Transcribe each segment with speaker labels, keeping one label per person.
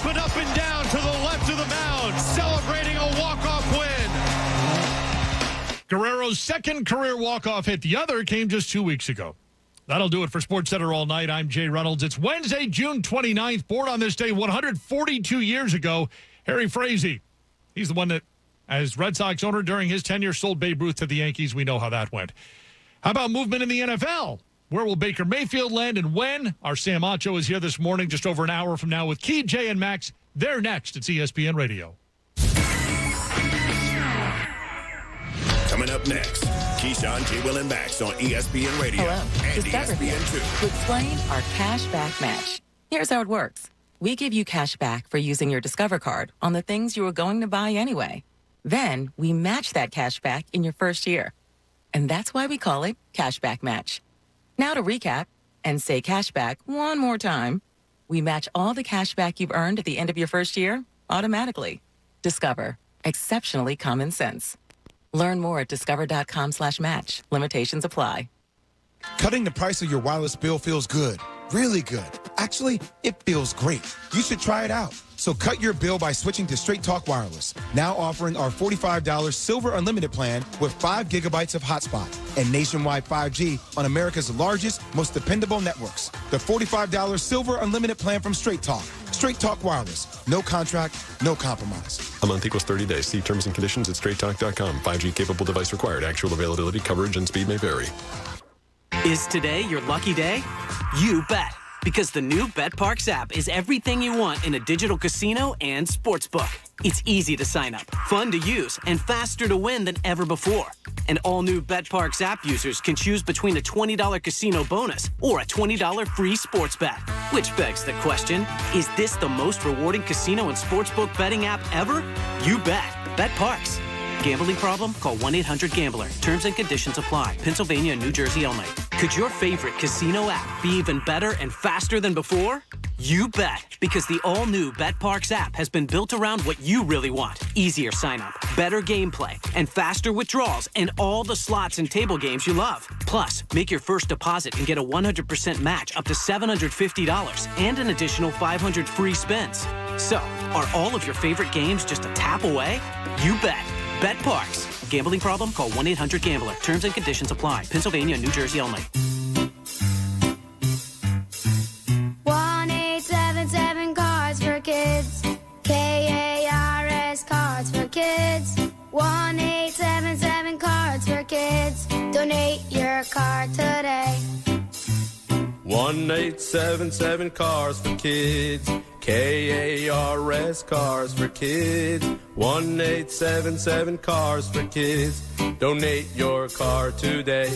Speaker 1: jumping up and down to the left of the mound, celebrating a walk-off win.
Speaker 2: Guerrero's second career walk-off hit. The other came just 2 weeks ago. That'll do it for SportsCenter All Night. I'm Jay Reynolds. It's Wednesday, June 29th. Born on this day 142 years ago, Harry Frazee. He's the one that, as Red Sox owner during his tenure, sold Babe Ruth to the Yankees. We know how that went. How about movement in the NFL? Where will Baker Mayfield land and when? Our Sam Ocho is here this morning, just over an hour from now, with Key, Jay, and Max. They're next. It's ESPN Radio.
Speaker 3: Coming up next, Keyshawn, J. Will, and Max on ESPN Radio.
Speaker 4: Hello,
Speaker 3: and
Speaker 4: Discover here
Speaker 3: ESPN2.
Speaker 4: to explain our cash back match. Here's how it works. We give you cash back for using your Discover card on the things you were going to buy anyway. Then we match that cash back in your first year. And that's why we call it Cashback Match. Now to recap and say cashback one more time. We match all the cash back you've earned at the end of your first year automatically. Discover. Exceptionally common sense. Learn more at discover.com/match. Limitations apply.
Speaker 5: Cutting the price of your wireless bill feels good. Really good. Actually, it feels great. You should try it out. So cut your bill by switching to Straight Talk Wireless. Now offering our $45 Silver Unlimited plan with 5 gigabytes of hotspot and nationwide 5G on America's largest, most dependable networks. The $45 Silver Unlimited plan from Straight Talk. Straight Talk Wireless. No contract, no compromise.
Speaker 6: A month equals 30 days. See terms and conditions at straighttalk.com. 5G capable device required. Actual availability, coverage, and speed may vary.
Speaker 7: Is today your lucky day? You bet. Because the new BetPARX app is everything you want in a digital casino and sportsbook. It's easy to sign up, fun to use, and faster to win than ever before. And all new BetPARX app users can choose between a $20 casino bonus or a $20 free sports bet. Which begs the question, is this the most rewarding casino and sportsbook betting app ever? You bet. BetPARX. Gambling problem? Call 1-800-GAMBLER. Terms and conditions apply. Pennsylvania and New Jersey only. Could your favorite casino app be even better and faster than before? You bet, because the all-new BetPARX app has been built around what you really want. Easier sign-up, better gameplay, and faster withdrawals, and all the slots and table games you love. Plus, make your first deposit and get a 100% match up to $750 and an additional 500 free spins. So, are all of your favorite games just a tap away? You bet. BetPARX. Gambling problem? Call 1-800-GAMBLER. Terms and conditions apply. Pennsylvania and New Jersey only.
Speaker 8: 1-877 Cards for Kids. KARS Cards for Kids. 1-877 Cards for Kids. Donate your card today.
Speaker 9: 1-877 Cars for Kids. KARS Cars for Kids. 1-877 Cars for Kids. Donate your car today.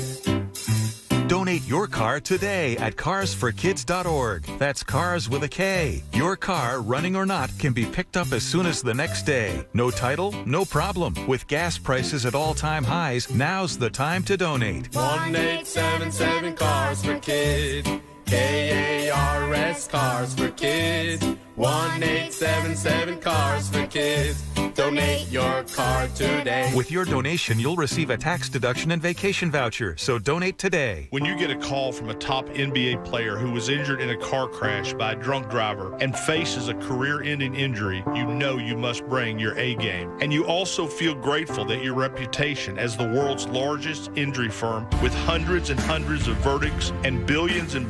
Speaker 10: Donate your car today at carsforkids.org. That's cars with a K. Your car, running or not, can be picked up as soon as the next day. No title, no problem. With gas prices at all-time highs, now's the time to donate.
Speaker 9: 1-877 Cars for Kids. KARS Cars for Kids. 1-877 Cars for Kids. Donate your car today.
Speaker 10: With your donation, you'll receive a tax deduction and vacation voucher, so donate today.
Speaker 11: When you get a call from a top NBA player who was injured in a car crash by a drunk driver and faces a career-ending injury, you know you must bring your A game. And you also feel grateful that your reputation as the world's largest injury firm with hundreds and hundreds of verdicts and billions in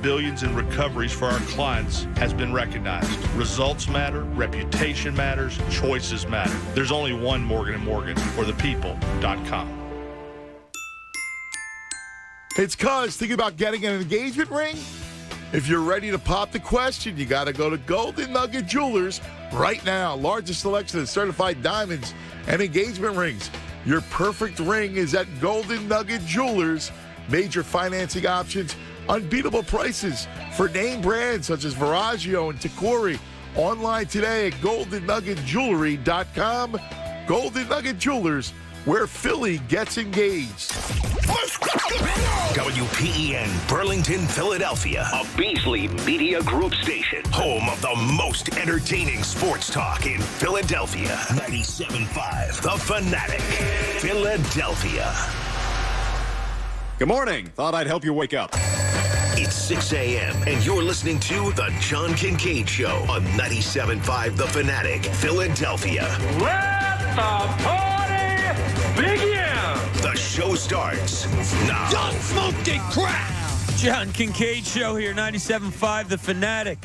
Speaker 11: recoveries for our clients has been recognized. Results matter, reputation matters, choices matter. There's only one Morgan & Morgan, or thepeople.com.
Speaker 12: It's Cuz. Think about getting an engagement ring? If you're ready to pop the question, you got to go to Golden Nugget Jewelers right now. Largest selection of certified diamonds and engagement rings. Your perfect ring is at Golden Nugget Jewelers. Major financing options, unbeatable prices for name brands such as Veragio and Tacori. Online today at goldennuggetjewelry.com. Golden Nugget Jewelers, where Philly gets engaged.
Speaker 3: WPEN Burlington, Philadelphia, a Beasley Media Group station, home of the most entertaining sports talk in Philadelphia. 97.5 The Fanatic, Philadelphia.
Speaker 13: Good morning. Thought I'd help you wake up.
Speaker 3: It's 6 a.m. and you're listening to The John Kincade Show on 97.5 The Fanatic, Philadelphia.
Speaker 9: Let the party begin!
Speaker 3: The show starts now.
Speaker 1: Don't smoke it crack!
Speaker 13: John Kincade Show here, 97.5 The Fanatic.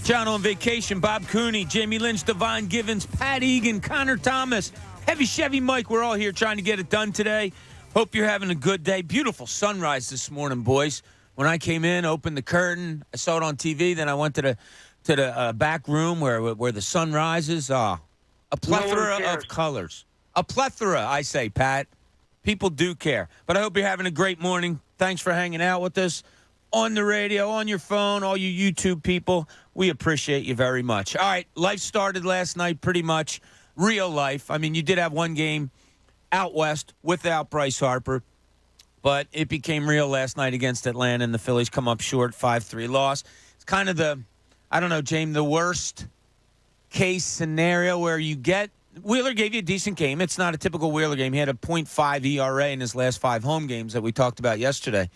Speaker 13: John on vacation, Bob Cooney, Jamie Lynch, Devon Givens, Pat Egan, Connor Thomas, Heavy Chevy Mike. We're all here trying to get it done today. Hope you're having a good day. Beautiful sunrise this morning, boys. When I came in, opened the curtain, I saw it on TV. Then I went to the back room where the sun rises. A plethora of colors. A plethora, I say, Pat. People do care. But I hope you're having a great morning. Thanks for hanging out with us on the radio, on your phone, all you YouTube people. We appreciate you very much. All right, life started last night pretty much. Real life. I mean, you did have one game out west without Bryce Harper. But it became real last night against Atlanta, and the Phillies come up short, 5-3 loss. It's kind of the worst case scenario where you get – Wheeler gave you a decent game. It's not a typical Wheeler game. He had a .5 ERA in his last 5 home games that we talked about yesterday.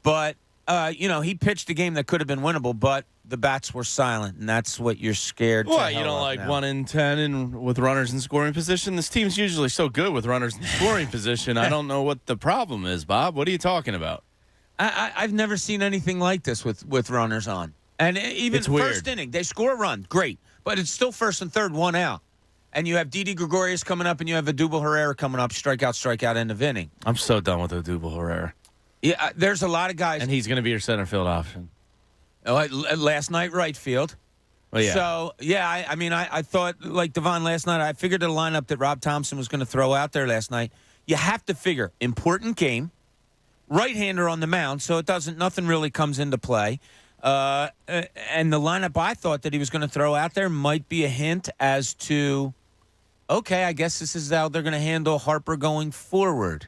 Speaker 13: But, he pitched a game that could have been winnable, but the bats were silent, and that's what you're scared to
Speaker 14: What, you don't like now. 1 in 10 with runners in scoring position? This team's usually so good with runners in scoring position. I don't know what the problem is, Bob. What are you talking about?
Speaker 13: I've never seen anything like this with runners on. And even first inning, they score a run, great. But it's still first and third, 1 out. And you have Didi Gregorius coming up, and you have Odubel Herrera coming up, strikeout, end of inning.
Speaker 14: I'm so done with Odubel Herrera.
Speaker 13: Yeah, there's a lot of guys.
Speaker 14: And he's going to be your center field option.
Speaker 13: Last night, right field.
Speaker 14: Well, yeah.
Speaker 13: So, yeah, I thought, like Devon last night, I figured the lineup that Rob Thompson was going to throw out there last night. You have to figure, important game, right-hander on the mound, so nothing really comes into play. And the lineup I thought that he was going to throw out there might be a hint as to, okay, I guess this is how they're going to handle Harper going forward.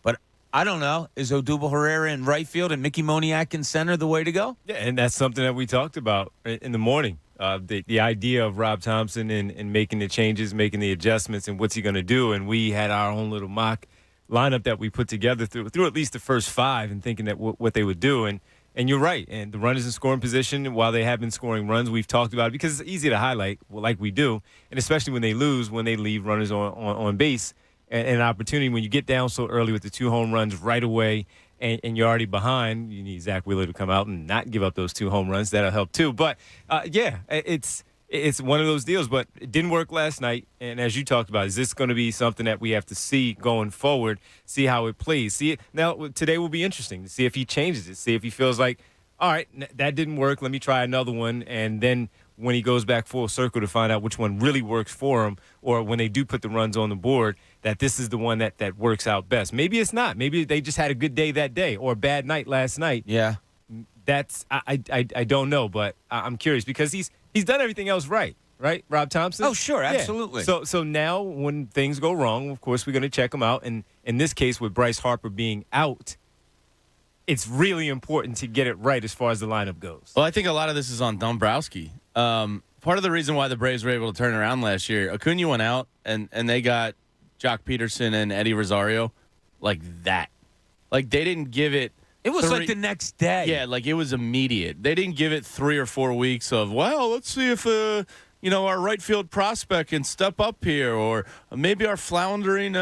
Speaker 13: But I don't know. Is Odubel Herrera in right field and Mickey Moniak in center the way to go?
Speaker 15: Yeah, and that's something that we talked about in the morning. The idea of Rob Thompson and making the changes, making the adjustments, and what's he going to do. And we had our own little mock lineup that we put together through at least the first 5 and thinking that what they would do. And you're right. And the runners in scoring position, while they have been scoring runs, we've talked about it because it's easy to highlight, like we do, and especially when they lose, when they leave runners on base. And an opportunity when you get down so early with the 2 home runs right away and you're already behind, you need Zach Wheeler to come out and not give up those 2 home runs. That'll help too. But, it's one of those deals. But it didn't work last night. And as you talked about, is this going to be something that we have to see going forward, see how it plays? See it now, today will be interesting to see if he changes it, see if he feels like, all right, that didn't work. Let me try another one. And then when he goes back full circle to find out which one really works for him, or when they do put the runs on the board, that this is the one that works out best. Maybe it's not. Maybe they just had a good day that day or a bad night last night.
Speaker 13: Yeah.
Speaker 15: That's I don't know, but I'm curious because he's done everything else right, Rob Thompson?
Speaker 13: Oh, sure, absolutely.
Speaker 15: Yeah. So now when things go wrong, of course, we're going to check him out. And in this case, with Bryce Harper being out, it's really important to get it right as far as the lineup goes.
Speaker 14: Well, I think a lot of this is on Dombrowski. Part of the reason why the Braves were able to turn around last year, Acuna went out, and they got Jock Peterson and Eddie Rosario like that. Like, they didn't give it.
Speaker 13: It was like the next day.
Speaker 14: Yeah, like it was immediate. They didn't give it 3 or 4 weeks of, well, let's see if our right field prospect can step up here, or maybe our floundering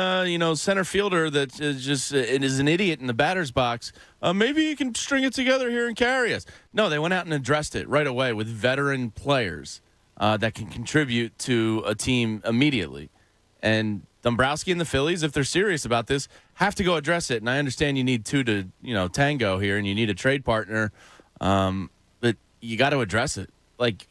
Speaker 14: center fielder that is an idiot in the batter's box. Maybe you can string it together here and carry us. No, they went out and addressed it right away with veteran players that can contribute to a team immediately. And Dombrowski and the Phillies, if they're serious about this, have to go address it. And I understand you need 2 to tango here, and you need a trade partner, but you got to address it. Like,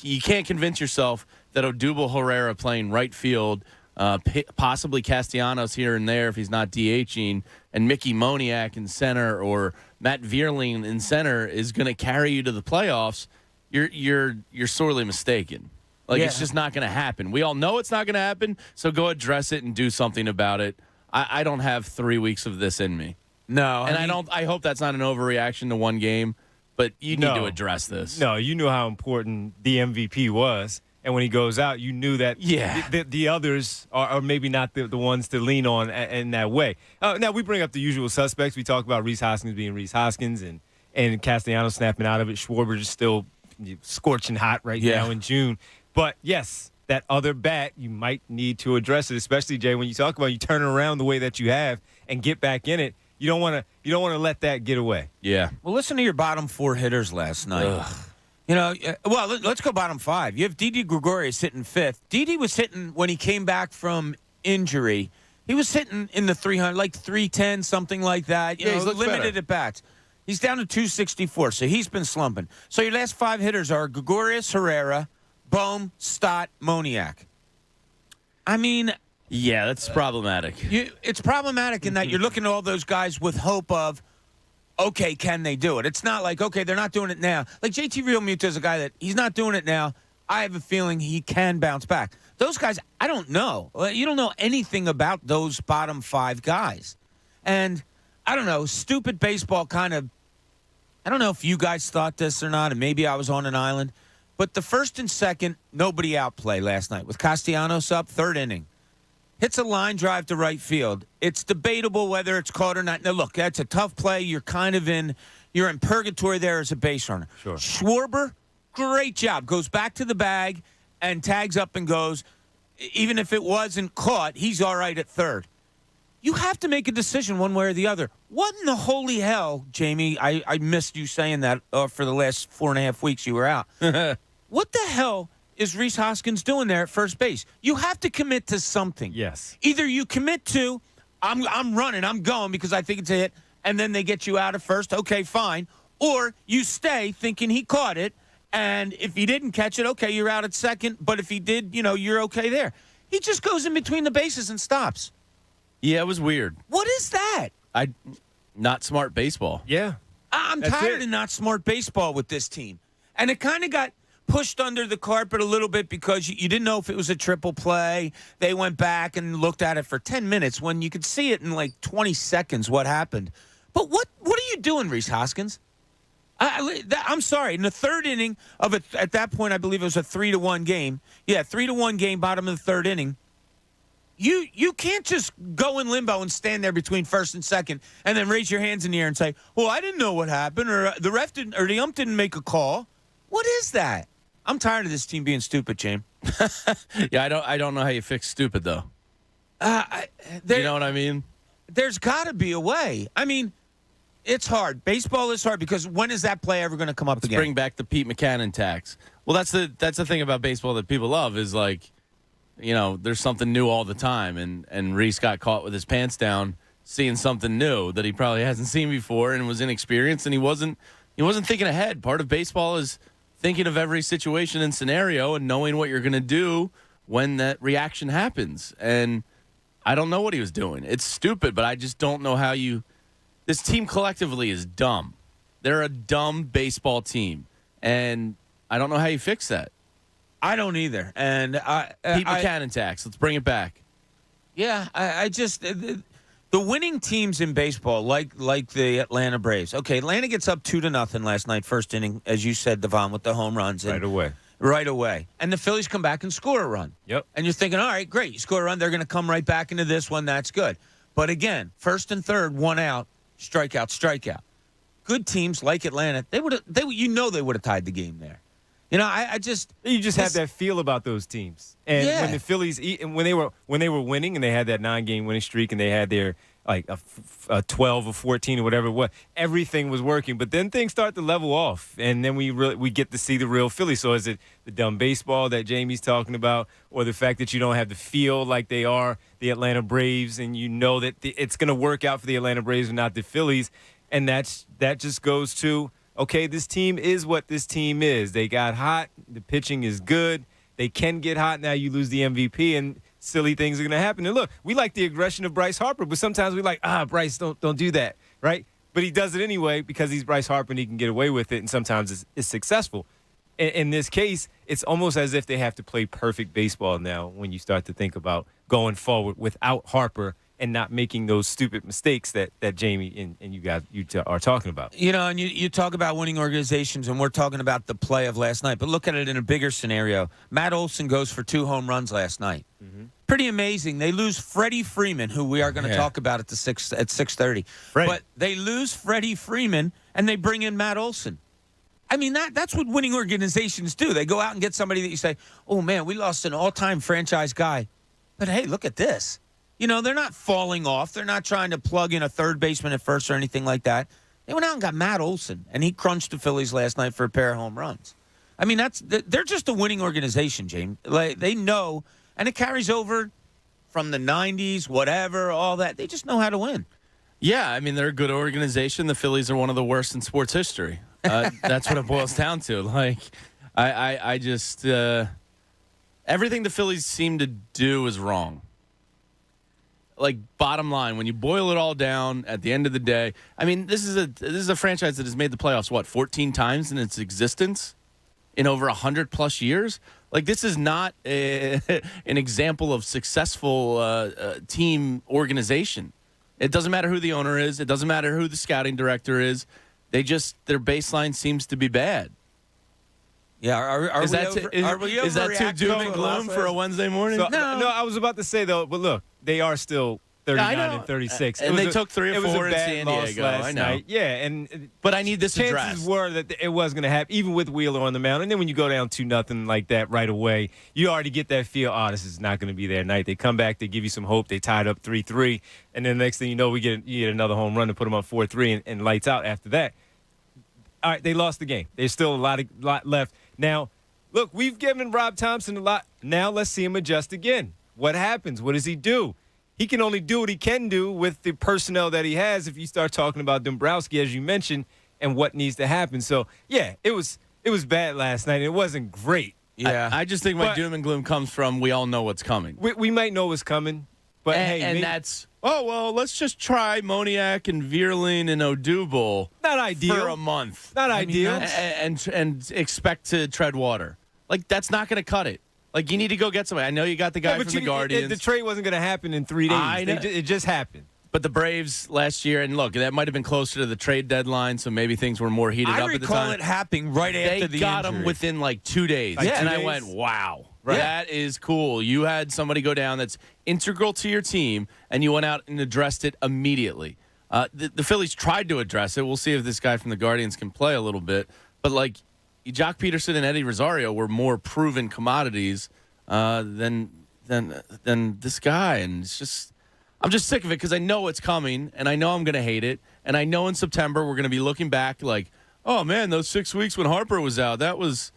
Speaker 14: you can't convince yourself that Odubel Herrera playing right field, possibly Castellanos here and there if he's not DHing, and Mickey Moniak in center or Matt Vierling in center is going to carry you to the playoffs. You're sorely mistaken. Like, It's just not going to happen. We all know it's not going to happen, so go address it and do something about it. I don't have 3 weeks of this in me.
Speaker 13: No.
Speaker 14: I hope that's not an overreaction to one game, but you need to address this.
Speaker 15: No, you knew how important the MVP was, and when he goes out, you knew that the others are maybe not the ones to lean on in that way. Now, we bring up the usual suspects. We talk about Rhys Hoskins being Rhys Hoskins, and and Castellanos snapping out of it. Schwarber just still scorching hot right now in June. But, yes, that other bat, you might need to address it, especially, Jay, when you talk about you turn around the way that you have and get back in it. You don't want to let that get away.
Speaker 14: Yeah.
Speaker 13: Well, listen to your bottom 4 hitters last night.
Speaker 14: Ugh.
Speaker 13: You know, well, let's go bottom 5. You have Didi Gregorius hitting 5th. Didi was hitting when he came back from injury. He was hitting in the 300, like 310, something like that. You know, limited at bats. He's down to 264, so he's been slumping. So your last 5 hitters are Gregorius, Herrera, Bohm, Stott, Moniak. I mean,
Speaker 14: yeah, that's problematic.
Speaker 13: It's problematic in that you're looking at all those guys with hope of, okay, can they do it? It's not like, okay, they're not doing it now. Like JT Realmuto is a guy that he's not doing it now. I have a feeling he can bounce back. Those guys, I don't know. You don't know anything about those bottom 5 guys. And I don't know, stupid baseball kind of, I don't know if you guys thought this or not, and maybe I was on an island, but the first and second, nobody outplay last night with Castellanos up, 3rd inning. Hits a line drive to right field. It's debatable whether it's caught or not. Now, look, that's a tough play. You're in purgatory there as a base runner.
Speaker 15: Sure.
Speaker 13: Schwarber, great job. Goes back to the bag and tags up and goes. Even if it wasn't caught, he's all right at 3rd. You have to make a decision one way or the other. What in the holy hell, Jamie? I missed you saying that for the last 4.5 weeks you were out. What the hell is Rhys Hoskins doing there at first base? You have to commit to something.
Speaker 15: Yes.
Speaker 13: Either you commit to, I'm running, I'm going because I think it's a hit, and then they get you out at first. Okay, fine. Or you stay thinking he caught it, and if he didn't catch it, okay, you're out at second. But if he did, you're okay there. He just goes in between the bases and stops.
Speaker 14: Yeah, it was weird.
Speaker 13: What is that?
Speaker 14: Not smart baseball.
Speaker 15: Yeah.
Speaker 13: I'm tired of not smart baseball with this team. And it kind of got pushed under the carpet a little bit because you didn't know if it was a triple play. They went back and looked at it for 10 minutes when you could see it in like 20 seconds what happened. But what are you doing, Rhys Hoskins? I'm sorry. In the 3rd inning of it, at that point, I believe it was a 3-1 game. Yeah, 3-1 game, bottom of the 3rd inning. You can't just go in limbo and stand there between 1st and 2nd and then raise your hands in the air and say, well, I didn't know what happened, or the ref didn't, or the ump didn't make a call. What is that? I'm tired of this team being stupid, James.
Speaker 14: Yeah, I don't know how you fix stupid, though. You know what I mean?
Speaker 13: There's got to be a way. I mean, it's hard. Baseball is hard because when is that play ever going to come up again?
Speaker 14: Bring back the Pete Mackanin tax. Well, that's the thing about baseball that people love is like, there's something new all the time, and Rhys got caught with his pants down, seeing something new that he probably hasn't seen before, and was inexperienced, and he wasn't thinking ahead. Part of baseball is thinking of every situation and scenario and knowing what you're going to do when that reaction happens. And I don't know what he was doing. It's stupid, but I just don't know how you. This team collectively is dumb. They're a dumb baseball team, and I don't know how you fix that.
Speaker 13: I don't either. And
Speaker 14: Pete Mackanin tax. Let's bring it back.
Speaker 13: Yeah, I just the winning teams in baseball, like the Atlanta Braves. Okay, Atlanta gets up 2-0 last night, 1st inning, as you said, Devon, with the home runs. Right away. And the Phillies come back and score a run.
Speaker 15: Yep.
Speaker 13: And you're thinking, all right, great. You score a run. They're going to come right back into this one. That's good. But again, 1st and 3rd, 1 out, strikeout. Good teams like Atlanta, they would have tied the game there. You just
Speaker 15: have that feel about those teams. And when the Phillies, when they were winning and they had that 9-game winning streak and they had their like a 12 or 14 or whatever it was, everything was working. But then things start to level off, and then we get to see the real Phillies. So is it the dumb baseball that Jamie's talking about, or the fact that you don't have the feel like they are the Atlanta Braves, and you know that it's going to work out for the Atlanta Braves and not the Phillies, and that just goes to, okay, this team is what this team is. They got hot. The pitching is good. They can get hot. Now you lose the MVP, and silly things are going to happen. And look, we like the aggression of Bryce Harper, but sometimes we like, Bryce, don't do that, right? But he does it anyway because he's Bryce Harper and he can get away with it, and sometimes it's successful. In this case, it's almost as if they have to play perfect baseball now when you start to think about going forward without Harper and not making those stupid mistakes that Jamie and you guys are talking about.
Speaker 13: And you talk about winning organizations, and we're talking about the play of last night. But look at it in a bigger scenario. Matt Olson goes for 2 home runs last night. Mm-hmm. Pretty amazing. They lose Freddie Freeman, who we are going to talk about at 6:30. But they lose Freddie Freeman, and they bring in Matt Olson. I mean, that's what winning organizations do. They go out and get somebody that you say, oh, man, we lost an all-time franchise guy. But, hey, look at this. You know, they're not falling off. They're not trying to plug in a third baseman at first or anything like that. They went out and got Matt Olson, and he crunched the Phillies last night for a pair of home runs. I mean, they're just a winning organization, James. Like, they know, and it carries over from the 90s, whatever, all that. They just know how to win.
Speaker 14: Yeah, I mean, they're a good organization. The Phillies are one of the worst in sports history. That's what it boils down to. Like, I just everything the Phillies seem to do is wrong. Like, bottom line, when you boil it all down at the end of the day, I mean, this is a franchise that has made the playoffs 14 times in its existence in over 100+ years. Like, this is not an example of successful team organization. It doesn't matter who the owner is. It doesn't matter who the scouting director is. Their baseline seems to be bad.
Speaker 13: Yeah,
Speaker 14: is that too doom and gloom for a Wednesday morning?
Speaker 15: So, no, I was about to say, though, but look, they are still 39 and 36.
Speaker 14: And they took 3 or 4 in San Diego.
Speaker 15: I know. Night. Yeah,
Speaker 14: but I need this addressed.
Speaker 15: Chances were that it was going to happen, even with Wheeler on the mound. And then when you go down 2-0 like that right away, you already get that feel, this is not going to be their night. They come back, they give you some hope. They tied up 3-3. And then the next thing you know, you get another home run to put them on 4-3 and lights out after that. All right, they lost the game. There's still a lot left. Now, look, we've given Rob Thompson a lot. Now let's see him adjust again. What happens? What does he do? He can only do what he can do with the personnel that he has if you start talking about Dombrowski, as you mentioned, and what needs to happen. So, yeah, it was bad last night. It wasn't great.
Speaker 14: Yeah. I just think my doom and gloom comes from we all know what's coming.
Speaker 15: We might know what's coming. But
Speaker 14: that's, let's just try Moniak and Vierling and Odubel.
Speaker 15: Not ideal.
Speaker 14: For a month.
Speaker 15: Not ideal.
Speaker 14: And expect to tread water. Like, that's not going to cut it. Like, you need to go get somebody. I know you got the guy from the Guardians.
Speaker 15: The trade wasn't going to happen in 3 days.
Speaker 14: I know.
Speaker 15: It just happened.
Speaker 14: But the Braves last year, and look, that might have been closer to the trade deadline, so maybe things were more heated up at the time.
Speaker 13: I recall it happening right after the
Speaker 14: They got
Speaker 13: injury.
Speaker 14: him within like 2 days. And I went, wow. Right. That is cool. You had somebody go down that's integral to your team, and you went out and addressed it immediately. The Phillies tried to address it. We'll see if this guy from the Guardians can play a little bit. But, like, Jock Peterson and Eddie Rosario were more proven commodities than this guy. And it's just – I'm just sick of it because I know it's coming, and I know I'm going to hate it. And I know in September we're going to be looking back like, oh, man, those 6 weeks when Harper was out, that was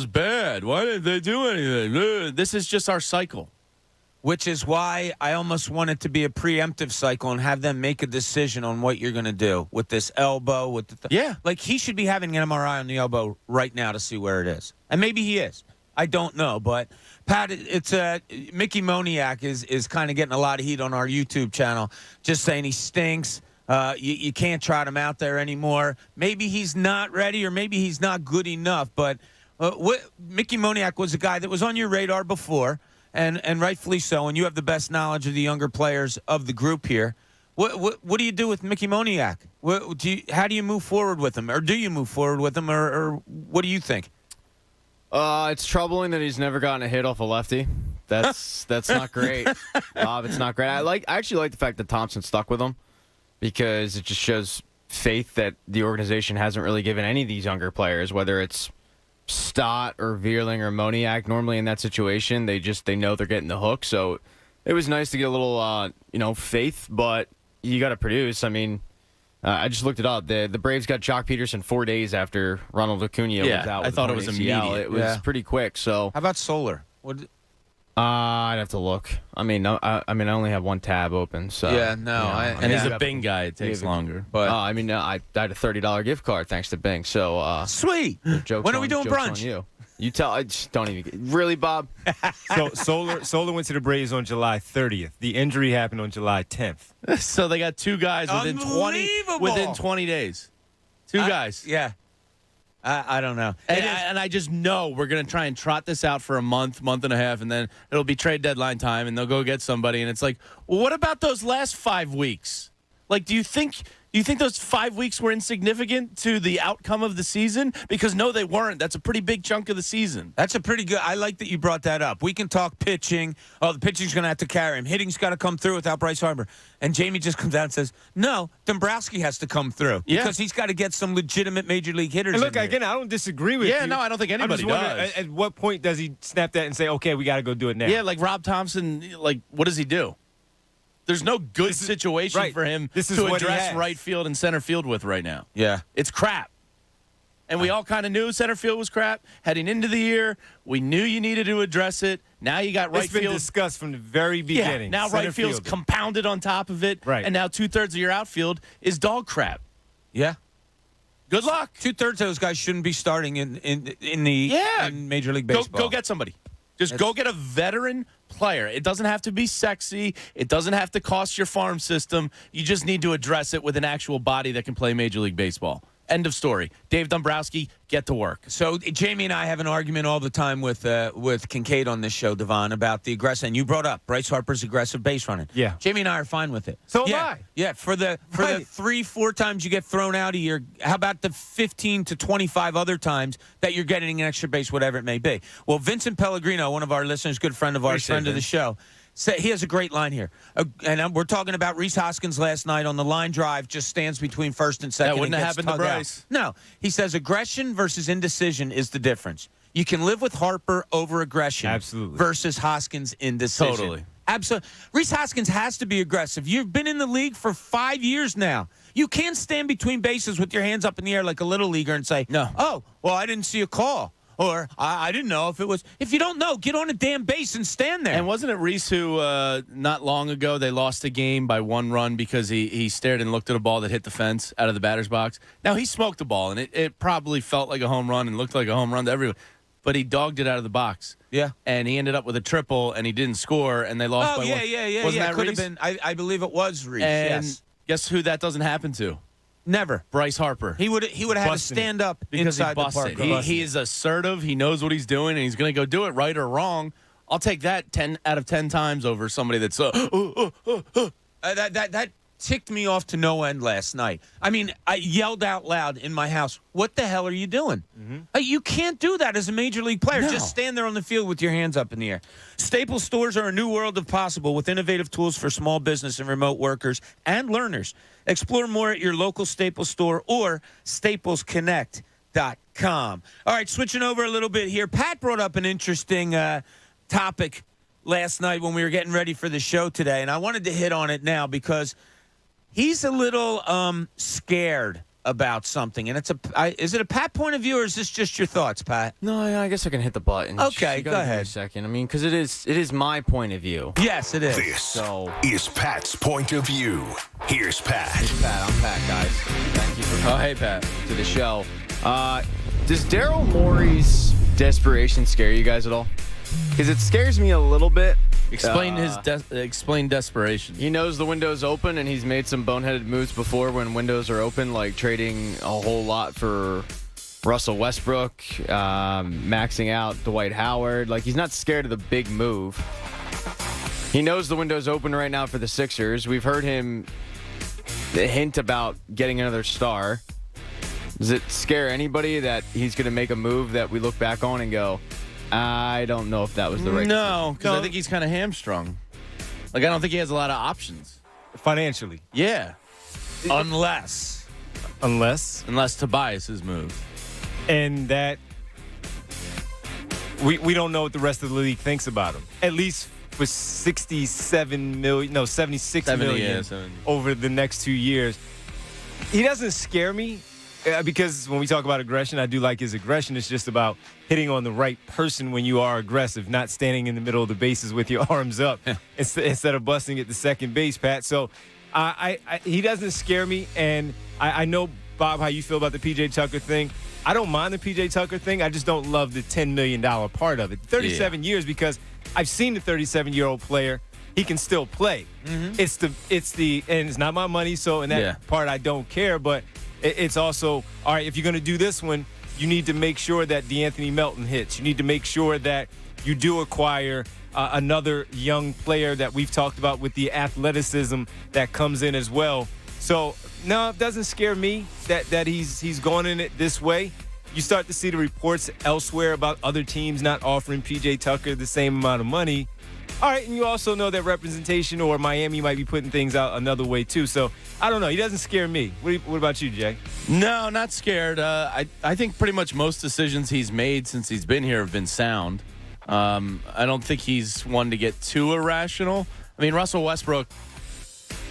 Speaker 14: bad. Why didn't they do anything? This is just our cycle.
Speaker 13: Which is why I almost want it to be a preemptive cycle and have them make a decision on what you're going to do with this elbow. Like, he should be having an MRI on the elbow right now to see where it is. And maybe he is. I don't know. But, Pat, it's Mickey Moniak is kind of getting a lot of heat on our YouTube channel, just saying he stinks. You can't trot him out there anymore. Maybe he's not ready or maybe he's not good enough. But Mickey Moniak was a guy that was on your radar before. And rightfully so, and you have the best knowledge of the younger players of the group here. What do you do with Mickey Moniak? How do you move forward with him? Or do you move forward with him, or what do you think?
Speaker 16: It's troubling that he's never gotten a hit off a lefty. That's not great. It's not great. I actually like the fact that Thompson stuck with him because it just shows faith that the organization hasn't really given any of these younger players, whether it's Stott or Vierling or Moniak. Normally in that situation, they know they're getting the hook. So it was nice to get a little, faith, but you got to produce. I mean, I just looked it up. The Braves got Jock Peterson 4 days after Ronald Acuna was out.
Speaker 14: I thought it was immediate.
Speaker 16: It was pretty quick. So
Speaker 13: how about Soler?
Speaker 16: I'd have to look. I mean, I only have one tab open. So
Speaker 14: and he's a Bing guy. It takes longer.
Speaker 16: But I had a $30 gift card thanks to Bing. So
Speaker 13: sweet. When are we doing brunch?
Speaker 16: You tell. I just don't even. Really, Bob?
Speaker 15: So Soler went to the Braves on July 30th. The injury happened on July 10th.
Speaker 14: So they got 2 guys within 20 days. 2 guys.
Speaker 13: Yeah. I don't know.
Speaker 14: And I just know we're going to try and trot this out for a month and a half, and then it'll be trade deadline time, and they'll go get somebody. And it's like, well, what about those last 5 weeks? Like, do you think You think those 5 weeks were insignificant to the outcome of the season? Because no, they weren't. That's a pretty big chunk of the season.
Speaker 13: That's a pretty good. I like that you brought that up. We can talk pitching. Oh, the pitching's going to have to carry him. Hitting's got to come through without Bryce Harper. And Jamie just comes out and says, no, Dombrowski has to come through.
Speaker 14: Yeah.
Speaker 13: Because he's got to get some legitimate major league hitters.
Speaker 15: And look,
Speaker 13: in
Speaker 15: again, I don't disagree with you.
Speaker 14: Yeah, no, I don't think anybody does.
Speaker 15: At what point does he snap that and say, okay, we got to go do it now?
Speaker 14: Yeah, like Rob Thompson, like, what does he do? There's no good situation for him to address right field and center field with right now.
Speaker 13: Yeah.
Speaker 14: It's crap. And we all kind of knew center field was crap heading into the year. We knew you needed to address it. Now you got right field.
Speaker 15: It's been discussed from the very beginning.
Speaker 14: Yeah, now right field's compounded on top of it.
Speaker 15: Right.
Speaker 14: And now 2/3 of your outfield is dog crap.
Speaker 13: Yeah.
Speaker 14: Good luck.
Speaker 13: 2/3 of those guys shouldn't be starting in Major League Baseball.
Speaker 14: Go get somebody. Just go get a veteran player. It doesn't have to be sexy. It doesn't have to cost your farm system. You just need to address it with an actual body that can play Major League Baseball. End of story. Dave Dombrowski, get to work.
Speaker 13: So Jamie and I have an argument all the time with Kincade on this show, Devon, about the aggressive. And you brought up Bryce Harper's aggressive base running.
Speaker 15: Yeah.
Speaker 13: Jamie and I are fine with it.
Speaker 15: So am I.
Speaker 13: Yeah, for the 3-4 times you get thrown out a year, how about the 15 to 25 other times that you're getting an extra base, whatever it may be? Well, Vincent Pellegrino, one of our listeners, good friend of ours, friend of the show, he has a great line here. And we're talking about Rhys Hoskins last night on the line drive, just stands between first and second.
Speaker 14: That wouldn't have happened to Bryce.
Speaker 13: No. He says aggression versus indecision is the difference. You can live with Harper over aggression.
Speaker 15: Absolutely.
Speaker 13: Versus Hoskins' indecision.
Speaker 14: Totally.
Speaker 13: Absolutely. Rhys Hoskins has to be aggressive. You've been in the league for 5 years now. You can't stand between bases with your hands up in the air like a little leaguer and say,
Speaker 14: no.
Speaker 13: Oh, well, I didn't see a call. Or, I didn't know if it was. If you don't know, get on a damn base and stand there.
Speaker 14: And wasn't it Rhys who, not long ago, they lost a game by 1 run because he stared and looked at a ball that hit the fence out of the batter's box? Now, he smoked the ball, and it probably felt like a home run and looked like a home run to everyone. But he dogged it out of the box.
Speaker 13: Yeah.
Speaker 14: And he ended up with a triple, and he didn't score, and they lost by 1.
Speaker 13: Yeah.
Speaker 14: Wasn't that
Speaker 13: Could
Speaker 14: Rhys?
Speaker 13: have been. I believe it was Rhys.
Speaker 14: And
Speaker 13: yes.
Speaker 14: guess who that doesn't happen to?
Speaker 13: Never.
Speaker 14: Bryce Harper.
Speaker 13: He would have had to stand up
Speaker 14: because
Speaker 13: inside
Speaker 14: he busted.
Speaker 13: the park.
Speaker 14: He is assertive. He knows what he's doing, and he's going to go do it right or wrong. I'll take that 10 out of 10 times over somebody that's
Speaker 13: that ticked me off to no end last night. I mean, I yelled out loud in my house, "What the hell are you doing?" You can't do that as a major league player.
Speaker 14: No.
Speaker 13: Just stand there on the field with your hands up in the air. Staples stores are a new world of possible with innovative tools for small business and remote workers and learners. Explore more at your local Staples store or staplesconnect.com. All right, switching over a little bit here. Pat brought up an interesting topic last night when we were getting ready for the show today, and I wanted to hit on it now because he's a little scared about something. And is it a Pat point of view, or is this just your thoughts, Pat?
Speaker 16: No, I guess I can hit the button.
Speaker 13: Okay, go ahead.
Speaker 16: A second. I mean, because it is my point of view.
Speaker 13: Yes, it is.
Speaker 3: This is Pat's point of view. Here's Pat.
Speaker 16: It's Pat. I'm Pat, guys. Thank you for coming.
Speaker 14: hey, Pat.
Speaker 16: To the show. Does Daryl Morey's desperation scare you guys at all? Because it scares me a little bit.
Speaker 14: Explain desperation.
Speaker 16: He knows the window's open, and he's made some boneheaded moves before when windows are open, like trading a whole lot for Russell Westbrook, maxing out Dwight Howard. Like, he's not scared of the big move. He knows the window's open right now for the Sixers. We've heard him hint about getting another star. Does it scare anybody that he's going to make a move that we look back on and go, I don't know if that was the right
Speaker 14: No, because I think he's kind of hamstrung. Like, I don't think he has a lot of options.
Speaker 15: Financially.
Speaker 14: Yeah.
Speaker 15: Unless
Speaker 14: Tobias has moved.
Speaker 15: And that we don't know what the rest of the league thinks about him. At least for 76 million over the next 2 years. He doesn't scare me. Because when we talk about aggression, I do like his aggression. It's just about hitting on the right person when you are aggressive, not standing in the middle of the bases with your arms up instead of busting at the second base, Pat. So he doesn't scare me. And I know, Bob, how you feel about the P.J. Tucker thing. I don't mind the P.J. Tucker thing. I just don't love the $10 million part of it. 37 years, because I've seen the 37-year-old player. He can still play. Mm-hmm. And it's not my money, so in that part I don't care, but it's also, all right, if you're going to do this one, you need to make sure that DeAnthony Melton hits. You need to make sure that you do acquire another young player that we've talked about with the athleticism that comes in as well. So, no, it doesn't scare me that he's going in it this way. You start to see the reports elsewhere about other teams not offering P.J. Tucker the same amount of money. All right, and you also know that representation or Miami might be putting things out another way, too. So, I don't know. He doesn't scare me. What about you, Jay?
Speaker 14: No, not scared. I think pretty much most decisions he's made since he's been here have been sound. I don't think he's one to get too irrational. I mean, Russell Westbrook.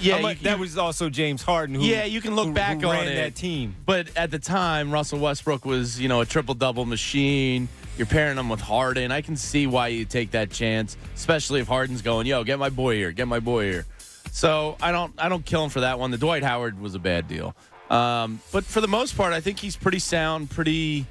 Speaker 14: Yeah,
Speaker 15: that was also James Harden.
Speaker 14: You can look back on
Speaker 15: ran
Speaker 14: it.
Speaker 15: That team.
Speaker 14: But at the time, Russell Westbrook was, a triple-double machine. You're pairing him with Harden. I can see why you take that chance, especially if Harden's going, yo, get my boy here. So I don't kill him for that one. The Dwight Howard was a bad deal. But for the most part, I think he's pretty sound, pretty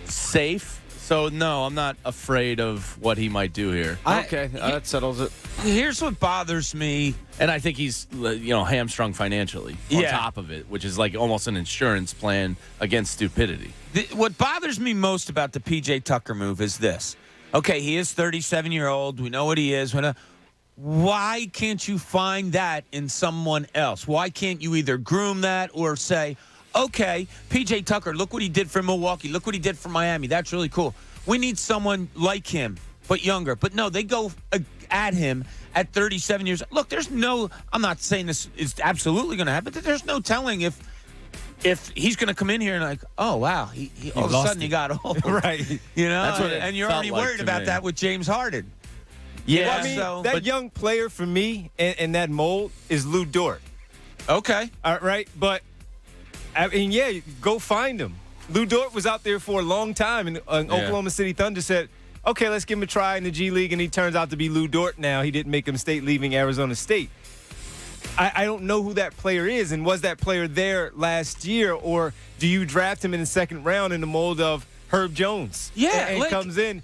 Speaker 14: safe. So, no, I'm not afraid of what he might do here.
Speaker 16: Okay, that settles it.
Speaker 13: Here's what bothers me.
Speaker 14: And I think he's, hamstrung financially on top of it, which is like almost an insurance plan against stupidity.
Speaker 13: What bothers me most about the P.J. Tucker move is this. Okay, he is 37-year-old. We know what he is. Why can't you find that in someone else? Why can't you either groom that or say, okay, P.J. Tucker, look what he did for Milwaukee. Look what he did for Miami. That's really cool. We need someone like him, but younger. But no, they go at him at 37 years. Look, I'm not saying this is absolutely going to happen, but there's no telling if he's going to come in here and like, oh, wow, he all of a sudden he got old.
Speaker 15: Right.
Speaker 14: That's what
Speaker 13: and you're already worried about that with James Harden.
Speaker 14: Yeah.
Speaker 15: Well, that young player for me in that mold is Lou Dort.
Speaker 13: Okay.
Speaker 15: All right, but go find him. Lou Dort was out there for a long time, and Oklahoma City Thunder said, okay, let's give him a try in the G League, and he turns out to be Lou Dort now. He didn't make a mistake leaving Arizona State. I don't know who that player is, and was that player there last year, or do you draft him in the second round in the mold of Herb Jones?
Speaker 13: Yeah.
Speaker 15: And comes in.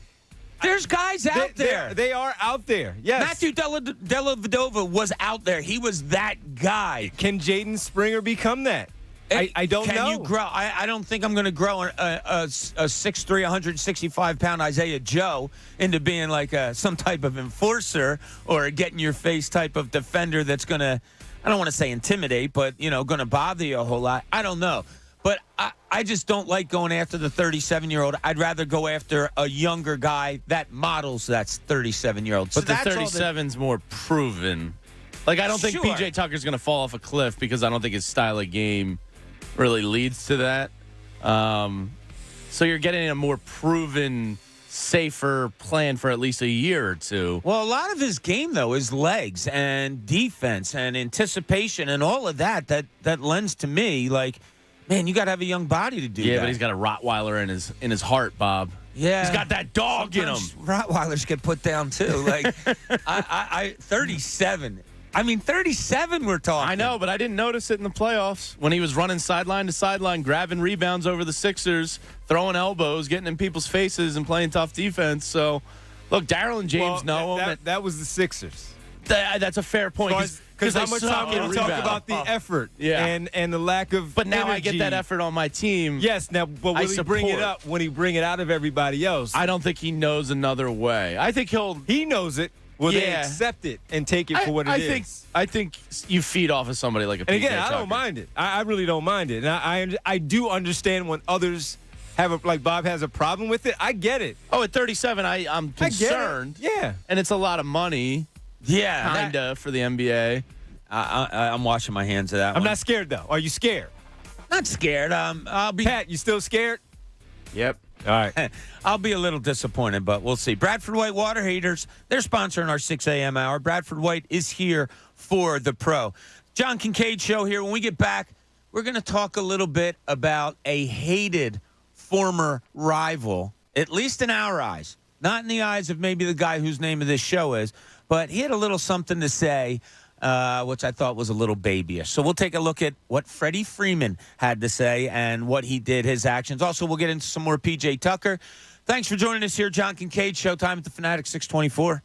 Speaker 13: There's guys out there.
Speaker 15: They are out there, yes.
Speaker 13: Matthew Dellavedova was out there. He was that guy.
Speaker 15: Can Jaden Springer become that? I don't know.
Speaker 13: Can you grow? I don't think I'm going to grow a 6'3", 165-pound Isaiah Joe into being like some type of enforcer or a get-in-your-face type of defender that's going to, I don't want to say intimidate, but, going to bother you a whole lot. I don't know. But I just don't like going after the 37-year-old. I'd rather go after a younger guy that models that 37-year-old.
Speaker 14: But the 37's more proven. Like, I don't think P.J. Tucker's going to fall off a cliff because I don't think his style of game really leads to that. So you're getting a more proven, safer plan for at least a year or two.
Speaker 13: Well, a lot of his game, though, is legs and defense and anticipation and all of that lends to me, like, man, you got to have a young body to do that.
Speaker 14: Yeah, but he's got a Rottweiler in his heart, Bob.
Speaker 13: Yeah.
Speaker 14: He's got that dog
Speaker 13: Sometimes
Speaker 14: in him.
Speaker 13: Rottweilers get put down, too. Like, 37. I mean, 37 we're talking.
Speaker 14: I know, but I didn't notice it in the playoffs when he was running sideline to sideline, grabbing rebounds over the Sixers, throwing elbows, getting in people's faces, and playing tough defense. So, look, Daryl and James know him.
Speaker 15: That was the Sixers.
Speaker 14: That's a fair point.
Speaker 15: Because how much time can we talk about the effort and the lack of
Speaker 14: But now
Speaker 15: energy.
Speaker 14: I get that effort on my team.
Speaker 15: Yes, now, but will he bring it up when he bring it out of everybody else?
Speaker 14: I don't think he knows another way. I think he
Speaker 15: knows it. Will they accept it and take it for what it is?
Speaker 14: I think you feed off of somebody like a
Speaker 15: And
Speaker 14: PJ
Speaker 15: again, I don't mind it. I really don't mind it. And I do understand when others have like Bob has a problem with it. I get it.
Speaker 14: Oh, at 37, I'm concerned.
Speaker 15: Yeah.
Speaker 14: And it's a lot of money.
Speaker 13: Yeah.
Speaker 14: Kinda for the NBA.
Speaker 13: I'm washing my hands of that one.
Speaker 15: I'm not scared, though. Are you scared?
Speaker 13: Not scared. I'll be.
Speaker 15: Pat, you still scared?
Speaker 16: Yep.
Speaker 15: All right.
Speaker 13: I'll be a little disappointed, but we'll see. Bradford White Water Heaters, they're sponsoring our 6 a.m. hour. Bradford White is here for the pro. John Kincade Show here. When we get back, we're going to talk a little bit about a hated former rival, at least in our eyes. Not in the eyes of maybe the guy whose name of this show is, but he had a little something to say, which I thought was a little babyish. So we'll take a look at what Freddie Freeman had to say and what he did, his actions. Also, we'll get into some more P.J. Tucker. Thanks for joining us here, John Kincade. Showtime at the Fanatic, 624.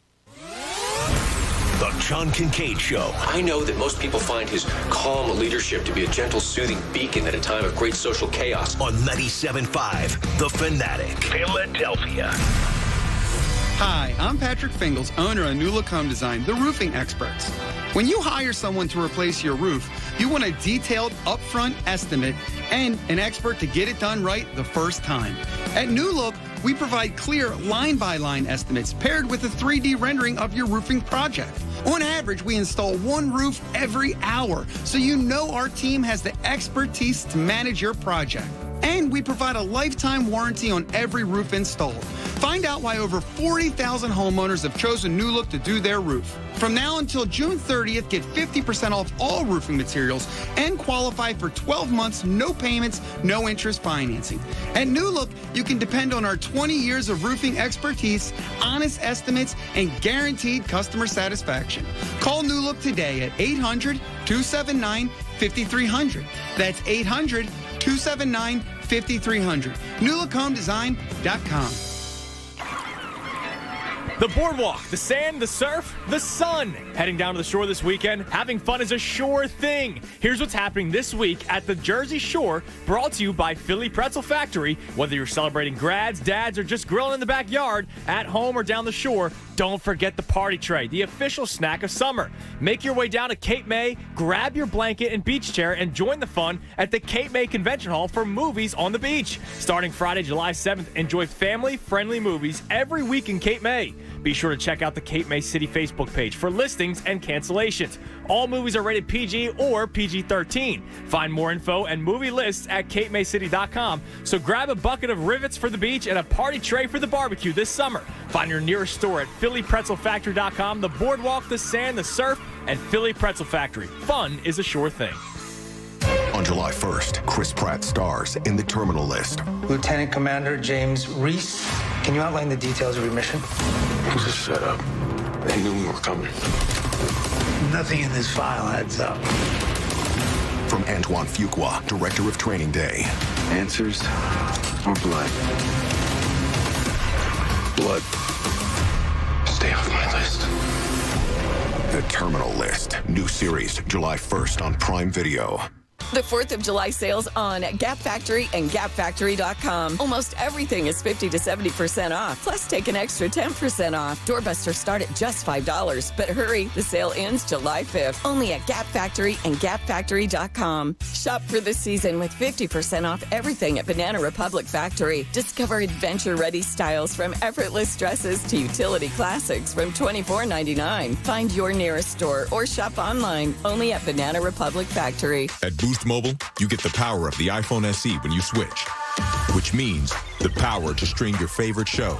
Speaker 3: The John Kincade Show.
Speaker 17: I know that most people find his calm leadership to be a gentle, soothing beacon at a time of great social chaos.
Speaker 3: On 97.5 The Fanatic, Philadelphia.
Speaker 18: Hi, I'm Patrick Fingles, owner of New Look Home Design, the roofing experts. When you hire someone to replace your roof, You want a detailed, upfront estimate and an expert to get it done right the first time. At New Look, we provide clear line-by-line estimates paired with a 3D rendering of your roofing project. On average, we install one roof every hour, so you know our team has the expertise to manage your project. And we provide a lifetime warranty on every roof installed. Find out why over 40,000 homeowners have chosen New Look to do their roof. From now until June 30th, get 50% off all roofing materials and qualify for 12 months, no payments, no interest financing. At New Look, you can depend on our 20 years of roofing expertise, honest estimates, and guaranteed customer satisfaction. Call New Look today at 800-279-5300. That's 800-279-5300. NewLookHomeDesign.com.
Speaker 19: The boardwalk, the sand, the surf, the sun. Heading down to the shore this weekend, having fun is a sure thing. Here's what's happening this week at the Jersey Shore, brought to you by Philly Pretzel Factory. Whether you're celebrating grads, dads, or just grilling in the backyard, at home or down the shore, don't forget the party tray, the official snack of summer. Make your way down to Cape May, grab your blanket and beach chair, and join the fun at the Cape May Convention Hall for movies on the beach. Starting Friday, July 7th, enjoy family-friendly movies every week in Cape May. Be sure to check out the Cape May City Facebook page for listings and cancellations. All movies are rated PG or PG-13. Find more info and movie lists at CapeMayCity.com. So grab a bucket of rivets for the beach and a party tray for the barbecue this summer. Find your nearest store at PhillyPretzelFactory.com. The boardwalk, the sand, the surf, and Philly Pretzel Factory. Fun is a sure thing.
Speaker 3: On July 1st, Chris Pratt stars in The Terminal List.
Speaker 20: Lieutenant Commander James Reese, can you outline the details of your mission?
Speaker 17: It was a setup. They knew we were coming.
Speaker 20: Nothing in this file adds up.
Speaker 3: From Antoine Fuqua, director of Training Day.
Speaker 17: Answers or blood? Blood. Stay off my list.
Speaker 3: The Terminal List. New series, July 1st on Prime Video.
Speaker 21: The 4th of July sales on Gap Factory and GapFactory.com. Almost everything is 50 to 70% off. Plus, take an extra 10% off. Doorbusters start at just $5. But hurry, the sale ends July 5th. Only at Gap Factory and GapFactory.com. Shop for this season with 50% off everything at Banana Republic Factory. Discover adventure-ready styles from effortless dresses to utility classics from $24.99. Find your nearest store or shop online. Only at Banana Republic Factory.
Speaker 22: At Boost Mobile, you get the power of the iPhone SE when you switch, which means the power to stream your favorite shows,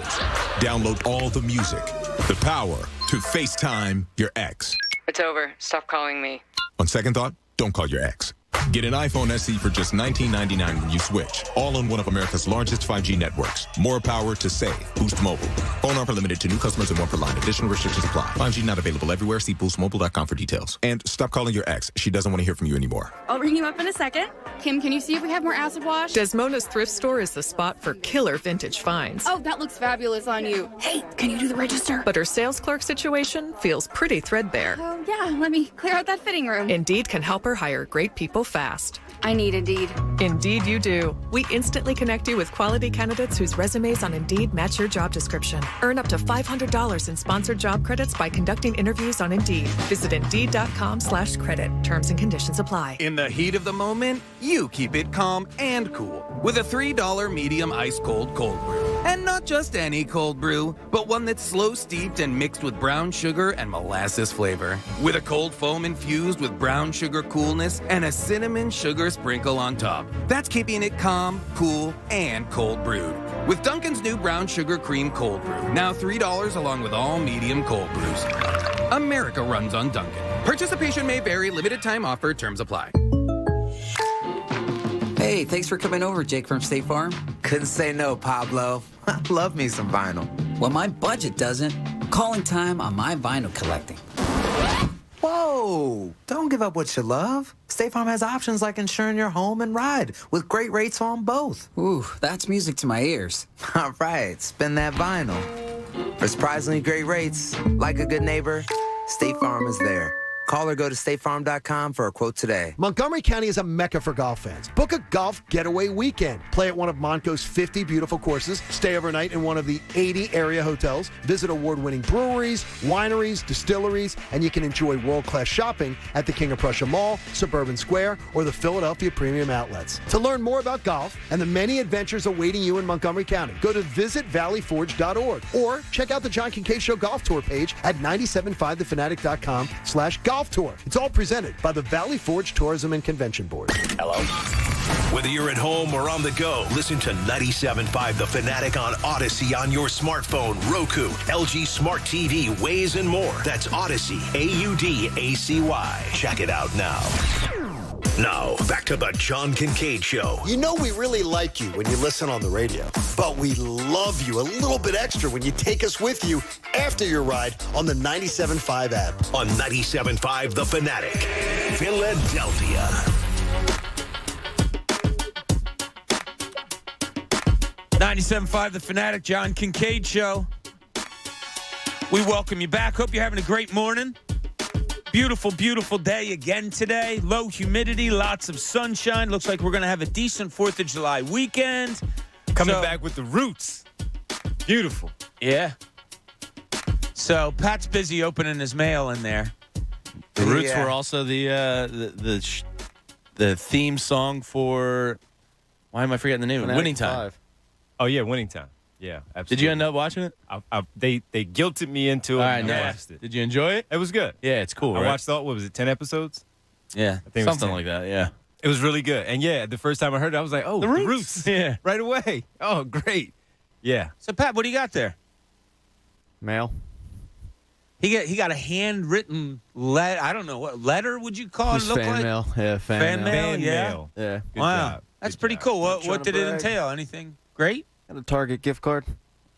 Speaker 22: download all the music, the power to FaceTime your ex.
Speaker 23: It's over. Stop calling me.
Speaker 22: On second thought, don't call your ex. Get an iPhone SE for just $19.99 when you switch. All on one of America's largest 5G networks. More power to save. Boost Mobile. Phone offer limited to new customers and one per line. Additional restrictions apply. 5G not available everywhere. See boostmobile.com for details. And stop calling your ex. She doesn't want to hear from you anymore.
Speaker 24: I'll ring you up in a second. Kim, can you see if we have more acid wash?
Speaker 25: Desmona's thrift store is the spot for killer vintage finds.
Speaker 24: Oh, that looks fabulous on you. Hey, can you do the register?
Speaker 25: But her sales clerk situation feels pretty threadbare.
Speaker 24: Oh, yeah, let me clear out that fitting room.
Speaker 25: Indeed can help her hire great people fast.
Speaker 24: I need Indeed.
Speaker 25: Indeed you do. We instantly connect you with quality candidates whose resumes on Indeed match your job description. Earn up to $500 in sponsored job credits by conducting interviews on Indeed. Visit Indeed.com/credit. Terms and conditions apply.
Speaker 26: In the heat of the moment, you keep it calm and cool with a $3 medium ice cold brew. And not just any cold brew, but one that's slow steeped and mixed with brown sugar and molasses flavor. With a cold foam infused with brown sugar coolness and a cinnamon sugar sprinkle on top. That's keeping it calm, cool, and cold brewed. With Dunkin's new brown sugar cream cold brew. Now $3 along with all medium cold brews. America runs on Dunkin'. Participation may vary. Limited time offer. Terms apply.
Speaker 27: Hey, thanks for coming over, Jake from State Farm.
Speaker 28: Couldn't say no, Pablo. I love me some vinyl.
Speaker 27: Well, my budget doesn't. Calling time on my vinyl collecting.
Speaker 28: Whoa! Don't give up what you love. State Farm has options like insuring your home and ride with great rates on both.
Speaker 27: Ooh, that's music to my ears.
Speaker 28: All right, spin that vinyl. For surprisingly great rates, like a good neighbor, State Farm is there. Call or go to statefarm.com for a quote today.
Speaker 2: Montgomery County is a mecca for golf fans. Book a golf getaway weekend. Play at one of Montco's 50 beautiful courses. Stay overnight in one of the 80 area hotels. Visit award-winning breweries, wineries, distilleries, and you can enjoy world-class shopping at the King of Prussia Mall, Suburban Square, or the Philadelphia Premium Outlets. To learn more about golf and the many adventures awaiting you in Montgomery County, go to visitvalleyforge.org or check out the John Kincade Show Golf Tour page at 97.5thefanatic.com/golf tour. It's all presented by the Valley Forge Tourism and Convention Board.
Speaker 3: Hello? Whether you're at home or on the go, listen to 97.5 The Fanatic on Odyssey on your smartphone, Roku, LG Smart TV, Waze, and more. That's Odyssey, AUDACY. Check it out now. Now, back to the John Kincade Show.
Speaker 4: You know we really like you when you listen on the radio, but we love you a little bit extra when you take us with you after your ride on the 97.5 app.
Speaker 3: On 97.5 The Fanatic, Philadelphia.
Speaker 13: .5 The Fanatic, John Kincade Show. We welcome you back. Hope you're having a great morning. Beautiful, beautiful day again today. Low humidity, lots of sunshine. Looks like we're going to have a decent 4th of July weekend.
Speaker 15: Coming back with the roots. Beautiful.
Speaker 13: Yeah. So Pat's busy opening his mail in there.
Speaker 14: The Roots were also the theme song for, why am I forgetting the name of it? Winning Time.
Speaker 15: Oh, yeah, Winning Time. Yeah, absolutely.
Speaker 14: Did you end up watching it?
Speaker 15: They guilted me into it.
Speaker 14: All right,
Speaker 15: and
Speaker 14: I
Speaker 15: watched it.
Speaker 14: Did you enjoy it?
Speaker 15: It was good.
Speaker 14: Yeah, it's cool.
Speaker 15: I
Speaker 14: right?
Speaker 15: watched what was it, 10 episodes?
Speaker 14: Yeah,
Speaker 15: I think
Speaker 14: something like that. Yeah,
Speaker 15: it was really good. And yeah, the first time I heard it, I was like, "Oh, the Roots!"
Speaker 14: Yeah,
Speaker 15: right away. Oh, great. Yeah.
Speaker 13: So Pat, what do you got there?
Speaker 16: Mail.
Speaker 13: He got a handwritten letter. I don't know what letter would you call it?
Speaker 16: Look
Speaker 13: Fan
Speaker 16: like
Speaker 13: mail.
Speaker 16: Yeah, fan mail.
Speaker 13: Fan mail.
Speaker 15: Mail.
Speaker 16: Yeah.
Speaker 15: Good
Speaker 13: Wow,
Speaker 15: job.
Speaker 13: that's
Speaker 15: Good
Speaker 13: pretty
Speaker 15: job.
Speaker 13: cool. What
Speaker 16: Trying to
Speaker 13: did it
Speaker 16: brag.
Speaker 13: entail? Anything great?
Speaker 16: Got a Target gift card.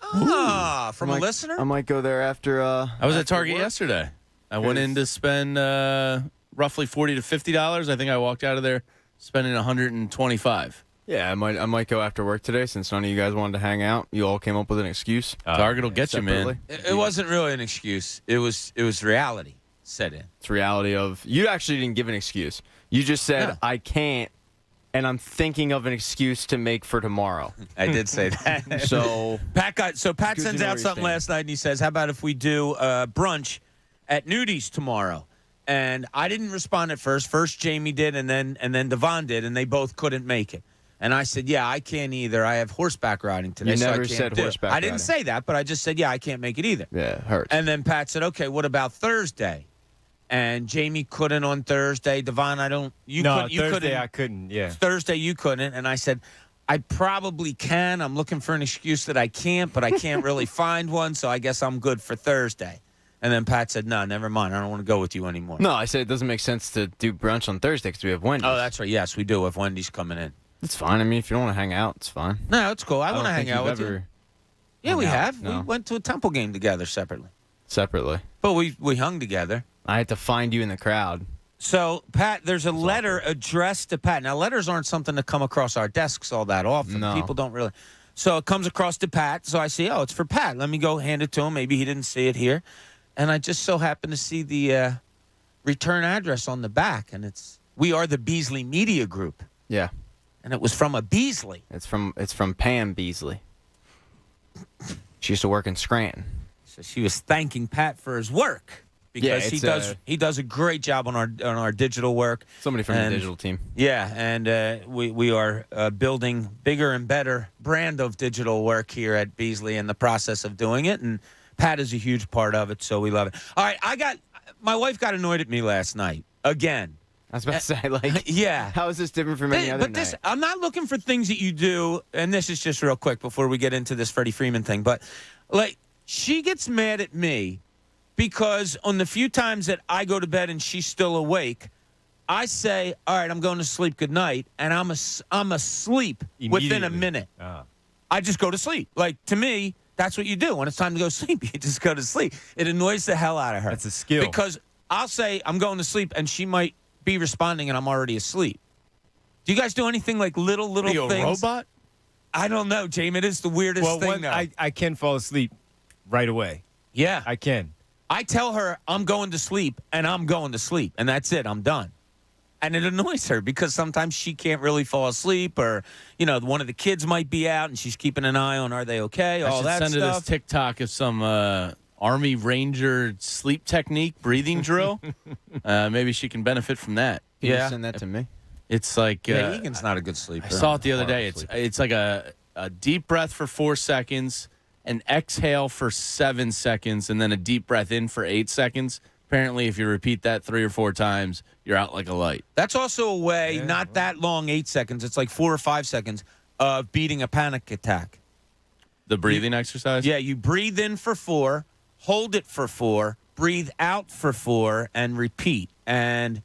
Speaker 13: Ah, from a listener?
Speaker 16: I might go there after.
Speaker 14: I was at
Speaker 16: after
Speaker 14: Target
Speaker 16: work.
Speaker 14: yesterday. I went in to spend roughly $40 to $50. I think I walked out of there spending $125.
Speaker 16: Yeah, I might go after work today since none of you guys wanted to hang out. You all came up with an excuse.
Speaker 14: Target will get you, man.
Speaker 13: It wasn't really an excuse. It was reality set in.
Speaker 16: It's reality of you actually didn't give an excuse. You just said
Speaker 13: No.
Speaker 16: I can't, and I'm thinking of an excuse to make for tomorrow.
Speaker 13: I did say that.
Speaker 16: So
Speaker 13: Pat
Speaker 16: good
Speaker 13: sends
Speaker 16: to know
Speaker 13: out
Speaker 16: where
Speaker 13: something
Speaker 16: you
Speaker 13: last night, and he says, "How about if we do brunch at Nudies tomorrow?" And I didn't respond at first. First Jamie did, and then Devon did, and they both couldn't make it. And I said, "Yeah, I can't either. I have horseback riding today."
Speaker 16: You
Speaker 13: so
Speaker 16: never
Speaker 13: I can't
Speaker 16: said
Speaker 13: do it."
Speaker 16: horseback
Speaker 13: I didn't
Speaker 16: riding.
Speaker 13: say that, but I just said, "Yeah, I can't make it either."
Speaker 16: yeah, it hurts.
Speaker 13: And then Pat said, "Okay, what about Thursday?" And Jamie couldn't on Thursday. Devon,
Speaker 15: Thursday I couldn't. Yeah.
Speaker 13: Thursday you couldn't. And I said, I probably can. I'm looking for an excuse that I can't, but I can't really find one, so I guess I'm good for Thursday. And then Pat said, no, never mind. I don't want to go with you anymore.
Speaker 16: No, I said it doesn't make sense to do brunch on Thursday because we have Wendy's.
Speaker 13: Oh, that's right. Yes, we do if Wendy's coming in.
Speaker 16: It's fine. I mean, if you don't want to hang out, it's fine.
Speaker 13: No, it's cool. I want to
Speaker 16: don't
Speaker 13: hang
Speaker 16: think
Speaker 13: out
Speaker 16: you've
Speaker 13: with you.
Speaker 16: ever
Speaker 13: Yeah, we
Speaker 16: hung out,
Speaker 13: have.
Speaker 16: no.
Speaker 13: We went to a Temple game together separately.
Speaker 16: Separately.
Speaker 13: But we hung together.
Speaker 16: I had to find you in the crowd.
Speaker 13: So, Pat, there's a letter addressed to Pat. Now, letters aren't something that come across our desks all that often.
Speaker 16: No.
Speaker 13: People don't really. So it comes across to Pat. So I say, oh, it's for Pat. Let me go hand it to him. Maybe he didn't see it here. And I just so happen to see the return address on the back. And we are the Beasley Media Group.
Speaker 16: Yeah.
Speaker 13: And it was from a Beasley.
Speaker 16: It's from Pam Beasley. She used to work in Scranton.
Speaker 13: So she was thanking Pat for his work. Because he does a great job on our digital work.
Speaker 16: Somebody from the digital team.
Speaker 13: Yeah, and we are building bigger and better brand of digital work here at Beasley in the process of doing it, and Pat is a huge part of it, so we love it. All right, my wife got annoyed at me last night again.
Speaker 16: I was about to say,
Speaker 13: yeah.
Speaker 16: How is this different from any other night?
Speaker 13: I'm not looking for things that you do, and this is just real quick before we get into this Freddie Freeman thing, but she gets mad at me. Because on the few times that I go to bed and she's still awake, I say, all right, I'm going to sleep, good night, and I'm asleep within a minute. I just go to sleep. To me, that's what you do. When it's time to go to sleep, you just go to sleep. It annoys the hell out of her.
Speaker 15: That's a skill.
Speaker 13: Because I'll say I'm going to sleep, and she might be responding, and I'm already asleep. Do you guys do anything like little
Speaker 14: Are you
Speaker 13: things?
Speaker 14: a robot?
Speaker 13: I don't know, Jamie. It is the weirdest thing, though.
Speaker 15: I can fall asleep right away.
Speaker 13: Yeah.
Speaker 15: I can.
Speaker 13: I tell her I'm going to sleep, and I'm going to sleep, and that's it. I'm done. And it annoys her because sometimes she can't really fall asleep, or, one of the kids might be out, and she's keeping an eye on, are they okay, all that
Speaker 14: send her
Speaker 13: stuff.
Speaker 14: this TikTok of some Army Ranger sleep technique breathing drill. Maybe she can benefit from that.
Speaker 16: Can you send that to me?
Speaker 14: It's like
Speaker 13: Egan's not a good sleeper.
Speaker 14: I saw it the other day. It's like a deep breath for 4 seconds, an exhale for 7 seconds, and then a deep breath in for 8 seconds. Apparently, if you repeat that 3 or 4 times, you're out like a light.
Speaker 13: That's also a way, not that long, 8 seconds. It's like 4 or 5 seconds of beating a panic attack.
Speaker 14: The breathing exercise?
Speaker 13: Yeah, you breathe in for 4, hold it for 4, breathe out for 4, and repeat. And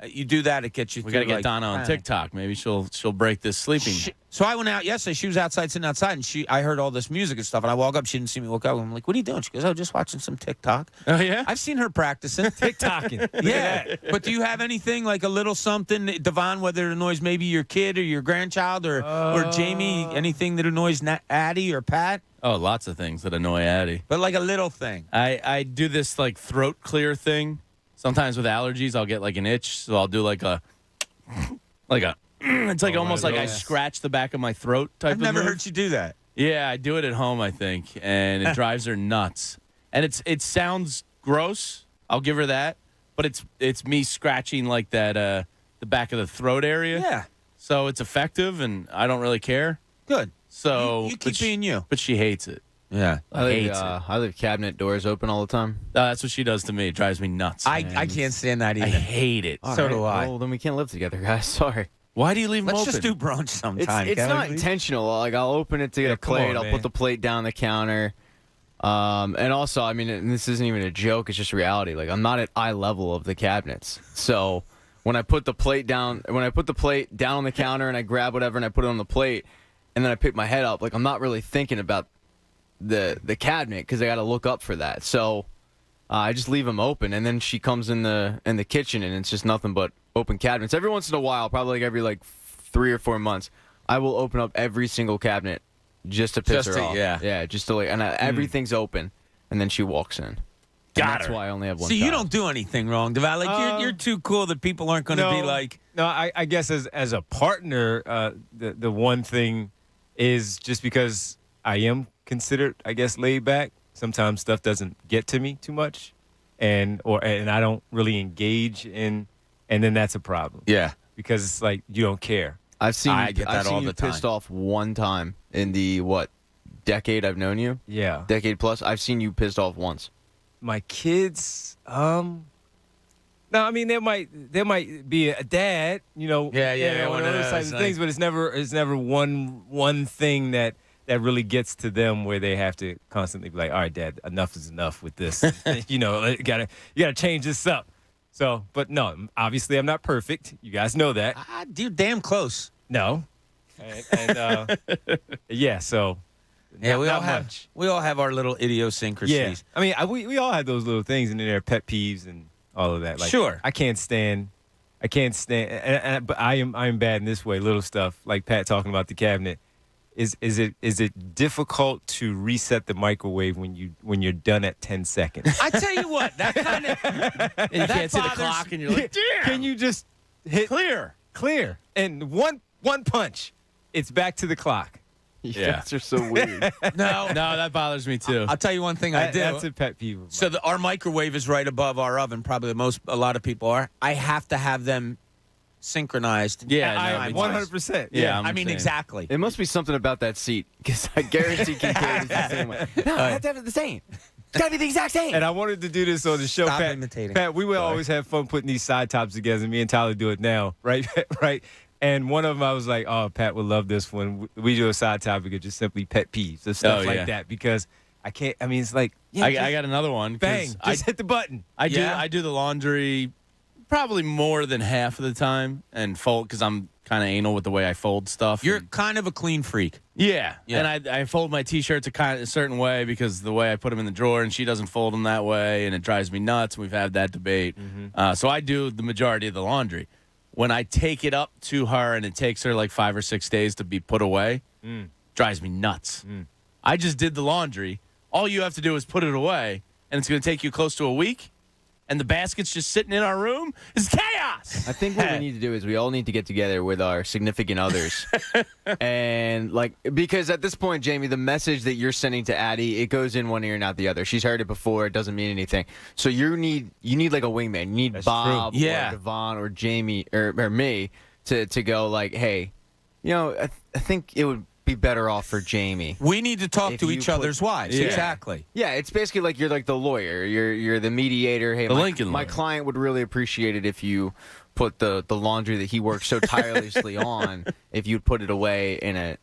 Speaker 13: you do that, it gets you.
Speaker 14: We got to get Donna on TikTok. Maybe she'll break this sleeping.
Speaker 13: So I went out yesterday. She was outside, sitting outside, and I heard all this music and stuff. And I walk up. She didn't see me walk up. I'm like, "What are you doing?" She goes, "Oh, just watching some TikTok."
Speaker 14: Oh yeah,
Speaker 13: I've seen her practicing
Speaker 15: TikToking.
Speaker 13: Yeah, but do you have anything like a little something, Devon? Whether it annoys maybe your kid or your grandchild or Jamie, anything that annoys Addie or Pat?
Speaker 14: Oh, lots of things that annoy Addie.
Speaker 13: But like a little thing.
Speaker 14: I do this like throat clear thing. Sometimes with allergies, I'll get like an itch, so I'll do like a. It's like almost like I scratch the back of my throat type of
Speaker 13: I've never
Speaker 14: move.
Speaker 13: heard you do that.
Speaker 14: Yeah, I do it at home, I think, and it drives her nuts. And it sounds gross. I'll give her that, but it's me scratching like that the back of the throat area.
Speaker 13: Yeah.
Speaker 14: So it's effective, and I don't really care.
Speaker 13: Good.
Speaker 14: So
Speaker 13: you keep being you.
Speaker 14: But she hates it.
Speaker 13: Yeah,
Speaker 16: I leave cabinet doors open all the time.
Speaker 14: That's what she does to me. It drives me nuts.
Speaker 13: I can't stand that either.
Speaker 14: I hate it.
Speaker 16: All
Speaker 13: so
Speaker 16: right,
Speaker 13: do I.
Speaker 16: Well, then we can't live together, guys. Sorry.
Speaker 14: Why do you leave them
Speaker 13: Let's
Speaker 14: open?
Speaker 13: just do brunch sometime.
Speaker 16: It's not intentional. Like, I'll open it to get a plate. I'll put the plate down the counter. And also, I mean, and this isn't even a joke. It's just reality. Like, I'm not at eye level of the cabinets. So when I put the plate down on the counter and I grab whatever and I put it on the plate and then I pick my head up, like, I'm not really thinking about the cabinet because I got to look up for that. So I just leave them open, and then she comes in the kitchen, and it's just nothing but open cabinets. Every once in a while, probably every 3 or 4 months, I will open up every single cabinet just to piss her off. Yeah, just to everything's open, and then she walks in. That's why I only have one.
Speaker 13: See,
Speaker 16: child.
Speaker 13: you don't do anything wrong, Deval. Like you're too cool that people aren't going to be like.
Speaker 15: No, I guess as a partner, the one thing is just because I am considered, I guess, laid back. Sometimes stuff doesn't get to me too much, and I don't really engage in, and then that's a problem.
Speaker 13: Yeah,
Speaker 15: because it's like you don't care.
Speaker 16: I've seen
Speaker 13: I get that all the time.
Speaker 16: Pissed off one time in the decade I've known you.
Speaker 15: Yeah,
Speaker 16: decade plus. I've seen you pissed off once.
Speaker 15: My kids, no, I mean there might be a dad,
Speaker 13: one of
Speaker 15: those types of things, but it's never one thing that really gets to them where they have to constantly be like, all right, Dad, enough is enough with this. you gotta change this up. So, but no, obviously I'm not perfect. You guys know that.
Speaker 13: You're damn close.
Speaker 15: No, and yeah, so.
Speaker 13: Yeah,
Speaker 15: Not
Speaker 13: we all have our little idiosyncrasies.
Speaker 15: Yeah, I mean, we all have those little things, and then there are pet peeves and all of that. Like,
Speaker 13: sure,
Speaker 15: I can't stand, but I am bad in this way. Little stuff like Pat talking about the cabinet. Is it difficult to reset the microwave when you're done at 10 seconds?
Speaker 13: I tell you what, that kind of
Speaker 14: you can't see the clock, and you're like, damn.
Speaker 15: Can you just hit clear, and one punch, it's back to the clock.
Speaker 16: You guys are so weird.
Speaker 14: No, that bothers me too.
Speaker 13: I'll tell you one thing I do.
Speaker 15: That's a pet peeve.
Speaker 13: So our microwave is right above our oven. Probably a lot of people are. I have to have them synchronized.
Speaker 15: Yeah, 100%.
Speaker 14: Yeah,
Speaker 13: I mean exactly.
Speaker 16: It must be something about that seat because I guarantee Kincade is the same way. No, I have to have it the same. It's got to be the exact same.
Speaker 15: And I wanted to do this on the show,
Speaker 13: Stop
Speaker 15: Pat.
Speaker 13: imitating.
Speaker 15: Pat, we will always have fun putting these side tops together. Me and Tyler do it now, right? Right. And one of them, I was like, "Oh, Pat would love this one." We do a side topic of just simply pet peeves and stuff like that because I can't. I mean, it's like
Speaker 14: I got another one.
Speaker 15: Bang! Just hit the button.
Speaker 14: I do the laundry probably more than half of the time and fold because I'm kind of anal with the way I fold stuff.
Speaker 13: You're kind of a clean freak.
Speaker 14: Yeah. And I fold my T-shirts a certain way because the way I put them in the drawer, and she doesn't fold them that way, and it drives me nuts. We've had that debate. Mm-hmm. So I do the majority of the laundry. When I take it up to her and it takes her like 5 or 6 days to be put away, drives me nuts. I just did the laundry. All you have to do is put it away, and it's going to take you close to a week, and the basket's just sitting in our room, it's chaos.
Speaker 16: I think what we need to do is we all need to get together with our significant others. And, because at this point, Jamie, the message that you're sending to Addie, it goes in one ear and out the other. She's heard it before. It doesn't mean anything. So you need like a wingman. You need Bob or Devon or Jamie or me to go like, hey, I think it would be better off for Jamie.
Speaker 13: We need to talk to each other's wives.
Speaker 16: Yeah.
Speaker 13: Exactly.
Speaker 16: Yeah, it's basically like you're like the lawyer. You're the mediator. Hey, my client would really appreciate it if you put the laundry that he works so tirelessly on, if you'd put it away in a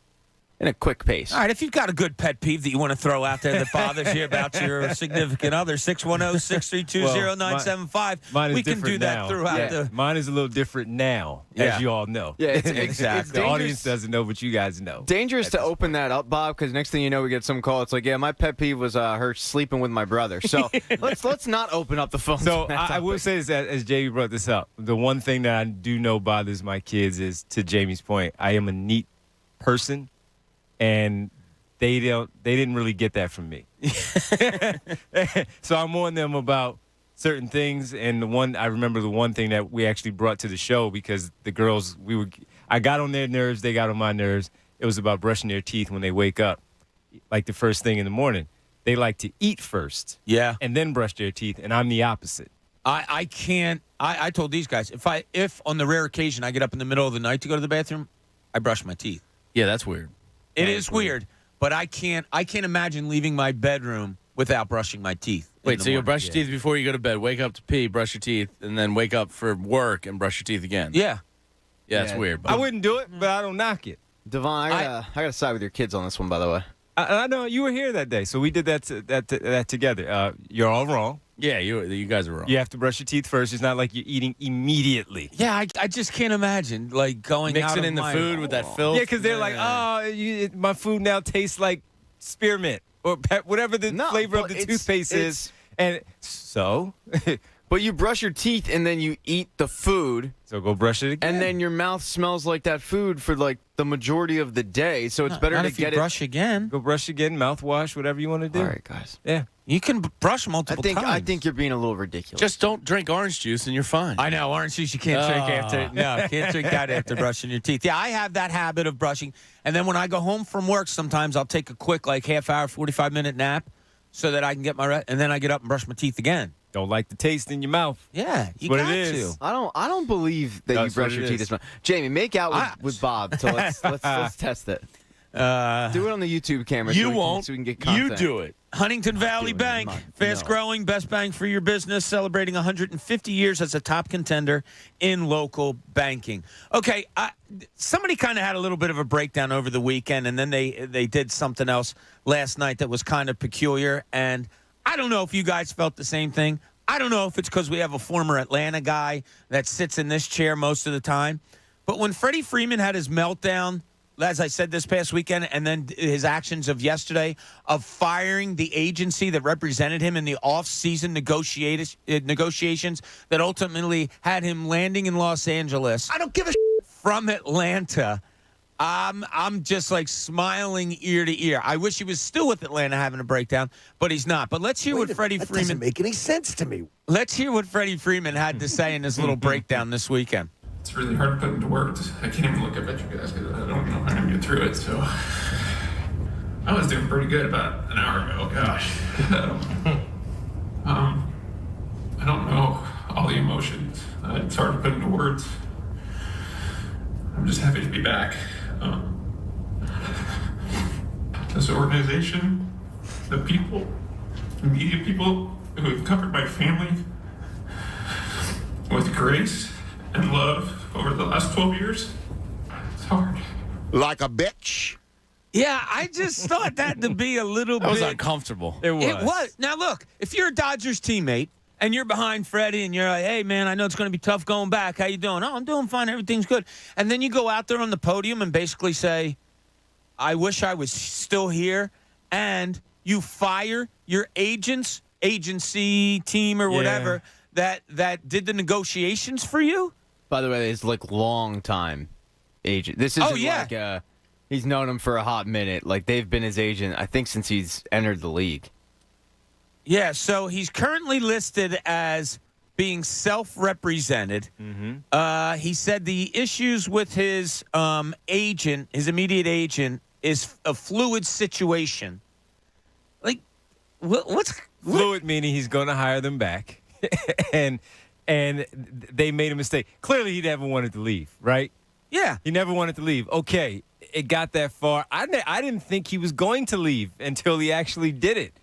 Speaker 16: quick pace.
Speaker 13: All right, if you've got a good pet peeve that you want to throw out there that bothers you about your significant other, 610-632-0975. We can do that throughout
Speaker 15: Mine is a little different now, as you all know.
Speaker 16: Yeah, exactly.
Speaker 15: The audience doesn't know, but you guys know.
Speaker 16: Dangerous to open that up, Bob, because next thing you know, we get some call. It's like, my pet peeve was her sleeping with my brother. So let's not open up the phone.
Speaker 15: So I will say this, as Jamie brought this up, the one thing that I do know bothers my kids is, to Jamie's point, I am a neat person. And they didn't really get that from me. So I'm on them about certain things. And I remember the one thing that we actually brought to the show, because the girls, I got on their nerves, they got on my nerves. It was about brushing their teeth when they wake up, like the first thing in the morning. They like to eat first, and then brush their teeth, and I'm the opposite.
Speaker 13: I can't. I told these guys, if on the rare occasion I get up in the middle of the night to go to the bathroom, I brush my teeth.
Speaker 14: Yeah, that's weird.
Speaker 13: It is weird, but I can't imagine leaving my bedroom without brushing my teeth.
Speaker 14: Wait, so you'll brush your teeth before you go to bed, wake up to pee, brush your teeth, and then wake up for work and brush your teeth again?
Speaker 13: Yeah.
Speaker 14: Yeah, it's weird.
Speaker 15: I wouldn't do it, but I don't knock it.
Speaker 16: Devon, I gotta side with your kids on this one, by the way.
Speaker 15: I know you were here that day, so we did that together. You're all wrong.
Speaker 14: Yeah, you guys are wrong.
Speaker 15: You have to brush your teeth first. It's not like you're eating immediately.
Speaker 13: Yeah, I just can't imagine going
Speaker 14: mixing
Speaker 13: out
Speaker 14: in the food with that filth.
Speaker 15: Yeah, because they're like, my food now tastes like spearmint or whatever the flavor of the toothpaste is. And so,
Speaker 16: but you brush your teeth and then you eat the food.
Speaker 15: So go brush it again.
Speaker 16: And then your mouth smells like that food for like the majority of the day. So it's better to get it.
Speaker 13: Brush again.
Speaker 15: Go brush again, mouthwash, whatever you want to do.
Speaker 16: All right, guys.
Speaker 15: Yeah.
Speaker 13: You can brush multiple times.
Speaker 16: I think you're being a little ridiculous.
Speaker 14: Just don't drink orange juice and you're fine.
Speaker 13: I know, orange juice you can't drink after. No, can't drink that after brushing your teeth. Yeah, I have that habit of brushing. And then when I go home from work, sometimes I'll take a quick half hour, 45-minute nap so that I can get my rest. And then I get up and brush my teeth again.
Speaker 15: Don't like the taste in your mouth.
Speaker 13: Yeah, you
Speaker 15: got
Speaker 13: to.
Speaker 16: I don't believe that you brush your teeth as much. Jamie, make out with Bob. So let's test it. Do it on the YouTube camera.
Speaker 13: You won't.
Speaker 16: So we can get content.
Speaker 14: You do it.
Speaker 13: Huntington Valley Bank, fast-growing, best bang for your business, celebrating 150 years as a top contender in local banking. Okay, somebody kind of had a little bit of a breakdown over the weekend, and then they did something else last night that was kind of peculiar, and I don't know if you guys felt the same thing. I don't know if it's because we have a former Atlanta guy that sits in this chair most of the time, but when Freddie Freeman had his meltdown, as I said, this past weekend, and then his actions of yesterday of firing the agency that represented him in the off-season negotiations that ultimately had him landing in Los Angeles.
Speaker 2: I don't give a
Speaker 13: from Atlanta. I'm just smiling ear to ear. I wish he was still with Atlanta having a breakdown, but he's not. But let's hear what Freddie Freeman.
Speaker 2: That doesn't make any sense to me.
Speaker 13: Let's hear what Freddie Freeman had to say in his little breakdown this weekend.
Speaker 5: It's really hard to put into words. I can't even look up at you guys because I don't know how I'm gonna get through it. So I was doing pretty good about an hour ago. Gosh, I don't know all the emotions. It's hard to put into words. I'm just happy to be back. This organization, the people, the media people who have covered my family with grace and love over the last 12 years. It's hard.
Speaker 2: Like a bitch.
Speaker 13: Yeah, I just thought that to be a little bit...
Speaker 14: That was uncomfortable.
Speaker 13: It was. Now, look, if you're a Dodgers teammate and you're behind Freddie and you're like, hey, man, I know it's going to be tough going back. How you doing? Oh, I'm doing fine. Everything's good. And then you go out there on the podium and basically say, I wish I was still here, and you fire your agency, team, or whatever that did the negotiations for you?
Speaker 16: By the way, it's long time agent. This isn't he's known him for a hot minute. They've been his agent, I think, since he's entered the league.
Speaker 13: Yeah, so he's currently listed as being self-represented. He said the issues with his agent, his immediate agent, is a fluid situation. Like, what's
Speaker 15: fluid? Meaning he's going to hire them back, and they made a mistake. Clearly, he never wanted to leave, right?
Speaker 13: Yeah,
Speaker 15: he never wanted to leave. Okay, it got that far. I didn't think he was going to leave until he actually did it,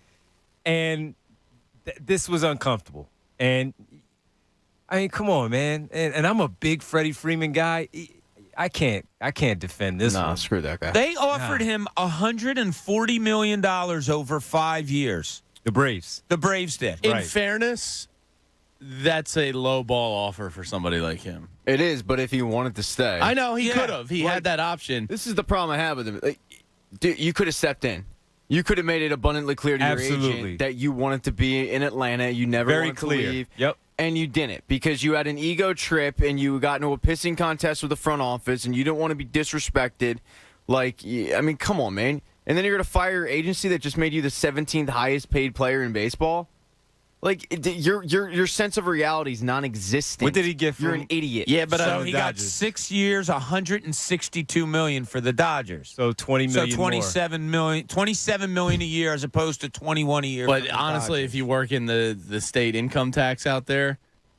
Speaker 15: and this was uncomfortable. And I mean, come on, man. And I'm a big Freddie Freeman guy. I can't defend this one.
Speaker 16: Screw that guy.
Speaker 13: They offered him $140 million over 5 years.
Speaker 15: The Braves.
Speaker 13: The Braves did.
Speaker 14: In fairness, that's a low ball offer for somebody like him.
Speaker 16: It is, but if he wanted to stay.
Speaker 14: I know, he could have. He had that option.
Speaker 16: This is the problem I have with him. Like, dude, you could have stepped in. You could have made it abundantly clear to your agent that you wanted to be in Atlanta. You never wanted to leave.
Speaker 15: Yep.
Speaker 16: And you didn't because you had an ego trip and you got into a pissing contest with the front office and you didn't want to be disrespected. Like, I mean, come on, man. And then you're going to fire your agency that just made you the 17th highest paid player in baseball? Like, your sense of reality is non-existent.
Speaker 15: What did he get?
Speaker 16: You're an idiot.
Speaker 13: Yeah, but he got 6 years, $162 million for the Dodgers.
Speaker 15: So $20 million.
Speaker 13: So $27 million a year as opposed to $21 a year.
Speaker 14: But honestly, if you work in the state income tax out there,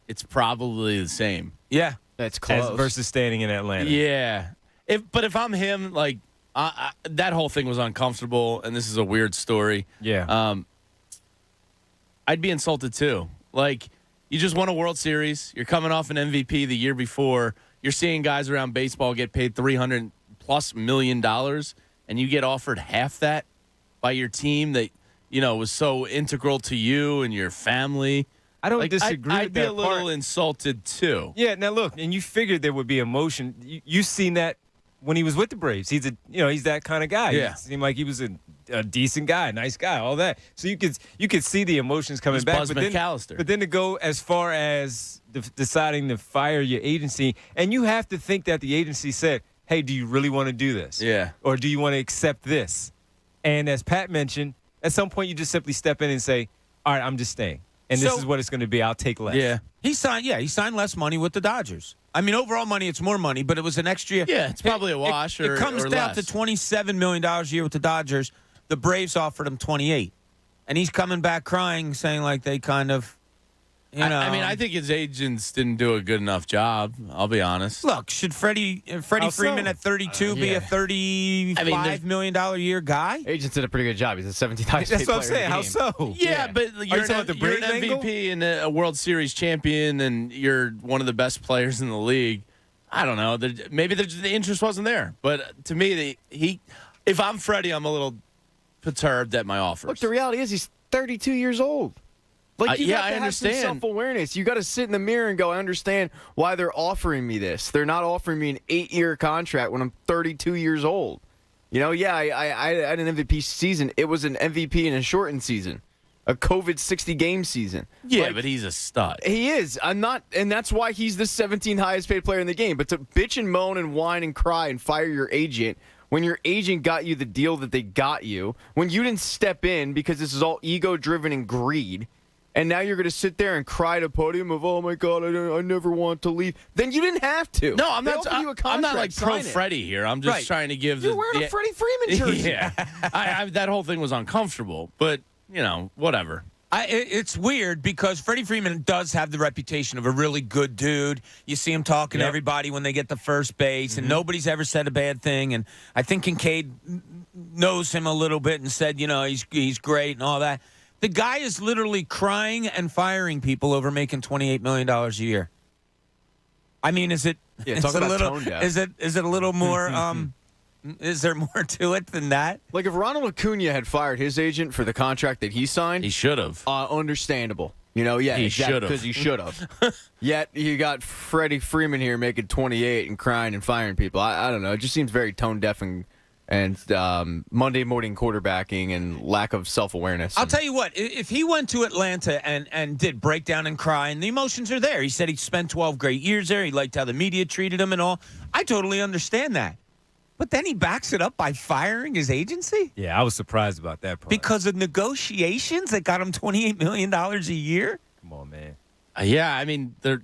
Speaker 14: it's probably the same.
Speaker 13: Yeah,
Speaker 16: that's close.
Speaker 15: Versus staying in Atlanta.
Speaker 14: Yeah. If I'm him, like that whole thing was uncomfortable, and this is a weird story.
Speaker 15: Yeah.
Speaker 14: I'd be insulted too. Like, you just won a World Series. You're coming off an MVP the year before. You're seeing guys around baseball get paid $300+ million, and you get offered half that by your team that, was so integral to you and your family.
Speaker 15: I don't disagree
Speaker 14: I'd
Speaker 15: with
Speaker 14: be
Speaker 15: that
Speaker 14: a little
Speaker 15: part.
Speaker 14: insulted too.
Speaker 15: Yeah, now look, and you figured there would be emotion. You seen that when he was with the Braves. He's that kind of guy.
Speaker 14: Yeah.
Speaker 15: He seemed like he was a decent guy, nice guy, all that. So you could see the emotions coming back.
Speaker 14: Buzz McAllister.
Speaker 15: But then to go as far as deciding to fire your agency, and you have to think that the agency said, hey, do you really want to do this?
Speaker 14: Yeah.
Speaker 15: Or do you want to accept this? And as Pat mentioned, at some point you just simply step in and say, all right, I'm just staying. And this is what it's going to be. I'll take less.
Speaker 14: Yeah.
Speaker 13: He signed less money with the Dodgers. I mean, overall money, it's more money, but it was an extra year.
Speaker 14: Yeah, it's probably a wash
Speaker 13: It comes down to $27 million a year with the Dodgers. The Braves offered him $28. And he's coming back crying, saying like they kind of,
Speaker 14: I mean, I think his agents didn't do a good enough job. I'll be honest.
Speaker 13: Look, should Freddie Freeman at 32 be a $35 million a year guy?
Speaker 16: Agents did a pretty good job. He's a 17th highest paid
Speaker 15: That's what I'm
Speaker 16: player
Speaker 15: saying.
Speaker 16: in the
Speaker 15: How
Speaker 16: game.
Speaker 15: so?
Speaker 14: Yeah, but you're
Speaker 15: talking about the
Speaker 14: you're an
Speaker 15: Braves angle?
Speaker 14: MVP and a World Series champion, and you're one of the best players in the league. I don't know. Maybe the interest wasn't there. But to me, if I'm Freddie, I'm a little perturbed at my offers.
Speaker 16: Look, the reality is he's 32 years old. Like, you got to have some
Speaker 14: understand.
Speaker 16: self-awareness. You got to sit in the mirror and go, I understand why they're offering me this. They're not offering me an 8-year contract when I'm 32 years old. I had an MVP season. It was an MVP in a shortened season, a COVID 60-game season.
Speaker 14: Yeah, but he's a stud.
Speaker 16: He is. I'm not, and that's why he's the 17th highest paid player in the game. But to bitch and moan and whine and cry and fire your agent when your agent got you the deal that they got you, when you didn't step in because this is all ego-driven and greed, and now you're going to sit there and cry at a podium of, oh, my God, I never want to leave. Then you didn't have to.
Speaker 14: No, I'm
Speaker 16: They
Speaker 14: not.
Speaker 16: offered you a
Speaker 14: I'm
Speaker 16: contract,
Speaker 14: not like pro
Speaker 16: sign it.
Speaker 14: Freddie here. I'm just
Speaker 16: Right.
Speaker 14: trying to give.
Speaker 16: You're wearing a Freddie Freeman jersey.
Speaker 14: Yeah, that whole thing was uncomfortable, but whatever.
Speaker 13: It's weird because Freddie Freeman does have the reputation of a really good dude. You see him talking to everybody when they get to first base, and nobody's ever said a bad thing. And I think Kincade knows him a little bit and said, he's great and all that. The guy is literally crying and firing people over making $28 million a year. I mean, is it?
Speaker 16: Yeah, talk about tone deaf.
Speaker 13: Is it a little more? Is there more to it than that?
Speaker 16: Like if Ronald Acuna had fired his agent for the contract that he signed,
Speaker 14: he should have.
Speaker 16: Understandable. He
Speaker 14: should have.
Speaker 16: Because he should have. Yet you got Freddie Freeman here making 28 and crying and firing people. I don't know. It just seems very tone deaf and Monday morning quarterbacking and lack of self-awareness.
Speaker 13: I'll tell you what, if he went to Atlanta and did break down and cry, and the emotions are there. He said he spent 12 great years there. He liked how the media treated him and all. I totally understand that. But then he backs it up by firing his agency?
Speaker 15: Yeah, I was surprised about that part.
Speaker 13: Because of negotiations that got him $28 million a year?
Speaker 15: Come on, man.
Speaker 14: Yeah, I mean, there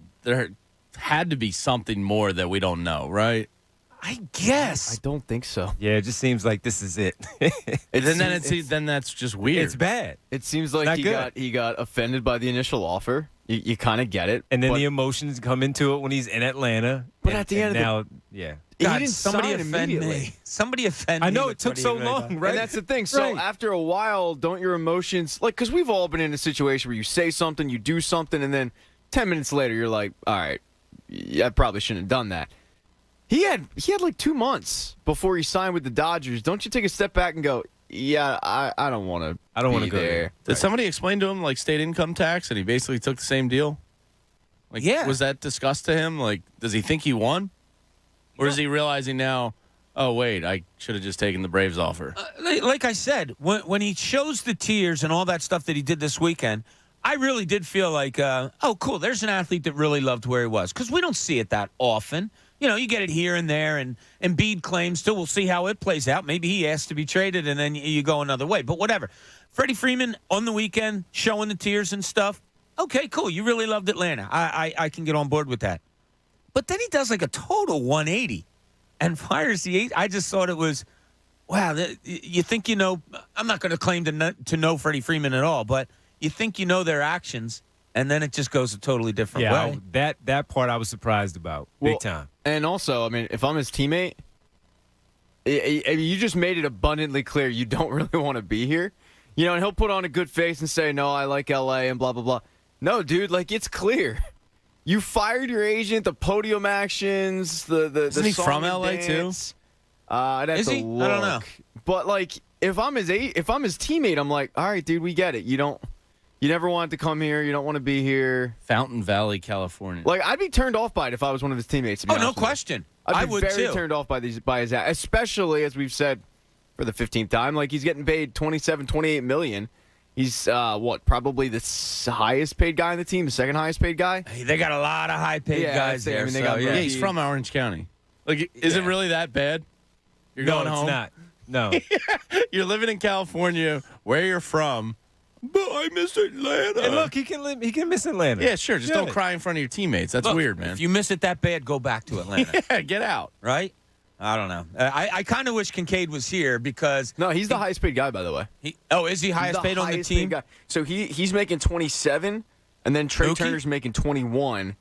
Speaker 14: had to be something more that we don't know, right?
Speaker 13: I guess.
Speaker 16: I don't think so.
Speaker 15: Yeah, it just seems like this is it.
Speaker 14: Then that's just weird.
Speaker 15: It's bad.
Speaker 16: It seems like he got offended by the initial offer. You kind of get it.
Speaker 15: And then the emotions come into it when he's in Atlanta.
Speaker 16: But at the end
Speaker 15: of
Speaker 16: he
Speaker 13: somebody
Speaker 16: didn't sign
Speaker 13: offend
Speaker 16: immediately.
Speaker 13: me. Somebody offend me.
Speaker 15: I know, it took so long, right?
Speaker 16: And that's the thing. So after a while, don't your emotions, because we've all been in a situation where you say something, you do something, and then 10 minutes later, you're like, all right, I probably shouldn't have done that. He had like 2 months before he signed with the Dodgers. Don't you take a step back and go, yeah, I don't want to. I don't want to
Speaker 15: go there.
Speaker 14: Did somebody explain to him like state income tax, and he basically took the same deal? Like,
Speaker 13: yeah.
Speaker 14: Was that discussed to him? Like, does he think he won, or is he realizing now? Oh wait, I should have just taken the Braves offer.
Speaker 13: Like I said, when he shows the tears and all that stuff that he did this weekend, I really did feel like, oh, cool. There's an athlete that really loved where he was, because we don't see it that often. You know, you get it here and there, and Embiid claims to. We'll see how it plays out. Maybe he asked to be traded, and then you go another way. But whatever. Freddie Freeman on the weekend showing the tears and stuff. Okay, cool. You really loved Atlanta. I can get on board with that. But then he does like a total 180 and fires the eight. I just thought it was, wow. You think you know? I'm not going to claim to know Freddie Freeman at all, but you think you know their actions. And then it just goes a totally different way.
Speaker 15: That part I was surprised about, big time.
Speaker 16: And also, I mean, if I'm his teammate, you just made it abundantly clear you don't really want to be here. You know, and he'll put on a good face and say, no, I like L.A. and blah, blah, blah. No, dude, like, it's clear. You fired your agent, the podium actions, the
Speaker 14: Isn't he
Speaker 16: song
Speaker 14: from
Speaker 16: and
Speaker 14: L.A.
Speaker 16: dance.
Speaker 14: too?
Speaker 16: I'd have
Speaker 13: Is
Speaker 16: to
Speaker 13: he?
Speaker 16: look.
Speaker 13: I don't know.
Speaker 16: But, like, if I'm his teammate, I'm like, all right, dude, we get it. You never wanted to come here. You don't want to be here.
Speaker 14: Fountain Valley, California.
Speaker 16: Like, I'd be turned off by it if I was one of his teammates.
Speaker 13: Oh, no question.
Speaker 16: I
Speaker 13: would
Speaker 16: be very
Speaker 13: too.
Speaker 16: turned off by his act, especially as we've said for the 15th time. Like, he's getting paid $28 million. He's probably the highest paid guy on the team, the second highest paid guy.
Speaker 13: Hey, they got a lot of high paid guys there.
Speaker 16: I mean,
Speaker 14: Yeah, he's from Orange County. Like, is it really that bad? You're going home?
Speaker 15: No, it's not. No.
Speaker 14: You're living in California, where you're from. But I miss Atlanta.
Speaker 15: And look, he can miss Atlanta.
Speaker 14: Yeah, sure. Just don't cry in front of your teammates. That's weird, man.
Speaker 13: If you miss it that bad, go back to Atlanta.
Speaker 14: Yeah, get out.
Speaker 13: Right? I don't know. I kind of wish Kincade was here because...
Speaker 16: No, he's the highest paid guy, by the way.
Speaker 13: Is he highest paid on the team?
Speaker 16: Guy. So he's making 27, and then Trey Turner's making 21,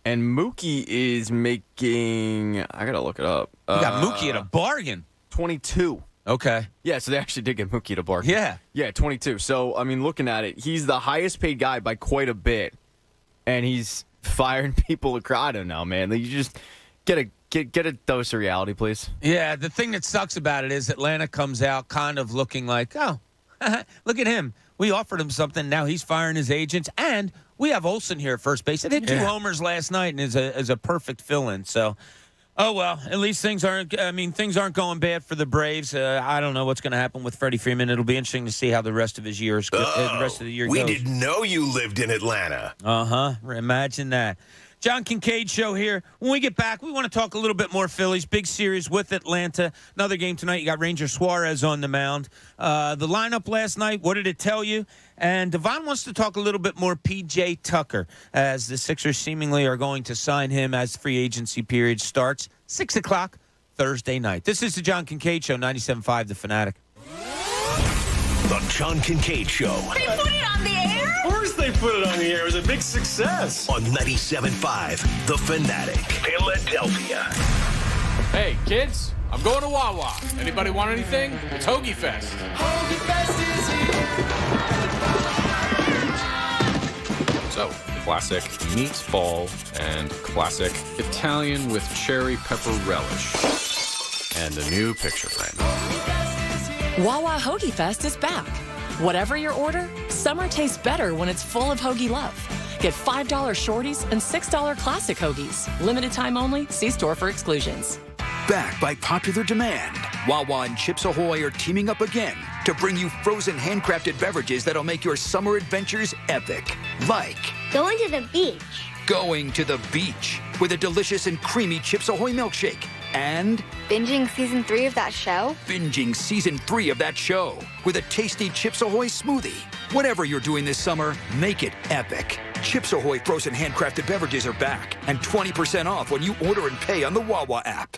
Speaker 16: and Mookie is making... I got to look it up.
Speaker 13: You got Mookie at a bargain.
Speaker 16: 22.
Speaker 13: Okay.
Speaker 16: Yeah, so they actually did get Mookie at a bargain.
Speaker 13: Yeah.
Speaker 16: Yeah, 22. So, I mean, looking at it, he's the highest paid guy by quite a bit, and he's firing people. I don't know, man. You just get a dose of reality, please.
Speaker 13: Yeah, the thing that sucks about it is Atlanta comes out kind of looking like, oh, look at him. We offered him something. Now he's firing his agents, and we have Olsen here at first base. It hit 2 homers last night and is a perfect fill-in. So. Oh, well, at least things aren't going bad for the Braves. I don't know what's going to happen with Freddie Freeman. It'll be interesting to see how the rest of his year goes.
Speaker 3: We didn't know you lived in Atlanta.
Speaker 13: Uh-huh. Imagine that. John Kincade Show here. When we get back, we want to talk a little bit more Phillies. Big series with Atlanta. Another game tonight. You got Ranger Suarez on the mound. The lineup last night, what did it tell you? And Devon wants to talk a little bit more P.J. Tucker, as the Sixers seemingly are going to sign him as free agency period starts. 6 o'clock Thursday night. This is the John Kincade Show, 97.5 The Fanatic.
Speaker 3: The John Kincade Show.
Speaker 1: They put it on the air?
Speaker 6: Of course they put it on the air. It was a big success.
Speaker 3: On 97.5 The Fanatic, Philadelphia.
Speaker 7: Hey, kids, I'm going to Wawa. Anybody want anything? It's Hoagie Fest.
Speaker 1: Hoagie Fest is here.
Speaker 8: So, classic meatball and classic Italian with cherry pepper relish. And a new picture frame.
Speaker 9: Wawa Hoagie Fest is back. Whatever your order, summer tastes better when it's full of hoagie love. Get $5 shorties and $6 classic hoagies. Limited time only. See store for exclusions.
Speaker 10: Back by popular demand, Wawa and Chips Ahoy are teaming up again to bring you frozen handcrafted beverages that'll make your summer adventures epic. Like
Speaker 11: going to the beach.
Speaker 10: Going to the beach with a delicious and creamy Chips Ahoy milkshake. And
Speaker 24: Binging season 3 of that show?
Speaker 10: binging season 3 of that show with a tasty Chips Ahoy smoothie. Whatever you're doing this summer, make it epic. Chips Ahoy frozen handcrafted beverages are back and 20% off when you order and pay on the Wawa app.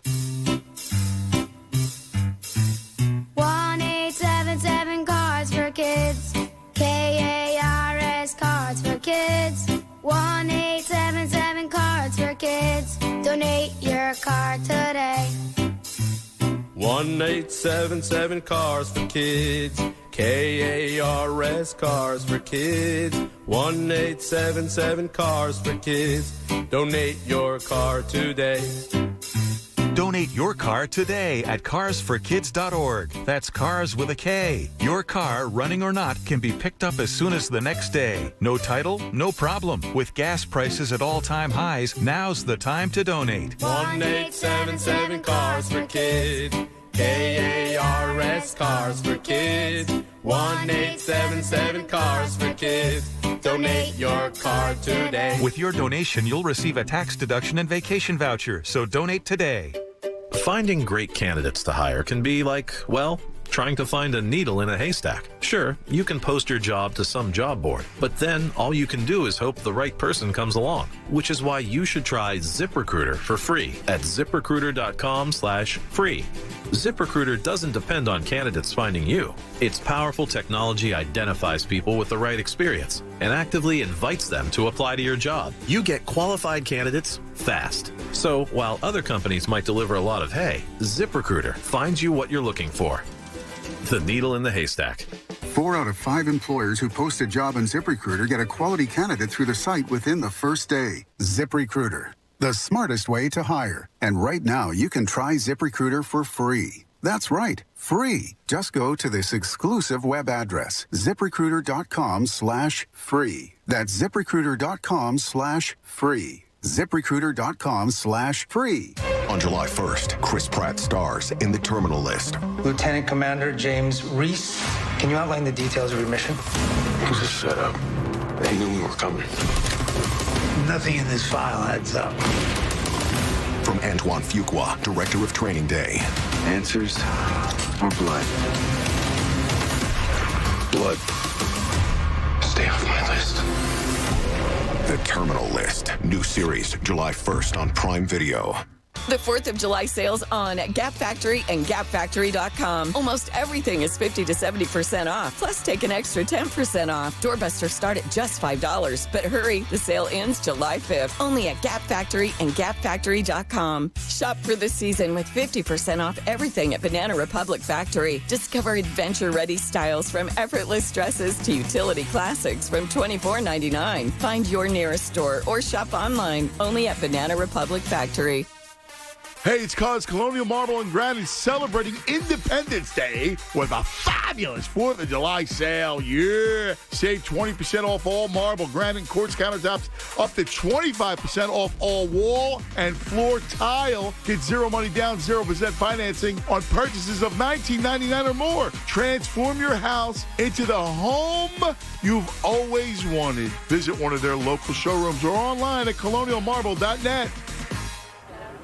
Speaker 24: 1877 Cards for Kids. KARS Cards for Kids. 1877 Cards for Kids. Donate your card today.
Speaker 6: 1877 Cars for Kids. KARS Cars for Kids. 1877 Cars for Kids. Donate your car today.
Speaker 11: Donate your car today at carsforkids.org. That's cars with a K. Your car, running or not, can be picked up as soon as the next day. No title? No problem. With gas prices at all-time highs, now's the time to donate.
Speaker 6: 1877 Cars for Kids. KARS Cars for Kids. 1877 Cars for Kids. Donate your car today.
Speaker 11: With your donation, you'll receive a tax deduction and vacation voucher, so donate today.
Speaker 12: Finding great candidates to hire can be like, well, trying to find a needle in a haystack. Sure, you can post your job to some job board, but then all you can do is hope the right person comes along, which is why you should try ZipRecruiter for free at ZipRecruiter.com/free. ZipRecruiter doesn't depend on candidates finding you. Its powerful technology identifies people with the right experience and actively invites them to apply to your job. You get qualified candidates fast. So while other companies might deliver a lot of hay, ZipRecruiter finds you what you're looking for. The needle in the haystack.
Speaker 17: 4 out of 5 employers who post a job on ZipRecruiter get a quality candidate through the site within the first day. ZipRecruiter, the smartest way to hire. And right now, you can try ZipRecruiter for free. That's right, free. Just go to this exclusive web address, ZipRecruiter.com/free. That's ZipRecruiter.com/free. ZipRecruiter.com/free.
Speaker 22: On July 1st, Chris Pratt stars in The Terminal List.
Speaker 18: Lieutenant Commander James Reese, can you outline the details of your mission?
Speaker 22: It was a setup. They knew we were coming.
Speaker 18: Nothing in this file adds up.
Speaker 22: From Antoine Fuqua, director of Training Day.
Speaker 17: Answers or blood?
Speaker 22: Blood. Stay off my list. The Terminal List. New series, July 1st on Prime Video.
Speaker 19: The 4th of July sales on Gap Factory and GapFactory.com. Almost everything is 50 to 70% off. Plus, take an extra 10% off. Doorbusters start at just $5. But hurry, the sale ends July 5th. Only at Gap Factory and GapFactory.com. Shop for this season with 50% off everything at Banana Republic Factory. Discover adventure-ready styles from effortless dresses to utility classics from $24.99. Find your nearest store or shop online. Only at Banana Republic Factory.
Speaker 20: Hey, it's Cuz Colonial Marble and Granite celebrating Independence Day with a fabulous 4th of July sale. Yeah. Save 20% off all marble, granite, and quartz countertops, up to 25% off all wall and floor tile. Get zero money down, 0% financing on purchases of $19.99 or more. Transform your house into the home you've always wanted. Visit one of their local showrooms or online at colonialmarble.net.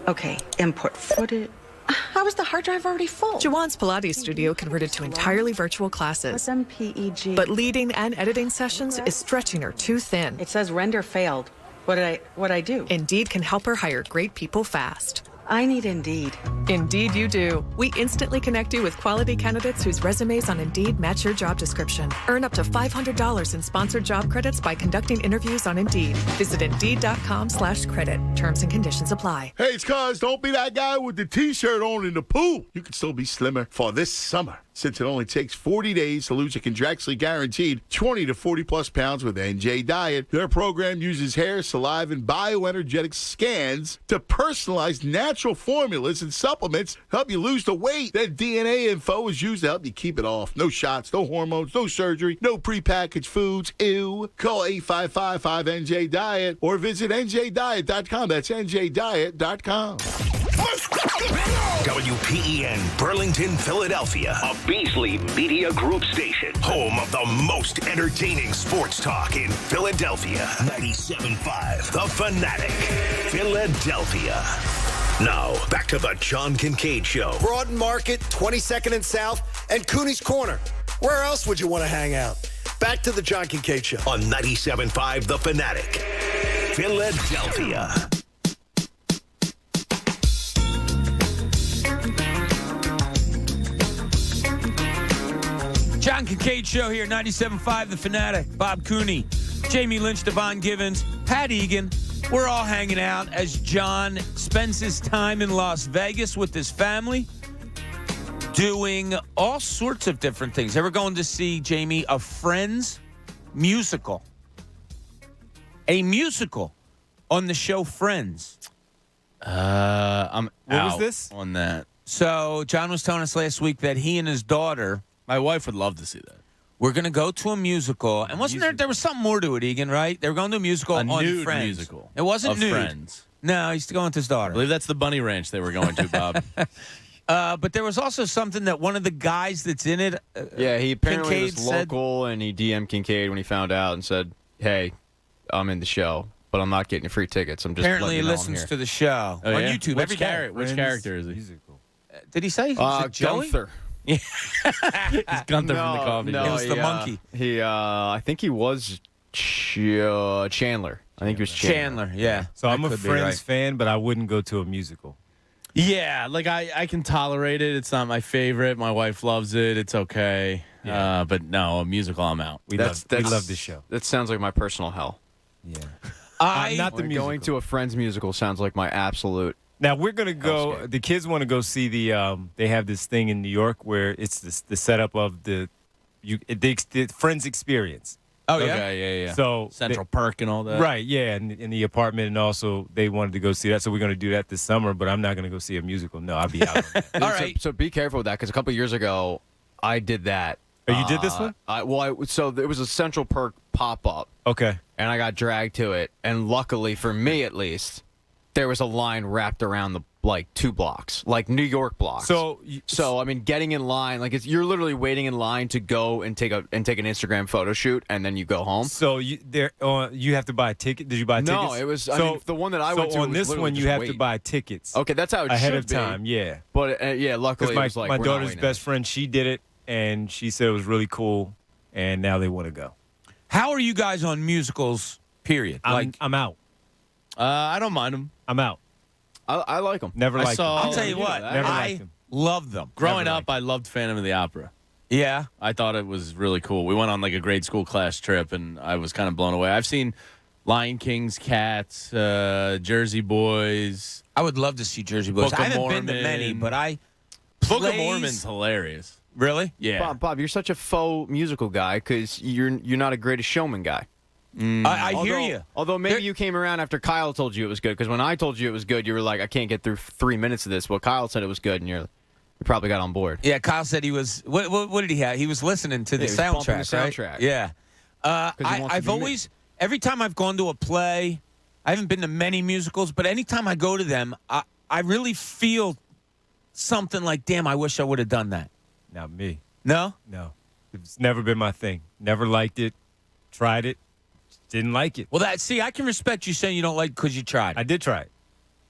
Speaker 21: Okay, import footage. How is the hard drive already full?
Speaker 25: Jawan's Pilates studio converted to entirely virtual classes.
Speaker 21: MPEG.
Speaker 25: But leading and editing sessions is stretching her too thin.
Speaker 21: It says render failed. What'd I do?
Speaker 25: Indeed can help her hire great people fast.
Speaker 21: I need Indeed.
Speaker 25: Indeed you do. We instantly connect you with quality candidates whose resumes on Indeed match your job description. Earn up to $500 in sponsored job credits by conducting interviews on Indeed. Visit Indeed.com/credit. Terms and conditions apply.
Speaker 20: Hey, it's Cuz. Don't be that guy with the T-shirt on in the pool. You can still be slimmer for this summer, since it only takes 40 days to lose a contractually guaranteed 20 to 40-plus pounds with NJ Diet. Their program uses hair, saliva, and bioenergetic scans to personalize natural formulas and supplements to help you lose the weight. Their DNA info is used to help you keep it off. No shots, no hormones, no surgery, no prepackaged foods. Ew. Call 855-5NJ-DIET or visit NJDiet.com. That's NJDiet.com.
Speaker 3: WPEN Burlington, Philadelphia, a Beasley Media Group station, home of the most entertaining sports talk in Philadelphia. 97.5 The Fanatic, Philadelphia. Now, back to the John Kincade Show.
Speaker 2: Broad Market, 22nd and South, and Cooney's Corner. Where else would you want to hang out? Back to the John Kincade Show.
Speaker 3: On 97.5 The Fanatic. Philadelphia.
Speaker 13: John Kincade Show here, 97.5 The Fanatic. Bob Cooney, Jamie Lynch, Devon Givens, Pat Egan. We're all hanging out as John spends his time in Las Vegas with his family doing all sorts of different things. Ever going to see, Jamie, a Friends musical? A musical on the show Friends.
Speaker 14: I'm
Speaker 4: What was
Speaker 14: out
Speaker 4: this?
Speaker 14: on that.
Speaker 13: So John was telling us last week that he and his daughter,
Speaker 14: my wife would love to see that.
Speaker 13: We're going to go to a musical. And wasn't there was something more to it, Egan, right? They were going to a musical on
Speaker 14: nude
Speaker 13: Friends.
Speaker 14: musical.
Speaker 13: It wasn't
Speaker 14: of
Speaker 13: nude.
Speaker 14: Friends.
Speaker 13: No, he's going with his daughter.
Speaker 14: I believe that's the Bunny Ranch they were going to, Bob.
Speaker 13: But there was also something that one of the guys that's in it,
Speaker 16: Yeah, he apparently
Speaker 13: Kincade
Speaker 16: was
Speaker 13: said-
Speaker 16: local, and he DM'd Kincade when he found out and said, "Hey, I'm in the show, but I'm not getting you free tickets. I'm just
Speaker 13: apparently he
Speaker 16: letting you know I'm
Speaker 13: listens
Speaker 16: here."
Speaker 13: to the show
Speaker 14: Oh,
Speaker 13: on
Speaker 14: yeah?
Speaker 13: YouTube
Speaker 14: Which
Speaker 13: every day.
Speaker 14: Which character is he?
Speaker 13: Did he say? Was it Joey?
Speaker 16: Gunther.
Speaker 14: He's Gunther from the coffee
Speaker 16: no,
Speaker 14: shop.
Speaker 13: It was the monkey.
Speaker 16: He, I think he was Chandler. I think he was
Speaker 13: Chandler, yeah.
Speaker 4: So I'm
Speaker 13: That
Speaker 4: a
Speaker 13: could be
Speaker 4: Friends
Speaker 13: right.
Speaker 4: fan, but I wouldn't go to a musical.
Speaker 14: Yeah, like I can tolerate it. It's not my favorite. My wife loves it. It's okay.
Speaker 4: Yeah.
Speaker 14: But no, a musical, I'm out.
Speaker 4: We love this show.
Speaker 16: That sounds like my personal hell.
Speaker 4: Yeah.
Speaker 13: Not
Speaker 4: the musical.
Speaker 16: Going to a Friends musical sounds like my absolute.
Speaker 4: Now we're gonna go.
Speaker 16: Hellscape.
Speaker 4: The kids want to go see the. They have this thing in New York where it's the setup of the Friends experience.
Speaker 13: Oh, yeah?
Speaker 14: Okay, yeah.
Speaker 4: So
Speaker 14: Central Perk and all that.
Speaker 4: Right, yeah, in the apartment, and also they wanted to go see that, so we're going to do that this summer. But I'm not going to go see a musical. No, I'll be out on that.
Speaker 16: All right. So be careful with that because a couple years ago, I did that.
Speaker 4: Oh, you did this one?
Speaker 16: So there was a Central Perk pop up.
Speaker 4: Okay.
Speaker 16: And I got dragged to it, and luckily for me at least, there was a line wrapped around the 2 blocks, like New York blocks.
Speaker 4: So
Speaker 16: I mean, getting in line, you're literally waiting in line to go and take an Instagram photo shoot, and then you go home.
Speaker 4: So you have to buy a ticket. Did you buy tickets?
Speaker 16: No, it was. I mean, the one that I went to
Speaker 4: on
Speaker 16: was
Speaker 4: this
Speaker 16: literally
Speaker 4: one, you
Speaker 16: just
Speaker 4: have
Speaker 16: wait.
Speaker 4: to buy tickets.
Speaker 16: Okay, that's how it
Speaker 4: ahead
Speaker 16: should
Speaker 4: of
Speaker 16: be.
Speaker 4: time. Yeah,
Speaker 16: but yeah, luckily
Speaker 4: my,
Speaker 16: it was like
Speaker 4: my
Speaker 16: we're not
Speaker 4: daughter's
Speaker 16: waiting.
Speaker 4: best friend, she did it, and she said it was really cool, and now they want to go.
Speaker 13: How are you guys on musicals, period?
Speaker 4: I'm out.
Speaker 14: I don't mind them.
Speaker 4: I'm out.
Speaker 16: I like them.
Speaker 4: Never liked them.
Speaker 13: I'll tell you what,
Speaker 4: Never liked
Speaker 13: I
Speaker 4: them.
Speaker 13: love them.
Speaker 14: Growing up, I loved Phantom of the Opera.
Speaker 13: Yeah.
Speaker 14: I thought it was really cool. We went on a grade school class trip, and I was kind of blown away. I've seen Lion King's, Cats, Jersey Boys.
Speaker 13: I would love to see Jersey Boys.
Speaker 14: Book
Speaker 13: I
Speaker 14: of
Speaker 13: haven't been to
Speaker 14: Mormon.
Speaker 13: many, but
Speaker 14: Book of Mormon's hilarious.
Speaker 13: Really?
Speaker 14: Yeah.
Speaker 16: Bob, you're such a faux musical guy because you're not a Greatest Showman guy.
Speaker 13: I hear you.
Speaker 16: Although maybe you came around after Kyle told you it was good, because when I told you it was good, you were like, I can't get through 3 minutes of this. Well, Kyle said it was good, and you probably got on board.
Speaker 13: Yeah, Kyle said he was. What did he have? He was listening to the
Speaker 16: he was bumping
Speaker 13: soundtrack.
Speaker 16: the
Speaker 13: right?
Speaker 16: soundtrack.
Speaker 13: Yeah.
Speaker 16: wants to
Speaker 13: I've
Speaker 16: be
Speaker 13: always, every time I've gone to a play, I haven't been to many musicals, but anytime I go to them, I really feel something like, damn, I wish I would have done that.
Speaker 4: Not me.
Speaker 13: No?
Speaker 4: No. It's never been my thing. Never liked it. Tried it. Didn't like it.
Speaker 13: Well, I can respect you saying you don't like it because you tried.
Speaker 4: I did try it.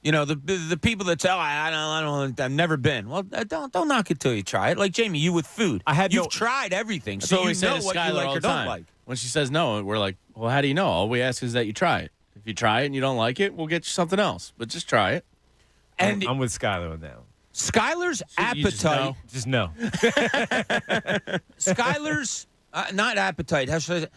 Speaker 13: You know, the people that say, I've never been. Well, don't knock it till you try it. Like Jamie, you with food. You've tried everything, so you know what you like or don't like.
Speaker 14: When she says no, we're like, well, how do you know? All we ask is that you try it. If you try it and you don't like it, we'll get you something else. But just try it.
Speaker 13: And
Speaker 4: I'm with Skylar on that one.
Speaker 13: Skylar's appetite.
Speaker 4: Just no.
Speaker 13: Skylar's not appetite. How should I say?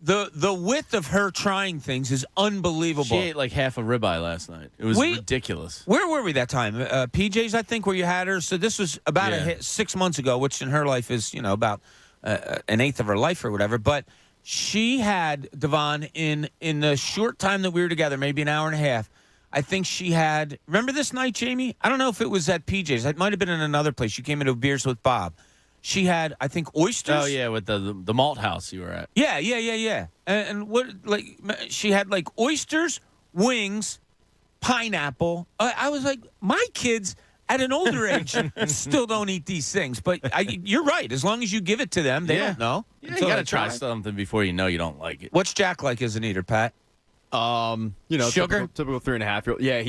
Speaker 13: The width of her trying things is unbelievable.
Speaker 14: She ate like half a ribeye last night. It was ridiculous.
Speaker 13: Where were we that time? PJ's, I think, where you had her. So this was about 6 months ago, which in her life is, about an eighth of her life or whatever. But she had, Devon, in the short time that we were together, maybe an hour and a half, I think she had, remember this night, Jamie? I don't know if it was at PJ's. It might have been in another place. You came into beers with Bob. She had, I think, oysters.
Speaker 14: Oh, yeah, with the malt house you were at.
Speaker 13: Yeah. And what, she had, oysters, wings, pineapple. I was like, my kids at an older age still don't eat these things. But you're right. As long as you give it to them, they don't know.
Speaker 14: Yeah, you got to try something before you know you don't like it.
Speaker 13: What's Jack like as an eater, Pat?
Speaker 16: Sugar? Typical 3.5-year-old. Yeah,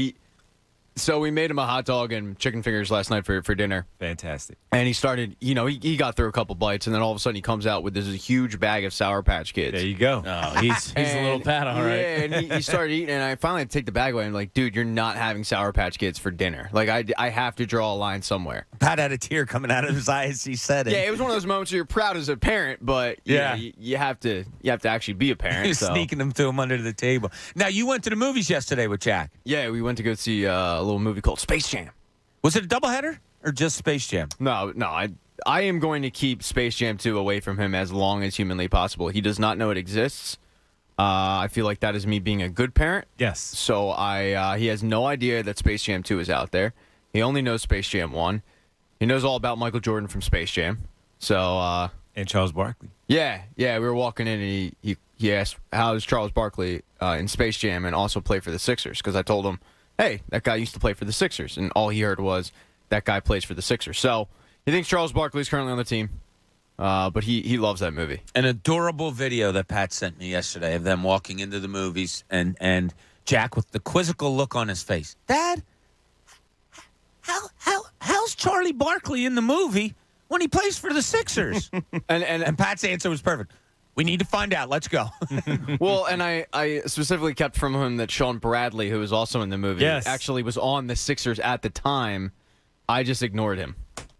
Speaker 16: So we made him a hot dog and chicken fingers last night for dinner.
Speaker 4: Fantastic.
Speaker 16: And he started, he got through a couple bites, and then all of a sudden he comes out with this huge bag of Sour Patch Kids.
Speaker 4: There you go.
Speaker 14: Oh, he's a little pat, all right.
Speaker 16: Yeah, and he started eating, and I finally had to take the bag away. I'm like, dude, you're not having Sour Patch Kids for dinner. Like, I have to draw a line somewhere.
Speaker 13: Pat had a tear coming out of his eye as he said it.
Speaker 16: Yeah, it was one of those moments where you're proud as a parent, but you have to actually be a parent.
Speaker 13: He's sneaking them to him under the table. Now, you went to the movies yesterday with Jack.
Speaker 16: Yeah, we went to go see a little movie called Space Jam.
Speaker 13: Was it a doubleheader or just Space Jam?
Speaker 16: No. I am going to keep Space Jam 2 away from him as long as humanly possible. He does not know it exists. I feel like that is me being a good parent.
Speaker 4: Yes.
Speaker 16: So he has no idea that Space Jam 2 is out there. He only knows Space Jam 1. He knows all about Michael Jordan from Space Jam. So
Speaker 4: and Charles Barkley.
Speaker 16: Yeah. We were walking in, and he asked, how is Charles Barkley in Space Jam and also play for the Sixers? Because I told him, hey, that guy used to play for the Sixers. And all he heard was, that guy plays for the Sixers. So he thinks Charles Barkley is currently on the team. But he loves that movie.
Speaker 13: An adorable video that Pat sent me yesterday of them walking into the movies and Jack with the quizzical look on his face. Dad, how's Charlie Barkley in the movie when he plays for the Sixers? and Pat's answer was perfect. We need to find out. Let's go.
Speaker 16: Well, and I specifically kept from him that Sean Bradley, who was also in the movie, actually was on the Sixers at the time. I just ignored him.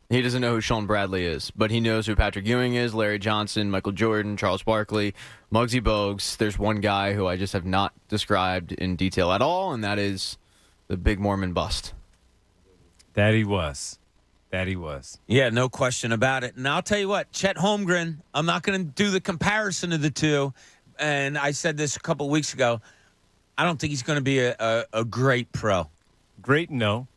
Speaker 16: He doesn't know who Sean Bradley is, but he knows who Patrick Ewing is, Larry Johnson, Michael Jordan, Charles Barkley, Muggsy Bogues. There's one guy who I just have not described in detail at all, and that is the big Mormon bust.
Speaker 4: That he was.
Speaker 13: Yeah, no question about it. And I'll tell you what, Chet Holmgren, I'm not going to do the comparison of the two. And I said this a couple of weeks ago. I don't think he's going to be a great pro.
Speaker 4: Great, no.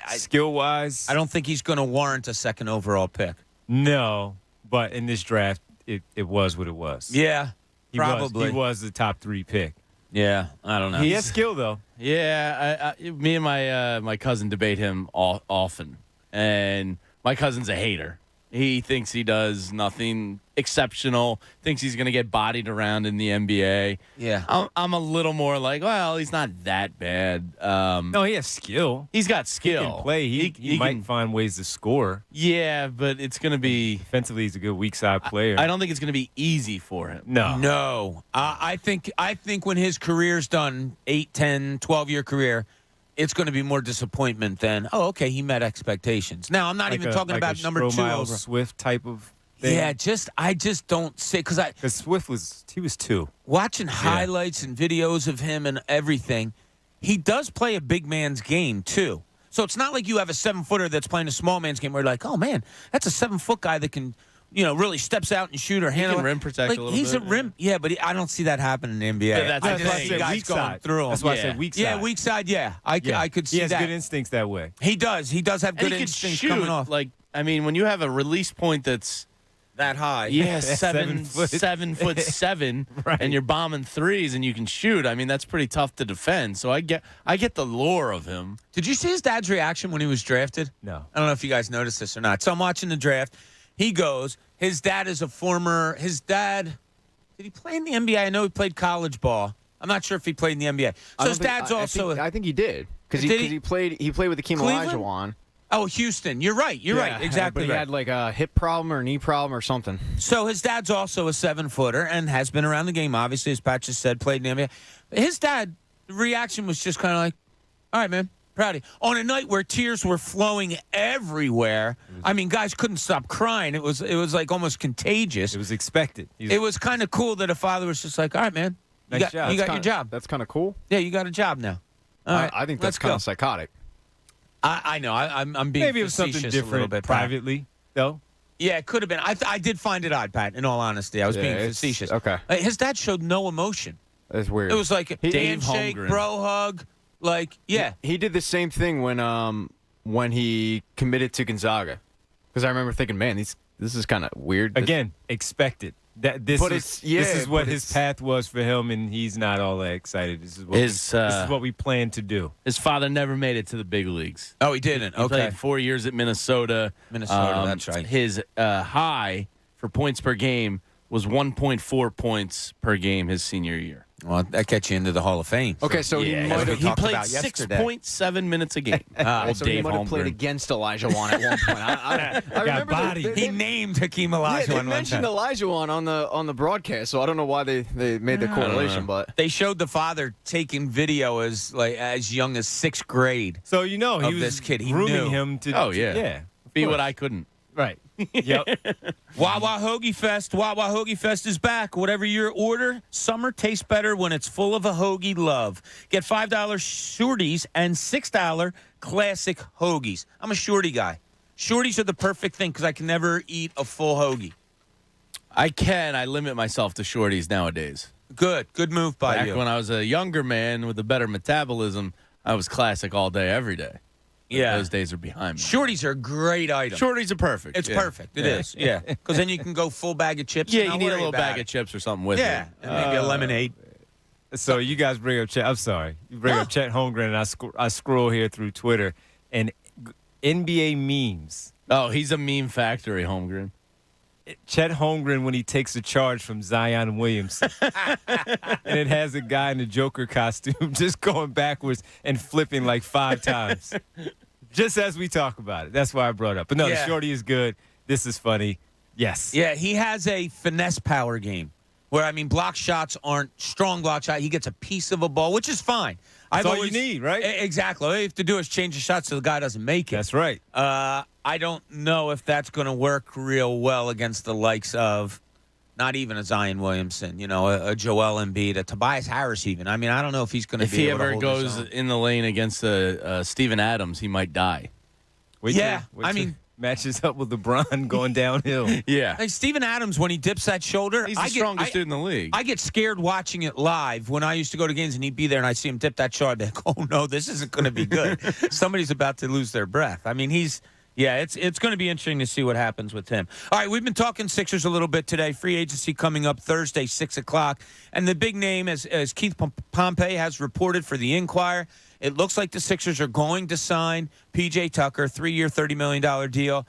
Speaker 4: Skill-wise,
Speaker 13: I don't think he's going to warrant a second overall pick.
Speaker 4: No, but in this draft, it was what it was.
Speaker 13: Yeah, probably.
Speaker 4: He was the top 3 pick.
Speaker 13: Yeah, I don't know.
Speaker 4: He has skill, though.
Speaker 14: Yeah, me and my cousin debate him often. And my cousin's a hater. He thinks he does nothing exceptional, thinks he's going to get bodied around in the NBA.
Speaker 13: Yeah.
Speaker 14: I'm a little more like, well, he's not that bad.
Speaker 4: No, he has skill.
Speaker 14: He's got skill.
Speaker 4: He can play. He might find ways to score.
Speaker 14: Yeah, but it's going to be...
Speaker 4: Defensively, he's a good weak side player.
Speaker 14: I don't think it's going to be easy for him.
Speaker 13: No. I think when his career's done, 8, 10, 12-year career, it's going to be more disappointment than, he met expectations. Now, I'm not even talking about number 2 over.
Speaker 4: Swift type of thing.
Speaker 13: Yeah, I just don't say, because
Speaker 4: Swift was 2.
Speaker 13: Watching highlights and videos of him and everything, he does play a big man's game too. So it's not like you have a 7-footer that's playing a small man's game where you're like, oh man, that's a 7-foot guy that can, really steps out and shoot or handle.
Speaker 14: He can rim protect a little
Speaker 13: he's
Speaker 14: bit.
Speaker 13: He's a rim, but I don't see that happening in the NBA.
Speaker 14: Yeah, that's
Speaker 13: why I said
Speaker 4: weak side. That's why I said weak side.
Speaker 13: Yeah, weak side. Yeah, I could see that.
Speaker 4: He has good instincts that way.
Speaker 13: He does. He does have good instincts coming off.
Speaker 14: Like, I mean, when you have a release point that's
Speaker 13: that high,
Speaker 14: yeah, 7 foot 7,
Speaker 4: right.
Speaker 14: And you're bombing threes and you can shoot. I mean, that's pretty tough to defend. So I get the lure of him.
Speaker 13: Did you see his dad's reaction when he was drafted?
Speaker 4: No.
Speaker 13: I don't know if you guys noticed this or not. So I'm watching the draft. He goes. His dad is his dad, did he play in the NBA? I know he played college ball. I'm not sure if he played in the NBA. So his dad's
Speaker 16: I think he did. Because he played with Akeem Olajuwon.
Speaker 13: Oh, Houston. You're right. You're right. Exactly.
Speaker 16: But he had like a hip problem or knee problem or something.
Speaker 13: So his dad's also a 7-footer and has been around the game, obviously, as Pat just said, played in the NBA. His dad, the reaction was just kind of like, all right, man. Proud of you. On a night where tears were flowing everywhere, I mean, guys couldn't stop crying. It was like almost contagious.
Speaker 4: It was expected.
Speaker 13: It was kind of cool that a father was just like, all right, man, you got your job.
Speaker 16: That's kind of cool.
Speaker 13: Yeah, you got a job now. All right,
Speaker 16: I think that's kind of psychotic.
Speaker 13: I know. I'm being
Speaker 4: maybe it was something different a little bit, privately, though.
Speaker 13: Yeah, it could have been. I did find it odd, Pat, in all honesty. I was being facetious.
Speaker 16: Okay.
Speaker 13: His dad showed no emotion.
Speaker 16: That's weird.
Speaker 13: It was like a
Speaker 14: Dave
Speaker 13: handshake,
Speaker 14: Holmgren.
Speaker 13: bro hug. Like, yeah.
Speaker 16: He did the same thing when he committed to Gonzaga. Because I remember thinking, man, this is kind of weird.
Speaker 4: Again, expected. This is what his path was for him, and he's not all that excited. This is what we plan to do.
Speaker 14: His father never made it to the big leagues.
Speaker 13: Oh, he didn't.
Speaker 14: He played 4 years at Minnesota.
Speaker 13: That's right.
Speaker 14: His high for points per game was 1.4 points per game his senior year.
Speaker 13: Well, that gets you into the Hall of Fame.
Speaker 16: Okay, so he might have
Speaker 14: He played 6.7 minutes a game. Old
Speaker 16: so he
Speaker 14: Dave
Speaker 16: might have played
Speaker 14: Holmgren.
Speaker 16: against Elijah Wan at one point. I remember
Speaker 13: He named Hakeem
Speaker 16: they
Speaker 13: Olajuwon one
Speaker 16: mentioned
Speaker 13: time.
Speaker 16: Elijah on the broadcast, so I don't know why they made the correlation, but
Speaker 13: They showed the father taking video as young as 6th grade.
Speaker 4: So he
Speaker 13: of
Speaker 4: was
Speaker 13: this kid. He
Speaker 4: grooming
Speaker 13: knew.
Speaker 4: him to.
Speaker 14: Oh, yeah.
Speaker 4: yeah.
Speaker 14: Be what I couldn't.
Speaker 4: Right. Yep.
Speaker 13: Wawa Hoagie Fest. Wawa Hoagie Fest is back. Whatever your order, summer tastes better when it's full of a hoagie love. Get $5 shorties and $6 classic hoagies. I'm a shorty guy. Shorties are the perfect thing because I can never eat a full hoagie.
Speaker 14: I limit myself to shorties nowadays.
Speaker 13: Good move by
Speaker 14: Back
Speaker 13: you.
Speaker 14: when I was a younger man with a better metabolism, I was classic all day, every day. But
Speaker 13: Yeah.
Speaker 14: those days are behind me.
Speaker 13: Shorties are a great item.
Speaker 14: Shorties are perfect.
Speaker 13: It's
Speaker 14: yeah.
Speaker 13: perfect. It is. Yeah. Because then you can go full bag of chips.
Speaker 14: Yeah,
Speaker 13: and
Speaker 14: you
Speaker 13: not
Speaker 14: need a
Speaker 13: worry
Speaker 14: little
Speaker 13: about
Speaker 14: bag
Speaker 13: it.
Speaker 14: of chips or something with
Speaker 13: Yeah,
Speaker 14: it.
Speaker 13: and maybe a lemonade.
Speaker 4: So you guys bring up Chet. I'm sorry. You bring up Chet Holmgren, and I scroll here through Twitter and NBA memes.
Speaker 14: Oh, he's a meme factory, Holmgren.
Speaker 4: Chet Holmgren when he takes a charge from Zion Williamson. And it has a guy in a Joker costume just going backwards and flipping like 5 times. Just as we talk about it. That's why I brought it up. But no, the shorty is good. This is funny. Yes.
Speaker 13: Yeah, he has a finesse power game where, block shots aren't strong block shot. He gets a piece of a ball, which is fine.
Speaker 4: That's all you need, right?
Speaker 13: Exactly. All you have to do is change the shot so the guy doesn't make it.
Speaker 4: That's right.
Speaker 13: I don't know if that's going to work real well against the likes of not even a Zion Williamson, a Joel Embiid, a Tobias Harris even. I don't know if he's going to
Speaker 14: If
Speaker 13: be
Speaker 14: he
Speaker 13: able to
Speaker 14: ever
Speaker 13: hold
Speaker 14: goes
Speaker 13: his own.
Speaker 14: in the lane against Steven Adams, he might die.
Speaker 4: Wait till matches up with LeBron going downhill.
Speaker 14: Yeah.
Speaker 13: Hey, Steven Adams, when he dips that shoulder,
Speaker 14: He's the strongest dude in the league.
Speaker 13: I get scared watching it live when I used to go to games and he'd be there and I'd see him dip that shoulder. I'd be like, oh, no, this isn't going to be good. Somebody's about to lose their breath. It's going to be interesting to see what happens with him. All right, we've been talking Sixers a little bit today. Free agency coming up Thursday, 6 o'clock. And the big name, as Keith Pompey has reported for the Inquirer, it looks like the Sixers are going to sign P.J. Tucker, 3-year, $30 million deal.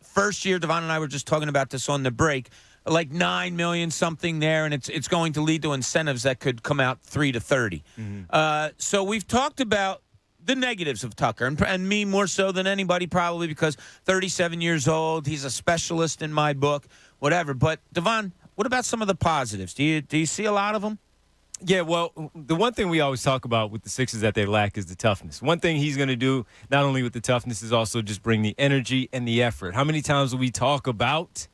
Speaker 13: First year, Devon and I were just talking about this on the break, like $9 million something there, and it's going to lead to incentives that could come out 3 to 30. So we've talked about the negatives of Tucker, and me more so than anybody probably because 37 years old, he's a specialist in my book, whatever. But, Devon, what about some of the positives? Do you see a lot of them?
Speaker 4: Yeah, well, the one thing we always talk about with the Sixers that they lack is the toughness. One thing he's going to do, not only with the toughness, is also just bring the energy and the effort. How many times will we talk about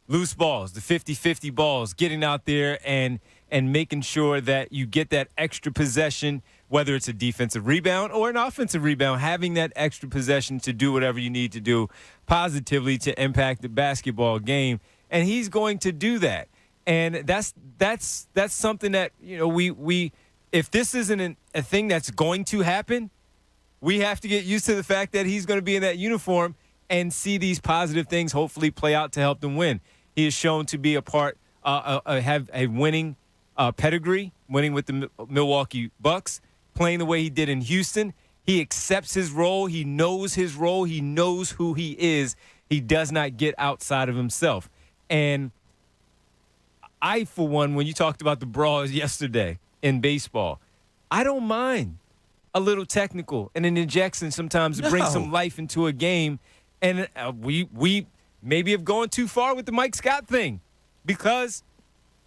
Speaker 4: loose balls, the 50-50 balls, getting out there and making sure that you get that extra possession, whether it's a defensive rebound or an offensive rebound, having that extra possession to do whatever you need to do positively to impact the basketball game. And he's going to do that. And that's something that, we if this isn't a thing that's going to happen, we have to get used to the fact that he's going to be in that uniform and see these positive things hopefully play out to help them win. He is shown to be have a winning pedigree, winning with the Milwaukee Bucks, playing the way he did in Houston. He accepts his role. He knows his role. He knows who he is. He does not get outside of himself. And I, for one, when you talked about the brawls yesterday in baseball, I don't mind a little technical and an injection sometimes to bring some life into a game. And we maybe have gone too far with the Mike Scott thing because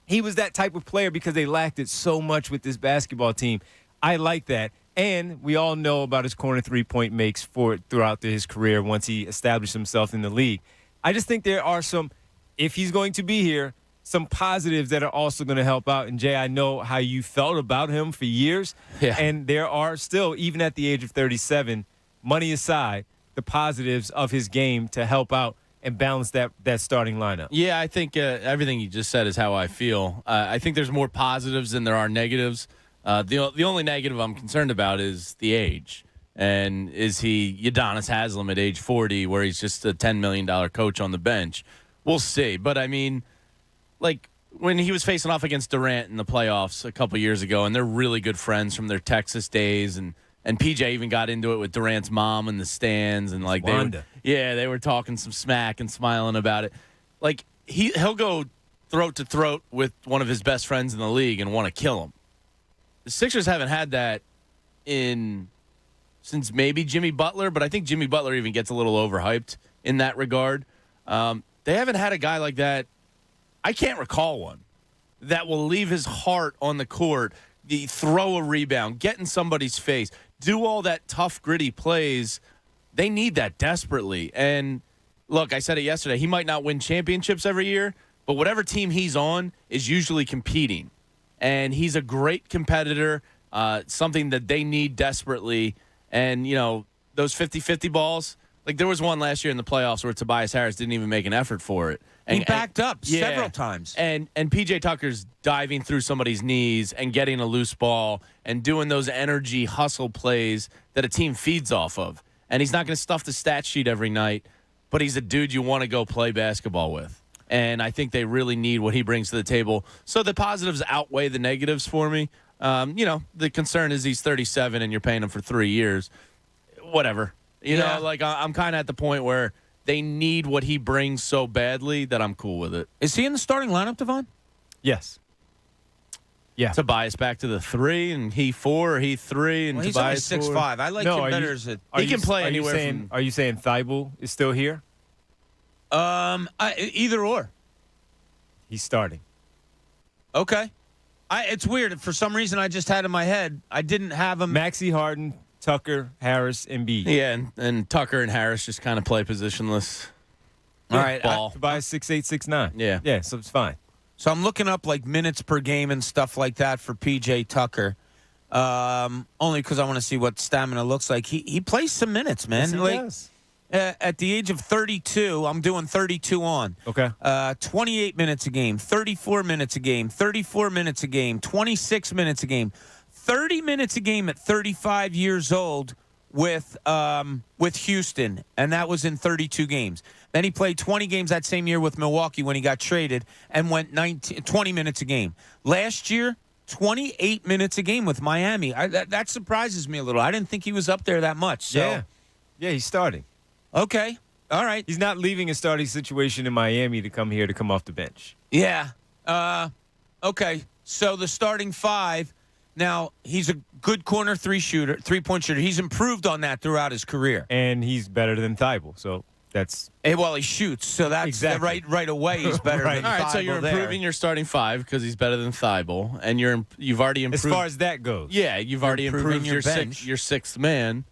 Speaker 4: he was that type of player because they lacked it so much with this basketball team. I like that. And we all know about his corner three-point makes throughout his career once he established himself in the league. I just think there are some, if he's going to be here, some positives that are also going to help out. And, Jay, I know how you felt about him for years.
Speaker 14: Yeah.
Speaker 4: And there are still, even at the age of 37, money aside, the positives of his game to help out and balance that starting lineup.
Speaker 14: Yeah, I think everything you just said is how I feel. I think there's more positives than there are negatives. The only negative I'm concerned about is the age. And is he Udonis Haslem at age 40 where he's just a $10 million coach on the bench? We'll see. But, like when he was facing off against Durant in the playoffs a couple years ago, and they're really good friends from their Texas days, and PJ even got into it with Durant's mom in the stands, and they were talking some smack and smiling about it. Like he'll go throat to throat with one of his best friends in the league and want to kill him. The Sixers haven't had that since maybe Jimmy Butler, but I think Jimmy Butler even gets a little overhyped in that regard. They haven't had a guy like that. I can't recall one that will leave his heart on the court, throw a rebound, get in somebody's face, do all that tough, gritty plays. They need that desperately. And look, I said it yesterday. He might not win championships every year, but whatever team he's on is usually competing. And he's a great competitor, something that they need desperately. And, those 50-50 balls, like there was one last year in the playoffs where Tobias Harris didn't even make an effort for it. And,
Speaker 13: he backed up several times.
Speaker 14: And P.J. Tucker's diving through somebody's knees and getting a loose ball and doing those energy hustle plays that a team feeds off of. And he's not going to stuff the stat sheet every night, but he's a dude you want to go play basketball with. And I think they really need what he brings to the table. So the positives outweigh the negatives for me. The concern is he's 37 and you're paying him for 3 years. Whatever. I'm kind of at the point where they need what he brings so badly that I'm cool with it.
Speaker 13: Is he in the starting lineup, Devon?
Speaker 4: Yes. Yeah.
Speaker 14: Tobias back to the 3 and he 4 or he 3 and
Speaker 13: well,
Speaker 14: Tobias
Speaker 13: he's only 6'5". I like him better as a...
Speaker 14: He can play anywhere.
Speaker 4: Are you saying Thybulle is still here?
Speaker 13: Either or.
Speaker 4: He's starting.
Speaker 13: Okay. It's weird. For some reason, I just had in my head, I didn't have him.
Speaker 4: Maxey Harden, Tucker, Harris, Embiid.
Speaker 14: Yeah, and Tucker and Harris just kind of play positionless.
Speaker 13: All right.
Speaker 14: Ball.
Speaker 4: Tobias 6'8", 6'9".
Speaker 14: Yeah.
Speaker 4: Yeah, so it's fine.
Speaker 13: So I'm looking up like minutes per game and stuff like that for P.J. Tucker. Only because I want to see what stamina looks like. He plays some minutes, man.
Speaker 4: Yes, he does.
Speaker 13: At the age of 32, I'm doing 32 on.
Speaker 4: Okay.
Speaker 13: 28 minutes a game, 34 minutes a game, 34 minutes a game, 26 minutes a game, 30 minutes a game at 35 years old with Houston, and that was in 32 games. Then he played 20 games that same year with Milwaukee when he got traded and went 20 minutes a game. Last year, 28 minutes a game with Miami. That surprises me a little. I didn't think he was up there that much. So.
Speaker 4: Yeah, he's starting.
Speaker 13: Okay. All right.
Speaker 4: He's not leaving a starting situation in Miami to come here to come off the bench.
Speaker 13: Yeah. Okay. So the starting 5. Now, he's a good corner three-point shooter. He's improved on that throughout his career.
Speaker 4: And he's better than Thybulle, so that's...
Speaker 13: Well, he shoots, so that's
Speaker 4: exactly.
Speaker 13: right away he's better than Thybulle.
Speaker 14: All right, so you're improving your starting 5 because he's better than Thybulle, and you've already improved...
Speaker 4: As far as that goes.
Speaker 14: Yeah, you've already improved your sixth man.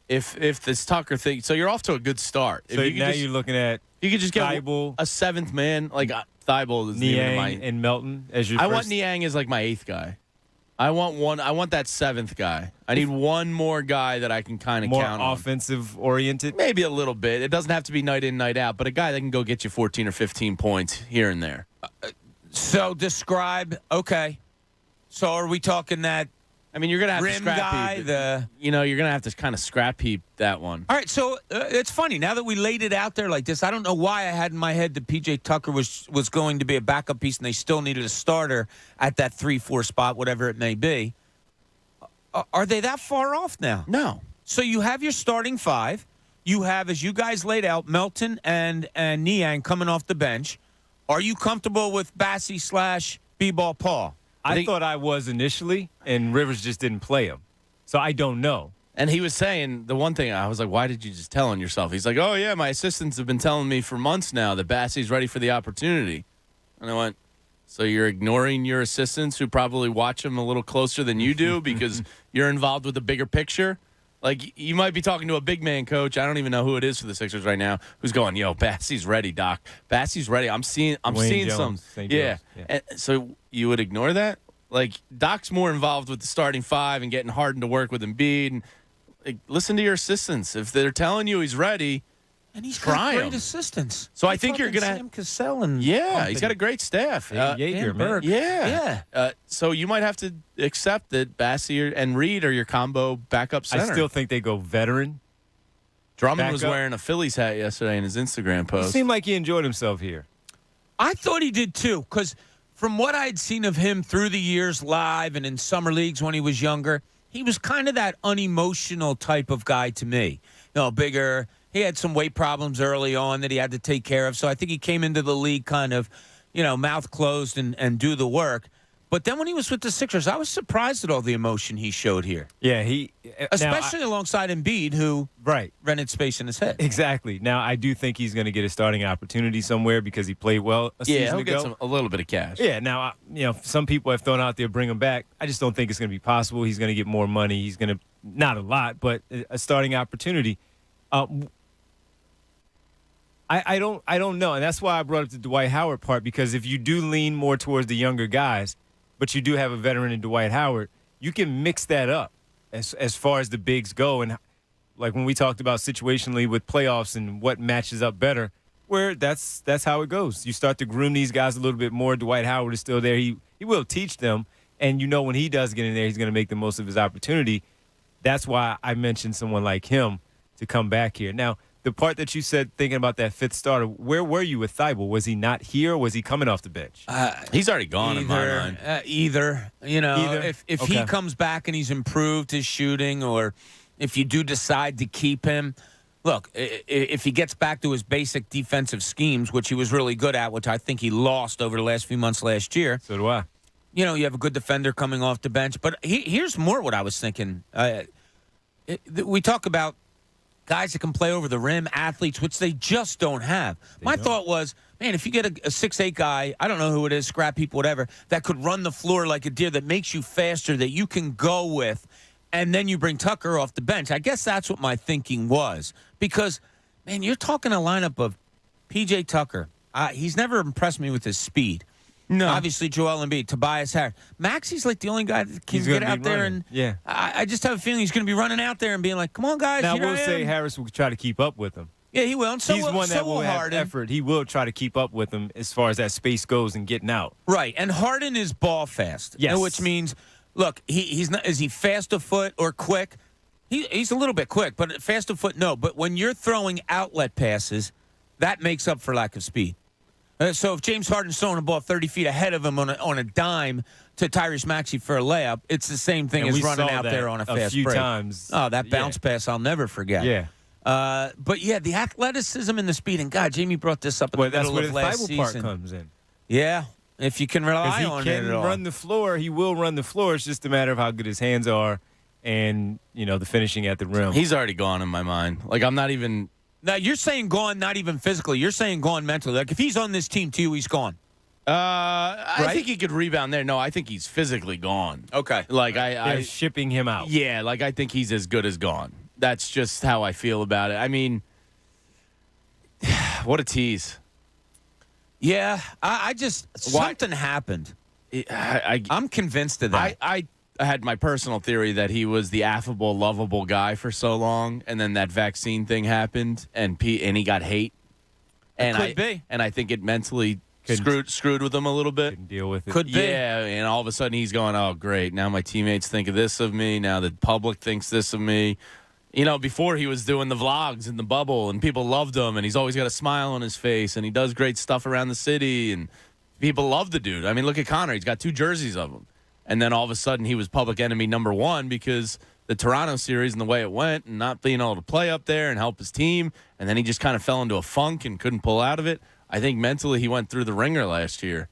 Speaker 14: If this Tucker thing... So you're off to a good start.
Speaker 4: So now you're looking at
Speaker 14: you could just get
Speaker 4: Thybulle,
Speaker 14: a 7th man, like Thybulle is
Speaker 4: Niang and Melton as your
Speaker 14: I want Niang as like my 8th guy. I want that 7th guy. I need one more guy that I can kind of count on.
Speaker 4: More offensive oriented?
Speaker 14: Maybe a little bit. It doesn't have to be night in, night out, but a guy that can go get you 14 or 15 points here and there.
Speaker 13: So describe, okay. So are we talking that
Speaker 14: I mean, you're going to have to
Speaker 13: rim
Speaker 14: scrap
Speaker 13: guy,
Speaker 14: heap.
Speaker 13: you're
Speaker 14: going to have to kind of scrap heap that one.
Speaker 13: All right, so it's funny. Now that we laid it out there like this, I don't know why I had in my head that P.J. Tucker was going to be a backup piece and they still needed a starter at that 3-4 spot, whatever it may be. Are they that far off now?
Speaker 14: No.
Speaker 13: So you have your starting 5. You have, as you guys laid out, Melton and Niang coming off the bench. Are you comfortable with Bassie / B-Ball Paul?
Speaker 4: I thought I was initially, and Rivers just didn't play him. So I don't know.
Speaker 14: And he was saying, the one thing, I was like, why did you just tell on yourself? He's like, oh, yeah, my assistants have been telling me for months now that Bassie's ready for the opportunity. And I went, so you're ignoring your assistants who probably watch him a little closer than you do because you're involved with the bigger picture? Like, you might be talking to a big man coach. I don't even know who it is for the Sixers right now who's going, yo, Bassie's ready, Doc. Bassie's ready. I'm seeing some. Yeah. And so you would ignore that? Like, Doc's more involved with the starting 5 and getting Harden to work with Embiid. And, like, listen to your assistants. If they're telling you he's ready,
Speaker 13: and he's
Speaker 14: try
Speaker 13: got great
Speaker 14: him.
Speaker 13: assistants.
Speaker 14: So I think you're going to...
Speaker 13: Sam Cassell and
Speaker 14: he's got a great staff.
Speaker 4: Yeager, man.
Speaker 14: Yeah. So you might have to accept that Bassie and Reed are your combo backup center.
Speaker 4: I still think they go veteran.
Speaker 14: Drummond was wearing a Phillies hat yesterday in his Instagram post.
Speaker 4: It seemed like he enjoyed himself here.
Speaker 13: I thought he did too, because from what I'd seen of him through the years live and in summer leagues when he was younger, he was kind of that unemotional type of guy to me. Bigger. He had some weight problems early on that he had to take care of. So I think he came into the league kind of, mouth closed and do the work. But then when he was with the Sixers, I was surprised at all the emotion he showed here.
Speaker 4: Yeah,
Speaker 13: especially alongside Embiid, who rented space in his head.
Speaker 4: Exactly. Now, I do think he's going to get a starting opportunity somewhere because he played well a season ago.
Speaker 14: He'll get a little bit of cash.
Speaker 4: Yeah, now, some people have thrown out there, bring him back. I just don't think it's going to be possible. He's going to get more money. He's going to, not a lot, but a starting opportunity. I don't know, and that's why I brought up the Dwight Howard part, because if you do lean more towards the younger guys, but you do have a veteran in Dwight Howard, you can mix that up as far as the bigs go. And like when we talked about situationally with playoffs and what matches up better, where that's how it goes. You start to groom these guys a little bit more. Dwight Howard is still there. He will teach them, and when he does get in there, he's going to make the most of his opportunity. That's why I mentioned someone like him to come back here. Now, the part that you said, thinking about that fifth starter, where were you with Thybulle? Was he not here, or was he coming off the bench?
Speaker 14: He's already gone in my mind.
Speaker 13: Either. If he comes back and he's improved his shooting, or if you do decide to keep him, look, if he gets back to his basic defensive schemes, which he was really good at, which I think he lost over the last few months last year.
Speaker 4: So do I.
Speaker 13: You have a good defender coming off the bench. But here's more what I was thinking. We talk about guys that can play over the rim, athletes, which they just don't have. My thought was, man, if you get a 6'8" guy, I don't know who it is, scrap heap, whatever, that could run the floor like a deer, that makes you faster, that you can go with, and then you bring Tucker off the bench. I guess that's what my thinking was. Because, man, you're talking a lineup of P.J. Tucker. He's never impressed me with his speed. No. Obviously, Joel Embiid, Tobias Harris. Maxey's like the only guy that can get out there. And I just have a feeling he's going to be running out there and being like, come on, guys.
Speaker 4: Now, we'll say Harris will try to keep up with him.
Speaker 13: Yeah, he will. And
Speaker 4: he's one that will have effort. He will try to keep up with him as far as that space goes and getting out.
Speaker 13: Right. And Harden is ball fast.
Speaker 4: Yes.
Speaker 13: Which means, look, he's not. Is he fast of foot or quick? He's a little bit quick, but fast of foot, no. But when you're throwing outlet passes, that makes up for lack of speed. So if James Harden's throwing a ball 30 feet ahead of him on a dime to Tyrese Maxey for a layup, it's the same thing as running out there on a fast
Speaker 4: few
Speaker 13: break.
Speaker 4: Times.
Speaker 13: Oh, that bounce pass I'll never forget.
Speaker 4: Yeah.
Speaker 13: But, the athleticism and the speed. And, God, Jamie brought this up in the middle of last season.
Speaker 4: That's where the Thybulle part comes in.
Speaker 13: Yeah, if you can rely on it at all.
Speaker 4: He can run the floor. He will run the floor. It's just a matter of how good his hands are and, the finishing at the rim.
Speaker 14: He's already gone in my mind. Like, I'm not even –
Speaker 13: now, you're saying gone, not even physically. You're saying gone mentally. Like, if he's on this team, too, he's gone.
Speaker 14: I think he could rebound there. No, I think he's physically gone.
Speaker 13: Okay.
Speaker 14: Like,
Speaker 4: They're shipping him out.
Speaker 14: Yeah, like, I think he's as good as gone. That's just how I feel about it. I mean, what a tease.
Speaker 13: Yeah, I just – something happened. I'm convinced of that.
Speaker 14: I had my personal theory that he was the affable, lovable guy for so long, and then that vaccine thing happened, and he got hate. And
Speaker 13: could be.
Speaker 14: And I think it mentally screwed with him a little bit.
Speaker 4: Couldn't deal with it.
Speaker 13: Could be.
Speaker 14: Yeah, and all of a sudden he's going, oh, great, now my teammates think of this of me, now the public thinks this of me. Before he was doing the vlogs in the bubble, and people loved him, and he's always got a smile on his face, and he does great stuff around the city, and people love the dude. I mean, look at Connor. He's got 2 jerseys of him. And then all of a sudden he was public enemy number 1 because the Toronto series and the way it went and not being able to play up there and help his team. And then he just kind of fell into a funk and couldn't pull out of it. I think mentally he went through the ringer last year.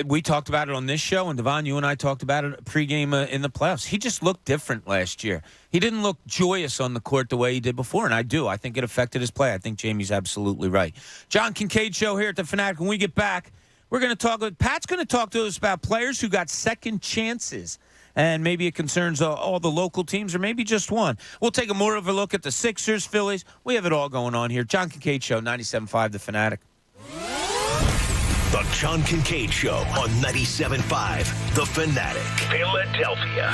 Speaker 13: We talked about it on this show, and Devon, you and I talked about it pregame in the playoffs. He just looked different last year. He didn't look joyous on the court the way he did before, and I do. I think it affected his play. I think Jamie's absolutely right. John Kincade Show here at the Fanatic. When we get back, we're going to talk. Pat's going to talk to us about players who got second chances, and maybe it concerns all the local teams or maybe just one. We'll take more of a look at the Sixers, Phillies. We have it all going on here. John Kincade Show, 97.5 The Fanatic.
Speaker 3: The John Kincade Show on 97.5 The Fanatic, Philadelphia.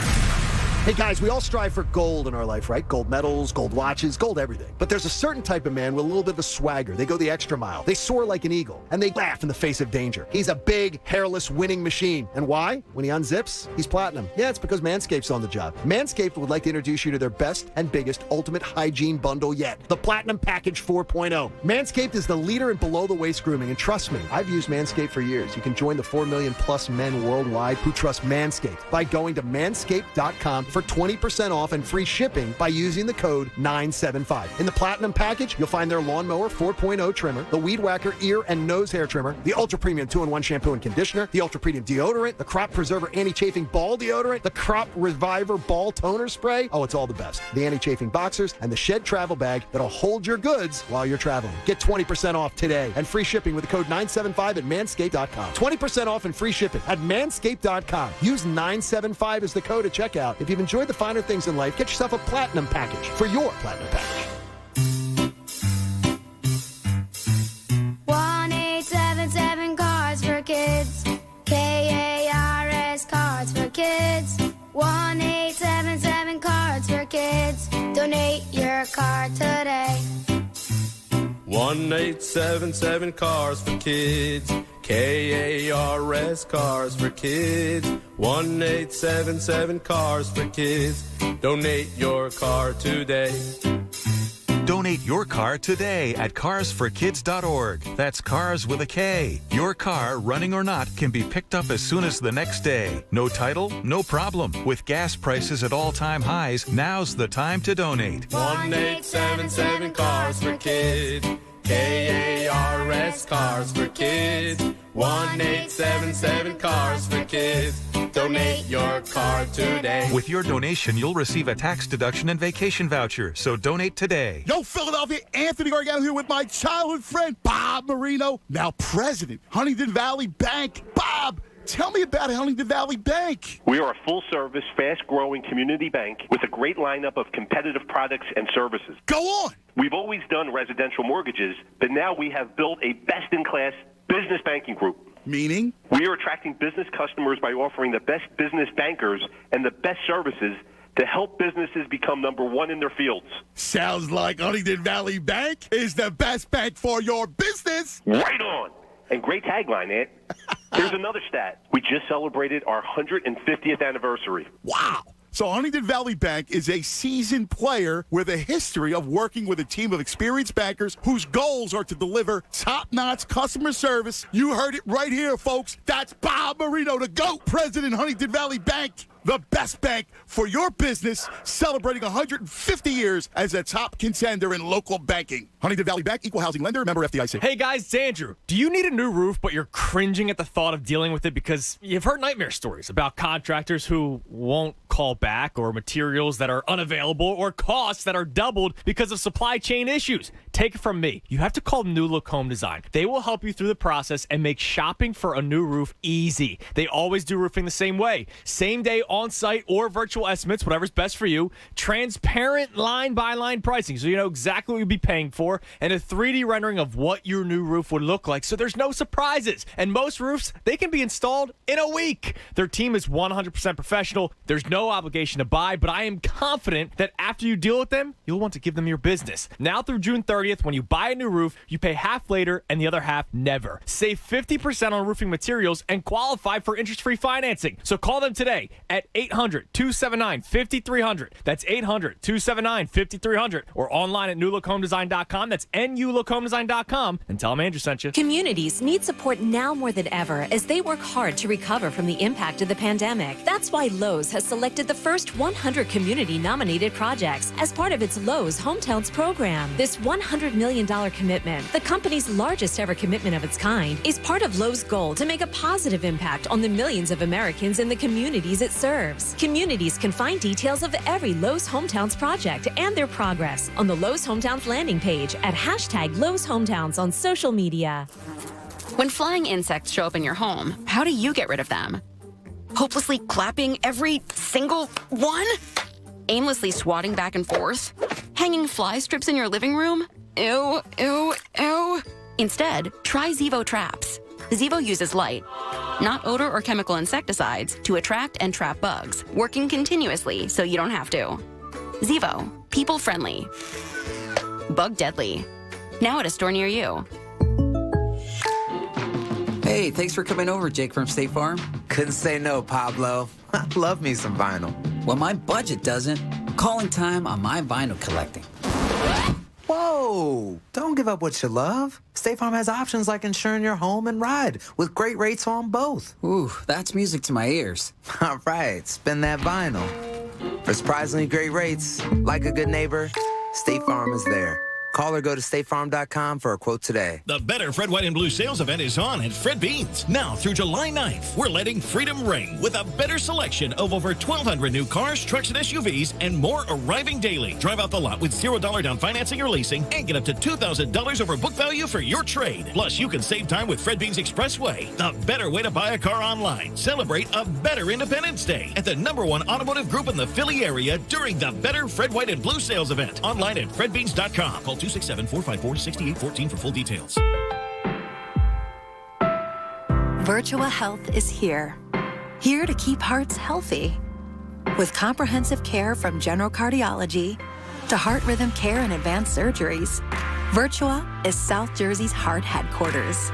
Speaker 2: Hey guys, we all strive for gold in our life, right? Gold medals, gold watches, gold everything. But there's a certain type of man with a little bit of a swagger. They go the extra mile. They soar like an eagle, and they laugh in the face of danger. He's a big, hairless, winning machine. And why? When he unzips, he's platinum. Yeah, it's because Manscaped's on the job. Manscaped would like to introduce you to their best and biggest ultimate hygiene bundle yet, the Platinum Package 4.0. Manscaped is the leader in below-the-waist grooming, and trust me, I've used Manscaped for years. You can join the 4 million plus men worldwide who trust Manscaped by going to manscaped.com for 20% off and free shipping by using the code 975. In the Platinum package, you'll find their Lawnmower 4.0 trimmer, the Weed Whacker ear and nose hair trimmer, the Ultra Premium 2-in-1 shampoo and conditioner, the Ultra Premium deodorant, the Crop Preserver anti-chafing ball deodorant, the Crop Reviver ball toner spray. Oh, it's all the best. The anti-chafing boxers and the Shed travel bag that'll hold your goods while you're traveling. Get 20% off today and free shipping with the code 975 at manscaped.com. 20% off and free shipping at manscaped.com. Use 975 as the code at checkout. If you've enjoyed the finer things in life, get yourself a Platinum package for your Platinum package.
Speaker 1: 1-877 Cards for Kids. KARS Cards for Kids. 1-877 Cards for Kids. Donate your card today.
Speaker 6: 1-877 Cars for Kids. KARS Cars for Kids. 1-877 Cars for Kids. Donate your car today.
Speaker 11: Donate your car today at carsforkids.org. That's cars with a K. Your car, running or not, can be picked up as soon as the next day. No title, no problem. With gas prices at all-time highs, now's the time to donate.
Speaker 6: 1-877 Cars for Kids. KARS Cars for Kids. 1-877 Cars for Kids. Donate your car today.
Speaker 11: With your donation, you'll receive a tax deduction and vacation voucher, so donate today.
Speaker 20: Yo, Philadelphia, Anthony Gargano here with my childhood friend, Bob Marino, now president, Huntington Valley Bank. Bob, tell me about Huntington Valley Bank.
Speaker 5: We are a full-service, fast-growing community bank with a great lineup of competitive products and services.
Speaker 20: Go on.
Speaker 5: We've always done residential mortgages, but now we have built a best-in-class business banking group.
Speaker 20: Meaning?
Speaker 5: We are attracting business customers by offering the best business bankers and the best services to help businesses become number one in their fields.
Speaker 20: Sounds like Huntington Valley Bank is the best bank for your business.
Speaker 5: Right on. And great tagline, Ant. Here's another stat. We just celebrated our 150th anniversary.
Speaker 20: Wow. So Huntington Valley Bank is a seasoned player with a history of working with a team of experienced bankers whose goals are to deliver top-notch customer service. You heard it right here, folks. That's Bob Marino, the GOAT, president, Huntington Valley Bank. The best bank for your business, celebrating 150 years as a top contender in local banking. Huntington Valley Bank, equal housing lender, member FDIC.
Speaker 7: Hey guys, it's Andrew. Do you need a new roof, but you're cringing at the thought of dealing with it because you've heard nightmare stories about contractors who won't call back, or materials that are unavailable, or costs that are doubled because of supply chain issues? Take it from me. You have to call New Look Home Design. They will help you through the process and make shopping for a new roof easy. They always do roofing the same way. Same day on-site or virtual estimates, whatever's best for you. Transparent line-by-line pricing, so you know exactly what you'll be paying for, and a 3D rendering of what your new roof would look like, so there's no surprises. And most roofs, they can be installed in a week. Their team is 100% professional. There's no obligation to buy, but I am confident that after you deal with them, you'll want to give them your business. Now through June 30th, when you buy a new roof, you pay half later and the other half never. Save 50% on roofing materials and qualify for interest-free financing. So call them today at 800-279-5300. That's 800-279-5300. Or online at newlookhomedesign.com. That's newlookhomedesign.com. And tell them Andrew sent you.
Speaker 15: Communities need support now more than ever as they work hard to recover from the impact of the pandemic. That's why Lowe's has selected the first 100 community-nominated projects as part of its Lowe's Hometowns program. This $100 million commitment, the company's largest ever commitment of its kind, is part of Lowe's goal to make a positive impact on the millions of Americans in the communities it serves. Communities can find details of every Lowe's Hometowns project and their progress on the Lowe's Hometowns landing page at #Lowe's Hometowns on social media.
Speaker 23: When flying insects show up in your home, how do you get rid of them? Hopelessly clapping every single one? Aimlessly swatting back and forth? Hanging fly strips in your living room? Ew, ew, ew. Instead, try Zevo Traps. Zevo uses light, not odor or chemical insecticides, to attract and trap bugs, working continuously so you don't have to. Zevo, people friendly, bug deadly. Now at a store near you.
Speaker 26: Hey, thanks for coming over, Jake from State Farm.
Speaker 27: Couldn't say no, Pablo. I love me some vinyl.
Speaker 26: Well, my budget doesn't. Calling time on my vinyl collecting.
Speaker 27: Whoa! Don't give up what you love. State Farm has options like insuring your home and ride with great rates on both.
Speaker 26: Ooh, that's music to my ears.
Speaker 27: All right, spin that vinyl. For surprisingly great rates, like a good neighbor, State Farm is there. Call or go to statefarm.com for a quote today.
Speaker 8: The Better Fred White and Blue sales event is on at Fred Beans. Now through July 9th, we're letting freedom ring with a better selection of over 1,200 new cars, trucks, and SUVs, and more arriving daily. Drive out the lot with $0 down financing or leasing and get up to $2,000 over book value for your trade. Plus, you can save time with Fred Beans Expressway, the better way to buy a car online. Celebrate a better Independence Day at the #1 automotive group in the Philly area during the Better Fred White and Blue sales event. Online at fredbeans.com. Call 267-454-6814 for full details.
Speaker 9: Virtua Health is here to keep hearts healthy. With comprehensive care from general cardiology to heart rhythm care and advanced surgeries, Virtua is South Jersey's heart headquarters.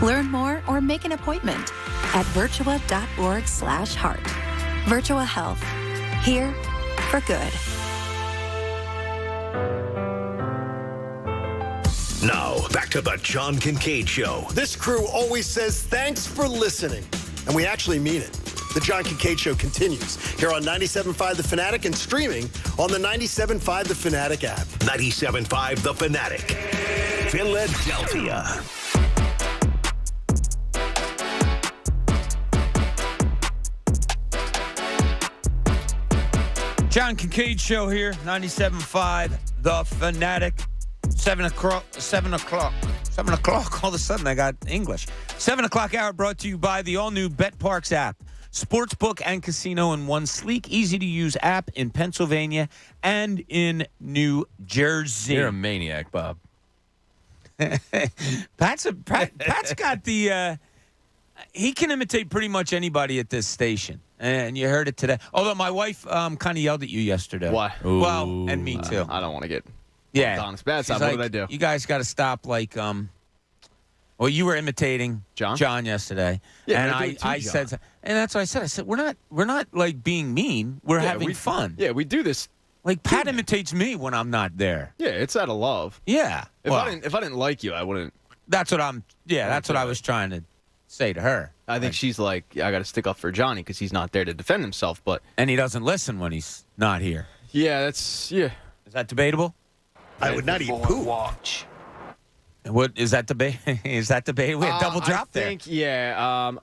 Speaker 9: Learn more or make an appointment at virtua.org/heart. Virtua Health, here for good.
Speaker 3: Now, back to the John Kincade Show.
Speaker 2: This crew always says thanks for listening, and we actually mean it. The John Kincade Show continues here on 97.5 The Fanatic and streaming on the 97.5 The Fanatic app.
Speaker 3: 97.5 The Fanatic. Philadelphia.
Speaker 13: John Kincade Show here, 97.5 The Fanatic. 7 o'clock. All of a sudden, I got English. 7 o'clock hour brought to you by the all-new BetPARX app. Sportsbook and casino in one sleek, easy-to-use app in Pennsylvania and in New Jersey.
Speaker 14: You're a maniac, Bob.
Speaker 13: Pat's got the... he can imitate pretty much anybody at this station. And you heard it today. Although my wife kind of yelled at you yesterday.
Speaker 16: Why?
Speaker 13: Well, and me too.
Speaker 16: I don't want to get...
Speaker 13: Yeah.
Speaker 16: Honest bad side.
Speaker 13: Like,
Speaker 16: what did I do?
Speaker 13: You guys got to stop, like, well, you were imitating John yesterday.
Speaker 16: Yeah,
Speaker 13: and
Speaker 16: I
Speaker 13: said, and that's what I said. I said, we're not like being mean. We're having fun.
Speaker 16: Yeah, we do this.
Speaker 13: Like Pat imitates me when I'm not there.
Speaker 16: Yeah, it's out of love.
Speaker 13: Yeah.
Speaker 16: If I didn't like you, I wouldn't.
Speaker 13: That's what I'm. Yeah, that's what I was trying to say to her.
Speaker 16: I think she's like, I got to stick up for Johnny because he's not there to defend himself.
Speaker 13: And he doesn't listen when he's not here.
Speaker 16: Yeah,
Speaker 13: Is that debatable?
Speaker 2: I would not eat poop.
Speaker 6: Watch.
Speaker 13: What is that debate? Is that debate? We had double drop there.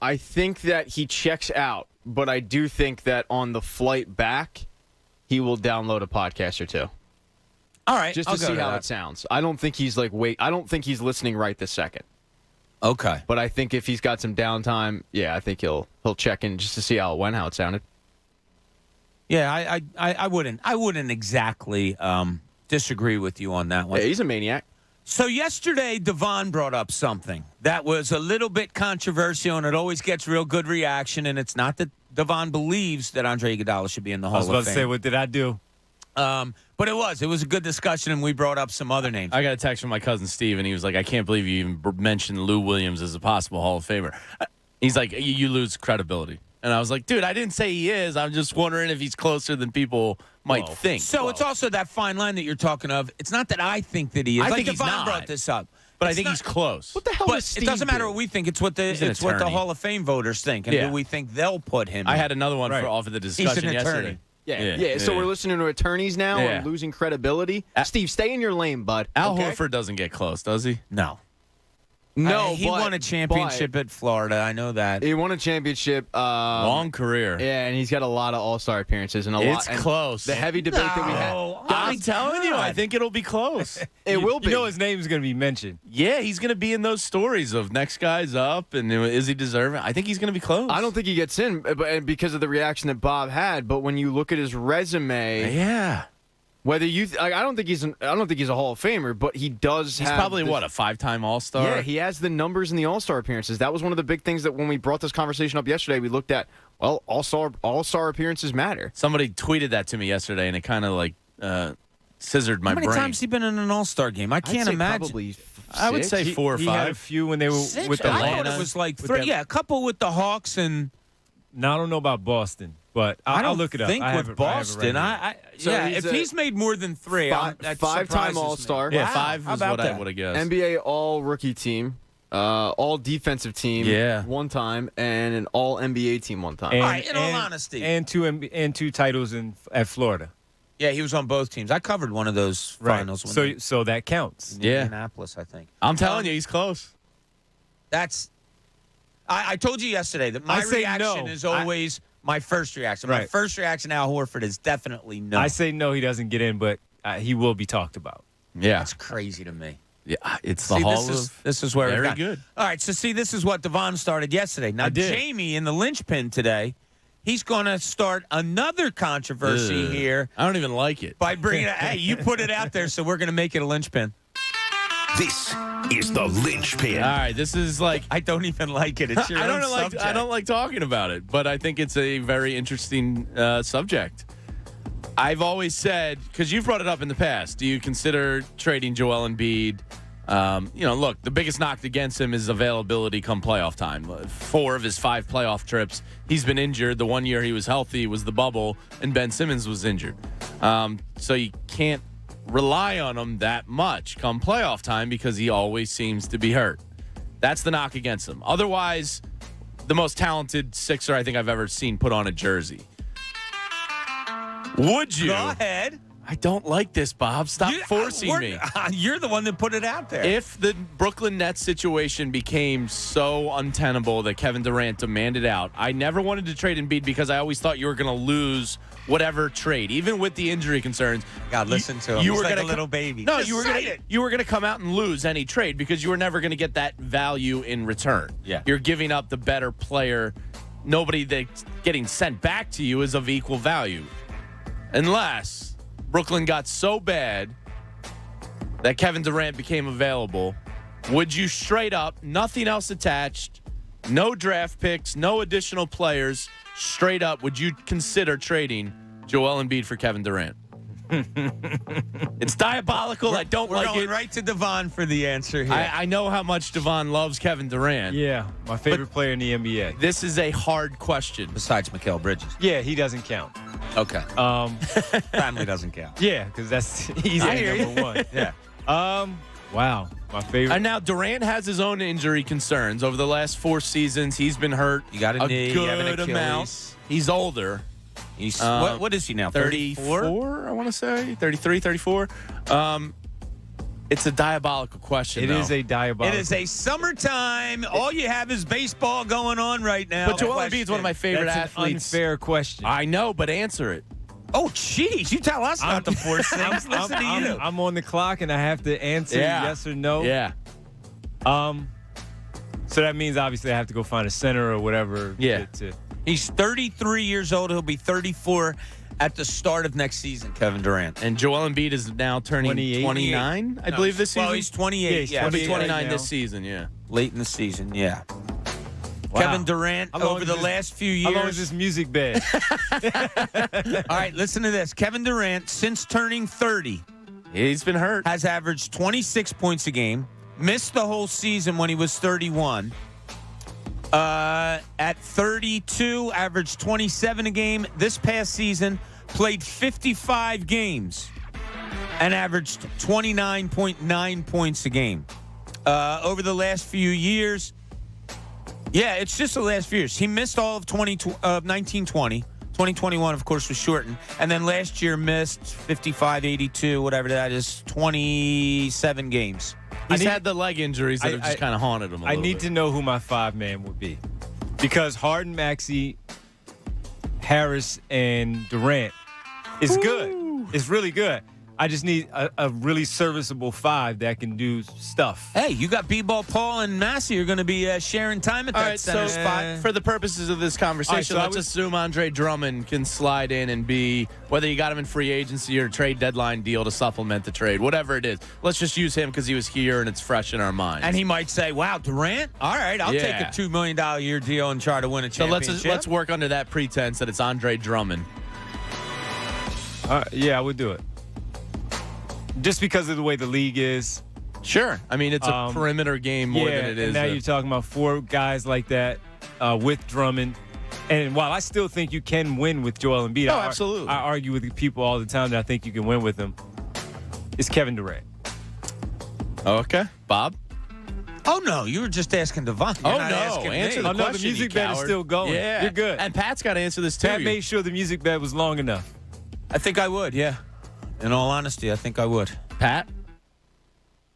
Speaker 16: I think that he checks out, but I do think that on the flight back, he will download a podcast or two.
Speaker 13: All right,
Speaker 16: just to see how it sounds. I don't think he's I don't think he's listening right this second.
Speaker 13: Okay,
Speaker 16: but I think if he's got some downtime, I think he'll check in just to see how it went, how it sounded.
Speaker 13: Yeah, I wouldn't exactly disagree with you on that one.
Speaker 16: Yeah, he's a maniac.
Speaker 13: So yesterday, Devon brought up something that was a little bit controversial, and it always gets real good reaction. And it's not that Devon believes that Andre Iguodala should be in the Hall of Fame.
Speaker 4: I was about to say, what did I do?
Speaker 13: But it was a good discussion, and we brought up some other names.
Speaker 14: I got a text from my cousin Steve, and he was like, I can't believe you even mentioned Lou Williams as a possible Hall of Famer. He's like, you lose credibility. And I was like, dude, I didn't say he is. I'm just wondering if he's closer than people might think.
Speaker 13: So it's also that fine line that you're talking of. It's not that I think that he is.
Speaker 14: I
Speaker 13: like
Speaker 14: think he's
Speaker 13: Devon
Speaker 14: not.
Speaker 13: brought this up.
Speaker 14: But I think he's close.
Speaker 16: What the hell does Steve
Speaker 13: it doesn't matter
Speaker 16: do?
Speaker 13: what we think. It's what the Hall of Fame voters think. And do we think they'll put him
Speaker 14: I
Speaker 13: in?
Speaker 14: had another one for off of the discussion
Speaker 13: He's an
Speaker 14: yesterday.
Speaker 13: attorney.
Speaker 16: Yeah. So we're listening to attorneys now and losing credibility. Steve, stay in your lane, bud.
Speaker 14: Al Horford doesn't get close, does he?
Speaker 13: No.
Speaker 16: No,
Speaker 13: he won a championship at Florida. I know that.
Speaker 16: He won a championship.
Speaker 14: Long career.
Speaker 16: Yeah, and he's got a lot of All-Star appearances and a lot.
Speaker 14: It's close.
Speaker 16: The heavy debate that we had.
Speaker 14: I'm telling you, I think it'll be close.
Speaker 16: It will be.
Speaker 4: You know his name's going to be mentioned.
Speaker 14: Yeah, he's going to be in those stories of next guy's up and is he deserving? I think he's going to be close.
Speaker 16: I don't think he gets in, but because of the reaction that Bob had. But when you look at his resume, whether you, I don't think he's a Hall of Famer, but he does.
Speaker 14: He's probably a 5-time All-Star.
Speaker 16: Yeah, he has the numbers in the All-Star appearances. That was one of the big things that when we brought this conversation up yesterday, we looked at. Well, All-Star appearances matter.
Speaker 14: Somebody tweeted that to me yesterday, and it kind of scissored my brain.
Speaker 13: How many times has he been in an All-Star game? I can't imagine.
Speaker 16: Probably
Speaker 14: I would say 4 or 5.
Speaker 4: He had a few when they were with the
Speaker 13: I thought it was like 3. Yeah, a couple with the Hawks and.
Speaker 4: Now I don't know about Boston, but I'll look it up.
Speaker 13: I think with Boston, if he's made more than 3,
Speaker 16: five-time All-Star.
Speaker 14: Yeah, 5 is
Speaker 13: about
Speaker 14: what I
Speaker 13: that?
Speaker 14: would have guessed.
Speaker 16: NBA All-Rookie Team. all defensive team one time, and an all NBA team one time.
Speaker 13: All right, in all honesty.
Speaker 4: And two titles at Florida.
Speaker 13: Yeah, he was on both teams. I covered one of those finals.
Speaker 4: So that counts.
Speaker 13: Indianapolis, I think.
Speaker 14: I'm telling you, he's close.
Speaker 13: That's. I told you yesterday that my reaction is always my first reaction. My first reaction, Al Horford, is definitely no.
Speaker 4: I say no, he doesn't get in, but he will be talked about.
Speaker 14: Yeah.
Speaker 13: That's crazy to me.
Speaker 14: Yeah, it's the Hall of.
Speaker 13: This is where
Speaker 14: very
Speaker 13: we've
Speaker 14: good.
Speaker 13: All right, so see, this is what Devon started yesterday. Now, Jamie in the linchpin today, he's going to start another controversy here.
Speaker 14: I don't even like it.
Speaker 13: By bringing it, hey, you put it out there, so we're going to make it a linchpin.
Speaker 3: This is the linchpin.
Speaker 14: All right, this is like
Speaker 13: I don't even like it. It's your own subject.
Speaker 14: I don't like talking about it, but I think it's a very interesting subject. I've always said, because you've brought it up in the past, do you consider trading Joel Embiid? Look, the biggest knock against him is availability come playoff time. 4 of his 5 playoff trips, he's been injured. The 1 year he was healthy was the bubble, and Ben Simmons was injured. So you can't rely on him that much come playoff time because he always seems to be hurt. That's the knock against him. Otherwise, the most talented Sixer I think I've ever seen put on a jersey. Would you?
Speaker 13: Go ahead.
Speaker 14: I don't like this, Bob. Stop forcing me.
Speaker 13: You're the one that put it out there.
Speaker 14: If the Brooklyn Nets situation became so untenable that Kevin Durant demanded out, I never wanted to trade Embiid because I always thought you were going to lose whatever trade, even with the injury concerns.
Speaker 13: God, listen to him.
Speaker 14: You
Speaker 13: He's
Speaker 14: were
Speaker 13: like
Speaker 14: gonna
Speaker 13: a little baby.
Speaker 14: No,
Speaker 13: Just
Speaker 14: you were going to come out and lose any trade because you were never going to get that value in return.
Speaker 13: Yeah.
Speaker 14: You're giving up the better player. Nobody that's getting sent back to you is of equal value. Unless Brooklyn got so bad that Kevin Durant became available, would you straight up, nothing else attached, no draft picks, no additional players, straight up, would you consider trading Joel Embiid for Kevin Durant? It's diabolical. I don't like it.
Speaker 13: We're going right to Devon for the answer here.
Speaker 14: I know how much Devon loves Kevin Durant.
Speaker 4: Yeah, my favorite player in the NBA.
Speaker 14: This is a hard question.
Speaker 13: Besides Mikal Bridges.
Speaker 4: Yeah, he doesn't count.
Speaker 13: Okay. Family doesn't count.
Speaker 4: Yeah, because that's easy number one.
Speaker 13: Yeah.
Speaker 4: Wow, my favorite.
Speaker 14: And now Durant has his own injury concerns. Over the last 4 seasons, he's been hurt.
Speaker 13: You got a knee, you have an
Speaker 14: good
Speaker 13: Achilles.
Speaker 14: amount. He's older.
Speaker 13: He's what is he now?
Speaker 14: 34, I want to say. 33, 34. It's a diabolical question.
Speaker 4: It is a diabolical.
Speaker 13: It is a summertime. All you have is baseball going on right now.
Speaker 14: But Joel Embiid is one of my favorite
Speaker 4: That's
Speaker 14: athletes.
Speaker 4: An unfair question.
Speaker 14: I know, but answer it.
Speaker 13: Oh, jeez. You tell us not to force things. Listen to you.
Speaker 4: I'm on the clock, and I have to answer yes or no.
Speaker 14: Yeah.
Speaker 4: So that means, obviously, I have to go find a center or whatever.
Speaker 14: Yeah.
Speaker 13: He's 33 years old. He'll be 34 at the start of next season, Kevin Durant.
Speaker 14: And Joel Embiid is now turning 29, I believe, this season.
Speaker 13: Well, he's 28.
Speaker 14: He'll be 29 this season, yeah.
Speaker 13: Late in the season, yeah.
Speaker 4: Wow.
Speaker 13: Kevin Durant, over the last few years.
Speaker 4: How long is this music bed?
Speaker 13: All right, listen to this. Kevin Durant, since turning 30,
Speaker 14: he's been hurt.
Speaker 13: Has averaged 26 points a game. Missed the whole season when he was 31. At 32, averaged 27 a game. This past season, played 55 games and averaged 29.9 points a game. Over the last few years, it's just the last few years. He missed all of 1920. 2021, of course, was shortened. And then last year missed 55, 82, whatever that is, 27 games.
Speaker 14: He's had the leg injuries that have just kind of haunted him a little
Speaker 4: I need
Speaker 14: bit.
Speaker 4: to know who my 5-man would be. Because Harden, Maxey, Harris, and Durant is good. It's really good. I just need a really serviceable 5 that can do stuff.
Speaker 13: Hey, you got B-Ball Paul and Massey are going to be sharing time at that center spot.
Speaker 14: For the purposes of this conversation, let's assume Andre Drummond can slide in and be, whether you got him in free agency or a trade deadline deal to supplement the trade, whatever it is. Let's just use him because he was here and it's fresh in our minds.
Speaker 13: And he might say, wow, Durant? All right, I'll take a $2 million a year deal and try to win a championship.
Speaker 14: So let's work under that pretense that it's Andre Drummond.
Speaker 4: Yeah, I would do it. Just because of the way the league is.
Speaker 14: Sure. I mean, it's a perimeter game more than it is.
Speaker 4: And now you're talking about 4 guys like that with Drummond. And while I still think you can win with Joel Embiid,
Speaker 14: absolutely.
Speaker 4: I argue with people all the time that I think you can win with him. It's Kevin Durant.
Speaker 14: Okay. Bob?
Speaker 13: Oh, no. You were just asking Devon. You're not asking me.
Speaker 14: Answer the question,
Speaker 4: the music bed is
Speaker 14: coward.
Speaker 4: still going.
Speaker 14: Yeah.
Speaker 4: You're good.
Speaker 14: And Pat's got to answer this, too.
Speaker 4: Pat made sure the music bed was long enough.
Speaker 13: I think I would, yeah. In all honesty, I think I would.
Speaker 14: Pat?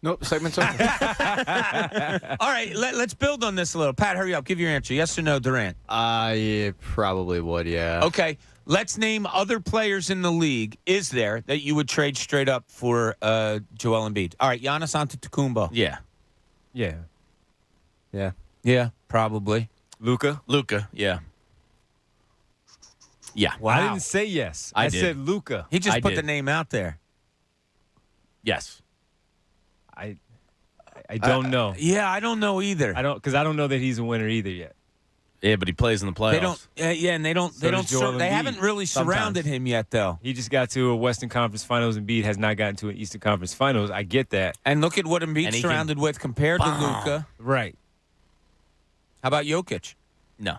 Speaker 16: Nope, segment's over.
Speaker 13: All right, let's build on this a little. Pat, hurry up. Give your answer. Yes or no, Durant?
Speaker 16: Yeah, probably would, yeah.
Speaker 13: Okay, let's name other players in the league. Is there that you would trade straight up for Joel Embiid? All right, Giannis Antetokounmpo.
Speaker 14: Yeah.
Speaker 4: Yeah.
Speaker 16: Yeah.
Speaker 13: Yeah, probably.
Speaker 4: Luka?
Speaker 14: Luka, yeah. Yeah.
Speaker 4: Wow. I didn't say yes. I
Speaker 14: did.
Speaker 4: said Luka.
Speaker 13: He just put
Speaker 14: did.
Speaker 13: the name out there.
Speaker 14: Yes.
Speaker 4: I don't know.
Speaker 13: Yeah, I don't know either.
Speaker 4: I don't know that he's a winner either yet.
Speaker 14: Yeah, but he plays in the playoffs.
Speaker 13: They don't. Yeah, and they don't.
Speaker 4: So
Speaker 13: They
Speaker 4: does
Speaker 13: don't.
Speaker 4: Joel
Speaker 13: They
Speaker 4: Embiid
Speaker 13: haven't really surrounded
Speaker 4: sometimes.
Speaker 13: him yet, though.
Speaker 4: He just got to a Western Conference Finals. Embiid has not gotten to an Eastern Conference Finals. I get that.
Speaker 13: And look at what
Speaker 14: And
Speaker 13: Embiid's
Speaker 14: he
Speaker 13: surrounded with compared to Luka.
Speaker 4: Right.
Speaker 13: How about Jokic?
Speaker 14: No.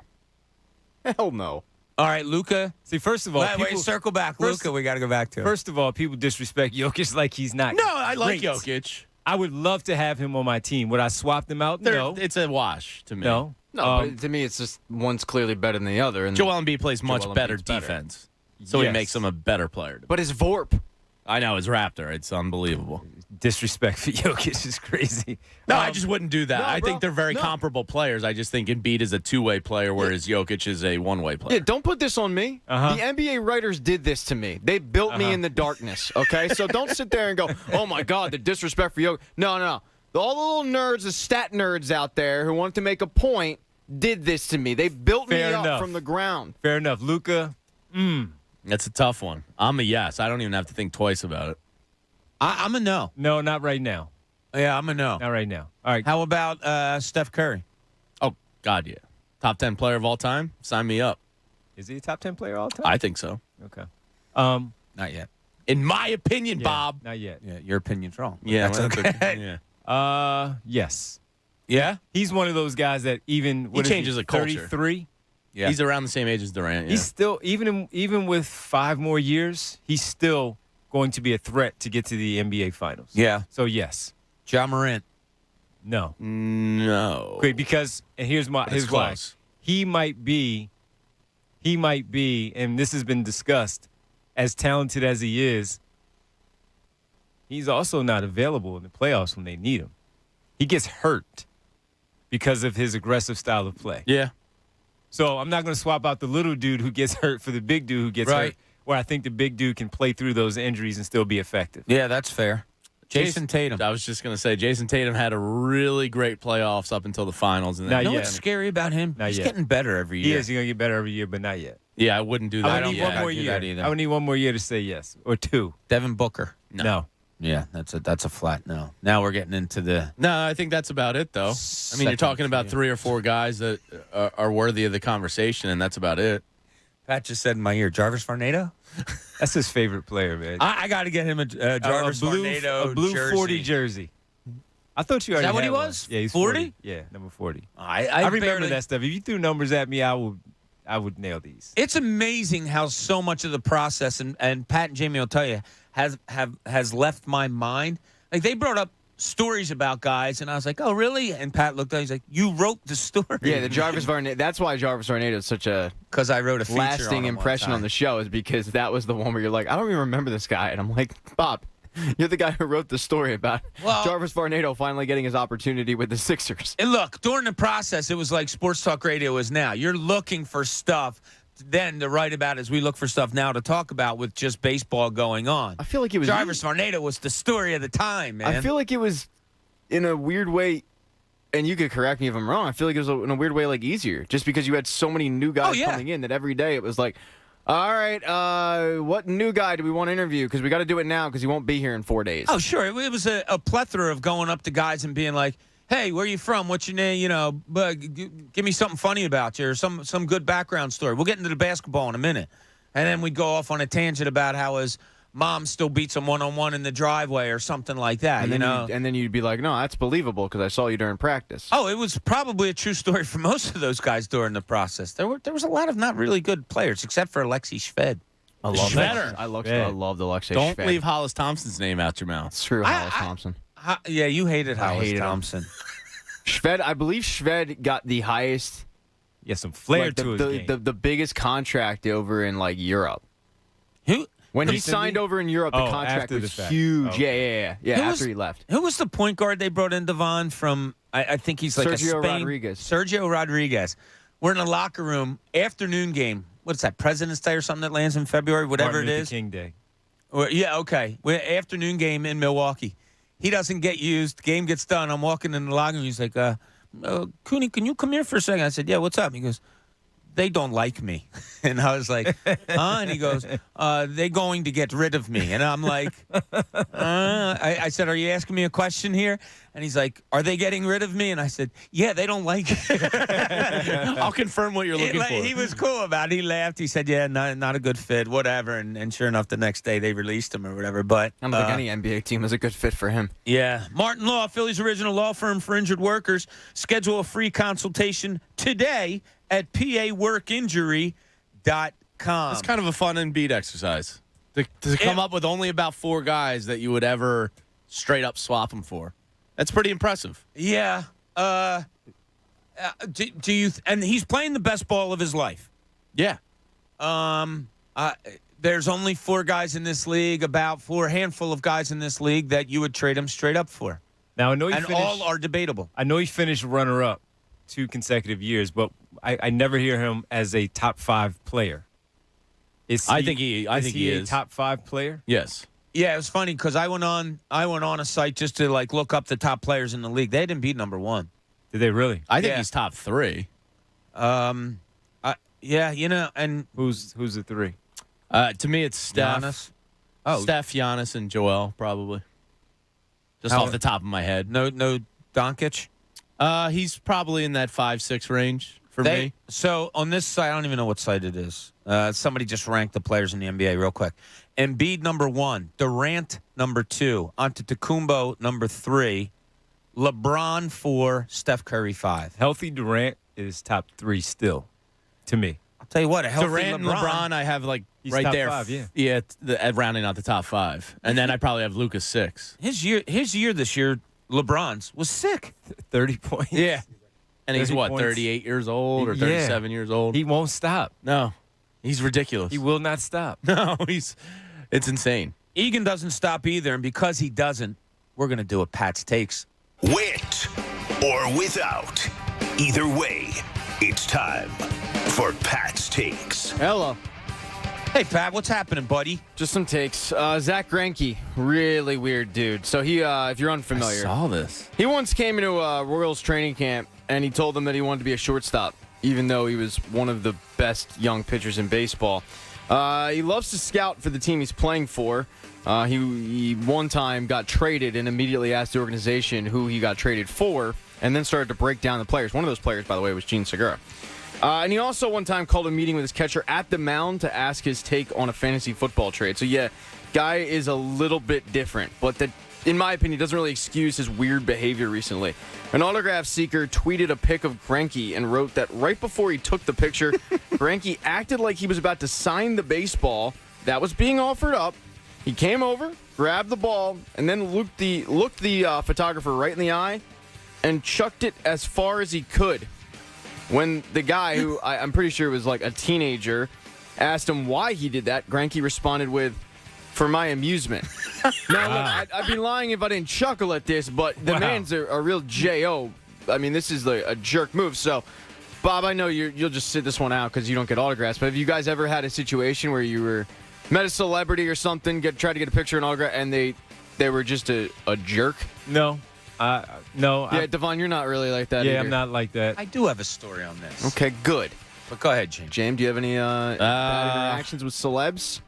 Speaker 16: Hell no.
Speaker 13: All right, Luka.
Speaker 4: See, first of all,
Speaker 13: Wait, circle back. Luka, we got to go back to.
Speaker 4: First of all, people disrespect Jokic like he's not.
Speaker 14: No, I like
Speaker 4: great.
Speaker 14: Jokic.
Speaker 4: I would love to have him on my team. Would I swap them out? No.
Speaker 14: It's a wash to me.
Speaker 4: No.
Speaker 16: No, but to me, it's just one's clearly better than the other. And
Speaker 14: Joel Embiid plays much
Speaker 16: Joel
Speaker 14: better
Speaker 16: Embiid's better.
Speaker 14: defense. So he
Speaker 4: Yes.
Speaker 14: makes him a better player.
Speaker 16: But his VORP.
Speaker 14: I know, his Raptor. It's unbelievable.
Speaker 4: Disrespect for Jokic is crazy.
Speaker 14: No, I just wouldn't do that.
Speaker 16: no,
Speaker 14: I
Speaker 16: bro,
Speaker 14: think they're very
Speaker 16: no.
Speaker 14: comparable players. I just think Embiid is a two-way player, whereas Jokic is a one-way player.
Speaker 16: Yeah, don't put this on me.
Speaker 4: Uh-huh.
Speaker 16: The NBA writers did this to me. They built me in the darkness, okay? So don't sit there and go, oh, my God, the disrespect for Jokic. No. All the little nerds, the stat nerds out there who want to make a point did this to me. They built
Speaker 4: Fair
Speaker 16: me up
Speaker 4: enough.
Speaker 16: from the ground.
Speaker 4: Fair enough. Luka.
Speaker 14: That's a tough one. I'm a yes. I don't even have to think twice about it.
Speaker 13: I'm a no.
Speaker 4: No, not right now.
Speaker 13: Yeah, I'm a no.
Speaker 4: Not right now. All right.
Speaker 13: How about Steph Curry?
Speaker 14: Oh, God, yeah. Top 10 player of all time? Sign me up.
Speaker 4: Is he a top 10 player all time?
Speaker 14: I think so.
Speaker 4: Okay.
Speaker 13: Not yet.
Speaker 14: In my opinion,
Speaker 4: Yeah,
Speaker 14: Bob.
Speaker 4: Not yet.
Speaker 13: Yeah, your opinion's wrong.
Speaker 14: Yeah,
Speaker 13: That's
Speaker 14: well,
Speaker 13: okay.
Speaker 14: yeah.
Speaker 4: Yes.
Speaker 13: Yeah?
Speaker 4: He's one of those guys that even
Speaker 14: He changes a culture.
Speaker 4: 33.
Speaker 13: Yeah.
Speaker 14: He's around the same age as Durant. Yeah.
Speaker 4: He's still even with 5 more years, he's still going to be a threat to get to the NBA Finals.
Speaker 13: Yeah.
Speaker 4: So yes.
Speaker 13: Ja Morant.
Speaker 4: No.
Speaker 14: No.
Speaker 4: Great, because and here's why.
Speaker 14: close.
Speaker 4: He might be, and this has been discussed, as talented as he is, he's also not available in the playoffs when they need him. He gets hurt because of his aggressive style of play.
Speaker 14: Yeah.
Speaker 4: So I'm not going to swap out the little dude who gets hurt for the big dude who gets hurt, where I think the big dude can play through those injuries and still be effective.
Speaker 13: Yeah, that's fair. Jason Tatum.
Speaker 14: I was just going to say, Jason Tatum had a really great playoffs up until the finals. And
Speaker 4: Not
Speaker 14: then,
Speaker 13: You know
Speaker 4: yet.
Speaker 13: what's scary about him?
Speaker 4: Not
Speaker 13: He's
Speaker 4: yet.
Speaker 13: getting better every
Speaker 4: He
Speaker 13: year.
Speaker 4: is. He's going to get better every year, but not yet.
Speaker 14: Yeah, I wouldn't do that.
Speaker 4: I would need
Speaker 14: yet.
Speaker 4: one more
Speaker 13: I'd do
Speaker 4: year.
Speaker 13: that either.
Speaker 4: I would need one more year to say yes, or 2.
Speaker 13: Devin Booker.
Speaker 4: No.
Speaker 13: Yeah, that's a flat no. Now we're getting into the
Speaker 14: No, I think that's about it, though. I mean,
Speaker 13: Second
Speaker 14: you're talking about
Speaker 13: tier.
Speaker 14: 3 or 4 guys that are worthy of the conversation, and that's about it.
Speaker 13: Pat just said in my ear, Jarvis Varnado?
Speaker 4: That's his favorite player, man.
Speaker 13: I got to get him a Jarvis Varnado
Speaker 4: a blue
Speaker 13: jersey.
Speaker 4: 40 jersey. I thought you already
Speaker 13: that what
Speaker 4: had
Speaker 13: he
Speaker 4: one.
Speaker 13: was?
Speaker 4: Yeah, he's
Speaker 13: 40?
Speaker 4: Yeah, number 40.
Speaker 13: I
Speaker 4: remember
Speaker 13: barely-
Speaker 4: that stuff. If you threw numbers at me, I would nail these.
Speaker 13: It's amazing how so much of the process, and Pat and Jamie will tell you, has left my mind. Like, they brought up stories about guys, and I was like, oh, really? And Pat looked at, he's like, you wrote the story.
Speaker 16: Yeah, the Jarvis Varnado. That's why Jarvis Varnado is such a
Speaker 13: because I wrote a feature
Speaker 16: lasting
Speaker 13: on him one
Speaker 16: impression on
Speaker 13: time.
Speaker 16: the show, is because that was the one where you're like, I don't even remember this guy, and I'm like, Bob, you're the guy who wrote the story about Jarvis Varnado finally getting his opportunity with the Sixers.
Speaker 13: And look, during the process, it was like Sports Talk Radio is now. You're looking for stuff then to write about as we look for stuff now to talk about with just baseball going on.
Speaker 16: I feel like it was
Speaker 13: Jarvis Varnado was the story of the time, man.
Speaker 16: I feel like it was, in a weird way, and you could correct me if I'm wrong, I feel like it was in a weird way like easier, just because you had so many new guys coming in that every day it was like, all right, what new guy do we want to interview? Because we got to do it now because he won't be here in 4 days.
Speaker 13: Oh, sure. It was a plethora of going up to guys and being like, hey, where you from? What's your name? You know, give me something funny about you or some good background story. We'll get into the basketball in a minute. And then we'd go off on a tangent about how his mom still beats him one-on-one in the driveway or something like that,
Speaker 16: And
Speaker 13: you
Speaker 16: then
Speaker 13: know?
Speaker 16: and then you'd be like, no, that's believable because I saw you during practice.
Speaker 13: Oh, it was probably a true story for most of those guys during the process. There was a lot of not really good players, except for Alexei Shved.
Speaker 16: I love
Speaker 14: Shvedder.
Speaker 16: I loved Alexei
Speaker 14: Don't
Speaker 16: Shved.
Speaker 14: leave Hollis Thompson's name out your mouth.
Speaker 16: It's true, Hollis Thompson.
Speaker 13: Yeah, you hated
Speaker 16: I
Speaker 13: Hollis
Speaker 16: hated him.
Speaker 13: Thompson.
Speaker 16: Shved, I believe Shved got the highest.
Speaker 4: Yeah, some flair to his game.
Speaker 16: The biggest contract over in like Europe. When he signed over in Europe, the contract was huge.
Speaker 4: Okay.
Speaker 16: Yeah. After he left.
Speaker 13: Who was the point guard they brought in, Devon, from, I think he's like
Speaker 16: Sergio
Speaker 13: a Spain.
Speaker 16: Rodriguez.
Speaker 13: Sergio Rodriguez. We're in the locker room, afternoon game. What's that, President's Day or something that lands in February, whatever
Speaker 4: Martin
Speaker 13: it
Speaker 4: Luther
Speaker 13: is?
Speaker 4: King Day.
Speaker 13: Yeah, okay. We're afternoon game in Milwaukee. He doesn't get used. Game gets done. I'm walking in the locker room. He's like, Cooney, can you come here for a second? I said, yeah, what's up? He goes, they don't like me. And I was like, huh? And he goes, they're going to get rid of me. And I'm like, I said, are you asking me a question here? And he's like, are they getting rid of me? And I said, yeah, they don't like me.
Speaker 14: I'll confirm what you're looking for.
Speaker 13: He was cool about it. He laughed. He said, yeah, not a good fit, whatever. And sure enough, the next day they released him or whatever. But
Speaker 16: I don't think any NBA team is a good fit for him.
Speaker 13: Yeah. Martin Law, Philly's original law firm for injured workers. Schedule a free consultation today at paworkinjury.com.
Speaker 14: It's kind of a fun Embiid exercise to come up with only about 4 guys that you would ever straight up swap him for. That's pretty impressive.
Speaker 13: Yeah. Do you? And he's playing the best ball of his life.
Speaker 14: Yeah.
Speaker 13: There's only 4 guys in this league, about 4 handful of guys in this league that you would trade him straight up for.
Speaker 4: Now I know
Speaker 13: all are debatable.
Speaker 4: I know he finished runner-up 2 consecutive years, but I never hear him as a top 5 player.
Speaker 14: I think he is
Speaker 4: a top 5 player.
Speaker 14: Yes.
Speaker 13: Yeah, it was funny because I went on a site just to like look up the top players in the league. They didn't beat number 1.
Speaker 4: Did they really?
Speaker 14: I think he's top 3.
Speaker 13: Yeah, and
Speaker 4: who's the 3?
Speaker 14: To me, it's Steph.
Speaker 13: Giannis.
Speaker 14: Steph, Giannis, and Joel probably. Just off the top of my head.
Speaker 13: No Dunkin.
Speaker 14: He's probably in that 5-6 range for me.
Speaker 13: So on this site, I don't even know what site it is. Somebody just ranked the players in the NBA real quick. Embiid number 1, Durant number 2, Antetokounmpo number 3, LeBron 4, Steph Curry 5.
Speaker 4: Healthy Durant is top 3 still, to me.
Speaker 13: I'll tell you what, a healthy
Speaker 14: Durant and LeBron I have like
Speaker 4: He's
Speaker 14: right
Speaker 4: top
Speaker 14: there.
Speaker 4: 5, yeah.
Speaker 14: Yeah, rounding out the top 5. And then I probably have Lucas 6.
Speaker 13: His year this year, LeBron's was sick.
Speaker 4: 30 points.
Speaker 14: Yeah. And he's
Speaker 4: 30 points.
Speaker 14: 38 years old or 37 years old?
Speaker 4: He won't stop.
Speaker 14: No. He's ridiculous.
Speaker 4: He will not stop.
Speaker 14: No, it's insane.
Speaker 13: Egan doesn't stop either, and because he doesn't, we're going to do a Pat's Takes.
Speaker 3: With or without. Either way, it's time for Pat's Takes.
Speaker 16: Hello.
Speaker 13: Hey, Pat, what's happening, buddy?
Speaker 16: Just some takes. Zach Greinke, really weird dude. So he, if you're unfamiliar,
Speaker 14: I saw this.
Speaker 16: He once came into Royals training camp, and he told them that he wanted to be a shortstop, even though he was one of the best young pitchers in baseball. He loves to scout for the team he's playing for. He one time got traded and immediately asked the organization who he got traded for, and then started to break down the players. One of those players, by the way, was Gene Segura. And he also one time called a meeting with his catcher at the mound to ask his take on a fantasy football trade. So, yeah, guy is a little bit different, but that, in my opinion, doesn't really excuse his weird behavior recently. An autograph seeker tweeted a pic of Greinke and wrote that right before he took the picture, Greinke acted like he was about to sign the baseball that was being offered up. He came over, grabbed the ball, and then looked the photographer right in the eye and chucked it as far as he could. When the guy, who I'm pretty sure was like a teenager, asked him why he did that, Greinke responded with, "For my amusement." Now, look, I'd be lying if I didn't chuckle at this, but the man's a real J.O. I mean, this is a jerk move. So, Bob, I know you'll just sit this one out because you don't get autographs, but have you guys ever had a situation where you met a celebrity or something, tried to get a picture and autograph, and they were just a jerk?
Speaker 4: No. No.
Speaker 16: Yeah, Devon, you're not really like that either.
Speaker 4: I'm not like that.
Speaker 13: I do have a story on this.
Speaker 16: Okay, good.
Speaker 13: But go ahead, James.
Speaker 16: James, do you have any bad interactions with celebs?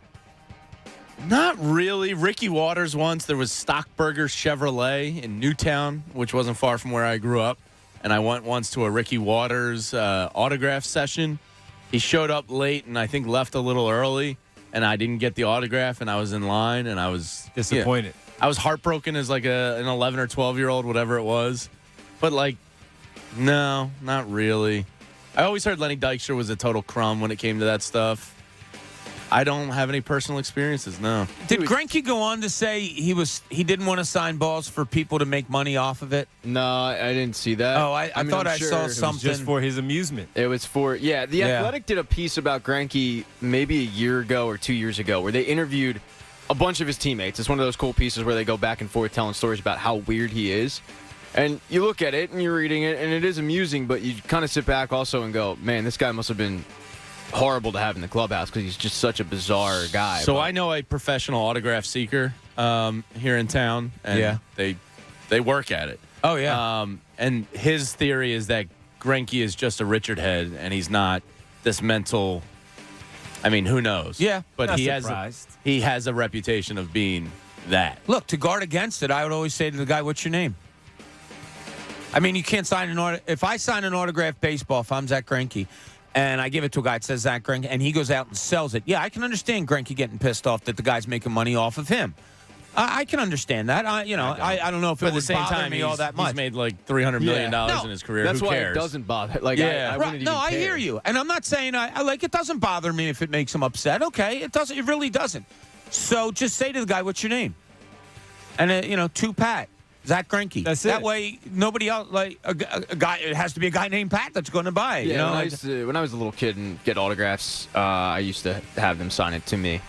Speaker 14: Not really. Ricky Waters once. There was Stockburger Chevrolet in Newtown, which wasn't far from where I grew up. And I went once to a Ricky Waters autograph session. He showed up late and I think left a little early. And I didn't get the autograph, and I was in line, and I was
Speaker 4: disappointed.
Speaker 14: I was heartbroken as like an 11 or 12-year-old, whatever it was. But like, no, not really. I always heard Lenny Dykstra was a total crumb when it came to that stuff. I don't have any personal experiences, no.
Speaker 13: Did Greinke go on to say he didn't want to sign balls for people to make money off of it?
Speaker 16: No, I didn't see that.
Speaker 13: Oh, I thought I saw something.
Speaker 4: It was just for his amusement.
Speaker 16: It was for, The Athletic did a piece about Greinke maybe a year ago or 2 years ago where they interviewed a bunch of his teammates. It's one of those cool pieces where they go back and forth telling stories about how weird he is. And you look at it and you're reading it, and it is amusing, but you kind of sit back also and go, man, this guy must have been horrible to have in the clubhouse because he's just such a bizarre guy.
Speaker 14: So I know a professional autograph seeker here in town, and they work at it.
Speaker 13: Oh, yeah.
Speaker 14: And his theory is that Greinke is just a Richard head, and he's not this mental. I mean, who knows?
Speaker 13: Yeah,
Speaker 14: but he has a reputation of being that.
Speaker 13: Look, to guard against it, I would always say to the guy, "What's your name?" I mean, you can't sign if I sign an autographed baseball, if I'm Zach Greinke, and I give it to a guy that says Zach Greinke, and he goes out and sells it, yeah, I can understand Greinke getting pissed off that the guy's making money off of him. I can understand that. I don't know if it would bother me all that much.
Speaker 14: He's made like $300 million in his career.
Speaker 16: That's
Speaker 14: Who
Speaker 16: why
Speaker 14: cares?
Speaker 16: it doesn't bother. Like,
Speaker 13: yeah,
Speaker 16: I wouldn't even
Speaker 13: I
Speaker 16: care.
Speaker 13: hear you, and I'm not saying I like it. Doesn't bother me if it makes him upset. Okay, it doesn't. It really doesn't. So just say to the guy, "What's your name?" And to Pat. Zach Greinke.
Speaker 4: That's
Speaker 13: that
Speaker 4: it.
Speaker 13: way, nobody else, like a guy, it has to be a guy named Pat that's going to buy it.
Speaker 16: Yeah, when I was a little kid and get autographs, I used to have them sign it to me.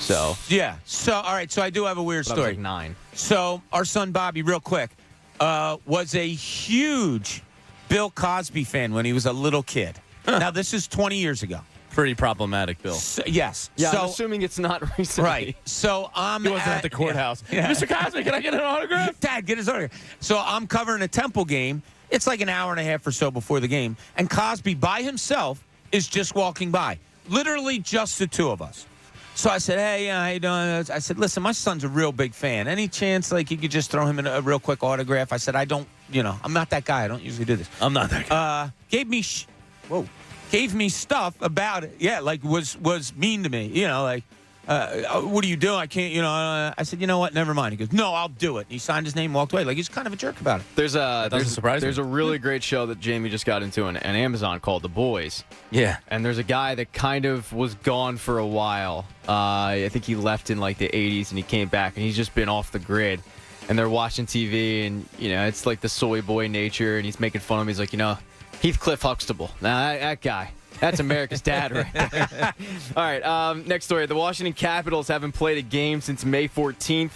Speaker 16: So
Speaker 13: yeah. So all right. So I do have a weird story.
Speaker 16: I was like 9.
Speaker 13: So our son Bobby, real quick, was a huge Bill Cosby fan when he was a little kid. Now this is 20 years ago.
Speaker 14: Pretty problematic, Bill.
Speaker 13: So, yes.
Speaker 16: Yeah,
Speaker 13: so,
Speaker 16: I'm assuming it's not recently.
Speaker 13: Right. So I'm
Speaker 14: He wasn't at the courthouse.
Speaker 13: Yeah.
Speaker 14: Mr. Cosby, can I get an autograph?
Speaker 13: Dad, get his autograph. So I'm covering a Temple game. It's like an hour and a half or so before the game. And Cosby by himself is just walking by. Literally just the two of us. So I said, hey, how you doing? I said, listen, my son's a real big fan. Any chance like you could just throw him in a real quick autograph? I said, I'm not that guy. I don't usually do this.
Speaker 14: I'm not that guy.
Speaker 13: Gave me stuff about it. Yeah, like was mean to me. What are you doing? I can't, I said, you know what? Never mind. He goes, no, I'll do it. And he signed his name, walked away. Like, he's kind of a jerk about it.
Speaker 16: There's
Speaker 14: surprise me.
Speaker 16: There's a really great show that Jamie just got into on Amazon called The Boys.
Speaker 14: Yeah.
Speaker 16: And there's a guy that kind of was gone for a while. I think he left in like the 80s and he came back and he's just been off the grid. And they're watching TV and, it's like the soy boy nature and he's making fun of him. He's like, Heathcliff Huxtable. Now, that guy. That's America's dad right there. All right, next story. The Washington Capitals haven't played a game since May 14th, and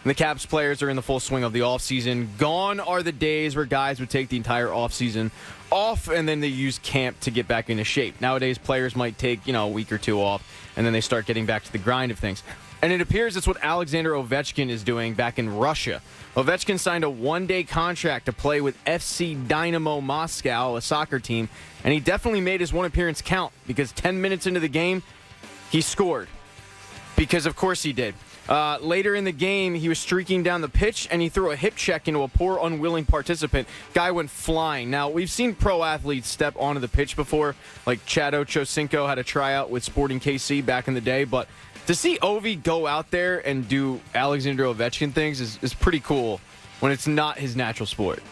Speaker 16: the Caps players are in the full swing of the offseason. Gone are the days where guys would take the entire offseason off, and then they use camp to get back into shape. Nowadays, players might take, a week or two off, and then they start getting back to the grind of things. And it appears it's what Alexander Ovechkin is doing back in Russia. Ovechkin signed a one-day contract to play with FC Dynamo Moscow, a soccer team, and he definitely made his one appearance count because 10 minutes into the game, he scored. Because, of course, he did. Later in the game, he was streaking down the pitch, and he threw a hip check into a poor, unwilling participant. Guy went flying. Now, we've seen pro athletes step onto the pitch before, like Chad Ocho had a tryout with Sporting KC back in the day, but to see Ovi go out there and do Alexander Ovechkin things is pretty cool when it's not his natural sport.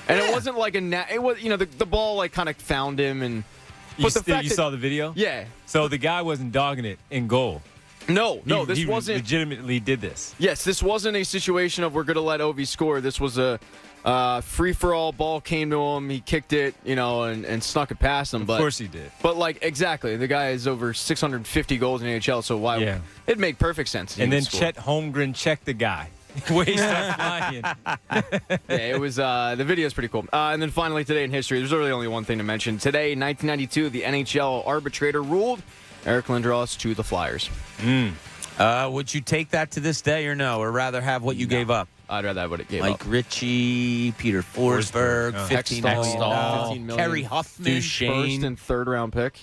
Speaker 16: And it wasn't like it was, the ball like kind of found him and.
Speaker 4: You saw the video?
Speaker 16: Yeah.
Speaker 4: So the guy wasn't dogging it in goal.
Speaker 16: No, this
Speaker 4: he
Speaker 16: wasn't.
Speaker 4: Legitimately did this.
Speaker 16: Yes, this wasn't a situation of we're going to let Ovi score. This was a free-for-all. Ball came to him. He kicked it, and snuck it past him.
Speaker 4: Of course he did.
Speaker 16: But, exactly. The guy has over 650 goals in the NHL, so why? Yeah. It'd make perfect sense.
Speaker 4: And then Chet Holmgren checked the guy. When he started flying.
Speaker 16: Yeah, it was, the video is pretty cool. And then finally today in history, there's really only one thing to mention. Today, 1992, the NHL arbitrator ruled Eric Lindros to the Flyers.
Speaker 13: Would you take that to this day or no? Or rather have what you gave up?
Speaker 16: I'd rather have what it gave
Speaker 13: like
Speaker 16: up.
Speaker 13: Like Richie, Peter Forsberg, $15 million. Kerry Huffman.
Speaker 16: Duchesne. First and third round pick.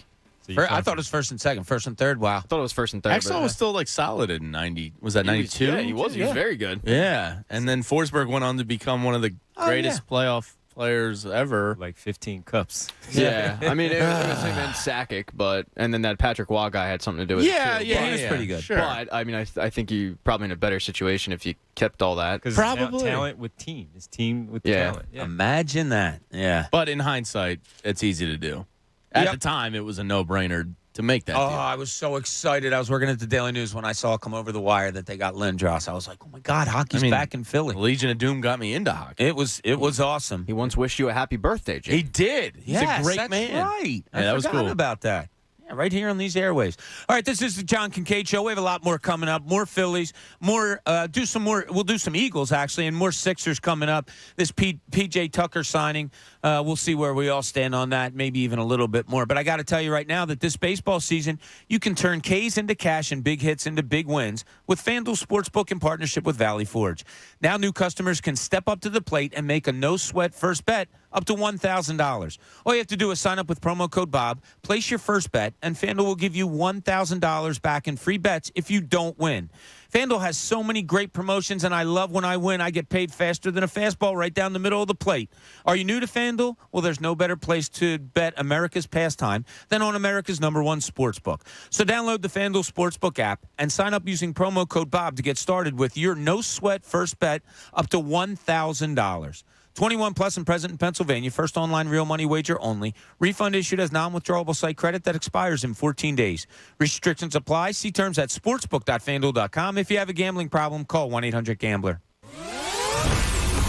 Speaker 13: I thought it was first and second. First and third, wow.
Speaker 16: I thought it was first and third.
Speaker 14: Axel was still solid in 90. Was that 92?
Speaker 16: Yeah, he was. He was very good.
Speaker 14: Yeah. And then Forsberg went on to become one of the greatest playoff players ever.
Speaker 4: Like 15 cups.
Speaker 16: Yeah. I mean, it was him and Sakic, and then that Patrick Waugh guy had something to do with it. Too.
Speaker 13: He was pretty good.
Speaker 16: Sure. But, I mean, I think you probably in a better situation if you kept all that.
Speaker 4: Probably. Talent with team. His team with talent. Yeah.
Speaker 13: Imagine that. Yeah.
Speaker 14: But in hindsight, it's easy to do. At the time, it was a no-brainer to make that
Speaker 13: Oh,
Speaker 14: deal.
Speaker 13: I was so excited. I was working at the Daily News when I saw it come over the wire that they got Lindros. I was like, oh, my God, hockey's back in Philly.
Speaker 14: Legion of Doom got me into hockey.
Speaker 13: It was awesome.
Speaker 16: He once wished you a happy birthday, Jay.
Speaker 14: He did. He's a great
Speaker 13: that's
Speaker 14: man.
Speaker 13: right.
Speaker 14: Yeah,
Speaker 13: I
Speaker 14: that was
Speaker 13: forgot
Speaker 14: cool.
Speaker 13: about that. Yeah, right here on these airwaves. All right, this is the John Kincade Show. We have a lot more coming up. More Phillies. We'll do some Eagles, actually, and more Sixers coming up. This P.J. Tucker signing, we'll see where we all stand on that, maybe even a little bit more. But I got to tell you right now that this baseball season, you can turn K's into cash and big hits into big wins with FanDuel Sportsbook in partnership with Valley Forge. Now new customers can step up to the plate and make a no-sweat first bet up to $1,000. All you have to do is sign up with promo code Bob, place your first bet, and FanDuel will give you $1,000 back in free bets if you don't win. FanDuel has so many great promotions, and I love when I win. I get paid faster than a fastball right down the middle of the plate. Are you new to FanDuel? Well, there's no better place to bet America's pastime than on America's #1 sportsbook. So download the FanDuel Sportsbook app and sign up using promo code Bob to get started with your no-sweat first bet up to $1,000. 21 plus and present in Pennsylvania. First online real money wager only. Refund issued as non-withdrawable site credit that expires in 14 days. Restrictions apply. See terms at sportsbook.fanduel.com. If you have a gambling problem, call 1-800-GAMBLER.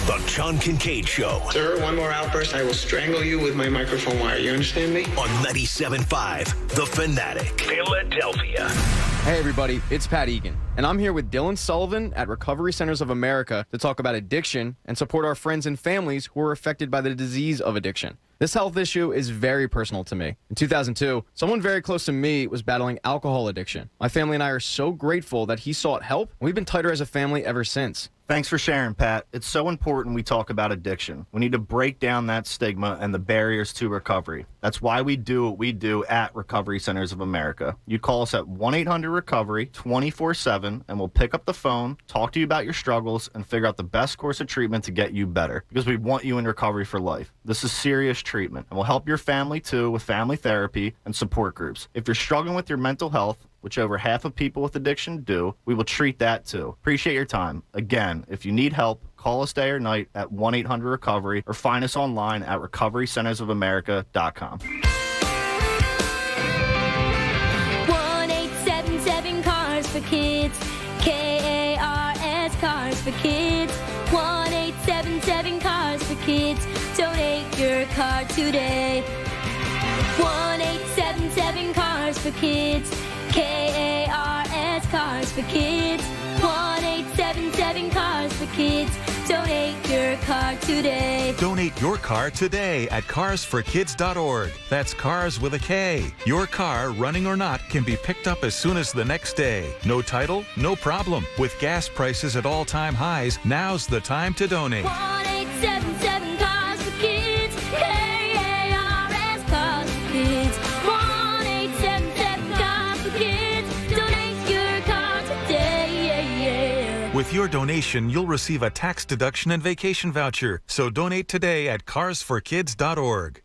Speaker 3: The John Kincade Show.
Speaker 10: Sir, one more outburst, I will strangle you with my microphone wire. You understand me?
Speaker 3: On 97.5 The Fanatic, Philadelphia.
Speaker 16: Hey everybody, it's Pat Egan, and I'm here with Dylan Sullivan at Recovery Centers of America to talk about addiction and support our friends and families who are affected by the disease of addiction. This health issue is very personal to me. In 2002, someone very close to me was battling alcohol addiction. My family and I are so grateful that he sought help, and we've been tighter as a family ever since.
Speaker 12: Thanks for sharing, Pat. It's so important we talk about addiction. We need to break down that stigma and the barriers to recovery. That's why we do what we do at Recovery Centers of America. You call us at 1-800-RECOVERY 24/7, and we'll pick up the phone, talk to you about your struggles, and figure out the best course of treatment to get you better, because we want you in recovery for life. This is serious treatment, and we'll help your family, too, with family therapy and support groups. If you're struggling with your mental health, which over half of people with addiction do, we will treat that too. Appreciate your time. Again, if you need help, call us day or night at 1-800-RECOVERY or find us online at recoverycentersofamerica.com.
Speaker 1: 1-877 Cars for Kids. KARS Cars for Kids. 1-877 Cars for Kids. Donate your car today. 1-877 Cars for Kids. KARS Cars for Kids. 1-877 Cars for Kids. Donate your car today.
Speaker 11: Donate your car today at carsforkids.org. That's cars with a K. Your car, running or not, can be picked up as soon as the next day. No title? No problem. With gas prices at all-time highs, now's the time to donate.
Speaker 1: 1-877 Cars for Kids. KARS Cars for Kids. 1-877 Cars for Kids. Donate your car today.
Speaker 11: With your donation, you'll receive a tax deduction and vacation voucher. So donate today at carsforkids.org.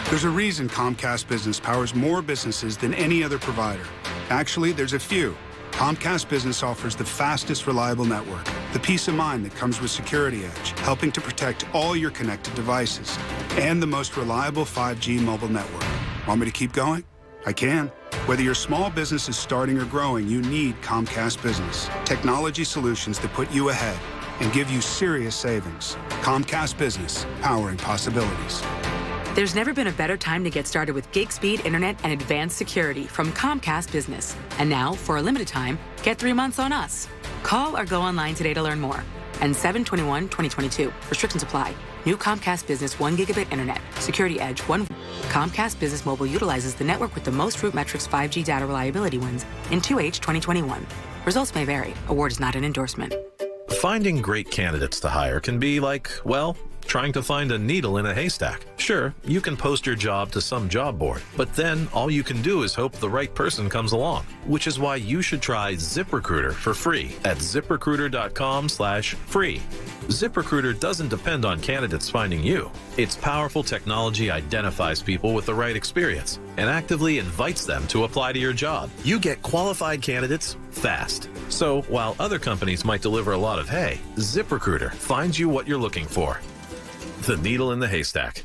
Speaker 17: There's a reason Comcast Business powers more businesses than any other provider. Actually, there's a few. Comcast Business offers the fastest, reliable network, the peace of mind that comes with Security Edge, helping to protect all your connected devices, and the most reliable 5G mobile network. Want me to keep going? I can. Whether your small business is starting or growing, you need Comcast Business. Technology solutions that put you ahead and give you serious savings. Comcast Business, powering possibilities.
Speaker 18: There's never been a better time to get started with gig speed internet and advanced security from Comcast Business. And now, for a limited time, get 3 months on us. Call or go online today to learn more. And 7/21/2022. Restrictions apply. New Comcast Business 1 gigabit internet. Security Edge 1. Comcast Business Mobile utilizes the network with the most Root Metrics 5G data reliability wins in 2H 2021. Results may vary. Award is not an endorsement.
Speaker 19: Finding great candidates to hire can be like, well, trying to find a needle in a haystack. Sure, you can post your job to some job board, but then all you can do is hope the right person comes along, which is why you should try ZipRecruiter for free at ziprecruiter.com/free. ZipRecruiter doesn't depend on candidates finding you. Its powerful technology identifies people with the right experience and actively invites them to apply to your job. You get qualified candidates fast. So while other companies might deliver a lot of hay, ZipRecruiter finds you what you're looking for. The needle in the haystack.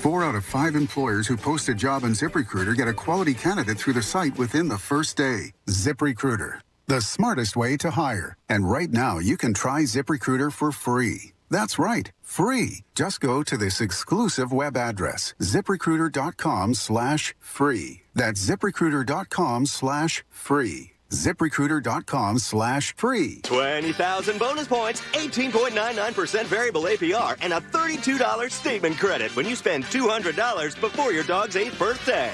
Speaker 5: 4 out of 5 employers who post a job on ZipRecruiter get a quality candidate through the site within the first day. ZipRecruiter, the smartest way to hire. And right now, you can try ZipRecruiter for free. That's right, free. Just go to this exclusive web address, ZipRecruiter.com/free. That's ZipRecruiter.com/free. ZipRecruiter.com/free.
Speaker 7: 20,000 bonus points, 18.99% variable APR, and a $32 statement credit when you spend $200 before your dog's 8th birthday.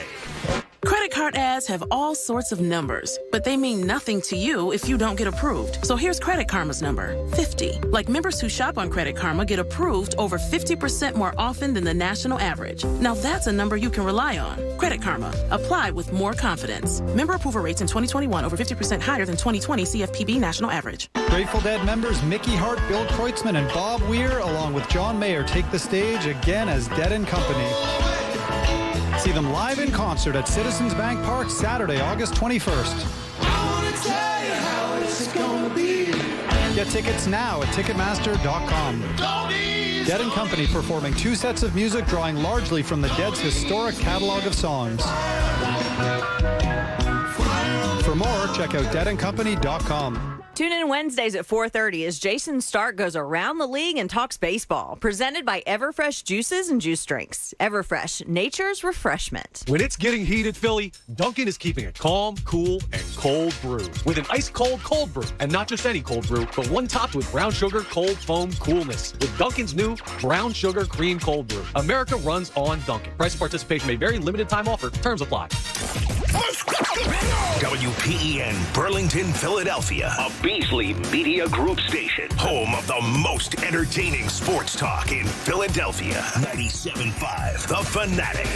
Speaker 20: Credit card ads have all sorts of numbers, but they mean nothing to you if you don't get approved. So here's Credit Karma's number, 50. Like members who shop on Credit Karma get approved over 50% more often than the national average. Now that's a number you can rely on. Credit Karma. Apply with more confidence. Member approval rates in 2021 over 50% higher than 2020 CFPB national average.
Speaker 21: Grateful Dead members Mickey Hart, Bill Kreutzmann, and Bob Weir, along with John Mayer, take the stage again as Dead & Company. See them live in concert at Citizens Bank Park Saturday, August 21st. Get tickets now at Ticketmaster.com. Dead & Company performing 2 sets of music drawing largely from the Dead's historic catalog of songs. For more, check out deadandcompany.com.
Speaker 22: Tune in Wednesdays at 4:30 as Jason Stark goes around the league and talks baseball. Presented by Everfresh Juices and Juice Drinks. Everfresh, nature's refreshment.
Speaker 24: When it's getting heated, Philly, Dunkin is keeping it calm, cool, and cold brew. With an ice-cold cold brew. And not just any cold brew, but one topped with brown sugar cold foam coolness. With Dunkin's new brown sugar cream cold brew. America runs on Dunkin. Price and participation may vary. Limited time offer. Terms apply.
Speaker 3: WPEN Burlington, Philadelphia, a Beasley Media Group station, home of the most entertaining sports talk in Philadelphia. 97.5 The Fanatic,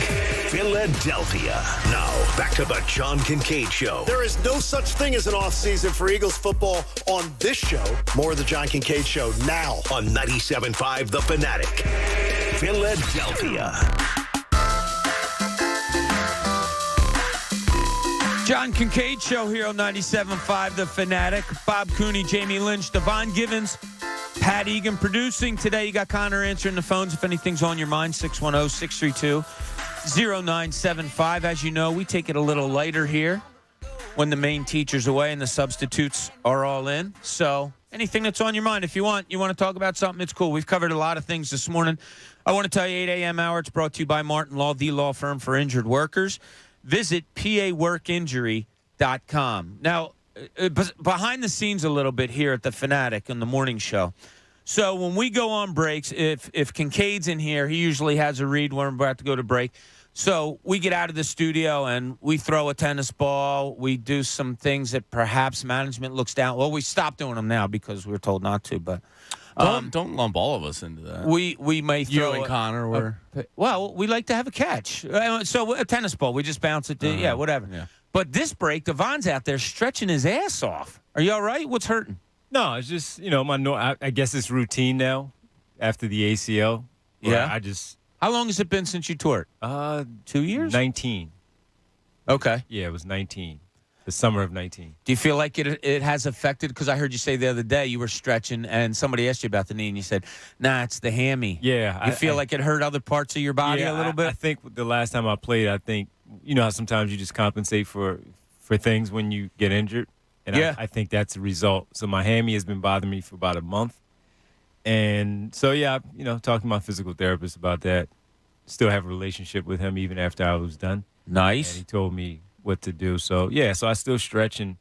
Speaker 3: Philadelphia. Now, back to the John Kincade Show.
Speaker 2: There is no such thing as an offseason for Eagles football on this show. More of the John Kincade Show now.
Speaker 3: On 97.5 The Fanatic, Philadelphia.
Speaker 13: John Kincade Show here on 97.5 The Fanatic. Bob Cooney, Jamie Lynch, Devon Givens, Pat Egan producing. Today you got Connor answering the phones if anything's on your mind, 610-632-0975. As you know, we take it a little lighter here when the main teacher's away and the substitutes are all in. So anything that's on your mind, if you want to talk about something, it's cool. We've covered a lot of things this morning. I want to tell you 8 a.m. hour. It's brought to you by Martin Law, the law firm for injured workers. Visit paworkinjury.com. Now, behind the scenes a little bit here at the Fanatic on the morning show. So when we go on breaks, if Kincaid's in here, he usually has a read when we're about to go to break. So we get out of the studio and we throw a tennis ball. We do some things that perhaps management looks down. Well, we stopped doing them now because we're told not to, but
Speaker 14: don't lump all of us into that.
Speaker 13: We may throw
Speaker 14: you and Connor were.
Speaker 13: Well, we like to have a catch. So a tennis ball, we just bounce it to whatever.
Speaker 14: Yeah.
Speaker 13: But this break, Devon's out there stretching his ass off. Are you all right? What's hurting?
Speaker 4: No, it's just I guess it's routine now after the ACL.
Speaker 13: Yeah.
Speaker 4: How
Speaker 13: long has it been since you tore it? 2 years?
Speaker 4: 19.
Speaker 13: Okay.
Speaker 4: Yeah, it was 19. The summer of 19.
Speaker 13: Do you feel like it has affected? Because I heard you say the other day you were stretching and somebody asked you about the knee and you said, nah, it's the hammy.
Speaker 4: Yeah.
Speaker 13: You feel like it hurt other parts of your body a little bit?
Speaker 4: I think the last time I played, you know how sometimes you just compensate for things when you get injured? And I think that's a result. So my hammy has been bothering me for about a month. And so, talking to my physical therapist about that. Still have a relationship with him even after I was done.
Speaker 13: Nice.
Speaker 4: And he told me what to do. So, so I still stretch and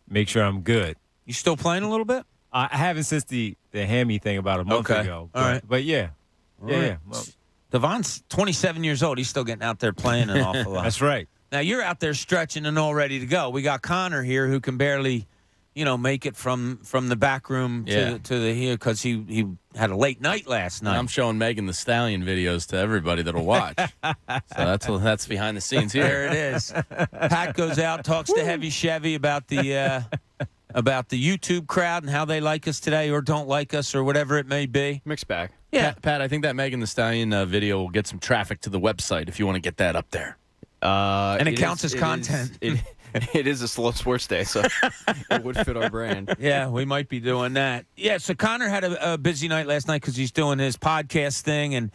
Speaker 4: make sure I'm good.
Speaker 13: You still playing a little bit?
Speaker 4: I haven't since the hammy thing about a month ago. But,
Speaker 13: all right.
Speaker 4: But yeah.
Speaker 13: Right.
Speaker 4: Well,
Speaker 13: Devon's 27 years old. He's still getting out there playing an awful lot.
Speaker 4: That's right.
Speaker 13: Now, you're out there stretching and all ready to go. We got Connor here who can barely, make it from the back room to the here because he had a late night last night.
Speaker 14: I'm showing Megan the Stallion videos to everybody that'll watch. So that's behind the scenes here.
Speaker 13: There it is. Pat goes out, talks to Heavy Chevy about the YouTube crowd and how they like us today or don't like us or whatever it may be.
Speaker 16: Mixed bag.
Speaker 13: Yeah.
Speaker 14: Pat, I think that Megan the Stallion video will get some traffic to the website if you want to get that up there.
Speaker 13: And it counts as content.
Speaker 16: It is a slow sports day, so it would fit our brand.
Speaker 13: Yeah, we might be doing that. Yeah, so Connor had a busy night last night because he's doing his podcast thing, and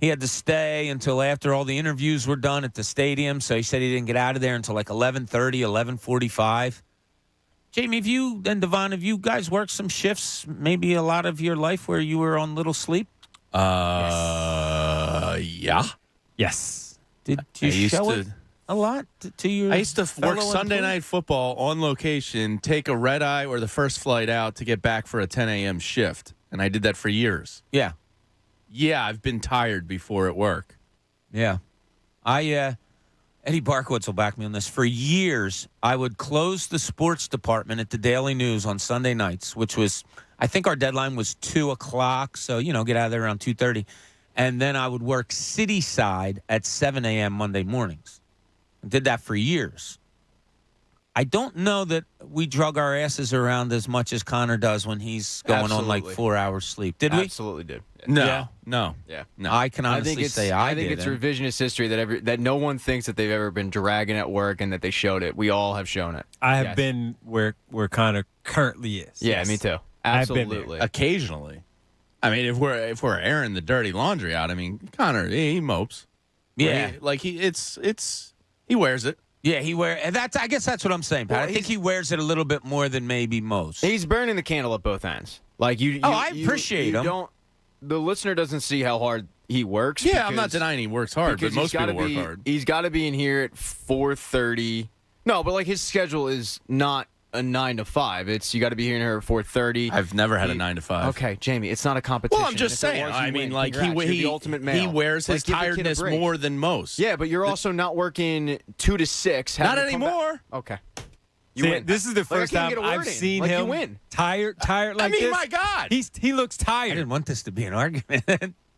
Speaker 13: He had to stay until after all the interviews were done at the stadium. So he said he didn't get out of there until like 11:30, 11:45. Jamie, have you guys worked some shifts, maybe a lot of your life where you were on little sleep?
Speaker 14: Yeah.
Speaker 4: Yes.
Speaker 13: Did you show it a lot to your
Speaker 14: I used to work
Speaker 13: fellow
Speaker 14: Sunday
Speaker 13: employees?
Speaker 14: night football on location, take a red eye or the first flight out to get back for a 10 a.m. shift. And I did that for years.
Speaker 13: Yeah.
Speaker 14: Yeah, I've been tired before at work.
Speaker 13: Yeah. Eddie Barkowitz will back me on this. For years, I would close the sports department at the Daily News on Sunday nights, which was, I think our deadline was 2 o'clock. So, get out of there around 2:30. And then I would work city side at 7 a.m. Monday mornings. I did that for years. I don't know that we drug our asses around as much as Connor does when he's going on like 4 hours sleep. Did we?
Speaker 16: Absolutely did.
Speaker 14: No,
Speaker 13: Yeah.
Speaker 14: no.
Speaker 16: Yeah.
Speaker 14: No.
Speaker 13: I can honestly say I
Speaker 16: think
Speaker 13: did.
Speaker 16: it's revisionist history that no one thinks that they've ever been dragging at work and that they showed it. We all have shown it.
Speaker 4: I have
Speaker 16: Yes.
Speaker 4: been where Connor currently is.
Speaker 16: Yeah,
Speaker 4: Yes.
Speaker 16: me too.
Speaker 4: I've been there.
Speaker 16: Absolutely.
Speaker 14: Occasionally. I mean, if we're airing the dirty laundry out, I mean, Connor, he mopes.
Speaker 13: Yeah.
Speaker 14: He wears it.
Speaker 13: Yeah, I guess that's what I'm saying, Pat.
Speaker 16: Well,
Speaker 13: I think he wears it a little bit more than maybe most.
Speaker 16: He's burning the candle at both ends. Like
Speaker 13: I appreciate him.
Speaker 16: The listener doesn't see how hard he works.
Speaker 14: Yeah, I'm not denying he works hard, but
Speaker 16: because
Speaker 14: most people work hard.
Speaker 16: He's got to be in here at 4:30. No, but like his schedule is not a 9 to 5. It's you got to be here at 4:30.
Speaker 14: I've never had a 9 to 5.
Speaker 16: Okay, Jamie, it's not a competition.
Speaker 14: Well, I'm just
Speaker 16: If it
Speaker 14: saying.
Speaker 16: was, you
Speaker 14: I mean,
Speaker 16: win.
Speaker 14: like
Speaker 16: Congrats, you're
Speaker 14: he
Speaker 16: the ultimate male.
Speaker 14: he wears his
Speaker 16: Like, give the kid a
Speaker 14: tiredness
Speaker 16: break.
Speaker 14: more than most.
Speaker 16: Yeah, but you're also not working 2 to 6.
Speaker 14: Not
Speaker 16: having to come back-
Speaker 14: anymore.
Speaker 16: Okay.
Speaker 4: See, this is the first
Speaker 16: I can't
Speaker 4: time
Speaker 16: get a word
Speaker 4: I've
Speaker 16: in.
Speaker 4: seen
Speaker 16: Like, you
Speaker 4: him
Speaker 16: win.
Speaker 4: tired like
Speaker 14: I mean,
Speaker 4: this.
Speaker 14: my God.
Speaker 4: He looks
Speaker 13: I
Speaker 4: tired.
Speaker 13: didn't want this to be an argument.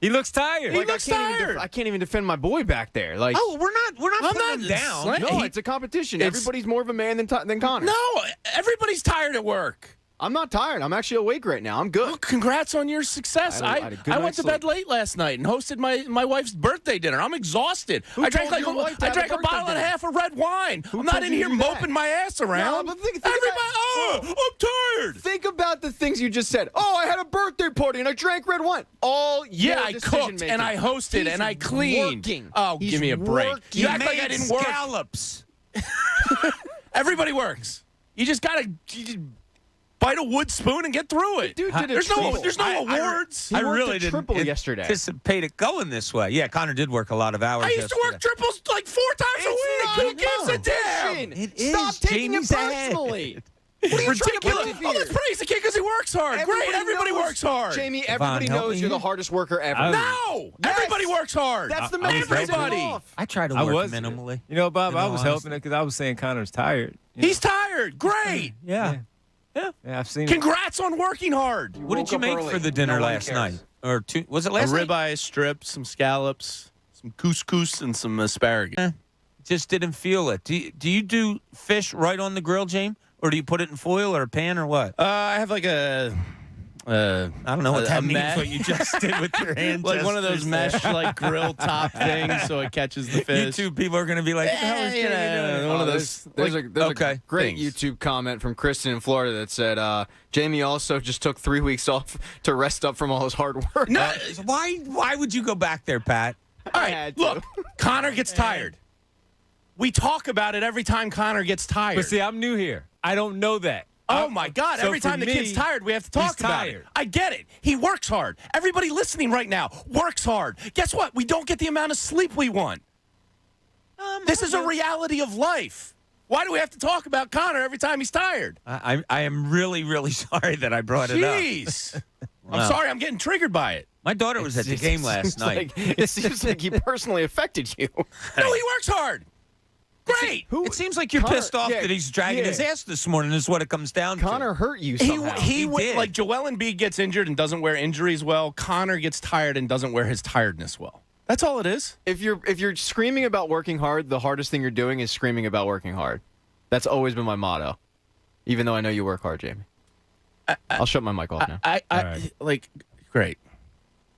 Speaker 4: He looks tired.
Speaker 14: He
Speaker 16: Like,
Speaker 14: looks
Speaker 16: I can't even
Speaker 14: tired.
Speaker 16: I can't even defend my boy back there. Like,
Speaker 13: Oh, we're not
Speaker 14: I'm
Speaker 13: putting him
Speaker 14: not
Speaker 13: down.
Speaker 14: slaying-
Speaker 16: no,
Speaker 14: he-
Speaker 16: it's a competition.
Speaker 14: it's-
Speaker 16: Everybody's more of a man than Connor.
Speaker 14: No, everybody's tired at work.
Speaker 16: I'm not tired. I'm actually awake right now. I'm good.
Speaker 14: Well, congrats on your success.
Speaker 16: I had a good
Speaker 14: I went
Speaker 16: night's
Speaker 14: to bed
Speaker 16: sleep.
Speaker 14: late last night and hosted my wife's birthday dinner. I'm exhausted.
Speaker 16: Who
Speaker 14: I drank
Speaker 16: told your wife to
Speaker 14: I
Speaker 16: have
Speaker 14: drank
Speaker 16: a
Speaker 14: a bottle
Speaker 16: birthday
Speaker 14: and a
Speaker 16: dinner?
Speaker 14: half of red wine.
Speaker 16: Who
Speaker 14: I'm not
Speaker 16: told
Speaker 14: in
Speaker 16: you
Speaker 14: here
Speaker 16: to do that?
Speaker 14: moping my ass around.
Speaker 16: No, but think
Speaker 14: Everybody,
Speaker 16: about-
Speaker 14: I'm tired.
Speaker 16: Think about the things you just said. Oh, I had a birthday party and I drank red wine. All
Speaker 14: Yeah,
Speaker 16: your
Speaker 14: I
Speaker 16: decision
Speaker 14: cooked
Speaker 16: making.
Speaker 14: and I hosted
Speaker 16: He's
Speaker 14: and I cleaned.
Speaker 16: working.
Speaker 14: Oh,
Speaker 16: He's
Speaker 14: give me a break.
Speaker 16: working.
Speaker 14: You act like I didn't work.
Speaker 13: Scallops.
Speaker 14: Everybody works. You just gotta bite a wood spoon and get through it.
Speaker 16: Dude did a
Speaker 14: there's no
Speaker 16: triple.
Speaker 14: awards.
Speaker 16: He
Speaker 13: I
Speaker 16: worked
Speaker 13: really
Speaker 16: a
Speaker 13: didn't
Speaker 16: triple yesterday.
Speaker 13: anticipate it going this way. Yeah, Connor did work a lot of hours.
Speaker 14: I used to work
Speaker 13: yesterday.
Speaker 14: triples like 4 times a week. Who gives a damn?
Speaker 16: It
Speaker 13: is
Speaker 16: Stop taking
Speaker 13: Jamie's
Speaker 16: it
Speaker 13: ahead.
Speaker 16: personally. What are you trying to
Speaker 14: Ridiculous.
Speaker 16: prove
Speaker 14: Oh,
Speaker 16: here?
Speaker 14: let's praise the kid because he works hard. Great, everybody
Speaker 16: knows-
Speaker 14: works hard.
Speaker 16: Jamie, everybody
Speaker 13: help
Speaker 16: knows
Speaker 13: me
Speaker 16: you're the
Speaker 13: here.
Speaker 16: hardest worker ever.
Speaker 14: No,
Speaker 16: Yes.
Speaker 14: everybody works hard.
Speaker 16: That's the
Speaker 4: I was
Speaker 16: main reason
Speaker 14: everybody.
Speaker 16: off.
Speaker 13: I try to
Speaker 4: I
Speaker 13: work
Speaker 4: was
Speaker 13: minimally.
Speaker 4: You know, Bob,
Speaker 13: In
Speaker 4: I
Speaker 13: all
Speaker 4: was
Speaker 13: honesty.
Speaker 4: helping it because I was saying Connor's tired. You know?
Speaker 14: He's tired. Great.
Speaker 4: Yeah.
Speaker 14: Yeah.
Speaker 4: Yeah, I've seen it.
Speaker 14: Congrats on working hard.
Speaker 13: What did you make for the dinner last night? Or two? Was it
Speaker 14: A
Speaker 13: last night?
Speaker 14: ribeye strip, some scallops, some couscous, and some asparagus.
Speaker 13: Just didn't feel it. Do you do fish right on the grill, James? Or do you put it in foil or a pan or what?
Speaker 14: I have like a.
Speaker 13: I don't know what
Speaker 14: a
Speaker 13: that means.
Speaker 14: mesh-
Speaker 13: What you just did with your hand,
Speaker 14: like one of those mesh like grill top things, so it catches the fish.
Speaker 13: YouTube people are going to be like, "What the hell is Jamie doing?"
Speaker 14: one of
Speaker 16: There's,
Speaker 14: those.
Speaker 16: there's,
Speaker 14: like,
Speaker 16: a
Speaker 13: okay,
Speaker 16: great
Speaker 14: things.
Speaker 16: YouTube comment from Kristen in Florida that said, Jamie also just took 3 weeks off to rest up from all his hard work.
Speaker 14: No,
Speaker 13: Why would you go back there, Pat?
Speaker 14: all
Speaker 16: I
Speaker 14: right,
Speaker 16: had to.
Speaker 14: look, Connor gets tired. We talk about it every time Connor gets tired.
Speaker 4: But see, I'm new here. I don't know that.
Speaker 14: Oh, my God.
Speaker 4: So
Speaker 14: Every
Speaker 4: for
Speaker 14: time the
Speaker 4: me,
Speaker 14: kid's tired, we have to talk
Speaker 4: he's
Speaker 14: about it.
Speaker 4: tired.
Speaker 14: I get it. He works hard. Everybody listening right now works hard. Guess what? We don't get the amount of sleep we want. This is a reality of life. Why do we have to talk about Connor every time he's tired?
Speaker 13: I am really, really sorry that I brought it up.
Speaker 14: Jeez.
Speaker 13: Wow.
Speaker 14: I'm sorry. I'm getting triggered by it.
Speaker 13: My daughter was at the game last night.
Speaker 16: It seems like he personally affected you.
Speaker 14: No, he works hard. Great.
Speaker 13: It seems like you're
Speaker 16: Connor-
Speaker 13: pissed off
Speaker 16: yeah,
Speaker 13: that he's dragging
Speaker 16: yeah.
Speaker 13: his ass this morning is what it comes down
Speaker 16: Connor
Speaker 13: to.
Speaker 16: hurt you
Speaker 14: He
Speaker 16: somehow.
Speaker 13: did.
Speaker 14: like Joel Embiid gets injured and doesn't wear injuries well. Connor gets tired and doesn't wear his tiredness well. That's all it is.
Speaker 16: If you're screaming about working hard, the hardest thing you're doing is screaming about working hard. That's always been my motto. Even though I know you work hard, Jamie. I'll shut my mic off now.
Speaker 14: Like, great.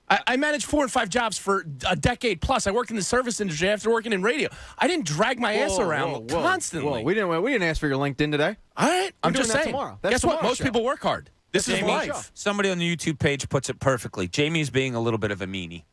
Speaker 14: I managed 4 and 5 jobs for a decade plus. I worked in the service industry after working in radio. I didn't drag my ass around constantly.
Speaker 16: Whoa. We didn't ask for your LinkedIn today.
Speaker 14: All right, I'm
Speaker 16: doing
Speaker 14: just
Speaker 16: that
Speaker 14: saying.
Speaker 16: tomorrow. That's
Speaker 14: Guess what?
Speaker 16: tomorrow's
Speaker 14: Most
Speaker 16: show.
Speaker 14: people work hard. This is
Speaker 13: Jamie,
Speaker 14: life.
Speaker 13: somebody on the YouTube page puts it perfectly. Jamie's being a little bit of a meanie.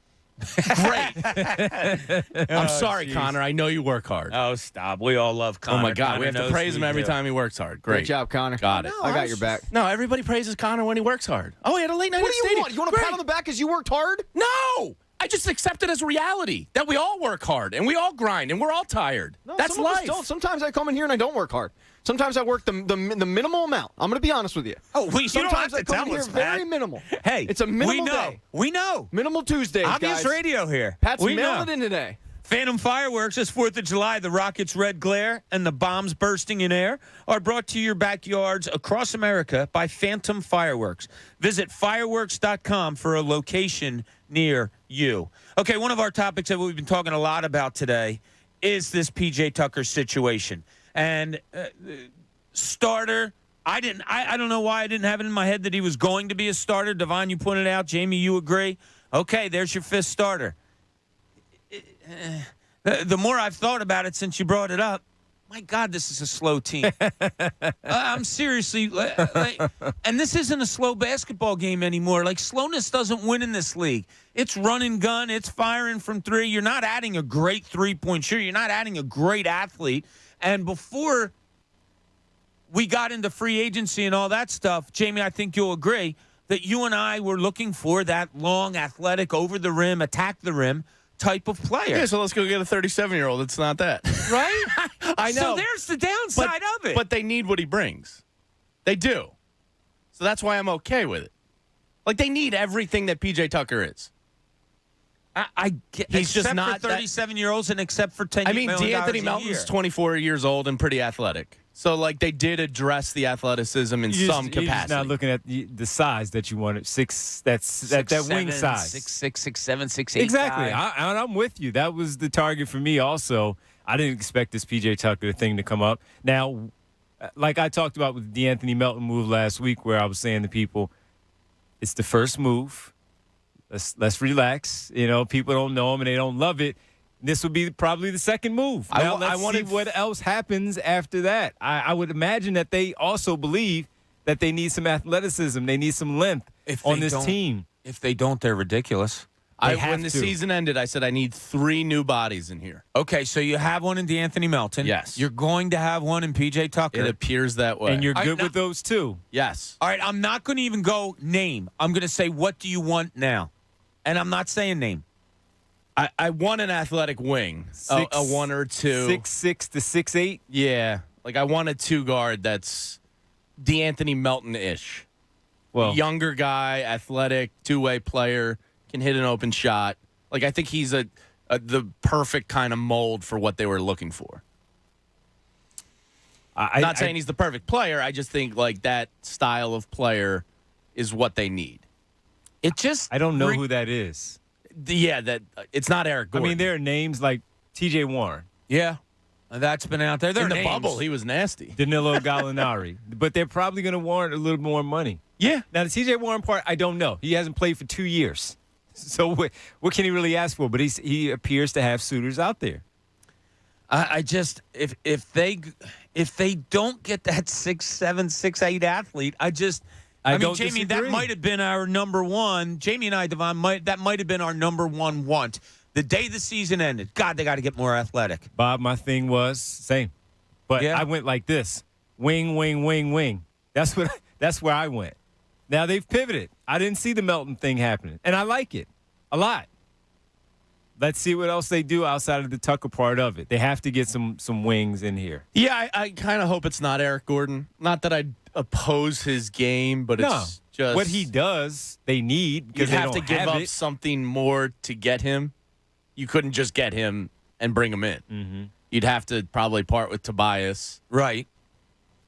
Speaker 14: I'm sorry, Connor. I know you work hard.
Speaker 13: Oh, stop. We all love Connor.
Speaker 14: Oh, my God. We have to
Speaker 13: Connor
Speaker 14: praise
Speaker 13: knows
Speaker 14: him
Speaker 13: we
Speaker 14: every
Speaker 13: do.
Speaker 14: time he works hard. Great.
Speaker 16: Great job, Connor.
Speaker 14: Got it.
Speaker 16: I got your back.
Speaker 14: No, everybody praises Connor when he works hard. Oh, he had a late night
Speaker 12: What
Speaker 14: at
Speaker 12: do you
Speaker 14: stadium.
Speaker 12: want? You want a pat on the back because you worked hard?
Speaker 14: No! I just accept it as reality that we all work hard and we all grind and we're all tired.
Speaker 12: No,
Speaker 14: That's
Speaker 12: some of us
Speaker 14: life.
Speaker 12: don't. Sometimes I come in here and I don't work hard. Sometimes I work the minimal amount. I'm going to be honest with you.
Speaker 13: Oh,
Speaker 12: sometimes I come in here very minimal.
Speaker 13: Hey,
Speaker 12: it's a minimal
Speaker 13: we know.
Speaker 12: day.
Speaker 13: We know.
Speaker 12: Minimal Tuesdays,
Speaker 13: Obvious
Speaker 12: guys.
Speaker 13: radio here.
Speaker 12: Pat's
Speaker 13: we
Speaker 12: mailing
Speaker 13: know.
Speaker 12: it in today.
Speaker 13: Phantom Fireworks this 4th of July. The rockets' red glare and the bombs bursting in air are brought to your backyards across America by Phantom Fireworks. Visit fireworks.com for a location near you. Okay, one of our topics that we've been talking a lot about today is this P.J. Tucker situation. And starter, I don't know why I didn't have it in my head that he was going to be a starter. Devon, you pointed out. Jamie, you agree. Okay, there's your 5th starter. The more I've thought about it since you brought it up, my God, this is a slow team. I'm seriously, and this isn't a slow basketball game anymore. Like, slowness doesn't win in this league. It's run and gun. It's firing from 3. You're not adding a great three-point shooter. You're not adding a great athlete. And before we got into free agency and all that stuff, Jamie, I think you'll agree that you and I were looking for that long, athletic, over the rim, attack the rim type of player.
Speaker 14: Yeah, so let's go get a 37-year-old. It's not that.
Speaker 13: Right?
Speaker 14: I know.
Speaker 13: So there's the downside of it.
Speaker 14: But they need what he brings. They do. So that's why I'm okay with it. Like, they need everything that P.J. Tucker is.
Speaker 13: I get,
Speaker 14: He's
Speaker 13: except
Speaker 14: just not
Speaker 13: for 37-year-olds and except for 10
Speaker 14: I mean,
Speaker 13: million
Speaker 14: D'Anthony Melton's 24 years old and pretty athletic. So, like, they did address the athleticism in some capacity.
Speaker 4: You're just not looking at the size that you wanted. That wing size.
Speaker 13: 6'6", 6'7", 6'8".
Speaker 4: Exactly.
Speaker 13: guy.
Speaker 4: I'm with you. That was the target for me also. I didn't expect this P.J. Tucker thing to come up. Now, like I talked about with the Anthony Melton move last week where I was saying to people, it's the first move. Let's relax. You know, people don't know him and they don't love it. This would be probably the second move. Now, let's see what else happens after that. I would imagine that they also believe that they need some athleticism. They need some length on this team.
Speaker 13: If they don't, they're ridiculous.
Speaker 14: When the season ended, I said I need 3 new bodies in here.
Speaker 13: Okay, so you have one in D'Anthony Melton.
Speaker 14: Yes.
Speaker 13: You're going to have one in P.J. Tucker.
Speaker 14: It appears that way.
Speaker 4: And you're good with those two.
Speaker 14: Yes.
Speaker 13: All right, I'm not going to even go name. I'm going to say, what do you want now? And I'm not saying name.
Speaker 14: I want an athletic wing, a 1 or 2.
Speaker 4: 6'6" to 6'8"?
Speaker 14: Yeah. Like, I want a 2-guard that's D'Anthony Melton-ish.
Speaker 4: Well,
Speaker 14: younger guy, athletic, 2-way player, can hit an open shot. Like, I think he's the perfect kind of mold for what they were looking for. I'm not saying he's the perfect player. I just think, like, that style of player is what they need.
Speaker 4: I don't know who that is.
Speaker 14: Yeah, it's not Eric Gordon.
Speaker 4: I mean, there are names like T.J. Warren.
Speaker 13: Yeah, that's been out there.
Speaker 14: In the bubble, he was nasty.
Speaker 4: Danilo Gallinari. But they're probably going to warrant a little more money.
Speaker 14: Yeah.
Speaker 4: Now, the T.J. Warren part, I don't know. He hasn't played for 2 years. So what can he really ask for? But he appears to have suitors out there.
Speaker 13: I just if they don't get that 6'7", 6'8" athlete, I mean, Jamie, that might have been our number one. Jamie and I, Devon, that might have been our number one want. The day the season ended, God, they got to get more athletic.
Speaker 4: Bob, my thing was same. But
Speaker 13: Yeah.
Speaker 4: I went like this. Wing, wing, wing, wing. That's where I went. Now they've pivoted. I didn't see the Melton thing happening. And I like it a lot. Let's see what else they do outside of the Tucker part of it. They have to get some wings in here.
Speaker 14: Yeah, I kind of hope it's not Eric Gordon. Not that I oppose his game, but it's just
Speaker 4: what he does, they need because
Speaker 14: you'd
Speaker 4: they
Speaker 14: have to
Speaker 4: don't
Speaker 14: give
Speaker 4: have
Speaker 14: up
Speaker 4: it.
Speaker 14: something more to get him. You couldn't just get him and bring him in.
Speaker 4: Mm-hmm.
Speaker 14: You'd have to probably part with Tobias,
Speaker 13: right?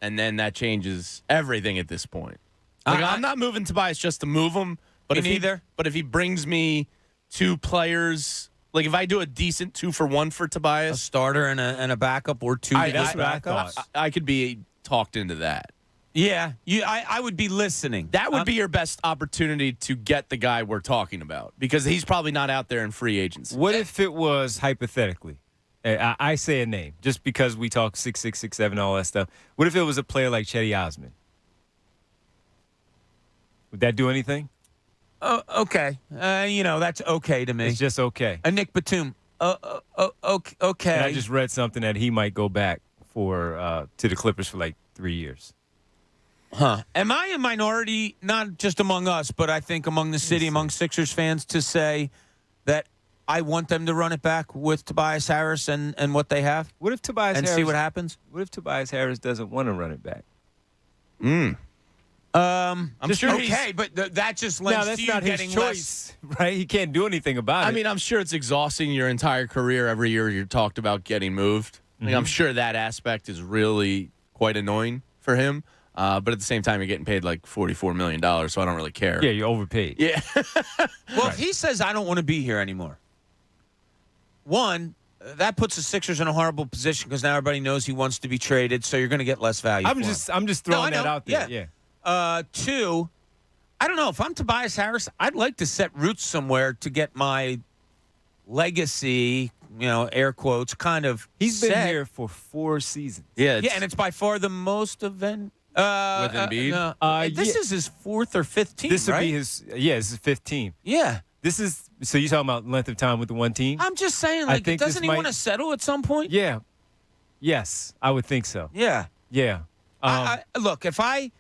Speaker 14: And then that changes everything at this point. Like, I'm not moving Tobias just to move him, but if he brings me 2 players. Like, if I do a decent 2-for-1 for Tobias,
Speaker 13: A starter and a backup or 2 backups.
Speaker 14: I could be talked into that.
Speaker 13: Yeah, I would be listening.
Speaker 14: That would be your best opportunity to get the guy we're talking about because he's probably not out there in free agency.
Speaker 4: What if it was hypothetically? I say a name just because we talk 6'6", 6'7", all that stuff. What if it was a player like Chetty Osman? Would that do anything?
Speaker 13: Okay. That's okay to me.
Speaker 4: It's just okay.
Speaker 13: Nick Batum. Okay.
Speaker 4: And I just read something that he might go back to the Clippers for like 3 years.
Speaker 13: Huh. Am I a minority, not just among us, but I think among the city, among Sixers fans, to say that I want them to run it back with Tobias Harris and what they have?
Speaker 4: What if Tobias
Speaker 13: and
Speaker 4: Harris,
Speaker 13: see what happens?
Speaker 4: What if Tobias Harris doesn't want to run it back?
Speaker 13: I'm sure
Speaker 14: okay,
Speaker 13: but that just lends
Speaker 4: that's
Speaker 13: to you
Speaker 4: not
Speaker 13: getting
Speaker 4: his choice, right? He can't do anything about it.
Speaker 14: I mean, I'm sure it's exhausting your entire career. Every year you're talked about getting moved. Like, I'm sure that aspect is really quite annoying for him. But at the same time, you're getting paid like $44 million, so I don't really care.
Speaker 4: Yeah, you're overpaid.
Speaker 14: Yeah.
Speaker 13: Well, if he says, I don't want to be here anymore, one, that puts the Sixers in a horrible position because now everybody knows he wants to be traded, so you're going to get less value
Speaker 4: I'm
Speaker 13: for
Speaker 4: just
Speaker 13: him.
Speaker 4: throwing that out there. Yeah.
Speaker 13: Two, I don't know. If I'm Tobias Harris, I'd like to set roots somewhere to get my legacy, air quotes, kind of
Speaker 4: He's been
Speaker 13: set.
Speaker 4: here for 4 seasons.
Speaker 14: Yeah.
Speaker 13: Yeah, and it's by far the most event.
Speaker 14: With Embiid?
Speaker 13: This is his 4th or 5th team,
Speaker 4: This would
Speaker 13: right?
Speaker 4: be his. Yeah, this is 15.
Speaker 13: Yeah.
Speaker 4: This is. So you're talking about length of time with the one team?
Speaker 13: I'm just saying,
Speaker 4: I think
Speaker 13: doesn't he
Speaker 4: this
Speaker 13: want to settle at some point?
Speaker 4: Yeah. Yes, I would think so.
Speaker 13: Yeah.
Speaker 4: Yeah.
Speaker 13: Look, if I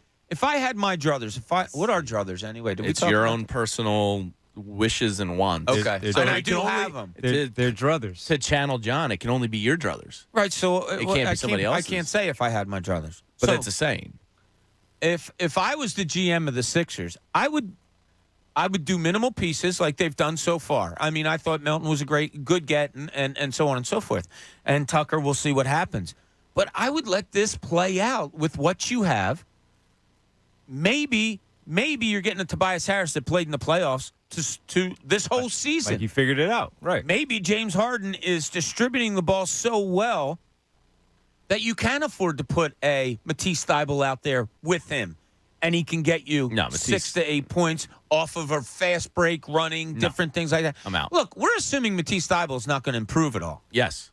Speaker 13: had my druthers, what are druthers anyway? Did we
Speaker 14: It's
Speaker 13: talk
Speaker 14: your
Speaker 13: about
Speaker 14: own personal wishes and wants.
Speaker 13: Okay.
Speaker 14: So
Speaker 13: And I
Speaker 14: it can
Speaker 13: do
Speaker 14: only-
Speaker 13: have them.
Speaker 4: They're druthers.
Speaker 14: To channel John, it can only be your druthers.
Speaker 13: Right, so
Speaker 14: It can't be somebody else's.
Speaker 13: I can't say if I had my druthers.
Speaker 14: But
Speaker 13: So,
Speaker 14: it's a saying.
Speaker 13: if I was the GM of the Sixers, I would do minimal pieces like they've done so far. I mean, I thought Melton was a good get and so on and so forth. And Tucker, we'll see what happens. But I would let this play out with what you have. Maybe you're getting a Tobias Harris that played in the playoffs to this whole season.
Speaker 4: Like you figured it out, right?
Speaker 13: Maybe James Harden is distributing the ball so well that you can afford to put a Matisse Thybulle out there with him, and he can get you 6 to 8 points off of a fast break, running, different things like that.
Speaker 14: I'm out.
Speaker 13: Look, we're assuming Matisse Thybulle is not going to improve at all.
Speaker 14: Yes.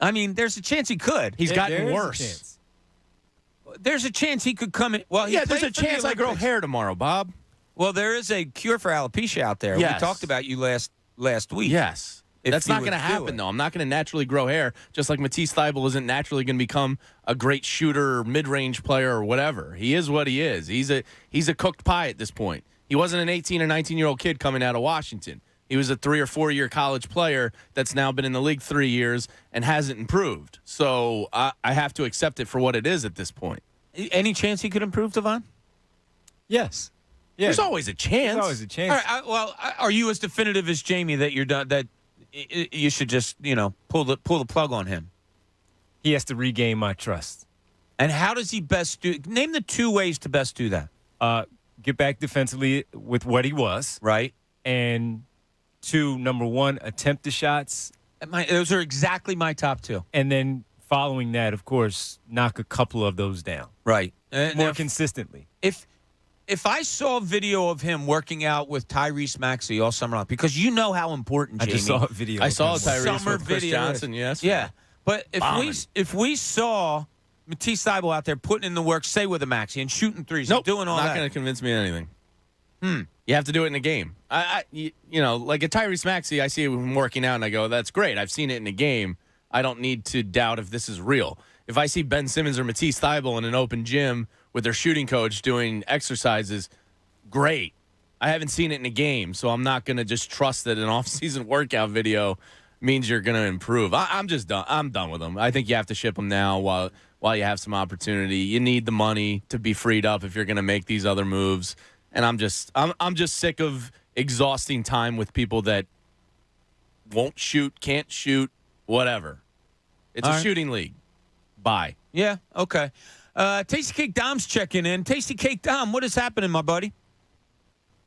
Speaker 13: I mean, there's a chance he could.
Speaker 14: He's
Speaker 4: There
Speaker 14: gotten
Speaker 4: is a
Speaker 14: worse.
Speaker 4: chance.
Speaker 13: There's a chance he could come in. Well, he
Speaker 14: Yeah, there's
Speaker 13: played
Speaker 14: a
Speaker 13: for the
Speaker 14: chance I grow
Speaker 13: Olympics.
Speaker 14: hair tomorrow, Bob.
Speaker 13: Well, there is a cure for alopecia out there.
Speaker 14: Yes.
Speaker 13: We talked about you last week.
Speaker 14: Yes.
Speaker 13: If
Speaker 14: That's
Speaker 13: you
Speaker 14: not
Speaker 13: would
Speaker 14: going to
Speaker 13: do
Speaker 14: happen,
Speaker 13: it.
Speaker 14: though. I'm not going to naturally grow hair, just like Matisse Thybulle isn't naturally going to become a great shooter, mid-range player, or whatever. He is what he is. He's a cooked pie at this point. He wasn't an 18 or 19-year-old kid coming out of Washington. He was a 3 or 4 year college player that's now been in the league 3 years and hasn't improved. So I have to accept it for what it is at this point.
Speaker 13: Any chance he could improve, Devon?
Speaker 4: Yes. Yeah.
Speaker 14: There's always a chance.
Speaker 4: There's always a chance.
Speaker 13: All right, are you as definitive as Jamie that you're done? That you should just pull the plug on him?
Speaker 4: He has to regain my trust.
Speaker 13: And how does he best do? Name the 2 ways to best do that.
Speaker 4: Get back defensively with what he was.
Speaker 13: Right.
Speaker 4: And 2, number 1, attempt the shots.
Speaker 13: Those are exactly my top 2.
Speaker 4: And then following that, of course, knock a couple of those down.
Speaker 13: Right.
Speaker 4: More consistently.
Speaker 13: If I saw a video of him working out with Tyrese Maxey all summer long, because you know how important
Speaker 4: I
Speaker 13: Jamie.
Speaker 4: just saw a video.
Speaker 14: I saw Tyrese
Speaker 13: Summer
Speaker 14: with Chris
Speaker 13: video.
Speaker 14: Johnson, yes.
Speaker 13: Yeah. But
Speaker 14: Bombing.
Speaker 13: if we saw Matisse Thybulle out there putting in the work, say with a Maxey, and shooting threes,
Speaker 14: Nope,
Speaker 13: and doing all
Speaker 14: not
Speaker 13: that.
Speaker 14: going to convince me of anything. You have to do it in a game. Like a Tyrese Maxey, I see him working out, and I go, that's great. I've seen it in a game. I don't need to doubt if this is real. If I see Ben Simmons or Matisse Thybulle in an open gym with their shooting coach doing exercises, great. I haven't seen it in a game, so I'm not going to just trust that an off-season workout video means you're going to improve. I'm just done. I'm done with them. I think you have to ship them now while you have some opportunity. You need the money to be freed up if you're going to make these other moves. And I'm just sick of exhausting time with people that won't shoot, can't shoot, whatever. It's a shooting league. Bye.
Speaker 13: Yeah, okay. Tasty Cake Dom's checking in. Tasty Cake Dom, what is happening, my buddy?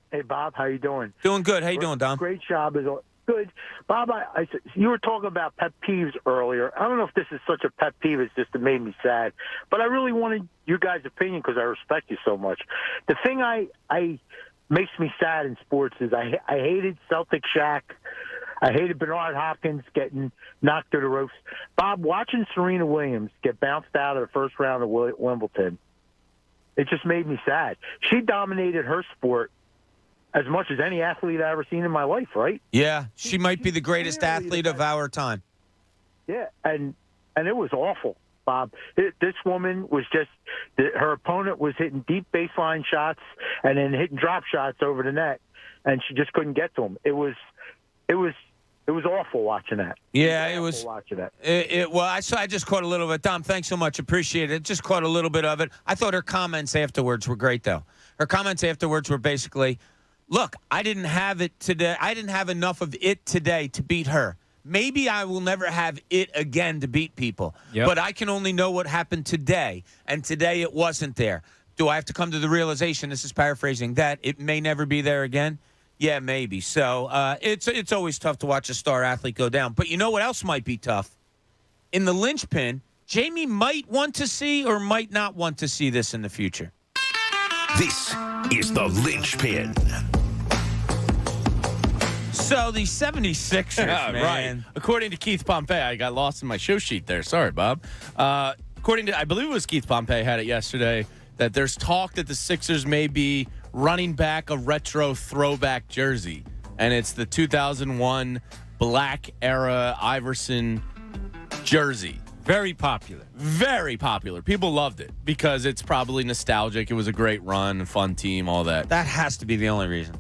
Speaker 8: Hey, Bob, how you doing?
Speaker 13: Doing good. How you doing, Dom?
Speaker 8: Great job. Good. Bob, you were talking about pet peeves earlier. I don't know if this is such a pet peeve. It's just it made me sad. But I really wanted your guys' opinion because I respect you so much. The thing I makes me sad in sports is I hated Celtic Shaq. I hated Bernard Hopkins getting knocked to the ropes. Bob, watching Serena Williams get bounced out of the first round of Wimbledon, it just made me sad. She dominated her sport as much as any athlete I've ever seen in my life, right?
Speaker 13: Yeah, she might be the greatest athlete of our time.
Speaker 8: Yeah, and it was awful, Bob. This woman was just her opponent was hitting deep baseline shots and then hitting drop shots over the net, and she just couldn't get to him. It was awful watching that.
Speaker 13: Yeah, it was.
Speaker 8: Awful watching that.
Speaker 13: I just caught a little bit. Dom, thanks so much. Appreciate it. Just caught a little bit of it. I thought her comments afterwards were great, though. Her comments afterwards were basically, look, I didn't have it today. I didn't have enough of it today to beat her. Maybe I will never have it again to beat people.
Speaker 4: Yep.
Speaker 13: But I can only know what happened today. And today it wasn't there. Do I have to come to the realization, this is paraphrasing, that it may never be there again? Yeah, maybe. So it's always tough to watch a star athlete go down. But you know what else might be tough? In the linchpin, Jamie might want to see or might not want to see this in the future.
Speaker 3: This is the linchpin.
Speaker 13: So the 76ers, man.
Speaker 14: Right. According to Keith Pompey, I got lost in my show sheet there. Sorry, Bob. According to, I believe it was Keith Pompey had it yesterday, that there's talk that the Sixers may be running back a retro throwback jersey. And it's the 2001 black era Iverson jersey.
Speaker 4: Very popular.
Speaker 14: Very popular. People loved it because it's probably nostalgic. It was a great run, fun team, all that.
Speaker 13: That has to be the only reason.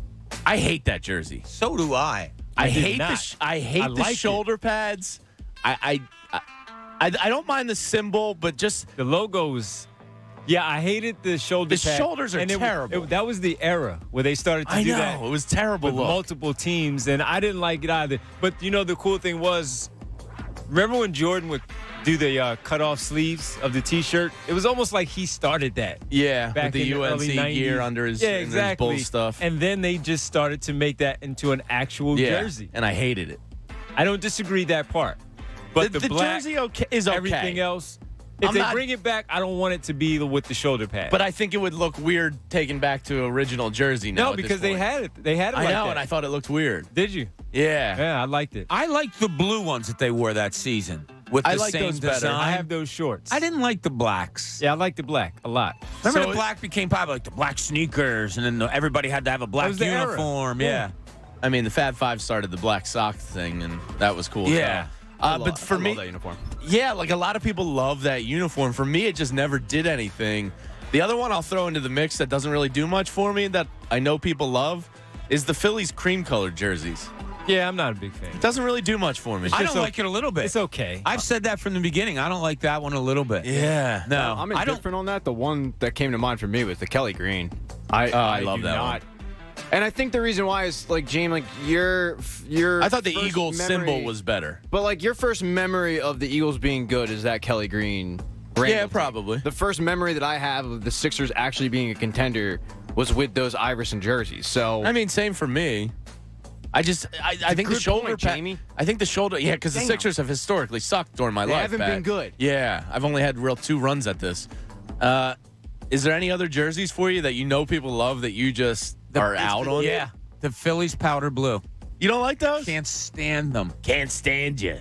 Speaker 14: I hate that jersey.
Speaker 13: So do I.
Speaker 14: I hate the shoulder pads. I don't mind the symbol, but just
Speaker 4: the logos. Yeah, I hated the shoulder pad.
Speaker 14: The shoulders are terrible.
Speaker 4: That was the era where they started to do that.
Speaker 14: It was terrible
Speaker 4: with
Speaker 14: look.
Speaker 4: multiple teams, and I didn't like it either. But you know, the cool thing was, remember when Jordan would do the cut-off sleeves of the T-shirt? It was almost like he started that.
Speaker 14: Yeah,
Speaker 4: back
Speaker 14: with the
Speaker 4: in
Speaker 14: UNC
Speaker 4: early 90s.
Speaker 14: gear under his,
Speaker 4: exactly.
Speaker 14: under his Bull stuff.
Speaker 4: And then they just started to make that into an actual jersey.
Speaker 14: And I hated it.
Speaker 4: I don't disagree that part. But
Speaker 14: the
Speaker 4: black,
Speaker 14: jersey is okay.
Speaker 4: Everything else, if they bring it back, I don't want it to be with the shoulder pad.
Speaker 14: But I think it would look weird taken back to original jersey now.
Speaker 4: No, because they had it. They had it.
Speaker 14: I
Speaker 4: like
Speaker 14: know,
Speaker 4: that.
Speaker 14: and I thought it looked weird.
Speaker 4: Did you?
Speaker 14: Yeah.
Speaker 4: Yeah, I liked it.
Speaker 13: I liked the blue ones that they wore that season with the
Speaker 14: like
Speaker 13: same
Speaker 14: those better.
Speaker 13: design.
Speaker 4: I have those shorts.
Speaker 13: I didn't like the blacks.
Speaker 4: Yeah, I like the black a lot.
Speaker 13: Remember the black became popular, like the black sneakers, and then everybody had to have a black
Speaker 4: was the era.
Speaker 13: uniform. Yeah.
Speaker 14: I mean, the Fab Five started the black sock thing, and that was cool.
Speaker 13: Yeah.
Speaker 14: But for me,
Speaker 16: that uniform.
Speaker 14: Yeah, like a lot of people love that uniform. For me, it just never did anything. The other one I'll throw into the mix that doesn't really do much for me that I know people love is the Phillies cream-colored jerseys.
Speaker 4: Yeah, I'm not a big fan.
Speaker 14: It doesn't really do much for me.
Speaker 13: I don't like it a little bit.
Speaker 4: It's okay.
Speaker 13: I've said that from the beginning. I don't like that one a little bit.
Speaker 14: Yeah.
Speaker 13: No,
Speaker 16: I'm indifferent on that. The one that came to mind for me was the Kelly Green. I
Speaker 14: love
Speaker 16: do
Speaker 14: that
Speaker 16: not.
Speaker 14: one.
Speaker 16: And I think the reason why is like James, like your
Speaker 14: I thought the
Speaker 16: first
Speaker 14: Eagles
Speaker 16: memory-
Speaker 14: symbol was better.
Speaker 16: But like your first memory of the Eagles being good is that Kelly Green.
Speaker 14: Yeah, probably.
Speaker 16: The first memory that I have of the Sixers actually being a contender was with those Iverson jerseys. So
Speaker 14: I mean, same for me. I think the
Speaker 16: good
Speaker 14: shoulder
Speaker 16: point,
Speaker 14: pad.
Speaker 16: Jamie.
Speaker 14: I think the shoulder. Yeah, because the
Speaker 16: Damn.
Speaker 14: Sixers have historically sucked during my
Speaker 16: They
Speaker 14: life.
Speaker 16: haven't been good.
Speaker 14: Yeah, I've only had real 2 runs at this. Is there any other jerseys for you that you know people love that you just are out on?
Speaker 13: Yeah, the Phillies powder blue.
Speaker 14: You don't like those?
Speaker 13: Can't stand them.
Speaker 14: Can't stand you.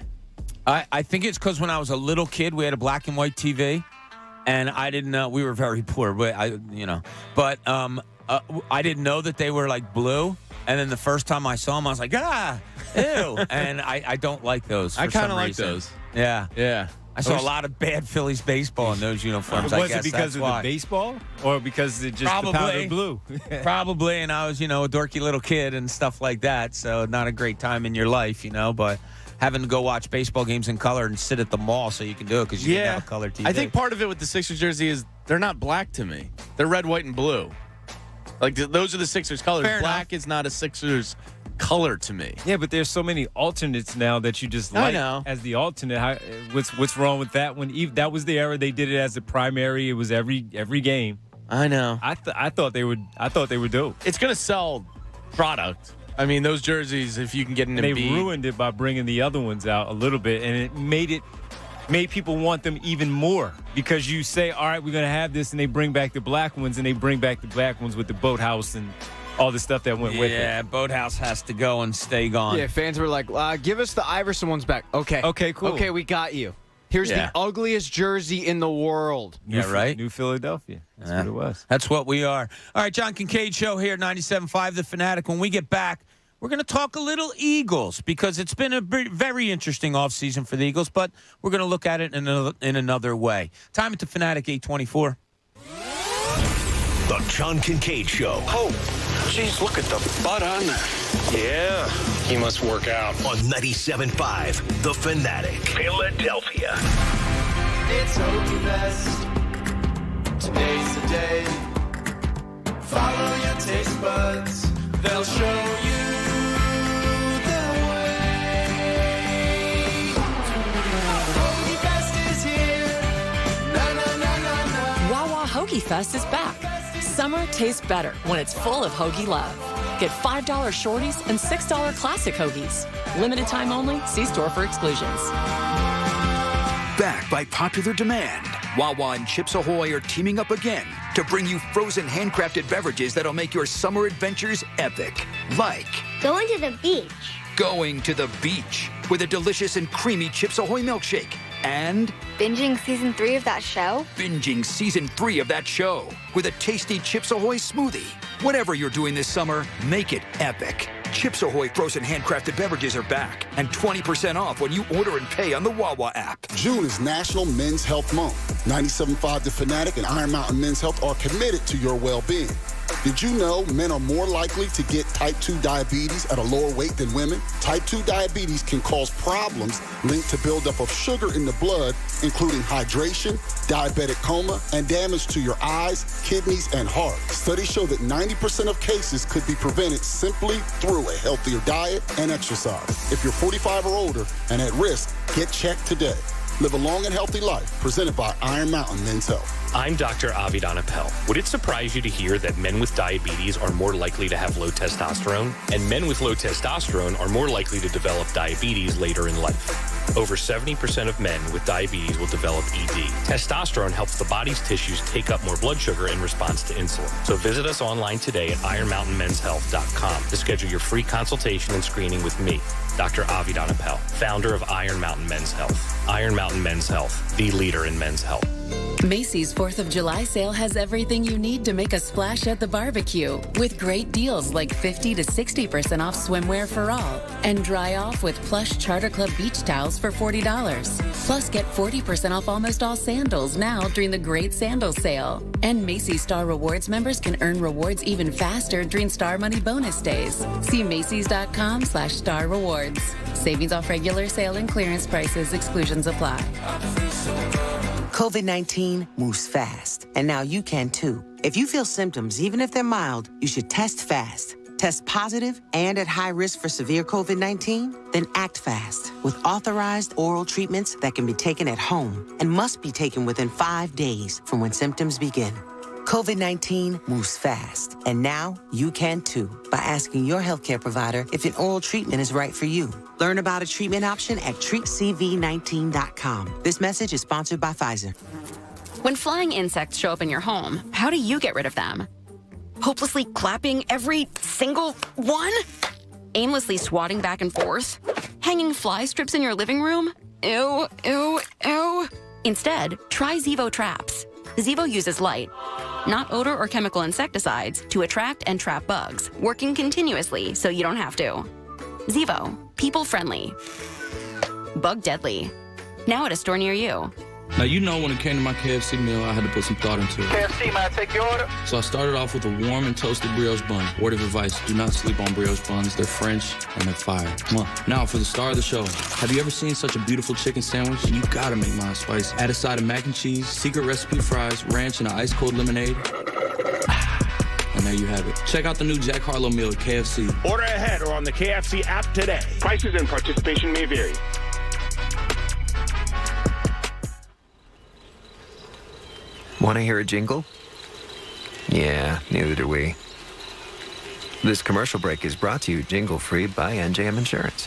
Speaker 13: I think it's because when I was a little kid, we had a black and white TV, and I didn't know we were very poor, but I didn't know that they were like blue. And then the first time I saw them, I was like, ew. And I don't like those.
Speaker 14: I
Speaker 13: kind of
Speaker 14: like those.
Speaker 13: Yeah.
Speaker 14: Yeah.
Speaker 13: I saw a lot of bad Phillies baseball in those uniforms. I
Speaker 4: Was
Speaker 13: guess
Speaker 4: it because
Speaker 13: that's
Speaker 4: of
Speaker 13: why.
Speaker 4: the baseball or because it just the powder blue?
Speaker 13: Probably, and I was, a dorky little kid and stuff like that, so not a great time in your life, but having to go watch baseball games in color and sit at the mall so you can do it because you didn't have a color TV.
Speaker 14: I think part of it with the Sixers jersey is they're not black to me. They're red, white, and blue. Like, those are the Sixers colors.
Speaker 13: Fair
Speaker 14: black is not a Sixers color to me.
Speaker 4: Yeah, but there's so many alternates now that you just
Speaker 14: I
Speaker 4: like
Speaker 14: know.
Speaker 4: as the alternate. What's wrong with that? That was the era they did it as a primary. It was every game.
Speaker 14: I know.
Speaker 4: I thought they would. I thought they were dope.
Speaker 14: It's gonna sell product. I mean, those jerseys, if you can get an
Speaker 4: And they
Speaker 14: Embiid.
Speaker 4: ruined it by bringing the other ones out a little bit, and it made people want them even more because you say, all right, we're going to have this, and they bring back the black ones, and they bring back the black ones with the boathouse and all the stuff that went with it.
Speaker 13: Yeah, boathouse has to go and stay gone.
Speaker 16: yeah, fans were like, give us the Iverson ones back. Okay.
Speaker 4: Okay, cool.
Speaker 16: Okay, we got you. Here's
Speaker 13: Yeah.
Speaker 16: the ugliest jersey in the world.
Speaker 13: Yeah, right?
Speaker 4: New Philadelphia. That's what it was.
Speaker 13: That's what we are. All right, John Kincade Show here, 97.5 The Fanatic. When we get back, we're going to talk a little Eagles because it's been a very interesting offseason for the Eagles, but we're going to look at it in another way. Time at The Fanatic, 8:24.
Speaker 3: The John Kincade Show.
Speaker 6: Oh, geez, look at the butt on that. Yeah, he must work out.
Speaker 3: On 97.5 The Fanatic, Philadelphia.
Speaker 9: It's Hoagie Fest. Today's the day. Follow your taste buds. They'll show you the way. Hoagie Fest is here. Na na na na na.
Speaker 18: Wawa Hoagie Fest is back. Summer tastes better when it's full of hoagie love. Get $5 shorties and $6 classic hoagies. Limited time only. See store for exclusions.
Speaker 15: Back by popular demand, Wawa and Chips Ahoy are teaming up again to bring you frozen handcrafted beverages that'll make your summer adventures epic. Like
Speaker 23: going to the beach.
Speaker 15: Going to the beach with a delicious and creamy Chips Ahoy milkshake. And
Speaker 23: binging season 3 of that show.
Speaker 15: Binging season 3 of that show with a tasty Chips Ahoy smoothie. Whatever you're doing this summer, make it epic. Chips Ahoy frozen handcrafted beverages are back and 20% off when you order and pay on the Wawa app.
Speaker 25: June is National Men's Health Month. 97.5 The Fanatic and Iron Mountain Men's Health are committed to your well-being. Did you know men are more likely to get type 2 diabetes at a lower weight than women? Type 2 diabetes can cause problems linked to buildup of sugar in the blood, including hydration, diabetic coma, and damage to your eyes, kidneys, and heart. Studies show that 90% of cases could be prevented simply through a healthier diet and exercise. If you're 45 or older and at risk, get checked today. Live a long and healthy life, presented by Iron Mountain Men's Health.
Speaker 26: I'm Dr. Avidana Pell. Would it surprise you to hear that men with diabetes are more likely to have low testosterone? And men with low testosterone are more likely to develop diabetes later in life. Over 70% of men with diabetes will develop ED. Testosterone helps the body's tissues take up more blood sugar in response to insulin. So visit us online today at ironmountainmenshealth.com to schedule your free consultation and screening with me, Dr. Avidana Pell, founder of Iron Mountain Men's Health. Iron Mountain Men's Health, the leader in men's health.
Speaker 27: Macy's 4th of July sale has everything you need to make a splash at the barbecue, with great deals like 50 to 60% off swimwear for all, and dry off with plush Charter Club beach towels for $40. Plus, get 40% off almost all sandals now during the great sandal sale. And Macy's Star Rewards members can earn rewards even faster during Star Money bonus days. See Macys.com/Star Rewards. Savings off regular sale and clearance prices. Exclusions apply.
Speaker 28: COVID-19 moves fast, and now you can too. If you feel symptoms, even if they're mild, you should test fast. Test positive and at high risk for severe COVID-19? Then act fast with authorized oral treatments that can be taken at home and must be taken within 5 days from when symptoms begin. COVID-19 moves fast, and now you can too by asking your healthcare provider if an oral treatment is right for you. Learn about a treatment option at treatcv19.com. This message is sponsored by Pfizer.
Speaker 29: When flying insects show up in your home, how do you get rid of them? Hopelessly clapping every single one? Aimlessly swatting back and forth? Hanging fly strips in your living room? Ew, ew, ew. Instead, try Zevo Traps. Zevo uses light, not odor or chemical insecticides, to attract and trap bugs, working continuously so you don't have to. Zevo, people friendly, bug deadly. Now at a store near you.
Speaker 30: Now, you know, when it came to my KFC meal, I had to put some thought into it.
Speaker 31: KFC, may I take your order?
Speaker 30: So I started off with a warm and toasted brioche bun. Word of advice, do not sleep on brioche buns. They're French and they're fire. Now for the star of the show. Have you ever seen such a beautiful chicken sandwich? You gotta make mine spicy. Add a side of mac and cheese, secret recipe fries, ranch, and an ice-cold lemonade. And there you have it. Check out the new Jack Harlow meal at KFC.
Speaker 31: Order ahead or on the KFC app today. Prices and participation may vary.
Speaker 32: Want to hear a jingle? Yeah, neither do we. This commercial break is brought to you jingle-free by NJM Insurance.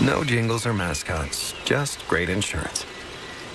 Speaker 32: No jingles or mascots, just great insurance.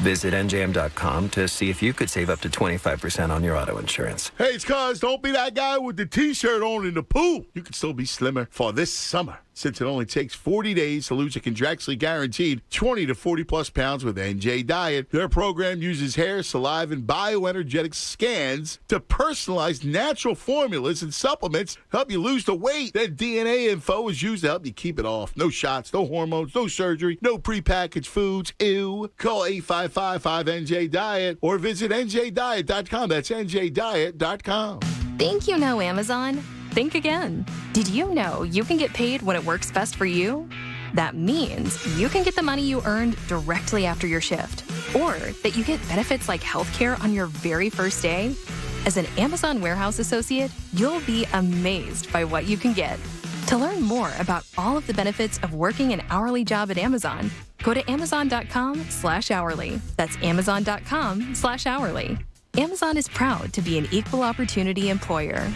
Speaker 32: Visit NJM.com to see if you could save up to 25% on your auto insurance.
Speaker 1: Hey, it's cuz, don't be that guy with the T-shirt on in the pool. You can still be slimmer for this summer. Since it only takes 40 days to lose a contractually guaranteed 20 to 40-plus pounds with NJ Diet, their program uses hair, saliva, and bioenergetic scans to personalize natural formulas and supplements to help you lose the weight. That DNA info is used to help you keep it off. No shots, no hormones, no surgery, no prepackaged foods. Ew. Call 855-5NJ-DIET or visit NJDiet.com. That's NJDiet.com.
Speaker 2: Think you know Amazon? Think again. Did you know you can get paid when it works best for you? That means you can get the money you earned directly after your shift, or that you get benefits like healthcare on your very first day. As an Amazon warehouse associate, you'll be amazed by what you can get. To learn more about all of the benefits of working an hourly job at Amazon, go to amazon.com/hourly. That's amazon.com/hourly. Amazon is proud to be an equal opportunity employer.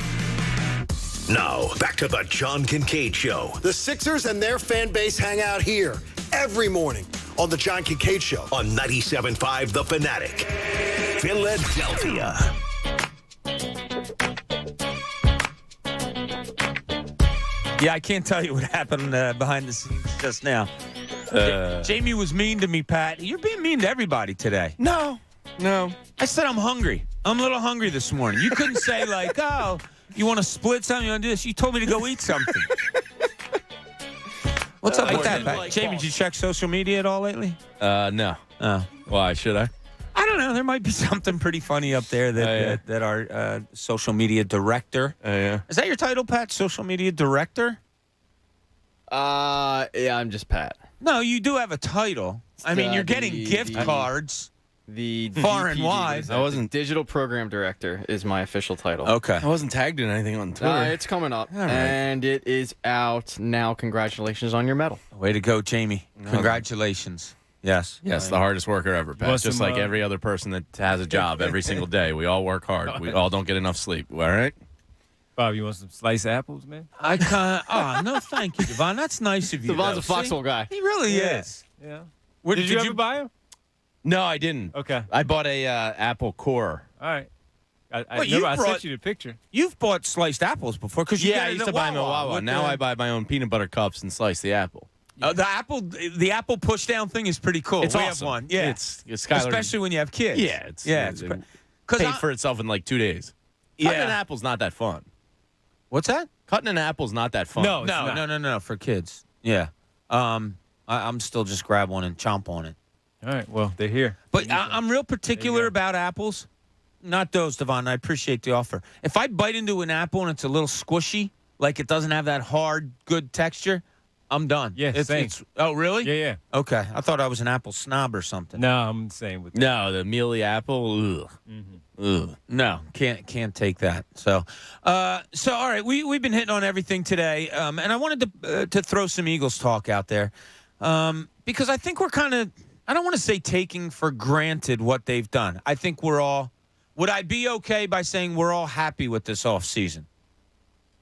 Speaker 3: Now, back to the John Kincade Show.
Speaker 5: The Sixers and their fan base hang out here every morning on the John Kincade Show.
Speaker 3: On 97.5 The Fanatic. Philadelphia.
Speaker 13: Yeah, I can't tell you what happened behind the scenes just now. Jamie was mean to me, Pat. You're being mean to everybody today.
Speaker 14: No.
Speaker 13: I said I'm hungry. I'm a little hungry this morning. You couldn't say like, oh, you want to split something? You want to do this? You told me to go eat something. What's up with that, Pat? Jamie, did you check social media at all lately?
Speaker 14: No.
Speaker 13: Oh.
Speaker 14: Why should I?
Speaker 13: I don't know. There might be something pretty funny up there that our social media director.
Speaker 14: Yeah.
Speaker 13: Is that your title, Pat? Social media director?
Speaker 16: Yeah, I'm just Pat.
Speaker 13: No, you do have a title. I mean, you're getting gift cards.
Speaker 16: The
Speaker 13: far and
Speaker 16: DPD,
Speaker 13: wide.
Speaker 16: I wasn't digital program director is my official title.
Speaker 13: Okay.
Speaker 14: I wasn't tagged in anything on Twitter.
Speaker 16: It's coming up,
Speaker 14: All right.
Speaker 16: and it is out now. Congratulations on your medal.
Speaker 13: Way to go, Jamie. Congratulations. Yes.
Speaker 14: Yes, the hardest worker ever, Pat. Just like every other person that has a job every single day. We all work hard. We all don't get enough sleep. All right?
Speaker 4: Bob, you want some sliced apples, man?
Speaker 13: I can't. Oh, no, thank you, Devon. That's nice of you.
Speaker 16: Devon's
Speaker 13: though.
Speaker 16: a foxhole guy.
Speaker 13: He really is.
Speaker 4: Yeah.
Speaker 13: Did
Speaker 4: you ever buy them?
Speaker 14: No, I didn't.
Speaker 4: Okay.
Speaker 14: I bought a Apple Core.
Speaker 4: All right. I
Speaker 13: Well,
Speaker 4: sent you the picture.
Speaker 13: You've bought sliced apples before, because
Speaker 14: I used to buy them at Wawa. Now I buy my own peanut butter cups and slice the apple.
Speaker 13: The apple push down thing is pretty cool.
Speaker 14: It's
Speaker 13: we
Speaker 14: awesome.
Speaker 13: have one. Yeah,
Speaker 14: It's Skylar,
Speaker 13: especially when you have kids.
Speaker 14: Yeah, it's paid for itself in like 2 days. Cutting an apple's not that fun.
Speaker 13: What's that?
Speaker 14: Cutting an apple's not that fun.
Speaker 13: No, for kids. Yeah. I'm still just grab one and chomp on it.
Speaker 4: All right, well, they're here.
Speaker 13: But I'm real particular about apples. Not those, Devon. I appreciate the offer. If I bite into an apple and it's a little squishy, like it doesn't have that hard, good texture, I'm done.
Speaker 4: Yeah, same.
Speaker 13: Oh, really?
Speaker 4: Yeah.
Speaker 13: Okay. I thought I was an apple snob or something.
Speaker 4: No, I'm the same with that.
Speaker 14: No, the mealy apple. Ugh. Ugh.
Speaker 13: No, can't take that. So all right, we've been hitting on everything today, and I wanted to throw some Eagles talk out there, because I think we're kind of, I don't want to say taking for granted what they've done. I think we're all, would I be okay by saying we're all happy with this offseason?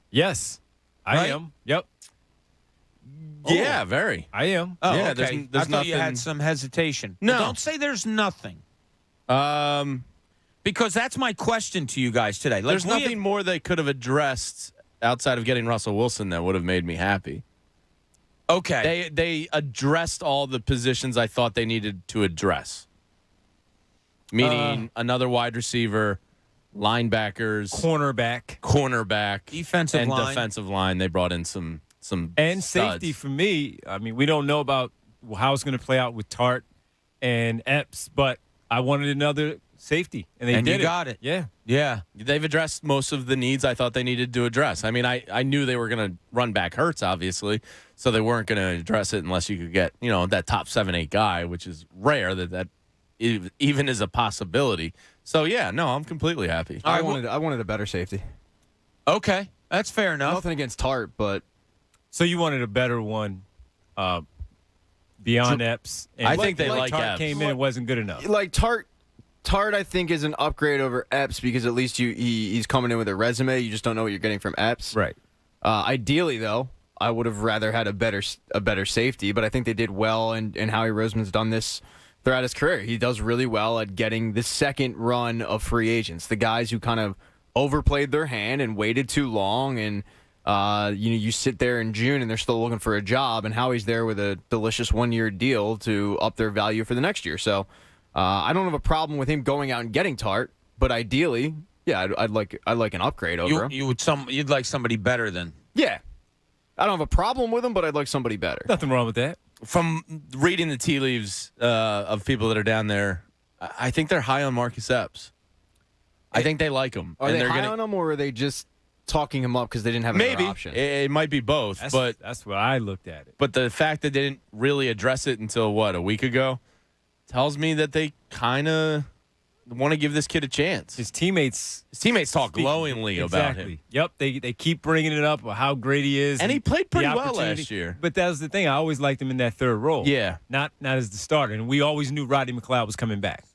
Speaker 4: Yes, I
Speaker 13: Right?
Speaker 4: am. Yep.
Speaker 14: Yeah, very.
Speaker 4: I am.
Speaker 13: Oh,
Speaker 14: Yeah,
Speaker 13: okay.
Speaker 14: there's
Speaker 13: I thought you
Speaker 14: nothing-
Speaker 13: had some hesitation.
Speaker 14: No.
Speaker 13: Well, don't say there's nothing. Because that's my question to you guys today. Like,
Speaker 14: There's nothing more they could have addressed outside of getting Russell Wilson that would have made me happy.
Speaker 13: Okay.
Speaker 14: They addressed all the positions I thought they needed to address. Meaning another wide receiver, linebackers, cornerback,
Speaker 13: defensive
Speaker 14: and
Speaker 13: line.
Speaker 14: defensive line. They brought in some
Speaker 4: and
Speaker 14: studs.
Speaker 4: safety for me. I mean, we don't know about how it's going to play out with Tart and Epps, but I wanted another safety, and they
Speaker 13: And
Speaker 4: did
Speaker 13: you got it.
Speaker 4: Yeah.
Speaker 13: Yeah.
Speaker 14: They've addressed most of the needs I thought they needed to address. I mean, I knew they were going to run back Hurts, obviously, so they weren't going to address it unless you could get, that top 7-8 guy, which is rare that even is a possibility. So, yeah, no, I'm completely happy.
Speaker 16: I wanted a better safety.
Speaker 13: Okay. That's fair enough.
Speaker 16: Nothing against Tart, but...
Speaker 4: So you wanted a better one beyond Epps. And
Speaker 14: I think they like
Speaker 4: Tart
Speaker 14: Epps.
Speaker 4: came in, it wasn't good enough.
Speaker 16: Like Tart, I think, is an upgrade over Epps because at least he's coming in with a resume. You just don't know what you're getting from Epps.
Speaker 4: Right.
Speaker 16: Ideally, though, I would have rather had a better safety, but I think they did well, and Howie Roseman's done this throughout his career. He does really well at getting the second run of free agents, the guys who kind of overplayed their hand and waited too long, and you sit there in June and they're still looking for a job, and Howie's there with a delicious 1-year deal to up their value for the next year. So I don't have a problem with him going out and getting Tart, but ideally, yeah, I'd like an upgrade over him.
Speaker 13: You'd like somebody better than.
Speaker 16: Yeah. I don't have a problem with him, but I'd like somebody better.
Speaker 4: Nothing wrong with that.
Speaker 14: From reading the tea leaves of people that are down there, I think they're high on Marcus Epps. I think they like him.
Speaker 16: Are they high on him, or are they just talking him up because they didn't have another option?
Speaker 14: It might be both.
Speaker 4: That's what I looked at it.
Speaker 14: But the fact that they didn't really address it until, a week ago, tells me that they kind of want to give this kid a chance.
Speaker 4: His teammates
Speaker 14: talk glowingly about him.
Speaker 4: Yep, they keep bringing it up, how great he is.
Speaker 14: And he played pretty well last year.
Speaker 4: But that was the thing. I always liked him in that third role.
Speaker 14: Yeah.
Speaker 4: Not as the starter. And we always knew Rodney McLeod was coming back.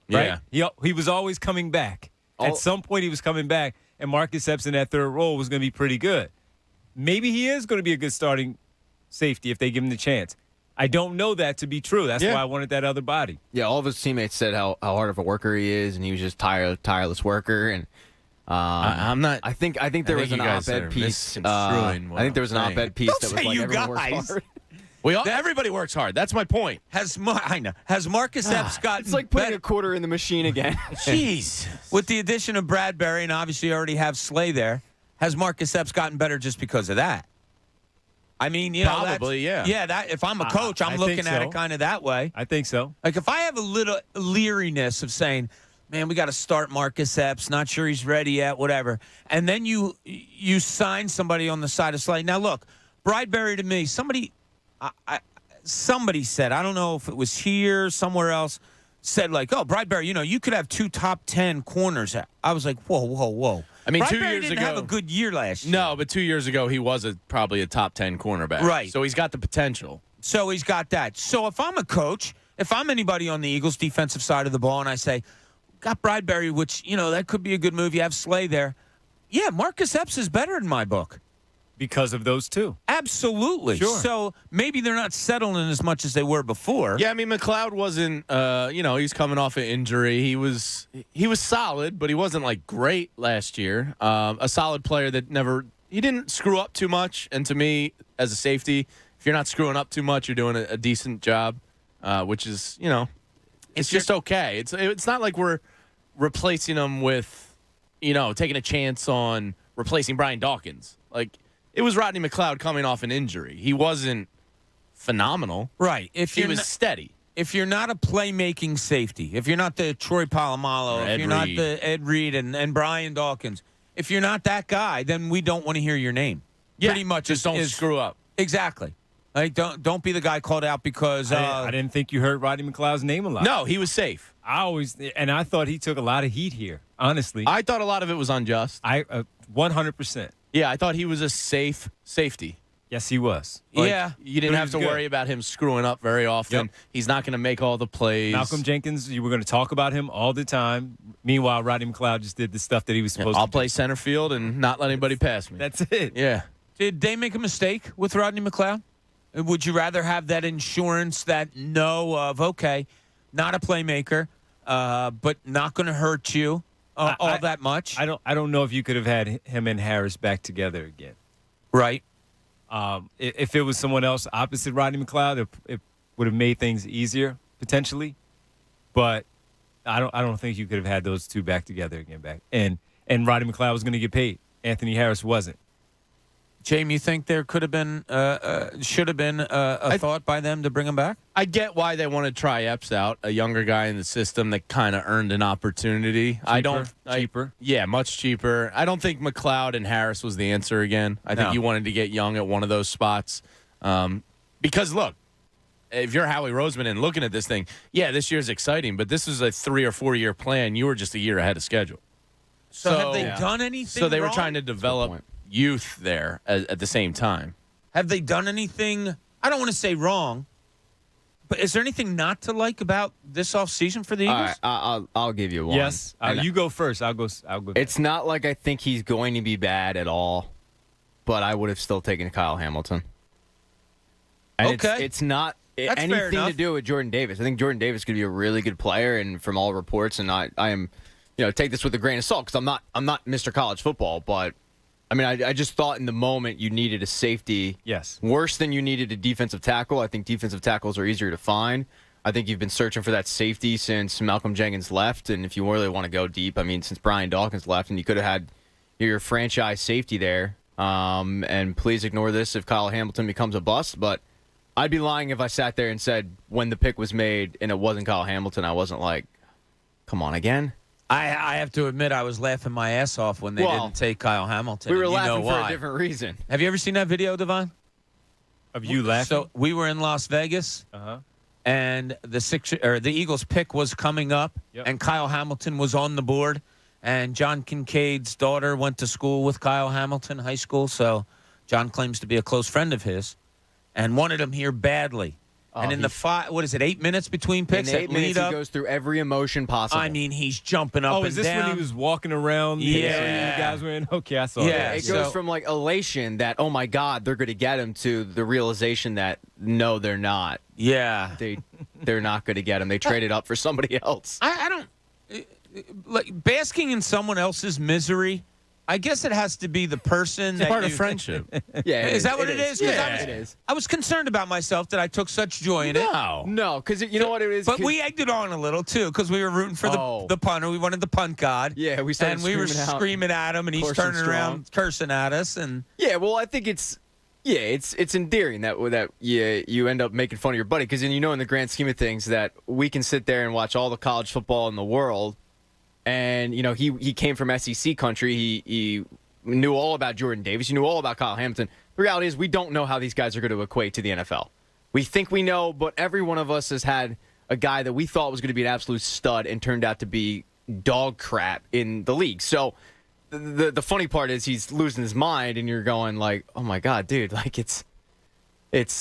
Speaker 4: Right?
Speaker 14: Yeah.
Speaker 4: He was always coming back. At some point, he was coming back, and Marcus Epps in that third role was going to be pretty good. Maybe he is going to be a good starting safety if they give him the chance. I don't know that to be true. That's why I wanted that other body.
Speaker 16: Yeah, all of his teammates said how hard of a worker he is, and he was just tireless worker. And
Speaker 14: I'm not.
Speaker 16: I think there was an op-ed piece. I think there was an op-ed piece that was like everyone works hard.
Speaker 14: Everybody works hard. That's my point.
Speaker 13: Has Marcus Epps gotten?
Speaker 16: It's like putting a quarter in the machine again.
Speaker 13: Jeez. With the addition of Bradbury, and obviously you already have Slay there, has Marcus Epps gotten better just because of that? I mean,
Speaker 14: probably, yeah.
Speaker 13: Yeah, that if I'm a coach, I'm looking at it kind of that way.
Speaker 4: I think so.
Speaker 13: Like if I have a little leeriness of saying, man, we got to start Marcus Epps, not sure he's ready yet, whatever. And then you sign somebody on the side of Slay. Now, look, Bradbury to me, somebody said, I don't know if it was here, somewhere else, said like, oh, Bradbury, you could have 2 top 10 corners. I was like, whoa.
Speaker 14: I mean,
Speaker 13: Bradbury
Speaker 14: 2 years
Speaker 13: didn't
Speaker 14: ago,
Speaker 13: have a good year last year.
Speaker 14: No, but 2 years ago he was probably a top 10 cornerback.
Speaker 13: Right.
Speaker 14: So he's got the potential.
Speaker 13: So he's got that. So if I'm a coach, if I'm anybody on the Eagles' defensive side of the ball, and I say, got Bradbury, which that could be a good move. You have Slay there. Yeah, Marcus Epps is better in my book.
Speaker 4: Because of those two.
Speaker 13: Absolutely.
Speaker 4: Sure.
Speaker 13: So maybe they're not settling as much as they were before.
Speaker 14: Yeah, I mean, McLeod wasn't, he's coming off an injury. He was solid, but he wasn't, great last year. A solid player that he didn't screw up too much. And to me, as a safety, if you're not screwing up too much, you're doing a decent job, which is, it's just okay. It's not like we're replacing him with, taking a chance on replacing Brian Dawkins. It was Rodney McLeod coming off an injury. He wasn't phenomenal.
Speaker 13: Right.
Speaker 14: He was steady.
Speaker 13: If you're not a playmaking safety, if you're not the Troy Polamalu, if you're not the Ed Reed and Brian Dawkins, if you're not that guy, then we don't want to hear your name.
Speaker 14: Yeah,
Speaker 13: pretty much
Speaker 14: just don't screw up.
Speaker 13: Exactly. Don't be the guy called out because
Speaker 4: I didn't think you heard Rodney McLeod's name a lot.
Speaker 14: No, he was safe.
Speaker 4: I thought he took a lot of heat here. Honestly,
Speaker 14: I thought a lot of it was unjust.
Speaker 4: 100%.
Speaker 14: Yeah, I thought he was a safe safety.
Speaker 4: Yes, he was.
Speaker 14: You didn't have to worry about him screwing up very often. Yep. He's not going to make all the plays.
Speaker 4: Malcolm Jenkins, you were going to talk about him all the time. Meanwhile, Rodney McLeod just did the stuff that he was supposed to do.
Speaker 14: I'll play center field and not let anybody pass me.
Speaker 4: That's it.
Speaker 14: Yeah.
Speaker 13: Did they make a mistake with Rodney McLeod? Would you rather have that insurance that okay, not a playmaker, but not going to hurt you all that much?
Speaker 4: I don't know if you could have had him and Harris back together again.
Speaker 13: Right.
Speaker 4: If it was someone else opposite Rodney McLeod, it would have made things easier potentially. But I don't think you could have had those two back together again. And Rodney McLeod was going to get paid. Anthony Harris wasn't.
Speaker 13: Jamie, you think there could have been, should have been a thought by them to bring him back?
Speaker 14: I get why they want to try Epps out, a younger guy in the system that kind of earned an opportunity.
Speaker 4: Cheaper.
Speaker 14: Yeah, much cheaper. I don't think McLeod and Harris was the answer again. I think you wanted to get young at one of those spots. Because, look, if you're Howie Roseman and looking at this thing, this year's exciting, but this is a 3 or 4 year plan. You were just a year ahead of schedule.
Speaker 13: So have they done anything
Speaker 14: So they were
Speaker 13: wrong?
Speaker 14: trying to develop youth there at the same time.
Speaker 13: Have they done anything, I don't want to say wrong, but is there anything not to like about this offseason for the Eagles?
Speaker 16: All right, I'll give you one.
Speaker 4: Yes. You go first. I'll go.
Speaker 16: It's not like I think he's going to be bad at all, but I would have still taken Kyle Hamilton. And
Speaker 13: okay.
Speaker 16: It's not
Speaker 13: That's fair
Speaker 16: anything
Speaker 13: enough.
Speaker 16: to do with Jordan Davis. I think Jordan Davis could be a really good player, and from all reports, and I am, take this with a grain of salt because I'm not Mr. College Football, but I mean, I just thought in the moment you needed a safety.
Speaker 4: Yes.
Speaker 16: Worse than you needed a defensive tackle. I think defensive tackles are easier to find. I think you've been searching for that safety since Malcolm Jenkins left, and if you really want to go deep, I mean, since Brian Dawkins left, and you could have had your franchise safety there. And please ignore this if Kyle Hamilton becomes a bust, but I'd be lying if I sat there and said when the pick was made and it wasn't Kyle Hamilton, I wasn't like, come on again.
Speaker 13: I have to admit I was laughing my ass off when they didn't take Kyle Hamilton.
Speaker 16: We were
Speaker 13: and you
Speaker 16: laughing
Speaker 13: know
Speaker 16: for
Speaker 13: why.
Speaker 16: a different reason.
Speaker 13: Have you ever seen that video, Devon?
Speaker 4: Of you laughing?
Speaker 13: So we were in Las Vegas, and the Eagles pick was coming up, and Kyle Hamilton was on the board, and John Kincaid's daughter went to school with Kyle Hamilton, high school, so John claims to be a close friend of his, and wanted him here badly. And in the 8 minutes between picks?
Speaker 16: In 8 minutes, he goes through every emotion possible.
Speaker 13: I mean, he's jumping up and down.
Speaker 4: Oh, is this when he was walking around the area you guys were in? Okay, I saw that.
Speaker 16: Yeah, it goes from like elation that, oh my God, they're going to get him, to the realization that, no, they're not.
Speaker 13: Yeah.
Speaker 16: They're not going to get him. They traded up for somebody else.
Speaker 13: I don't... Like, basking in someone else's misery, I guess it has to be the person
Speaker 14: It's part of friendship.
Speaker 16: Yeah,
Speaker 13: is that what it is?
Speaker 16: Yeah, it is.
Speaker 13: I was concerned about myself that I took such joy in it.
Speaker 16: No, because you know what it is?
Speaker 13: But we egged it on a little, too, because we were rooting for the punter. We wanted the punt god.
Speaker 16: Yeah, we started
Speaker 13: And we were screaming at him, and he's turning around cursing at us. And
Speaker 16: yeah, well, I think it's endearing that you end up making fun of your buddy, because in the grand scheme of things that we can sit there and watch all the college football in the world, and he came from SEC country. He knew all about Jordan Davis. He knew all about Kyle Hamilton. The reality is we don't know how these guys are going to equate to the NFL. We think we know, but every one of us has had a guy that we thought was going to be an absolute stud and turned out to be dog crap in the league. So the funny part is he's losing his mind, and you're going like, oh my God, dude, like it's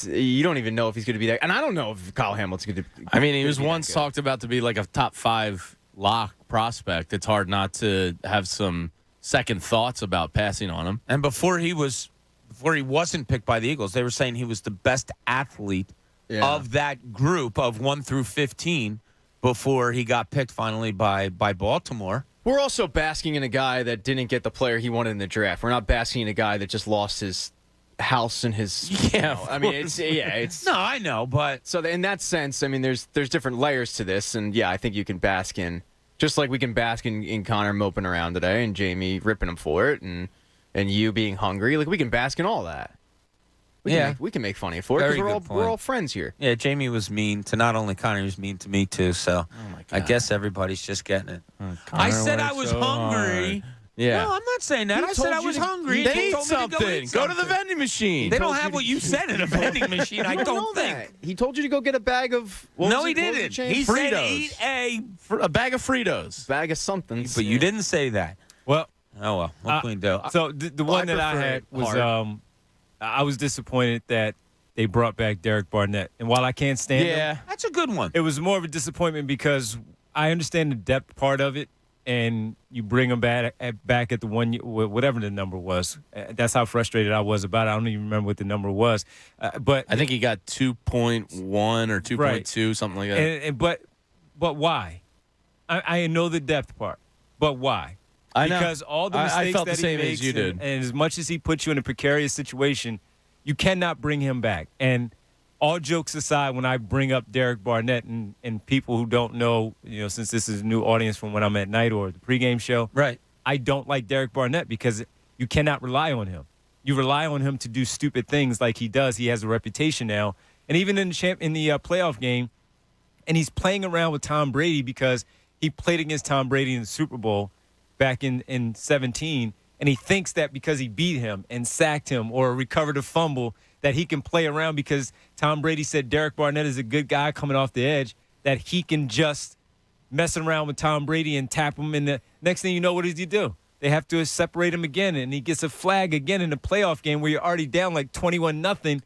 Speaker 16: you don't even know if he's going to be there. And I don't know if Kyle Hamilton's going to.
Speaker 14: I mean, he was once talked about to be like a top 5 lock prospect. It's hard not to have some second thoughts about passing on him.
Speaker 13: And before he wasn't picked by the Eagles, they were saying he was the best athlete of that group of 1 through 15 before he got picked finally by Baltimore.
Speaker 16: We're also basking in a guy that didn't get the player he wanted in the draft. We're not basking in a guy that just lost his house and his. I mean, it's.
Speaker 13: No, I know, but
Speaker 16: so in that sense, I mean, there's different layers to this, and I think you can bask in, just like we can bask in Connor moping around today and Jamie ripping him for it, and you being hungry. Like, we can bask in all that. We can make fun of you for it because we're all friends here.
Speaker 13: Yeah, Jamie was mean to not only Connor, he was mean to me too. So I guess everybody's just getting it. I said I was hungry.
Speaker 14: Yeah.
Speaker 13: No, I'm not saying that. I said I was hungry.
Speaker 14: Then
Speaker 13: He
Speaker 14: eat
Speaker 13: told me to
Speaker 14: something. Go to the vending machine.
Speaker 13: They don't have what you said in a vending machine. I don't think.
Speaker 16: He told you to go get a bag of.
Speaker 13: No, he didn't. He said eat
Speaker 14: a bag of Fritos.
Speaker 16: Bag of something.
Speaker 13: But you didn't say that.
Speaker 4: Well,
Speaker 13: what can we do?
Speaker 4: So the one that I had was I was disappointed that they brought back Derek Barnett, and while I can't stand him,
Speaker 13: that's a good one.
Speaker 4: It was more of a disappointment because I understand the depth part of it, and you bring him back at the one, whatever the number was. That's how frustrated I was about it. I don't even remember what the number was, but
Speaker 14: I think he got 2.1 or 2.2, something like that.
Speaker 4: But why? I know the depth part, but why?
Speaker 14: I know.
Speaker 4: Because all the mistakes
Speaker 14: I felt
Speaker 4: that
Speaker 14: the same
Speaker 4: he makes,
Speaker 14: as you did.
Speaker 4: and as much as he puts you in a precarious situation, you cannot bring him back. And all jokes aside, when I bring up Derek Barnett and people who don't know, since this is a new audience from when I'm at night or the pregame show,
Speaker 13: right?
Speaker 4: I don't like Derek Barnett because you cannot rely on him. You rely on him to do stupid things like he does. He has a reputation now, and even in the playoff game, and he's playing around with Tom Brady because he played against Tom Brady in the Super Bowl back in 17, and he thinks that because he beat him and sacked him or recovered a fumble that he can play around because Tom Brady said Derek Barnett is a good guy coming off the edge, that he can just mess around with Tom Brady and tap him. And the next thing you know, what does he do? They have to separate him again, and he gets a flag again in the playoff game where you're already down like 21-0.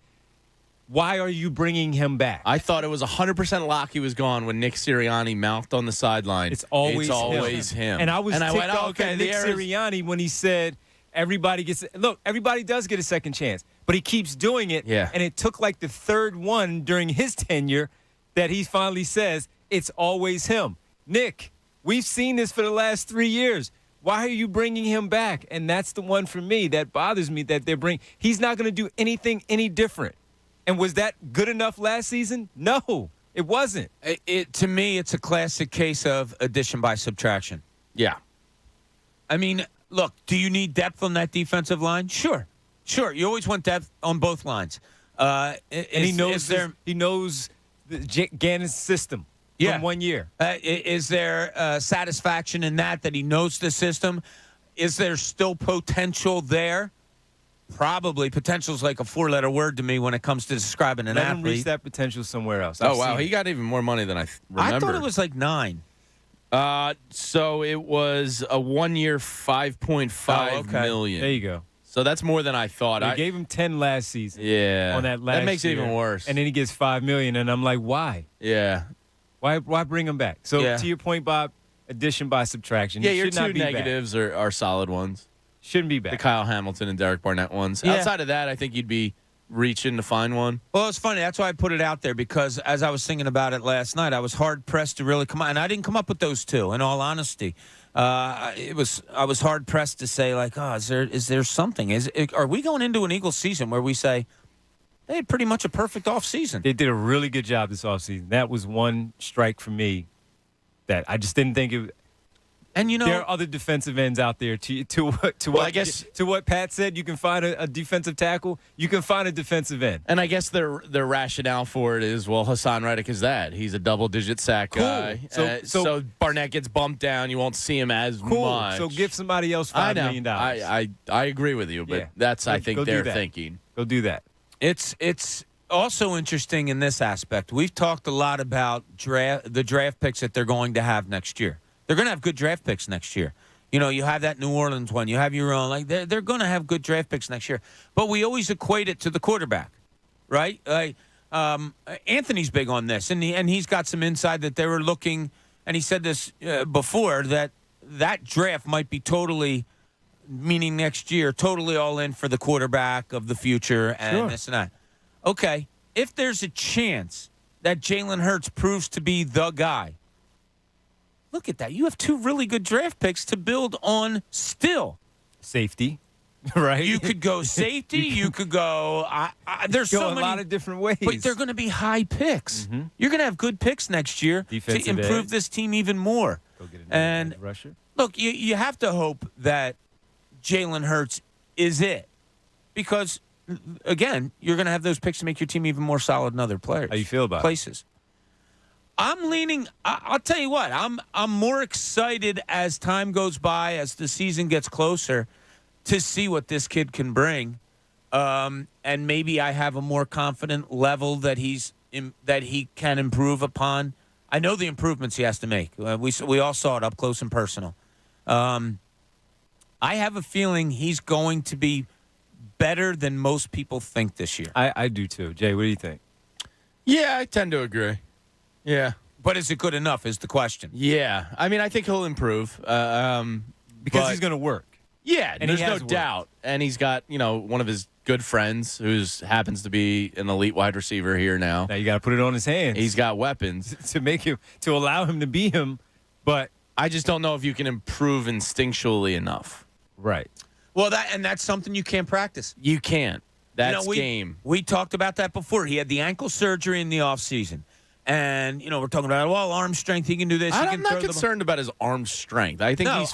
Speaker 4: Why are you bringing him back?
Speaker 14: I thought it was 100% lock he was gone when Nick Sirianni mouthed on the sideline.
Speaker 4: It's always
Speaker 14: him.
Speaker 4: And I was ticked off at Nick Sirianni when he said everybody does get a second chance, but he keeps doing it.
Speaker 13: Yeah.
Speaker 4: And it took like the third one during his tenure that he finally says it's always him. Nick, we've seen this for the last 3 years. Why are you bringing him back? And that's the one for me that bothers me that they're bringing. He's not going to do anything any different. And was that good enough last season? No, it wasn't.
Speaker 13: To me, it's a classic case of addition by subtraction.
Speaker 14: Yeah.
Speaker 13: I mean, look, do you need depth on that defensive line? Sure. You always want depth on both lines.
Speaker 4: And he knows Gannon's system from 1 year.
Speaker 13: Is there satisfaction in that he knows the system? Is there still potential there? Probably. Potential is like a four-letter word to me when it comes to describing an
Speaker 4: Let
Speaker 13: athlete.
Speaker 4: him reach that potential somewhere else.
Speaker 14: Oh, wow. He got even more money than I remember.
Speaker 13: I thought it was like 9.
Speaker 14: So it was a 1 year, $5.5 million.
Speaker 4: There you go.
Speaker 14: So that's more than I thought.
Speaker 4: They gave him 10 last season.
Speaker 14: Yeah.
Speaker 4: On that last
Speaker 14: That makes it
Speaker 4: year.
Speaker 14: even worse.
Speaker 4: And then he gets $5 million, and I'm like, why?
Speaker 14: Yeah.
Speaker 4: Why bring him back? So to your point, Bob, addition by subtraction.
Speaker 14: Yeah,
Speaker 4: He
Speaker 14: your
Speaker 4: should not
Speaker 14: two
Speaker 4: be
Speaker 14: negatives are solid ones.
Speaker 4: Shouldn't be back.
Speaker 14: The Kyle Hamilton and Derek Barnett ones.
Speaker 13: Yeah.
Speaker 14: Outside of that, I think you'd be reaching to find one.
Speaker 13: Well, it's funny. That's why I put it out there, because as I was thinking about it last night, I was hard-pressed to really come out. And I didn't come up with those two, in all honesty. I was hard-pressed to say, like, is there something? Are we going into an Eagles season where we say, they had pretty much a perfect offseason?
Speaker 4: They did a really good job this offseason. That was one strike for me that I just didn't think it.
Speaker 13: And
Speaker 4: there are other defensive ends out there. To what Pat said, you can find a defensive tackle. You can find a defensive end.
Speaker 14: And I guess their rationale for it is, well, Hassan Reddick is that. He's a double-digit sack guy. So Barnett gets bumped down. You won't see him as much.
Speaker 4: So give somebody else $5 million.
Speaker 14: I agree with you, but that's I think they're thinking.
Speaker 4: Go do that.
Speaker 13: It's also interesting in this aspect. We've talked a lot about the draft picks that they're going to have next year. They're going to have good draft picks next year. You know, you have that New Orleans one. You have your own. Like they're going to have good draft picks next year. But we always equate it to the quarterback, right? Anthony's big on this, and he's got some insight that they were looking. And he said this before that draft might be totally, meaning next year, totally all in for the quarterback of the future and this and that. Okay, if there's a chance that Jalen Hurts proves to be the guy. Look at that. You have two really good draft picks to build on still.
Speaker 4: Safety, right?
Speaker 13: You could go safety. you could go there's so many.
Speaker 4: A lot of different ways.
Speaker 13: But they're going to be high picks. Mm-hmm. You're going to have good picks next year to improve this team even more.
Speaker 4: Go get another rusher.
Speaker 13: Look, you have to hope that Jalen Hurts is it. Because, again, you're going to have those picks to make your team even more solid in other players.
Speaker 4: How you feel about
Speaker 13: places. I'm leaning. I'll tell you what. I'm more excited as time goes by, as the season gets closer, to see what this kid can bring, and maybe I have a more confident level that that he can improve upon. I know the improvements he has to make. We all saw it up close and personal. I have a feeling he's going to be better than most people think this year.
Speaker 4: I do too. Jay, what do you think?
Speaker 14: Yeah, I tend to agree. Yeah.
Speaker 13: But is it good enough is the question.
Speaker 14: Yeah. I mean, I think he'll improve.
Speaker 4: Because he's going to work.
Speaker 14: Yeah,
Speaker 4: and
Speaker 14: there's no doubt. And he's got, one of his good friends who happens to be an elite wide receiver here now.
Speaker 4: Now you got to put it on his hands.
Speaker 14: He's got weapons.
Speaker 4: to allow him to be him. But
Speaker 14: I just don't know if you can improve instinctually enough.
Speaker 4: Right.
Speaker 13: Well, that's something you can't practice.
Speaker 14: You can't. That's game.
Speaker 13: We talked about that before. He had the ankle surgery in the offseason. And, we're talking about, arm strength. He can do this.
Speaker 14: I'm not concerned about his arm strength. I think
Speaker 13: it's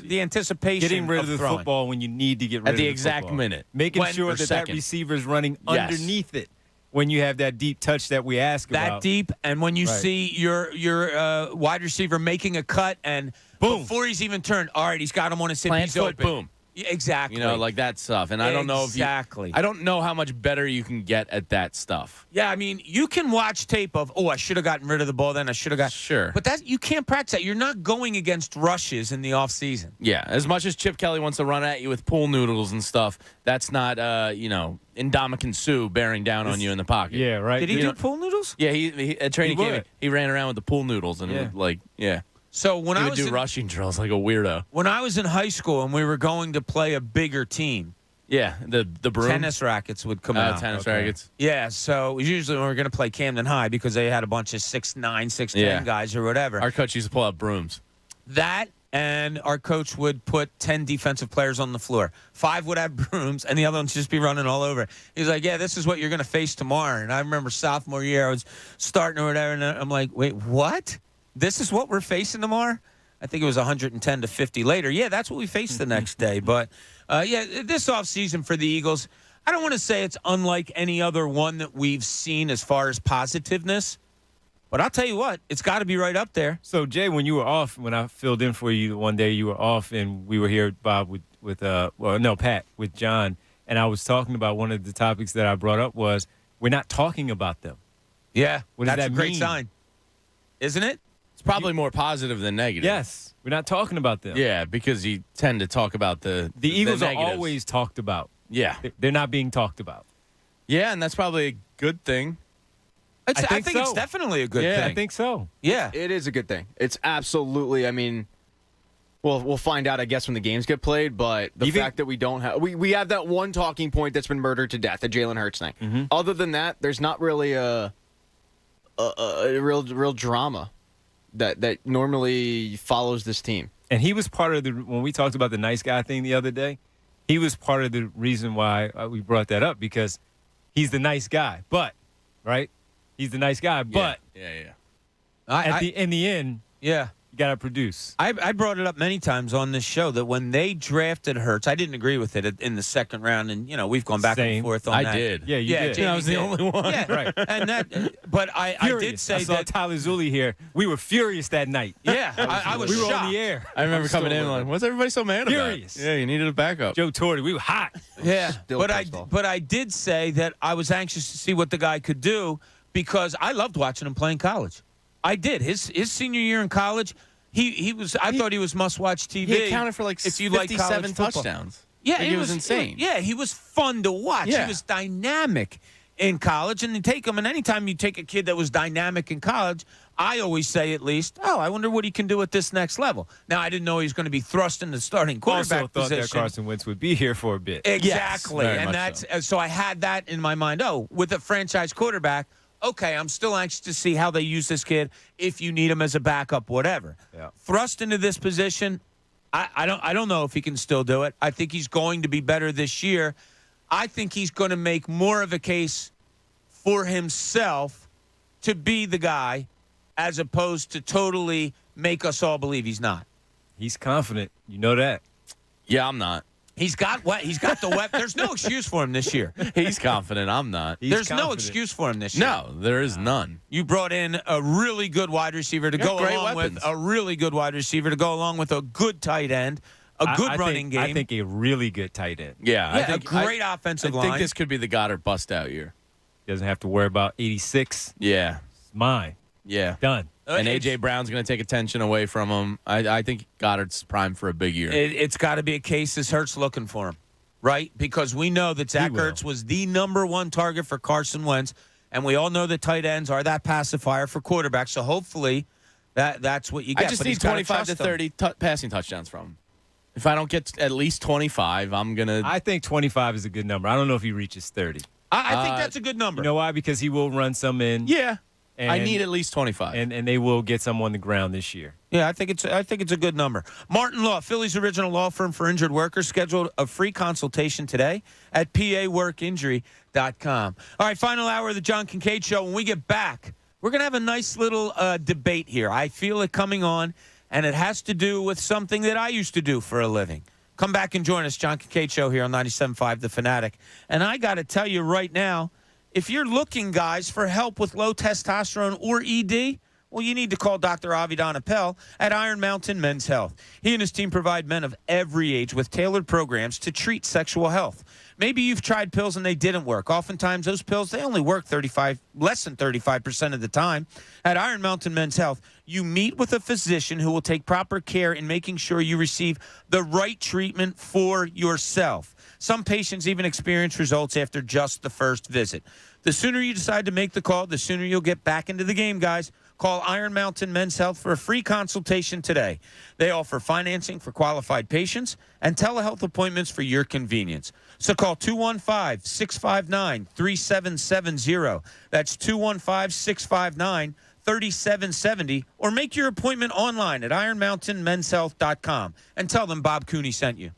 Speaker 13: the anticipation
Speaker 4: getting rid of the
Speaker 13: throwing.
Speaker 4: Football when you need to get rid
Speaker 14: at
Speaker 4: of
Speaker 14: the
Speaker 4: exact
Speaker 14: football. Minute.
Speaker 4: Making sure that receiver is running underneath it when you have that deep touch that we ask about.
Speaker 13: That deep, and when you see your wide receiver making a cut, and boom, before he's even turned, all right, he's got him on his hip, he's open.
Speaker 14: Boom.
Speaker 13: Exactly.
Speaker 14: Like that stuff. And I don't know I don't know how much better you can get at that stuff.
Speaker 13: Yeah, I mean, you can watch tape of, I should have gotten rid of the ball then. I should have got.
Speaker 14: Sure.
Speaker 13: But you can't practice that. You're not going against rushes in the offseason.
Speaker 14: Yeah. As much as Chip Kelly wants to run at you with pool noodles and stuff, that's not, Ndamukong Suh bearing down on you in the pocket.
Speaker 4: Yeah, right.
Speaker 13: Did he do pool noodles?
Speaker 14: Yeah, he at training camp, he ran around with the pool noodles and it was like, yeah.
Speaker 13: So when
Speaker 14: He
Speaker 13: I
Speaker 14: would
Speaker 13: was
Speaker 14: do
Speaker 13: in,
Speaker 14: rushing drills like a weirdo.
Speaker 13: when I was in high school and we were going to play a bigger team,
Speaker 14: Yeah, the broom.
Speaker 13: tennis rackets would come out.
Speaker 14: Tennis rackets.
Speaker 13: Yeah, so it was usually when we were going to play Camden High because they had a bunch of 6'9", 6'10" guys or whatever.
Speaker 14: Our coach used to pull out brooms.
Speaker 13: That and our coach would put 10 defensive players on the floor. 5 would have brooms, and the other ones just be running all over. He's like, yeah, this is what you're going to face tomorrow. And I remember sophomore year, I was starting or whatever, and I'm like, wait, what? This is what we're facing tomorrow? I think it was 110 to 50 later. Yeah, that's what we faced the next day. But, this offseason for the Eagles, I don't want to say it's unlike any other one that we've seen as far as positiveness. But I'll tell you what, it's got to be right up there.
Speaker 4: So, Jay, when you were off, when I filled in for you one day, you were off, and we were here, Bob, Pat, with John, and I was talking about one of the topics that I brought up was we're not talking about them.
Speaker 13: Yeah,
Speaker 4: what does
Speaker 13: that's
Speaker 4: that
Speaker 13: a great
Speaker 4: mean?
Speaker 13: sign, isn't it?
Speaker 14: It's probably more positive than negative.
Speaker 4: Yes, we're not talking about them.
Speaker 14: Yeah, because you tend to talk about the
Speaker 4: Eagles are
Speaker 14: negatives.
Speaker 4: always talked about.
Speaker 14: Yeah.
Speaker 4: They're not being talked about.
Speaker 14: Yeah, and that's probably a good thing.
Speaker 13: I think
Speaker 4: so.
Speaker 13: it's definitely a good
Speaker 14: Yeah,
Speaker 13: thing.
Speaker 4: I think so.
Speaker 13: Yeah.
Speaker 16: It is a good thing. It's absolutely, I mean, we'll find out, I guess, when the games get played, but the fact that we don't have, we have that one talking point that's been murdered to death, the Jalen Hurts thing.
Speaker 4: Mm-hmm.
Speaker 16: Other than that, there's not really a real drama that normally follows this team.
Speaker 4: And he was part of when we talked about the nice guy thing the other day, he was part of the reason why we brought that up, because he's the nice guy, right? He's the nice guy, but in the end,
Speaker 13: yeah,
Speaker 4: you got to produce.
Speaker 13: I brought it up many times on this show that when they drafted Hurts, I didn't agree with it in the second round, and we've gone back and forth on that.
Speaker 14: I did.
Speaker 4: Yeah, you did.
Speaker 13: Jamie
Speaker 14: I was the
Speaker 13: did.
Speaker 14: only one.
Speaker 13: Yeah,
Speaker 4: Right.
Speaker 13: And that, but I did say
Speaker 4: I saw
Speaker 13: that.
Speaker 4: Tyler Zulli here. We were furious that night.
Speaker 13: Yeah, I was
Speaker 4: we were
Speaker 13: shocked.
Speaker 4: on the air.
Speaker 14: I remember coming in like, what's everybody so mad
Speaker 4: Furious.
Speaker 14: about? Yeah, you needed a backup.
Speaker 4: Joe Torre, we were hot.
Speaker 13: Yeah,
Speaker 16: Still
Speaker 13: but
Speaker 16: pissed off.
Speaker 13: I did say that I was anxious to see what the guy could do because I loved watching him play in college. I did. His senior year in college, he was. I thought he was must-watch TV.
Speaker 14: He accounted for like
Speaker 13: if you like
Speaker 14: 57
Speaker 13: college football.
Speaker 14: touchdowns.
Speaker 13: Yeah,
Speaker 14: Like, it was insane.
Speaker 13: Yeah, he was fun to watch.
Speaker 14: Yeah.
Speaker 13: He was dynamic in college, and you take him. And anytime you take a kid that was dynamic in college, I always say at least, I wonder what he can do at this next level. Now, I didn't know he was going to be thrust in the starting quarterback
Speaker 4: Also thought
Speaker 13: position.
Speaker 4: that Carson Wentz would be here for a bit.
Speaker 13: Exactly,
Speaker 14: Yes, very
Speaker 13: and
Speaker 14: much
Speaker 13: that's so I had that in my mind. Oh, with a franchise quarterback, okay, I'm still anxious to see how they use this kid. If you need him as a backup, whatever.
Speaker 4: Yeah.
Speaker 13: Thrust into this position, I don't know if he can still do it. I think he's going to be better this year. I think he's going to make more of a case for himself to be the guy, as opposed to totally make us all believe he's not.
Speaker 4: He's confident. You know that.
Speaker 14: Yeah, I'm not.
Speaker 13: He's got what? He's got the weapon. There's no excuse for him this year.
Speaker 14: He's confident. I'm not.
Speaker 13: There's no excuse for him this year.
Speaker 14: No, there is none.
Speaker 13: You brought in a really good wide receiver to go
Speaker 14: great
Speaker 13: along
Speaker 14: weapons.
Speaker 13: with a really good wide receiver to go along with a good tight end, a good running game.
Speaker 4: I think a really good tight end.
Speaker 14: Yeah, I think
Speaker 13: a great offensive
Speaker 14: I
Speaker 13: line.
Speaker 14: think this could be the Goddard bust out year.
Speaker 4: Doesn't have to worry about 86.
Speaker 14: Yeah.
Speaker 4: It's mine.
Speaker 14: Yeah.
Speaker 4: Done.
Speaker 14: And A.J. Brown's going to take attention away from him. I think Goddard's primed for a big year.
Speaker 13: It's got to be a case as Hurts looking for him, right? Because we know that Zach Ertz was the number one target for Carson Wentz, and we all know that tight ends are that pacifier for quarterbacks. So hopefully that's what you get.
Speaker 14: I just
Speaker 13: But
Speaker 14: need
Speaker 13: he's gotta
Speaker 14: 25 to
Speaker 13: trust him.
Speaker 14: 30 passing touchdowns from him. If I don't get at least 25, I'm going to...
Speaker 4: I think 25 is a good number. I don't know if he reaches 30.
Speaker 13: I think that's a good number.
Speaker 4: You know why? Because he will run some in.
Speaker 14: Yeah.
Speaker 4: And,
Speaker 14: I need at least 25.
Speaker 4: And they will get some on the ground this year.
Speaker 13: Yeah, I think it's a good number. Martin Law, Philly's original law firm for injured workers, scheduled a free consultation today at paworkinjury.com. All right, final hour of the John Kincade Show. When we get back, we're going to have a nice little debate here. I feel it coming on, and it has to do with something that I used to do for a living. Come back and join us, John Kincade Show here on 97.5 The Fanatic. And I got to tell you right now, if you're looking, guys, for help with low testosterone or ED, well, you need to call Dr. Avidan Appel at Iron Mountain Men's Health. He and his team provide men of every age with tailored programs to treat sexual health. Maybe you've tried pills and they didn't work. Oftentimes, those pills, they only work less than 35% of the time. At Iron Mountain Men's Health, you meet with a physician who will take proper care in making sure you receive the right treatment for yourself. Some patients even experience results after just the first visit. The sooner you decide to make the call, the sooner you'll get back into the game, guys. Call Iron Mountain Men's Health for a free consultation today. They offer financing for qualified patients and telehealth appointments for your convenience. So call 215-659-3770. That's 215-659-3770. Or make your appointment online at ironmountainmenshealth.com and tell them Bob Cooney sent you.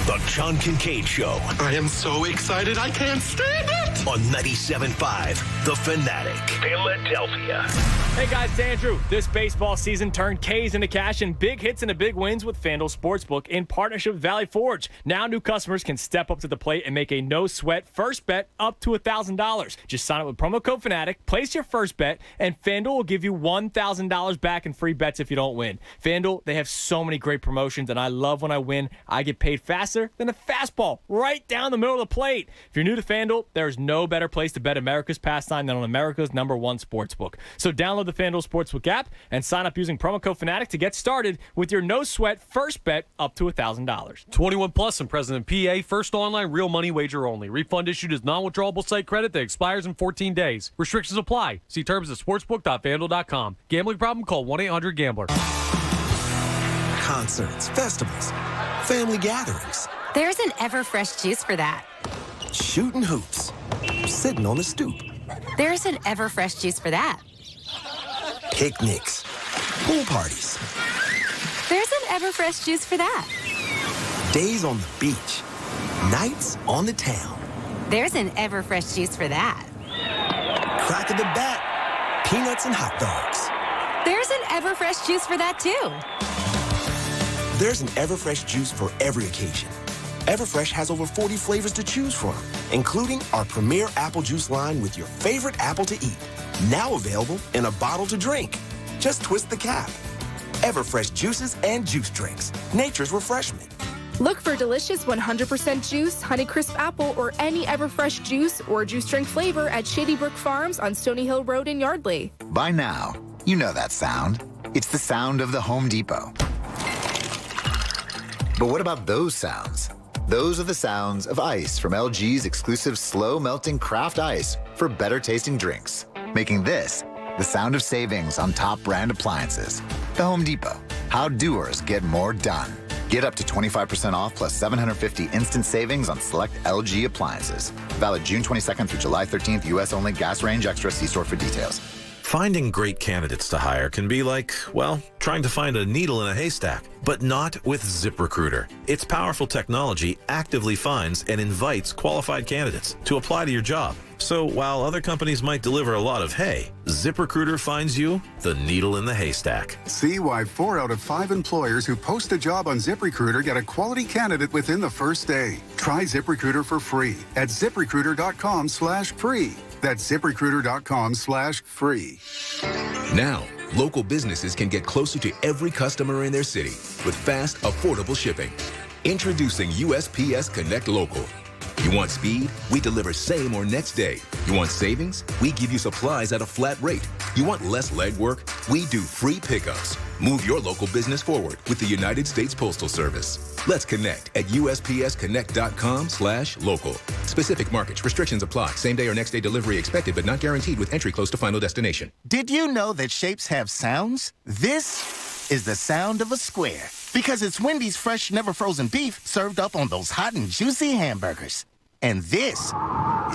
Speaker 3: The John Kincade Show.
Speaker 6: I am so excited I can't stand it.
Speaker 3: On 97.5 The Fanatic. Philadelphia.
Speaker 7: Hey guys, it's Andrew. This baseball season turned K's into cash and big hits into big wins with FanDuel Sportsbook in partnership with Valley Forge. Now new customers can step up to the plate and make a no-sweat first bet up to $1,000. Just sign up with promo code Fanatic, place your first bet, and FanDuel will give you $1,000 back in free bets if you don't win. FanDuel, they have so many great promotions, and I love when I win. I get paid faster than a fastball right down the middle of the plate. If you're new to FanDuel, there's no better place to bet America's pastime than on America's #1 sportsbook. So download the FanDuel Sportsbook app and sign up using promo code Fanatic to get started with your no-sweat first bet up to $1,000.
Speaker 8: 21 plus and present in PA. First online, real money wager only. Refund issued as non-withdrawable site credit that expires in 14 days. Restrictions apply. See terms at sportsbook.fanduel.com. Gambling problem? Call 1-800-GAMBLER.
Speaker 10: Concerts, festivals, family gatherings.
Speaker 29: There's an Everfresh juice for that.
Speaker 10: Shooting hoops, sitting on the stoop.
Speaker 29: There's an Everfresh juice for that.
Speaker 10: Picnics, pool parties.
Speaker 29: There's an Everfresh juice for that.
Speaker 10: Days on the beach, nights on the town.
Speaker 29: There's an Everfresh juice for that.
Speaker 10: Crack of the bat, peanuts and hot dogs.
Speaker 29: There's an Everfresh juice for that, too.
Speaker 10: There's an Everfresh juice for every occasion. Everfresh has over 40 flavors to choose from, including our premier apple juice line with your favorite apple to eat. Now available in a bottle to drink. Just twist the cap. Everfresh juices and juice drinks. Nature's refreshment.
Speaker 11: Look for delicious 100% juice, Honeycrisp apple, or any Everfresh juice or juice drink flavor at Shady Brook Farms on Stony Hill Road in Yardley.
Speaker 12: By now, you know that sound. It's the sound of the Home Depot. But what about those sounds? Those are the sounds of ice from LG's exclusive slow-melting craft ice for better-tasting drinks, making this the sound of savings on top brand appliances. The Home Depot. How doers get more done. Get up to 25% off plus $750 instant savings on select LG appliances. Valid June 22nd through July 13th, U.S. only. Gas range extra. See store for details.
Speaker 17: Finding great candidates to hire can be like, well, trying to find a needle in a haystack, but not with ZipRecruiter. Its powerful technology actively finds and invites qualified candidates to apply to your job. So while other companies might deliver a lot of hay, ZipRecruiter finds you the needle in the haystack.
Speaker 19: See why 4 out of 5 employers who post a job on ZipRecruiter get a quality candidate within the first day. Try ZipRecruiter for free at ZipRecruiter.com/free. That's ZipRecruiter.com/free.
Speaker 20: Now, local businesses can get closer to every customer in their city with fast, affordable shipping. Introducing USPS Connect Local. You want speed? We deliver same or next day. You want savings? We give you supplies at a flat rate. You want less legwork? We do free pickups. Move your local business forward with the United States Postal Service. Let's connect at USPSconnect.com/local. Specific markets, restrictions apply. Same day or next day delivery expected, but not guaranteed with entry close to final destination.
Speaker 19: Did you know that shapes have sounds? This is the sound of a square because it's Wendy's fresh, never frozen beef served up on those hot and juicy hamburgers. And this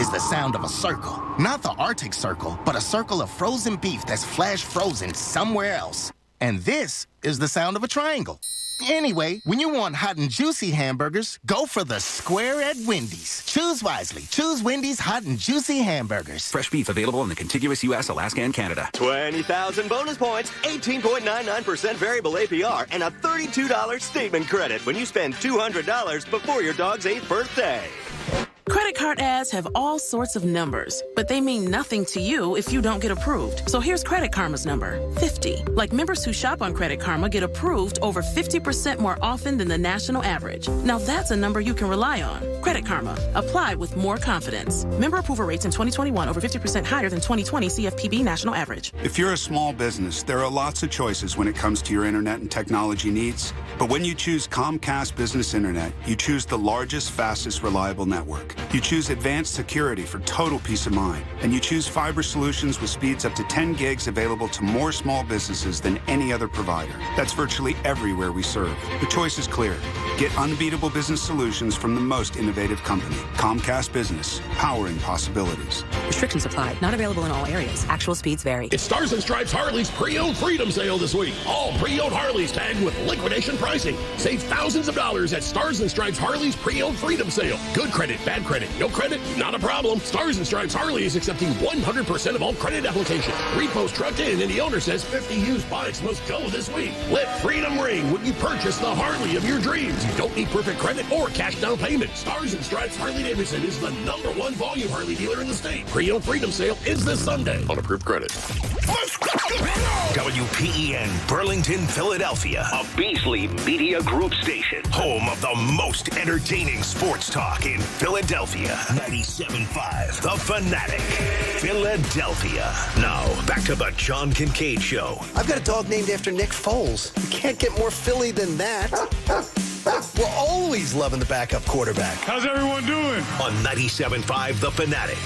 Speaker 19: is the sound of a circle. Not the Arctic Circle, but a circle of frozen beef that's flash frozen somewhere else. And this is the sound of a triangle. Anyway, when you want hot and juicy hamburgers, go for the square at Wendy's. Choose wisely. Choose Wendy's hot and juicy hamburgers.
Speaker 21: Fresh beef available in the contiguous U.S., Alaska, and Canada.
Speaker 23: 20,000 bonus points, 18.99% variable APR, and a $32 statement credit when you spend $200 before your dog's 8th birthday.
Speaker 9: Credit card ads have all sorts of numbers, but they mean nothing to you if you don't get approved. So here's Credit Karma's number, 50. Like members who shop on Credit Karma get approved over 50% more often than the national average. Now that's a number you can rely on. Credit Karma. Apply with more confidence. Member approval rates in 2021 over 50% higher than 2020 CFPB national average.
Speaker 15: If you're a small business, there are lots of choices when it comes to your internet and technology needs. But when you choose Comcast Business Internet, you choose the largest, fastest, reliable network. You choose advanced security for total peace of mind. And you choose fiber solutions with speeds up to 10 gigs available to more small businesses than any other provider. That's virtually everywhere we serve. The choice is clear. Get unbeatable business solutions from the most innovative company. Comcast Business, powering possibilities.
Speaker 9: Restrictions apply. Not available in all areas. Actual speeds vary.
Speaker 18: It's Stars and Stripes Harley's pre-owned freedom sale this week. All pre-owned Harleys tagged with liquidation pricing. Save thousands of dollars at Stars and Stripes Harley's pre-owned freedom sale. Good credit, bad credit, no credit, not a problem. Stars and Stripes Harley is accepting 100% of all credit applications. Repost trucked in and the owner says 50 used bikes must go this week. Let freedom ring when you purchase the Harley of your dreams. You don't need perfect credit or cash down payment. Stars and Stripes Harley-Davidson is the #1 volume Harley dealer in the state. Pre-owned freedom sale is this Sunday on approved credit.
Speaker 3: WPEN Burlington, Philadelphia, a Beasley Media Group station, home of the most entertaining sports talk in Philadelphia. 97.5 The Fanatic, Philadelphia. Now, back to the John Kincade Show.
Speaker 5: I've got a dog named after Nick Foles. You can't get more Philly than that. We're always loving the backup quarterback.
Speaker 3: How's everyone doing? On 97.5 The Fanatic,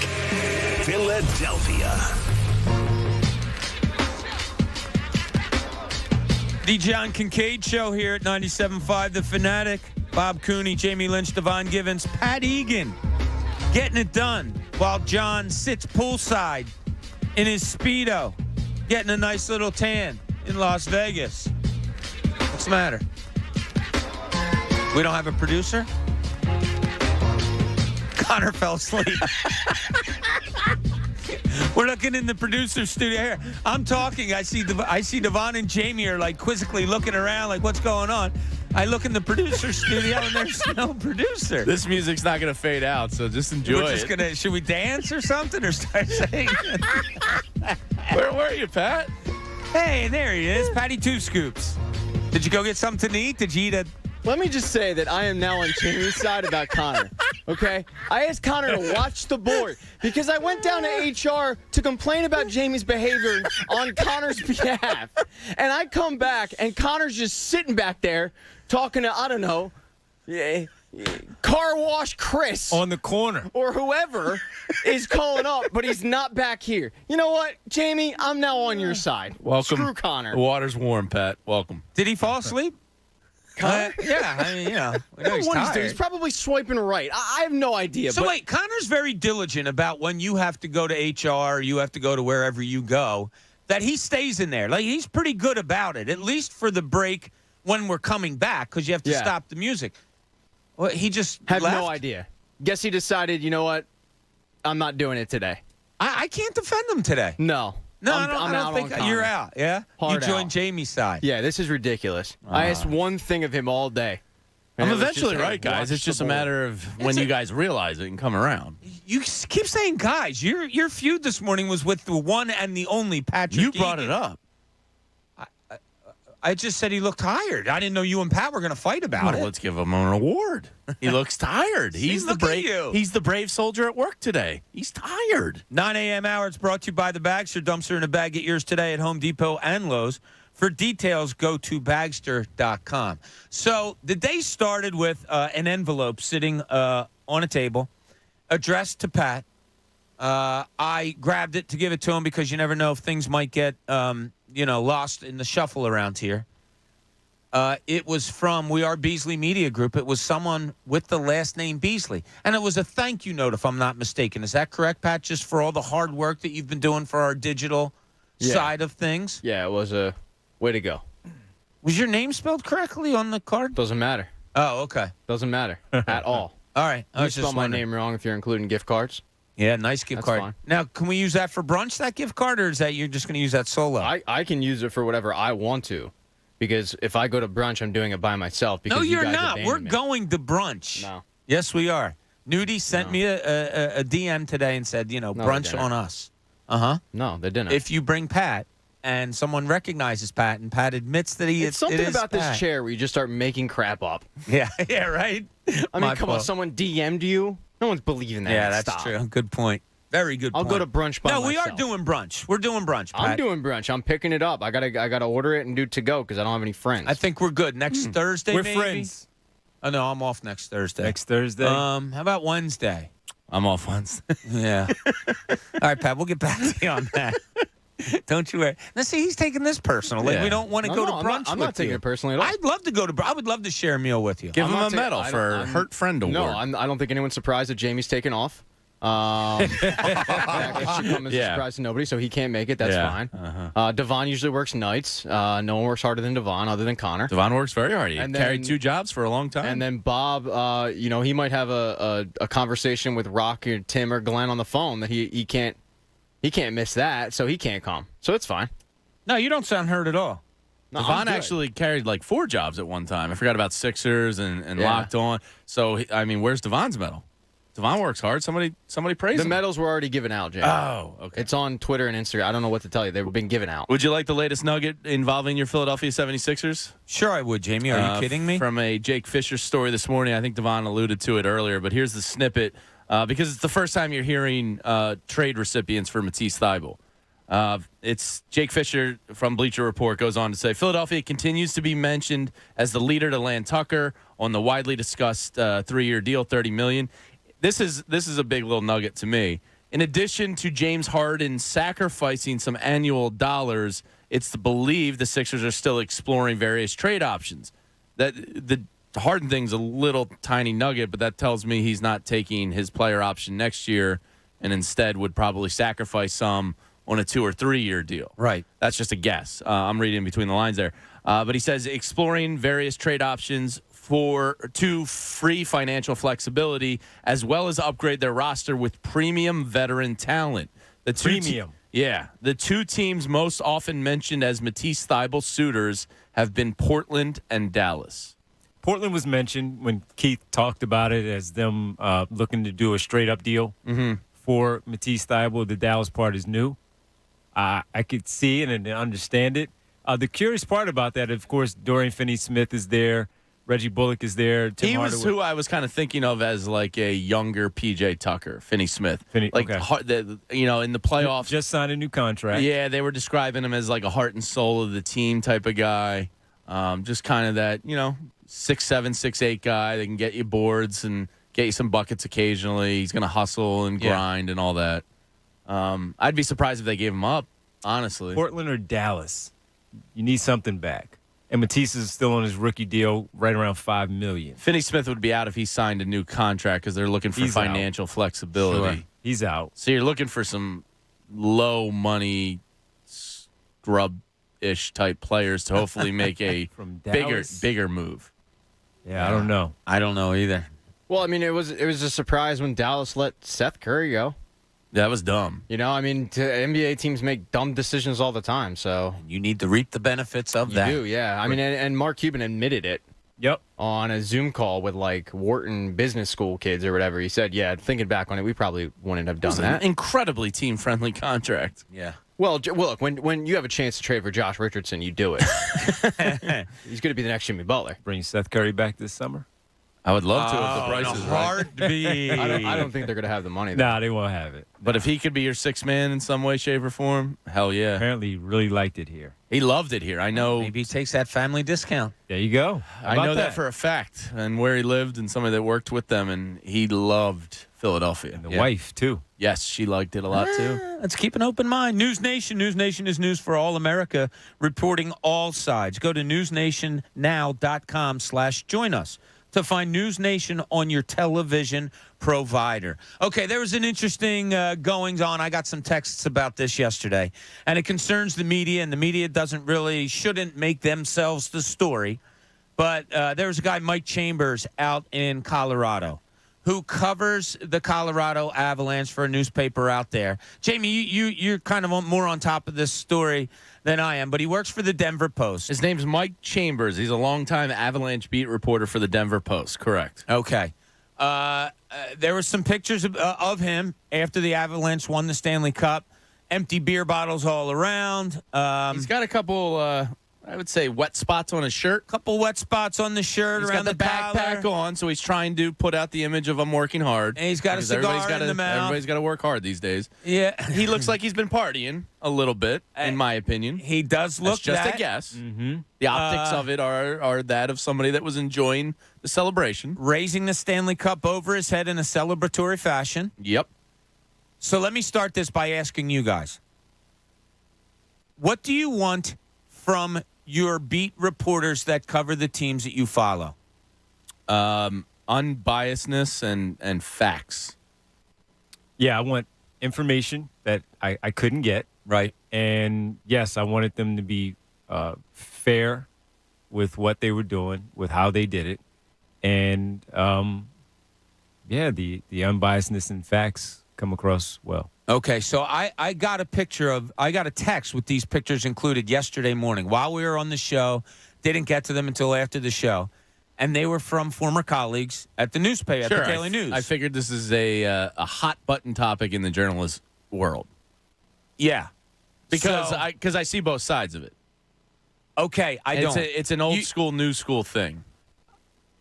Speaker 3: Philadelphia.
Speaker 13: The John Kincade Show here at 97.5 The Fanatic. Bob Cooney, Jamie Lynch, Devon Givens, Pat Egan getting it done while John sits poolside in his Speedo getting a nice little tan in Las Vegas. What's the matter? We don't have a producer? Connor fell asleep. We're looking in the producer studio here. I'm talking. I see Devon and Jamie are like quizzically looking around like, what's going on? I look in the producer studio and there's no producer.
Speaker 14: This music's not going to fade out, so just enjoy it.
Speaker 13: Should we dance or something or start saying?
Speaker 14: Where were you, Pat?
Speaker 13: Hey, there he is. Patty Two Scoops. Did you go get something to eat? Did you eat a...
Speaker 16: Let me just say that I am now on Jamie's side about Connor, okay? I asked Connor to watch the board because I went down to HR to complain about Jamie's behavior on Connor's behalf. And I come back, and Connor's just sitting back there talking to, I don't know, Car Wash Chris.
Speaker 13: On the corner.
Speaker 16: Or whoever is calling up, but he's not back here. You know what, Jamie? I'm now on your side.
Speaker 14: Welcome.
Speaker 16: Screw Connor.
Speaker 14: The water's warm, Pat. Welcome.
Speaker 13: Did he fall asleep? Yeah, I mean, you know, we know he's tired.
Speaker 16: He's probably swiping right. I have no idea.
Speaker 13: So wait, Connor's very diligent about when you have to go to HR, you have to go to wherever you go, that he stays in there. Like, he's pretty good about it, at least for the break when we're coming back, because you have to stop the music. Well, he just
Speaker 16: have
Speaker 13: left?
Speaker 16: No idea. Guess he decided, you know what? I'm not doing it today.
Speaker 13: I can't defend him today.
Speaker 16: No.
Speaker 13: No, I don't think you're out. Yeah,
Speaker 16: Hard
Speaker 13: you joined
Speaker 16: out.
Speaker 13: Jamie's side.
Speaker 16: Yeah, this is ridiculous. I asked one thing of him all day.
Speaker 14: I'm eventually right, guys. It's just a matter of when you guys realize it and come around.
Speaker 13: You keep saying guys. Your feud this morning was with the one and the only Patrick.
Speaker 14: You brought it up.
Speaker 13: I just said he looked tired. I didn't know you and Pat were going to fight about it.
Speaker 14: Let's give him an award. He looks tired. He's the brave. He's the brave soldier at work today. He's tired.
Speaker 13: 9 a.m. hour. It's brought to you by the Bagster Dumpster in a Bag. Get yours today at Home Depot and Lowe's. For details, go to Bagster.com. So the day started with an envelope sitting on a table, addressed to Pat. I grabbed it to give it to him because you never know if things might get lost in the shuffle around here. It was from We Are Beasley Media Group. It was someone with the last name Beasley. And it was a thank you note, if I'm not mistaken. Is that correct, Pat, just for all the hard work that you've been doing for our digital side of things?
Speaker 16: Yeah, it was a way to go.
Speaker 13: Was your name spelled correctly on the card?
Speaker 16: Doesn't matter.
Speaker 13: Oh, okay.
Speaker 16: Doesn't matter at all.
Speaker 13: All right.
Speaker 16: You spelled my name wrong if you're including gift cards.
Speaker 13: Yeah, nice gift card.
Speaker 16: Fine.
Speaker 13: Now, can we use that for brunch, that gift card, or is that you're just going to use that solo?
Speaker 16: I can use it for whatever I want to, because if I go to brunch, I'm doing it by myself. Because
Speaker 13: no, you're
Speaker 16: guys
Speaker 13: not.
Speaker 16: abandoned
Speaker 13: We're
Speaker 16: me.
Speaker 13: going to brunch.
Speaker 16: No.
Speaker 13: Yes, we are. Nudie sent me a DM today and said, brunch on us.
Speaker 16: No, they didn't.
Speaker 13: If you bring Pat and someone recognizes Pat and Pat admits that
Speaker 16: it's something about
Speaker 13: Pat.
Speaker 16: this chair where you just start making crap up.
Speaker 13: Yeah, right?
Speaker 16: I mean, come on, someone DM'd you. No one's believing that.
Speaker 13: Yeah, that's
Speaker 16: Stop.
Speaker 13: true. Good point. Very good
Speaker 16: I'll
Speaker 13: point.
Speaker 16: go to brunch by myself.
Speaker 13: No, we are doing brunch. We're doing brunch, Pat.
Speaker 16: I'm doing brunch. I'm picking it up. I gotta order it and do to go because I don't have any friends.
Speaker 13: I think we're good. Next Thursday,
Speaker 7: We're
Speaker 13: maybe?
Speaker 7: friends.
Speaker 13: Oh, no, I'm off next Thursday.
Speaker 7: Next Thursday?
Speaker 13: How about Wednesday?
Speaker 14: I'm off Wednesday.
Speaker 13: Yeah. All right, Pat, we'll get back to you on that. Don't you worry. Now, see, he's taking this personal. Like, we don't want to go to brunch
Speaker 16: I'm
Speaker 13: with
Speaker 16: not taking
Speaker 13: you.
Speaker 16: it personally at all.
Speaker 13: I'd love to go to. I would love to share a meal with you.
Speaker 14: Give him
Speaker 16: I'm
Speaker 14: a
Speaker 16: not
Speaker 14: medal
Speaker 16: taking-
Speaker 14: for hurt friend award.
Speaker 16: No, I don't think anyone's surprised that Jamie's taking off. It should come as a surprise to nobody, so he can't make it. That's fine. Devon usually works nights. No one works harder than Devon, other than Connor.
Speaker 14: Devon works very hard. He
Speaker 16: And
Speaker 14: carried
Speaker 16: then-
Speaker 14: 2 jobs for a long time.
Speaker 16: And then Bob, he might have a conversation with Rock or Tim or Glenn on the phone that he can't miss that, so he can't come. So it's fine.
Speaker 13: No, you don't sound hurt at all.
Speaker 16: No,
Speaker 14: Devon
Speaker 16: I'm good.
Speaker 14: actually carried like 4 jobs at one time. I forgot about Sixers and
Speaker 16: Yeah.
Speaker 14: Locked On. So, I mean, where's Devon's medal? Devon works hard. Somebody praise
Speaker 16: The
Speaker 14: him.
Speaker 16: medals were already given out, Jamie.
Speaker 14: Oh, okay.
Speaker 16: It's on Twitter and Instagram. I don't know what to tell you. They've been given out.
Speaker 14: Would you like the latest nugget involving your Philadelphia 76ers?
Speaker 13: Sure, I would, Jamie. Are you kidding me?
Speaker 14: From a Jake Fisher story this morning. I think Devon alluded to it earlier, but here's the snippet because it's the first time you're hearing trade recipients for Matisse Thybulle. It's Jake Fisher from Bleacher Report goes on to say, Philadelphia continues to be mentioned as the leader to land Tucker on the widely discussed 3-year deal, $30 million. This is a big little nugget to me. In addition to James Harden sacrificing some annual dollars, it's believed the Sixers are still exploring various trade options. That the Harden thing's a little tiny nugget, but that tells me he's not taking his player option next year and instead would probably sacrifice some on a 2 or 3 year deal.
Speaker 13: Right.
Speaker 14: That's just a guess. I'm reading between the lines there. But he says exploring various trade options to free financial flexibility as well as upgrade their roster with premium veteran talent. The two teams most often mentioned as Matisse Thybulle suitors have been Portland and Dallas.
Speaker 7: Portland was mentioned when Keith talked about it as them looking to do a straight-up deal for Matisse Thybulle. The Dallas part is new. I could see it and understand it. The curious part about that, of course, Dorian Finney-Smith is there. Reggie Bullock is there.
Speaker 14: He was who I was kind of thinking of as like a younger PJ Tucker, Finney-Smith. In the playoffs.
Speaker 7: Just signed a new contract.
Speaker 14: Yeah, they were describing him as like a heart and soul of the team type of guy. Just kind of that, 6'7", 6'8" guy that can get you boards and get you some buckets occasionally. He's going to hustle and grind and all that. I'd be surprised if they gave him up, honestly.
Speaker 7: Portland or Dallas. You need something back. And Matisse is still on his rookie deal, right around $5 million.
Speaker 14: Finney-Smith would be out if he signed a new contract because they're looking for financial flexibility.
Speaker 7: Sure. He's out.
Speaker 14: So you're looking for some low-money, scrub-ish type players to hopefully make a bigger move.
Speaker 7: Yeah, I don't know.
Speaker 13: I don't know either.
Speaker 16: Well, I mean, it was a surprise when Dallas let Seth Curry go.
Speaker 14: That was dumb.
Speaker 16: NBA teams make dumb decisions all the time, so
Speaker 13: you need to reap the benefits of that.
Speaker 16: You do, yeah. I mean, and Mark Cuban admitted it.
Speaker 7: Yep.
Speaker 16: On a Zoom call with like Wharton Business School kids or whatever, he said, "Yeah, thinking back on it, we probably wouldn't have done that."
Speaker 14: An incredibly team-friendly contract.
Speaker 13: Yeah.
Speaker 16: Well, look, when you have a chance to trade for Josh Richardson, you do it. He's going to be the next Jimmy Butler.
Speaker 7: Bring Seth Curry back this summer.
Speaker 14: I would love to if the price is right.
Speaker 13: Hard to be.
Speaker 16: I don't think they're going to have the money. Though.
Speaker 7: Nah, they won't have it.
Speaker 14: But if he could be your sixth man in some way, shape, or form, hell yeah.
Speaker 7: Apparently, he really liked it here.
Speaker 14: He loved it here. I know.
Speaker 13: Maybe he takes that family discount.
Speaker 7: There you go.
Speaker 14: I know that for a fact, and where he lived, and somebody that worked with them, and he loved Philadelphia.
Speaker 7: And the wife too.
Speaker 14: Yes, she liked it a lot too.
Speaker 13: Let's keep an open mind. News Nation. News Nation is news for all America, reporting all sides. Go to newsnationnow.com/join us to find News Nation on your television provider. Okay, there was an interesting goings on. I got some texts about this yesterday, and it concerns the media, and the media shouldn't make themselves the story. But there was a guy, Mike Chambers, out in Colorado, who covers the Colorado Avalanche for a newspaper out there. Jamie, you're kind of more on top of this story than I am, but he works for the Denver Post.
Speaker 14: His name's Mike Chambers. He's a longtime Avalanche beat reporter for the Denver Post. Correct.
Speaker 13: Okay. There were some pictures of him after the Avalanche won the Stanley Cup. Empty beer bottles all around.
Speaker 14: He's got a couple, I would say, wet spots on his shirt.
Speaker 13: Couple wet spots on the shirt.
Speaker 14: He's
Speaker 13: around
Speaker 14: got the backpack on, so he's trying to put out the image of him working hard.
Speaker 13: And he's got a cigar in the mouth.
Speaker 14: Everybody's got to work hard these days.
Speaker 13: Yeah.
Speaker 14: He looks like he's been partying a little bit, in my opinion.
Speaker 13: He does look
Speaker 14: That's just
Speaker 13: that.
Speaker 14: a guess.
Speaker 13: Mm-hmm.
Speaker 14: The optics of it are that of somebody that was enjoying the celebration.
Speaker 13: Raising the Stanley Cup over his head in a celebratory fashion.
Speaker 14: Yep.
Speaker 13: So let me start this by asking you guys. What do you want from your beat reporters that cover the teams that you follow?
Speaker 14: Unbiasedness and facts.
Speaker 7: Yeah, I want information that I couldn't get.
Speaker 13: Right.
Speaker 7: And, yes, I wanted them to be fair with what they were doing, with how they did it. And, the unbiasedness and facts come across well.
Speaker 13: Okay, so I got a text with these pictures included yesterday morning while we were on the show. Didn't get to them until after the show. And they were from former colleagues at the newspaper, at the Daily News.
Speaker 14: I figured this is a hot button topic in the journalist world.
Speaker 13: Yeah.
Speaker 14: Because I see both sides of it.
Speaker 13: Okay, don't.
Speaker 14: It's an old school, new school thing.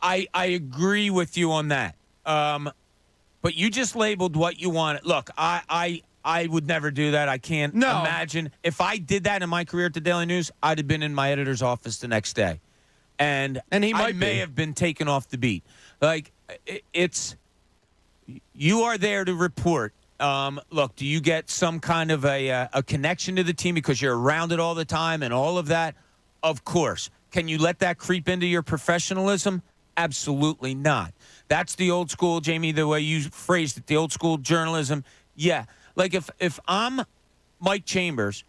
Speaker 13: I agree with you on that. But you just labeled what you wanted. Look, I would never do that. I can't imagine. If I did that in my career at the Daily News, I'd have been in my editor's office the next day. And I may have been taken off the beat. Like, you are there to report. Look, do you get some kind of a connection to the team because you're around it all the time and all of that? Of course. Can you let that creep into your professionalism? Absolutely not. That's the old school, Jamie, the way you phrased it, the old school journalism. Yeah. Like if I'm Mike Chambers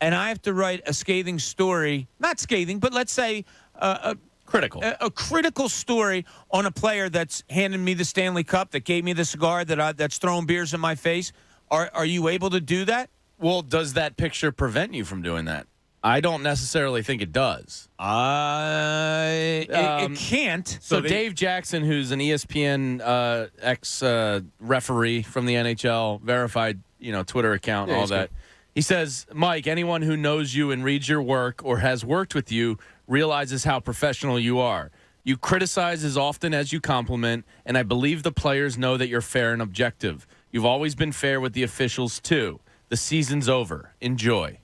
Speaker 13: and I have to write a scathing story, not scathing, but let's say
Speaker 14: critical.
Speaker 13: A critical story on a player that's handed me the Stanley Cup, that gave me the cigar, that's throwing beers in my face, are you able to do that?
Speaker 14: Well, does that picture prevent you from doing that? I don't necessarily think it does.
Speaker 13: It can't.
Speaker 14: So Dave Jackson, who's an ESPN ex-referee from the NHL, verified, Twitter account and all that. He says, Mike, anyone who knows you and reads your work or has worked with you realizes how professional you are. You criticize as often as you compliment, and I believe the players know that you're fair and objective. You've always been fair with the officials, too. The season's over. Enjoy.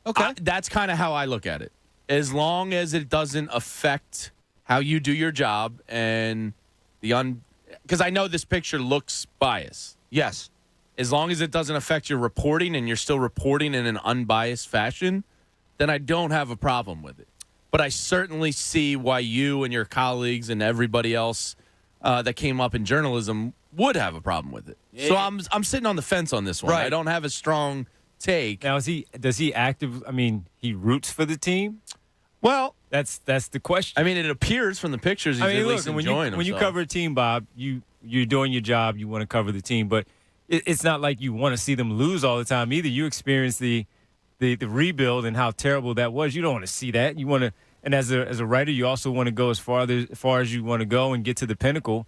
Speaker 13: Okay.
Speaker 14: That's kind of how I look at it. As long as it doesn't affect how you do your job and because I know this picture looks biased.
Speaker 13: Yes.
Speaker 14: As long as it doesn't affect your reporting and you're still reporting in an unbiased fashion, then I don't have a problem with it. But I certainly see why you and your colleagues and everybody else that came up in journalism would have a problem with it. So I'm sitting on the fence on this one.
Speaker 13: Right.
Speaker 14: I don't have a strong take.
Speaker 7: Now, does he he roots for the team?
Speaker 14: Well,
Speaker 7: that's the question.
Speaker 14: I mean, it appears from the pictures he's at least enjoying
Speaker 7: when you cover a team, Bob, you're doing your job. You want to cover the team, but it's not like you want to see them lose all the time either. You experience the rebuild and how terrible that was. You don't want to see that. You want to, and as a writer, you also want to go as far as you want to go and get to the pinnacle.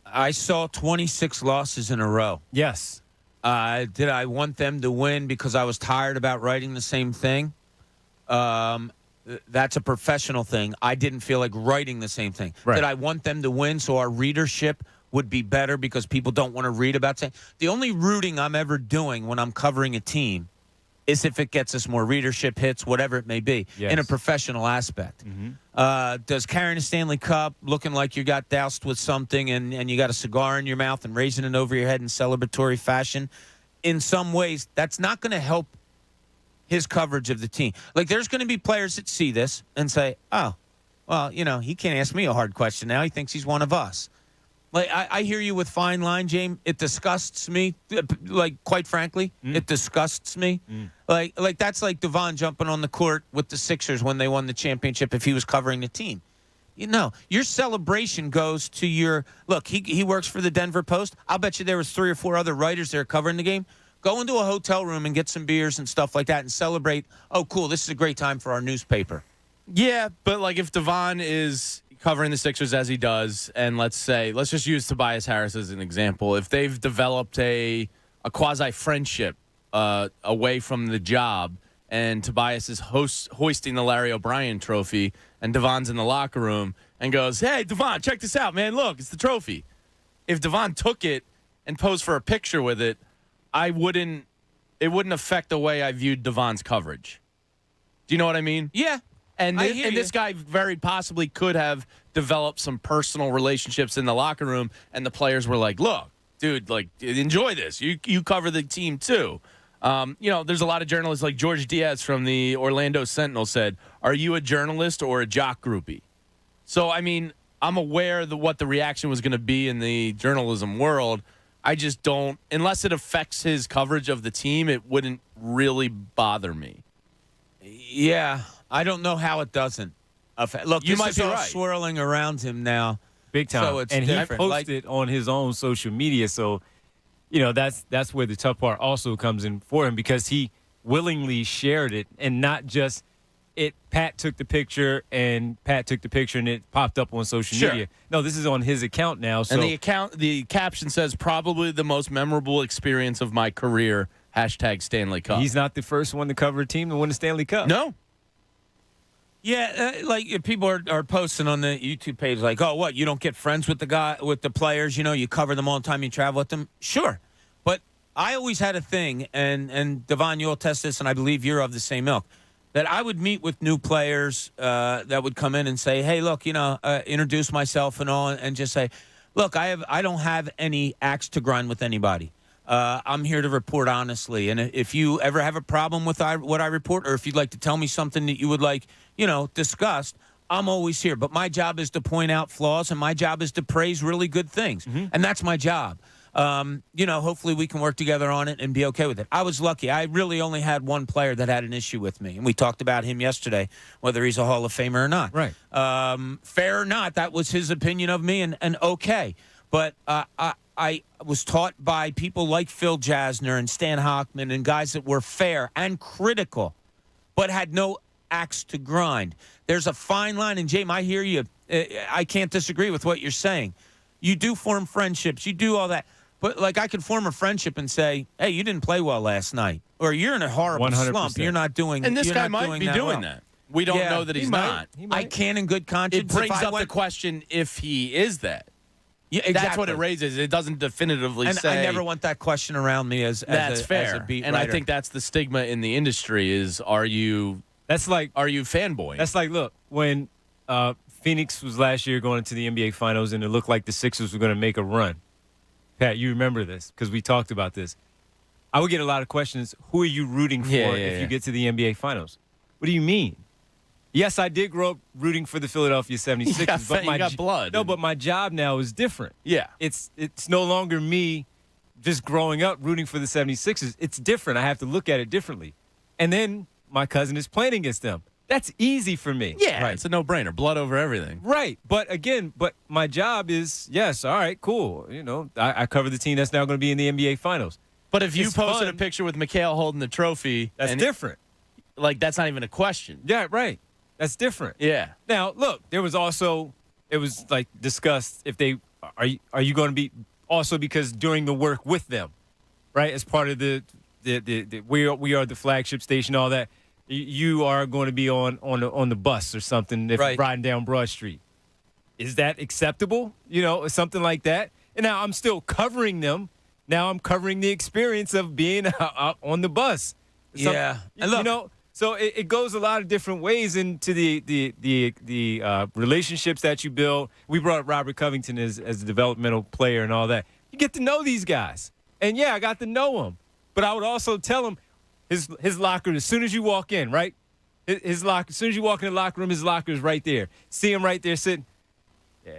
Speaker 13: I saw 26 losses in a row.
Speaker 7: Yes.
Speaker 13: Did I want them to win because I was tired about writing the same thing? That's a professional thing. I didn't feel like writing the same thing.
Speaker 7: Right.
Speaker 13: Did I want them to win so our readership would be better because people don't want to read about it? The only rooting I'm ever doing when I'm covering a team is if it gets us more readership hits, whatever it may be, in a professional aspect.
Speaker 7: Mm-hmm.
Speaker 13: Does carrying a Stanley Cup, looking like you got doused with something and you got a cigar in your mouth and raising it over your head in celebratory fashion, in some ways, that's not going to help his coverage of the team. Like, there's going to be players that see this and say, oh, well, he can't ask me a hard question now. He thinks he's one of us. Like, I hear you with fine line, James. It disgusts me. Like, quite frankly, it disgusts me. Like that's like Devon jumping on the court with the Sixers when they won the championship if he was covering the team. Your celebration goes to your – look, he works for the Denver Post. I'll bet you there was 3 or 4 other writers there covering the game. Go into a hotel room and get some beers and stuff like that and celebrate. Oh, cool, this is a great time for our newspaper.
Speaker 14: Yeah, but like if Devon is covering the Sixers as he does, and let's just use Tobias Harris as an example. If they've developed a quasi-friendship away from the job, and Tobias is hoisting the Larry O'Brien trophy, and Devon's in the locker room and goes, "Hey, Devon, check this out, man. Look, it's the trophy." If Devon took it and posed for a picture with it, it wouldn't affect the way I viewed Devon's coverage. Do you know what I mean?
Speaker 13: Yeah.
Speaker 14: And this guy very possibly could have developed some personal relationships in the locker room, and the players were like, "Look, dude, like, enjoy this. You cover the team too." There's a lot of journalists like George Diaz from the Orlando Sentinel said, "Are you a journalist or a jock groupie?" So, I mean, I'm aware of what the reaction was going to be in the journalism world. I just don't, unless it affects his coverage of the team, it wouldn't really bother me.
Speaker 13: Yeah, I don't know how it doesn't affect. Look,
Speaker 14: you
Speaker 13: this
Speaker 14: might
Speaker 13: is
Speaker 14: be
Speaker 13: all
Speaker 14: right.
Speaker 13: swirling around him now.
Speaker 1: Big time.
Speaker 13: So it's
Speaker 1: and
Speaker 13: different.
Speaker 1: He posted on his own social media, so that's where the tough part also comes in for him, because he willingly shared it, and not just Pat took the picture and it popped up on social media. No, this is on his account now. So.
Speaker 14: And the caption says, "Probably the most memorable experience of my career, #Stanley Cup."
Speaker 1: He's not the first one to cover a team to win the Stanley Cup.
Speaker 14: No.
Speaker 13: Yeah, if people are posting on the YouTube page like, "Oh, what? You don't get friends with the players? You cover them all the time. You travel with them." Sure, but I always had a thing, and Devon, you'll test this, and I believe you're of the same ilk, that I would meet with new players that would come in and say, "Hey, look, introduce myself and all," and just say, "Look, I don't have any axe to grind with anybody. I'm here to report honestly, and if you ever have a problem with what I report, or if you'd like to tell me something that you would like, discussed, I'm always here. But my job is to point out flaws, and my job is to praise really good things, and that's my job. Hopefully we can work together on it and be okay with it." I was lucky. I really only had one player that had an issue with me, and we talked about him yesterday, whether he's a Hall of Famer or not.
Speaker 1: Right.
Speaker 13: Fair or not, that was his opinion of me, and okay. But I was taught by people like Phil Jasner and Stan Hochman and guys that were fair and critical, but had no axe to grind. There's a fine line, and James, I hear you. I can't disagree with what you're saying. You do form friendships. You do all that. But, I could form a friendship and say, "Hey, you didn't play well last night," or "You're in a horrible
Speaker 1: 100%.
Speaker 13: slump. You're not doing."
Speaker 14: And this
Speaker 13: you're
Speaker 14: guy
Speaker 13: not
Speaker 14: might be doing that. We don't know that he's not.
Speaker 13: I can, in good conscience.
Speaker 14: It brings up the question if he is that.
Speaker 13: Yeah, exactly.
Speaker 14: That's what it raises. It doesn't definitively
Speaker 13: and
Speaker 14: say.
Speaker 13: I never want that question around me as
Speaker 14: fair.
Speaker 13: As a beat
Speaker 14: and
Speaker 13: writer.
Speaker 14: I think that's the stigma in the industry is, are you fanboy?
Speaker 1: That's like, look, when Phoenix was last year going into the NBA Finals, and it looked like the Sixers were going to make a run. Pat, you remember this because we talked about this. I would get a lot of questions. Who are you rooting for if you get to the NBA Finals? What do you mean? Yes, I did grow up rooting for the Philadelphia 76ers.
Speaker 14: But you got blood.
Speaker 1: No, but my job now is different.
Speaker 14: Yeah.
Speaker 1: It's no longer me just growing up rooting for the 76ers. It's different. I have to look at it differently. And then my cousin is playing against them. That's easy for me.
Speaker 14: Yeah, right. It's a no-brainer. Blood over everything.
Speaker 1: Right. But my job is, yes, all right, cool. I cover the team that's now going to be in the NBA Finals.
Speaker 14: But if you posted a picture with Mikhail holding the trophy.
Speaker 1: That's different.
Speaker 14: That's not even a question.
Speaker 1: Yeah, right. That's different.
Speaker 14: Yeah.
Speaker 1: Now, look, it was discussed if they are you going to be also because during the work with them, right? As part of the we are the flagship station, all that. You are going to be on the bus or something if riding down Broad Street. Is that acceptable? Something like that. And now I'm still covering them. Now I'm covering the experience of being on the bus.
Speaker 13: Yeah. And look,
Speaker 1: so it goes a lot of different ways into the relationships that you build. We brought up Robert Covington as a developmental player and all that. You get to know these guys. And, I got to know them. But I would also tell him his locker, as soon as you walk in, right? His locker, as soon as you walk in the locker room, his locker is right there. See him right there sitting. Yeah,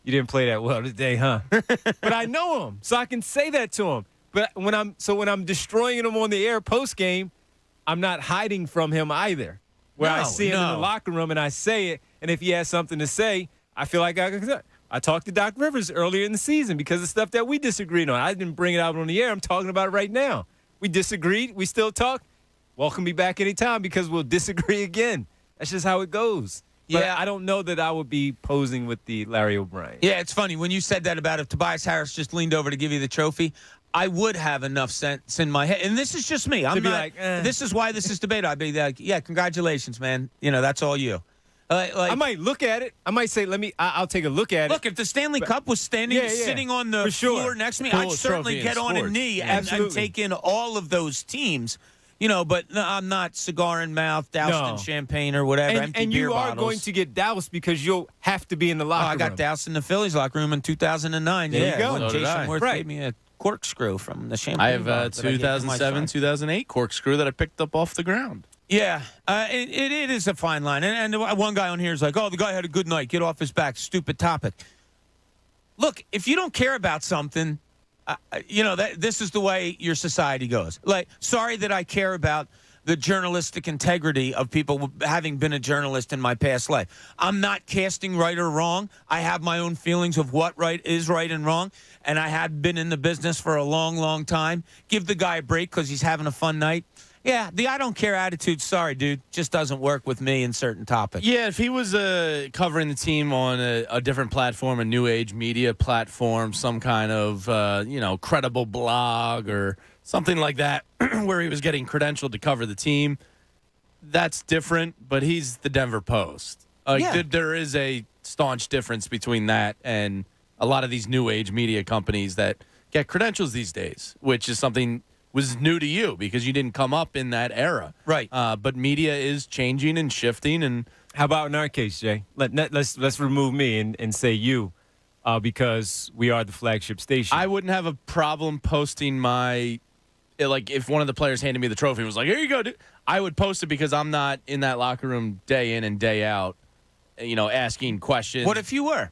Speaker 1: you didn't play that well today, huh? But I know him, so I can say that to him. But when I'm destroying him on the air post game, I'm not hiding from him either. Where I see him in the locker room and I say it, and if he has something to say, I feel like I talked to Doc Rivers earlier in the season because of stuff that we disagreed on. I didn't bring it out on the air. I'm talking about it right now. We disagreed. We still talk. Welcome me back anytime because we'll disagree again. That's just how it goes. But I don't know that I would be posing with the Larry O'Brien.
Speaker 13: Yeah, it's funny. When you said that about if Tobias Harris just leaned over to give you the trophy, I would have enough sense in my head. And this is just me. I'm not.
Speaker 1: Like,
Speaker 13: This is why this is debate. I'd be like, yeah, congratulations, man. That's all you.
Speaker 1: I might look at it. I might say, I'll take a look at it.
Speaker 13: Look, if the Stanley Cup was sitting on the floor next to me, I'd certainly get on a knee and take in all of those teams. But no, I'm not cigar in mouth, doused in champagne or whatever.
Speaker 1: And you are going to get doused because you'll have to be in the locker room.
Speaker 13: I got doused in the Phillies locker room in 2009.
Speaker 1: There you go.
Speaker 13: When Jason Worth gave me a corkscrew from the champagne.
Speaker 14: I have 2007, 2008 corkscrew that I picked up off the ground.
Speaker 13: Yeah, it is a fine line. And one guy on here is like, oh, the guy had a good night. Get off his back. Stupid topic. Look, if you don't care about something, this is the way your society goes. Like, sorry that I care about the journalistic integrity of people having been a journalist in my past life. I'm not casting right or wrong. I have my own feelings of what is right and wrong, and I have been in the business for a long, long time. Give the guy a break because he's having a fun night. Yeah, the I don't care attitude, sorry, dude, just doesn't work with me in certain topics.
Speaker 14: Yeah, if he was covering the team on a different platform, a new age media platform, some kind of, credible blog or something like that, where he was getting credentialed to cover the team, that's different, but he's the Denver Post. There is a staunch difference between that and a lot of these new age media companies that get credentials these days, which is something was new to you because you didn't come up in that era.
Speaker 13: Right.
Speaker 14: But media is changing and shifting. And
Speaker 1: how about in our case, Jay? Let's remove me and say you because we are the flagship station.
Speaker 14: I wouldn't have a problem posting if one of the players handed me the trophy and was like, here you go, dude. I would post it because I'm not in that locker room day in and day out, asking questions.
Speaker 13: What if you were?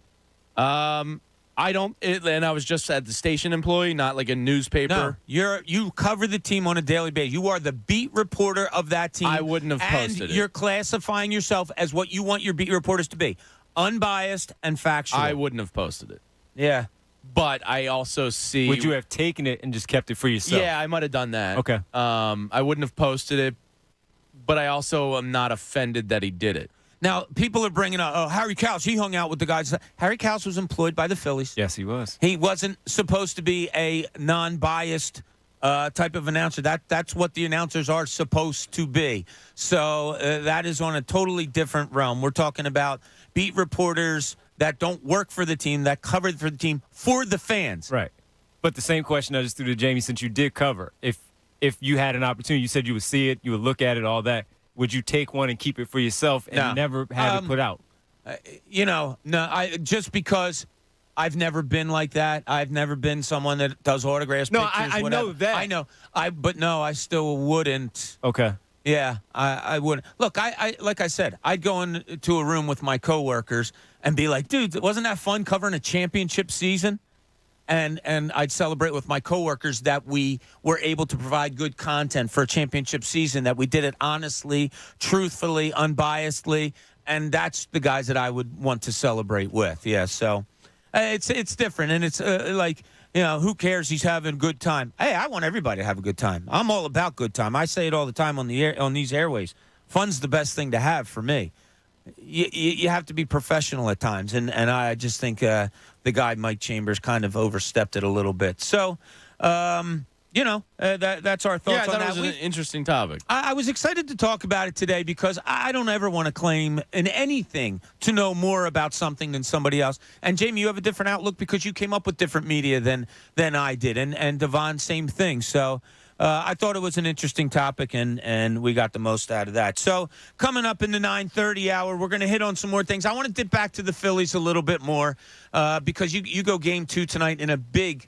Speaker 14: And I was just at the station employee, not like a newspaper.
Speaker 13: No, you cover the team on a daily basis. You are the beat reporter of that team.
Speaker 14: I wouldn't have posted it.
Speaker 13: And you're classifying yourself as what you want your beat reporters to be, unbiased and factual.
Speaker 14: I wouldn't have posted it.
Speaker 13: Yeah.
Speaker 14: But I also see...
Speaker 1: Would you have taken it and just kept it for yourself?
Speaker 14: Yeah, I might have done that.
Speaker 1: Okay.
Speaker 14: I wouldn't have posted it, but I also am not offended that he did it.
Speaker 13: Now, people are bringing up, Harry Couch, he hung out with the guys. Harry Couch was employed by the Phillies.
Speaker 1: Yes, he was.
Speaker 13: He wasn't supposed to be a non-biased type of announcer. That's what the announcers are supposed to be. So that is on a totally different realm. We're talking about beat reporters that don't work for the team, that cover for the team for the fans.
Speaker 1: Right. But the same question I just threw to Jamie, since you did cover, if you had an opportunity, you said you would see it, you would look at it, all that. Would you take one and keep it for yourself and never have it put out?
Speaker 13: No. Just because I've never been like that. I've never been someone that does autographs.
Speaker 1: No,
Speaker 13: pictures,
Speaker 1: I know that.
Speaker 13: I know. But no, I still wouldn't.
Speaker 1: Okay.
Speaker 13: Yeah, I wouldn't. Look, I like I said, I'd go into a room with my coworkers and be like, dude, wasn't that fun covering a championship season? And I'd celebrate with my coworkers that we were able to provide good content for a championship season, that we did it honestly, truthfully, unbiasedly, and that's the guys that I would want to celebrate with. Yeah, so it's different, and it's who cares? He's having a good time. Hey, I want everybody to have a good time. I'm all about good time. I say it all the time on the air, on these airways. Fun's the best thing to have for me. You have to be professional at times, and I just think the guy Mike Chambers kind of overstepped it a little bit. So, that's our thoughts on that.
Speaker 14: Yeah, that was an interesting topic.
Speaker 13: I was excited to talk about it today because I don't ever want to claim in anything to know more about something than somebody else. And Jamie, you have a different outlook because you came up with different media than I did, and Devon, same thing. So. I thought it was an interesting topic, and we got the most out of that. So coming up in the 9:30 hour, we're going to hit on some more things. I want to dip back to the Phillies a little bit more because you go game 2 tonight in a big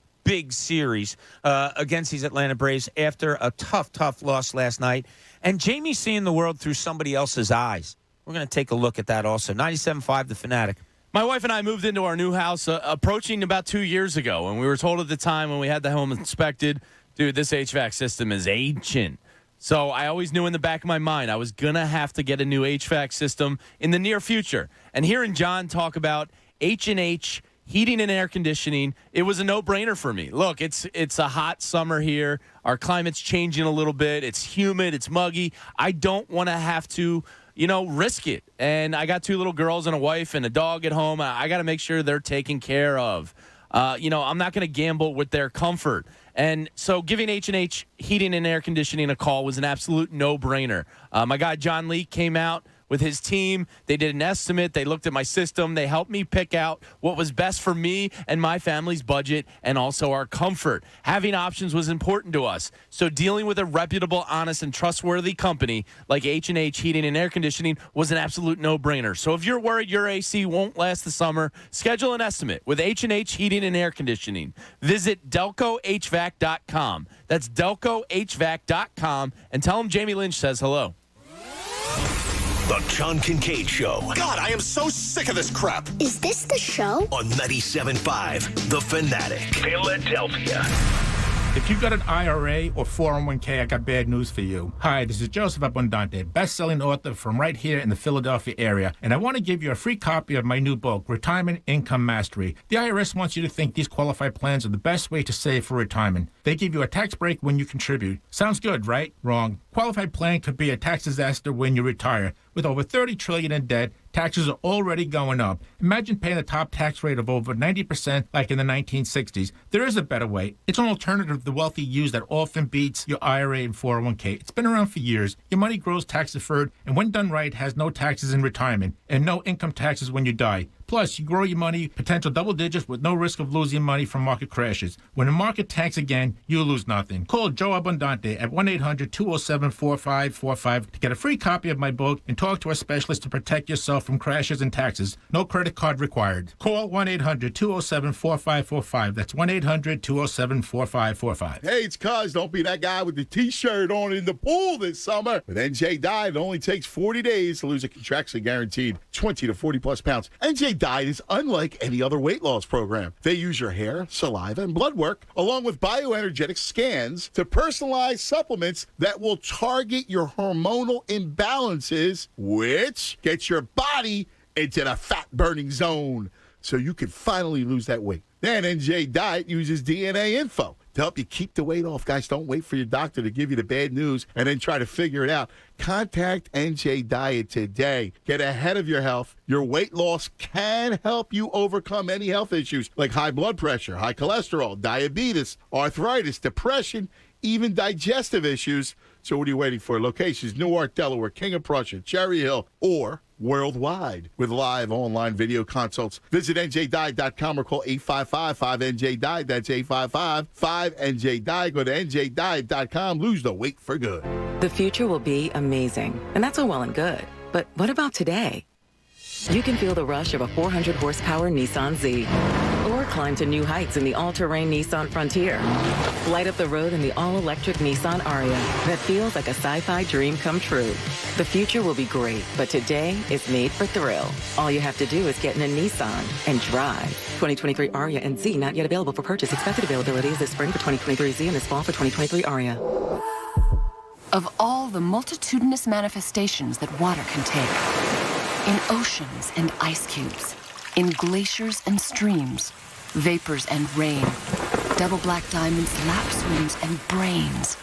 Speaker 13: series against these Atlanta Braves after a tough loss last night. And Jamie's seeing the world through somebody else's eyes. We're going to take a look at that also. 97.5 The Fanatic.
Speaker 14: My wife and I moved into our new house approaching about 2 years ago, and we were told at the time when we had the home inspected, dude, this HVAC system is ancient. So I always knew in the back of my mind I was going to have to get a new HVAC system in the near future. And hearing John talk about H&H heating and air conditioning, it was a no-brainer for me. Look, it's a hot summer here. Our climate's changing a little bit. It's humid. It's muggy. I don't want to have to risk it. And I got 2 little girls and a wife and a dog at home. I got to make sure they're taken care of. I'm not going to gamble with their comfort. And so giving H&H Heating and Air Conditioning a call was an absolute no-brainer. My guy John Lee came out with his team. They did an estimate. They looked at my system. They helped me pick out what was best for me and my family's budget and also our comfort. Having options was important to us. So dealing with a reputable, honest, and trustworthy company like H&H Heating and Air Conditioning was an absolute no-brainer. So if you're worried your AC won't last the summer, schedule an estimate with H&H Heating and Air Conditioning. Visit DelcoHVAC.com. That's DelcoHVAC.com and tell them Jamie Lynch says hello.
Speaker 3: The John Kincade Show.
Speaker 2: God, I am so sick of this crap.
Speaker 4: Is this the show?
Speaker 3: On 97.5 The Fanatic. Philadelphia.
Speaker 6: If you've got an IRA or 401k, I got bad news for you. Hi, this is Joseph Abundante, best-selling author from right here in the Philadelphia area, and I want to give you a free copy of my new book, Retirement Income Mastery. The IRS wants you to think these qualified plans are the best way to save for retirement. They give you a tax break when you contribute. Sounds good, right? Wrong. Qualified plan could be a tax disaster when you retire. With over $30 trillion in debt, taxes are already going up. Imagine paying a top tax rate of over 90% like in the 1960s. There is a better way. It's an alternative the wealthy use that often beats your IRA and 401k. It's been around for years. Your money grows tax-deferred, and when done right, has no taxes in retirement and no income taxes when you die. Plus, you grow your money potential double digits with no risk of losing money from market crashes. When the market tanks again, you lose nothing. Call Joe Abundante at 1-800-207-4545 to get a free copy of my book and talk to a specialist to protect yourself from crashes and taxes. No credit card required. Call 1-800-207-4545. That's 1-800-207-4545.
Speaker 22: Hey, it's Cuz. Don't be that guy with the T-shirt on in the pool this summer. With NJ Diet, it only takes 40 days to lose a contractually guaranteed 20 to 40-plus pounds. NJ Diet is unlike any other weight loss program. They use your hair, saliva, and blood work, along with bioenergetic scans, to personalize supplements that will target your hormonal imbalances, which gets your body into the fat-burning zone so you can finally lose that weight. Then NJ Diet uses DNA info to help you keep the weight off. Guys, don't wait for your doctor to give you the bad news and then try to figure it out. Contact NJ Diet today. Get ahead of your health. Your weight loss can help you overcome any health issues like high blood pressure, high cholesterol, diabetes, arthritis, depression, even digestive issues. So what are you waiting for? Locations: Newark, Delaware, King of Prussia, Cherry Hill, or worldwide with live online video consults. Visit NJDiet.com or call 855-5NJ-DIET. That's 855-5NJ-DIET. Go to NJDiet.com. Lose the weight for good.
Speaker 24: The future will be amazing, and that's all well and good. But what about today? You can feel the rush of a 400-horsepower Nissan Z, or climb to new heights in the all-terrain Nissan Frontier. Light up the road in the all-electric Nissan Ariya that feels like a sci-fi dream come true. The future will be great, but today is made for thrill. All you have to do is get in a Nissan and drive. 2023 Ariya and Z not yet available for purchase. Expected availability is this spring for 2023 Z and this fall for 2023 Ariya.
Speaker 25: Of all the multitudinous manifestations that water can take, in oceans and ice cubes, in glaciers and streams, vapors and rain, double black diamonds, lap swims, and brains.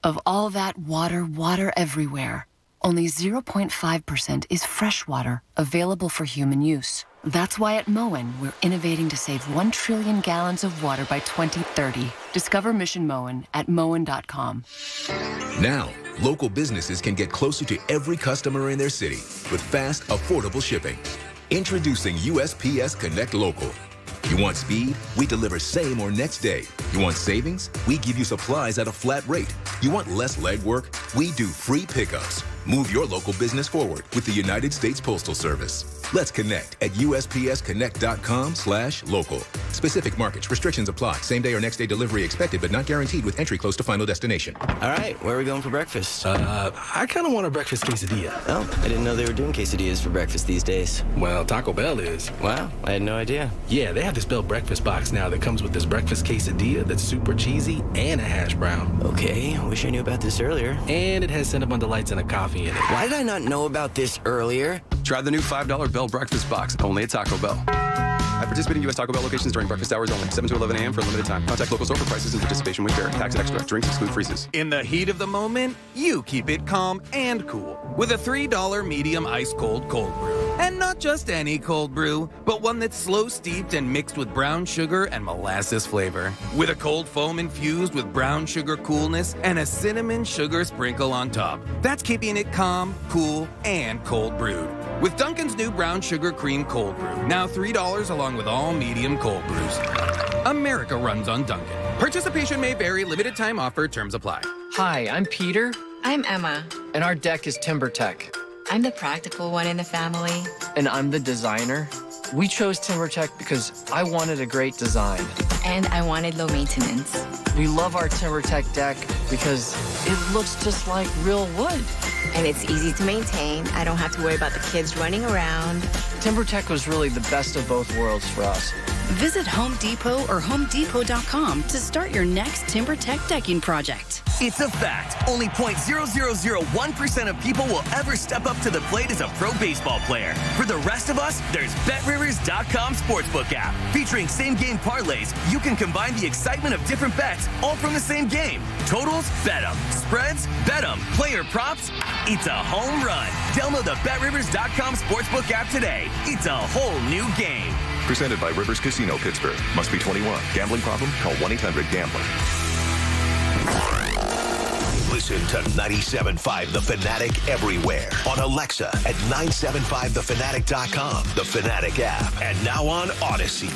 Speaker 25: Of all that water everywhere, only 0.5% is fresh water available for human use. That's why at Moen, we're innovating to save 1 trillion gallons of water by 2030. Discover Mission Moen at moen.com.
Speaker 20: Now, local businesses can get closer to every customer in their city with fast, affordable shipping. Introducing USPS Connect Local. You want speed? We deliver same or next day. You want savings? We give you supplies at a flat rate. You want less legwork? We do free pickups. Move your local business forward with the United States Postal Service. Let's connect at USPSconnect.com/local. Specific markets, restrictions apply. Same day or next day delivery expected, but not guaranteed with entry close to final destination.
Speaker 26: All right, where are we going for breakfast?
Speaker 27: I kind of want a breakfast quesadilla.
Speaker 26: Oh, I didn't know they were doing quesadillas for breakfast these days.
Speaker 27: Well, Taco Bell is.
Speaker 26: Wow, I had no idea.
Speaker 27: Yeah, they have this Bell breakfast box now that comes with this breakfast quesadilla that's super cheesy and a hash brown.
Speaker 26: Okay, wish I knew about this earlier.
Speaker 27: And it has Cinnabon Delights and a coffee in it.
Speaker 26: Why did I not know about this earlier?
Speaker 28: Try the new $5 Bell breakfast box, only at Taco Bell.
Speaker 21: At participating U.S. Taco Bell locations during breakfast hours only, 7 to 11 a.m. for a limited time. Contact local store for prices and participation may vary. Tax extra. Drinks exclude freezes.
Speaker 4: In the heat of the moment, you keep it calm and cool with a $3 medium ice cold brew. And not just any cold brew, but one that's slow steeped and mixed with brown sugar and molasses flavor. With a cold foam infused with brown sugar coolness and a cinnamon sugar sprinkle on top. That's keeping it calm, cool, and cold brewed. With Dunkin's new brown sugar cream cold brew, now $3 along with all medium cold brews. America runs on Dunkin'. Participation may vary, limited time offer, terms apply.
Speaker 8: Hi, I'm Peter.
Speaker 10: I'm Emma.
Speaker 8: And our deck is TimberTech.
Speaker 10: I'm the practical one in the family.
Speaker 8: And I'm the designer. We chose TimberTech because I wanted a great design.
Speaker 10: And I wanted low maintenance.
Speaker 8: We love our TimberTech deck because it looks just like real wood.
Speaker 10: And it's easy to maintain. I don't have to worry about the kids running around.
Speaker 8: TimberTech was really the best of both worlds for us.
Speaker 11: Visit Home Depot or HomeDepot.com to start your next TimberTech decking project.
Speaker 12: It's a fact. Only 0.0001% of people will ever step up to the plate as a pro baseball player. For the rest of us, there's BetRivers.com Sportsbook app. Featuring same-game parlays, you can combine the excitement of different bets, all from the same game. Totals? Bet 'em. Spreads? Bet 'em. Player props? It's a home run. Download the BetRivers.com Sportsbook app today. It's a whole new game.
Speaker 17: Presented by Rivers Casino, Pittsburgh. Must be 21. Gambling problem? Call 1-800-GAMBLER.
Speaker 3: Listen to 97.5 The Fanatic everywhere. On Alexa at 975thefanatic.com, The Fanatic app, and now on Odyssey.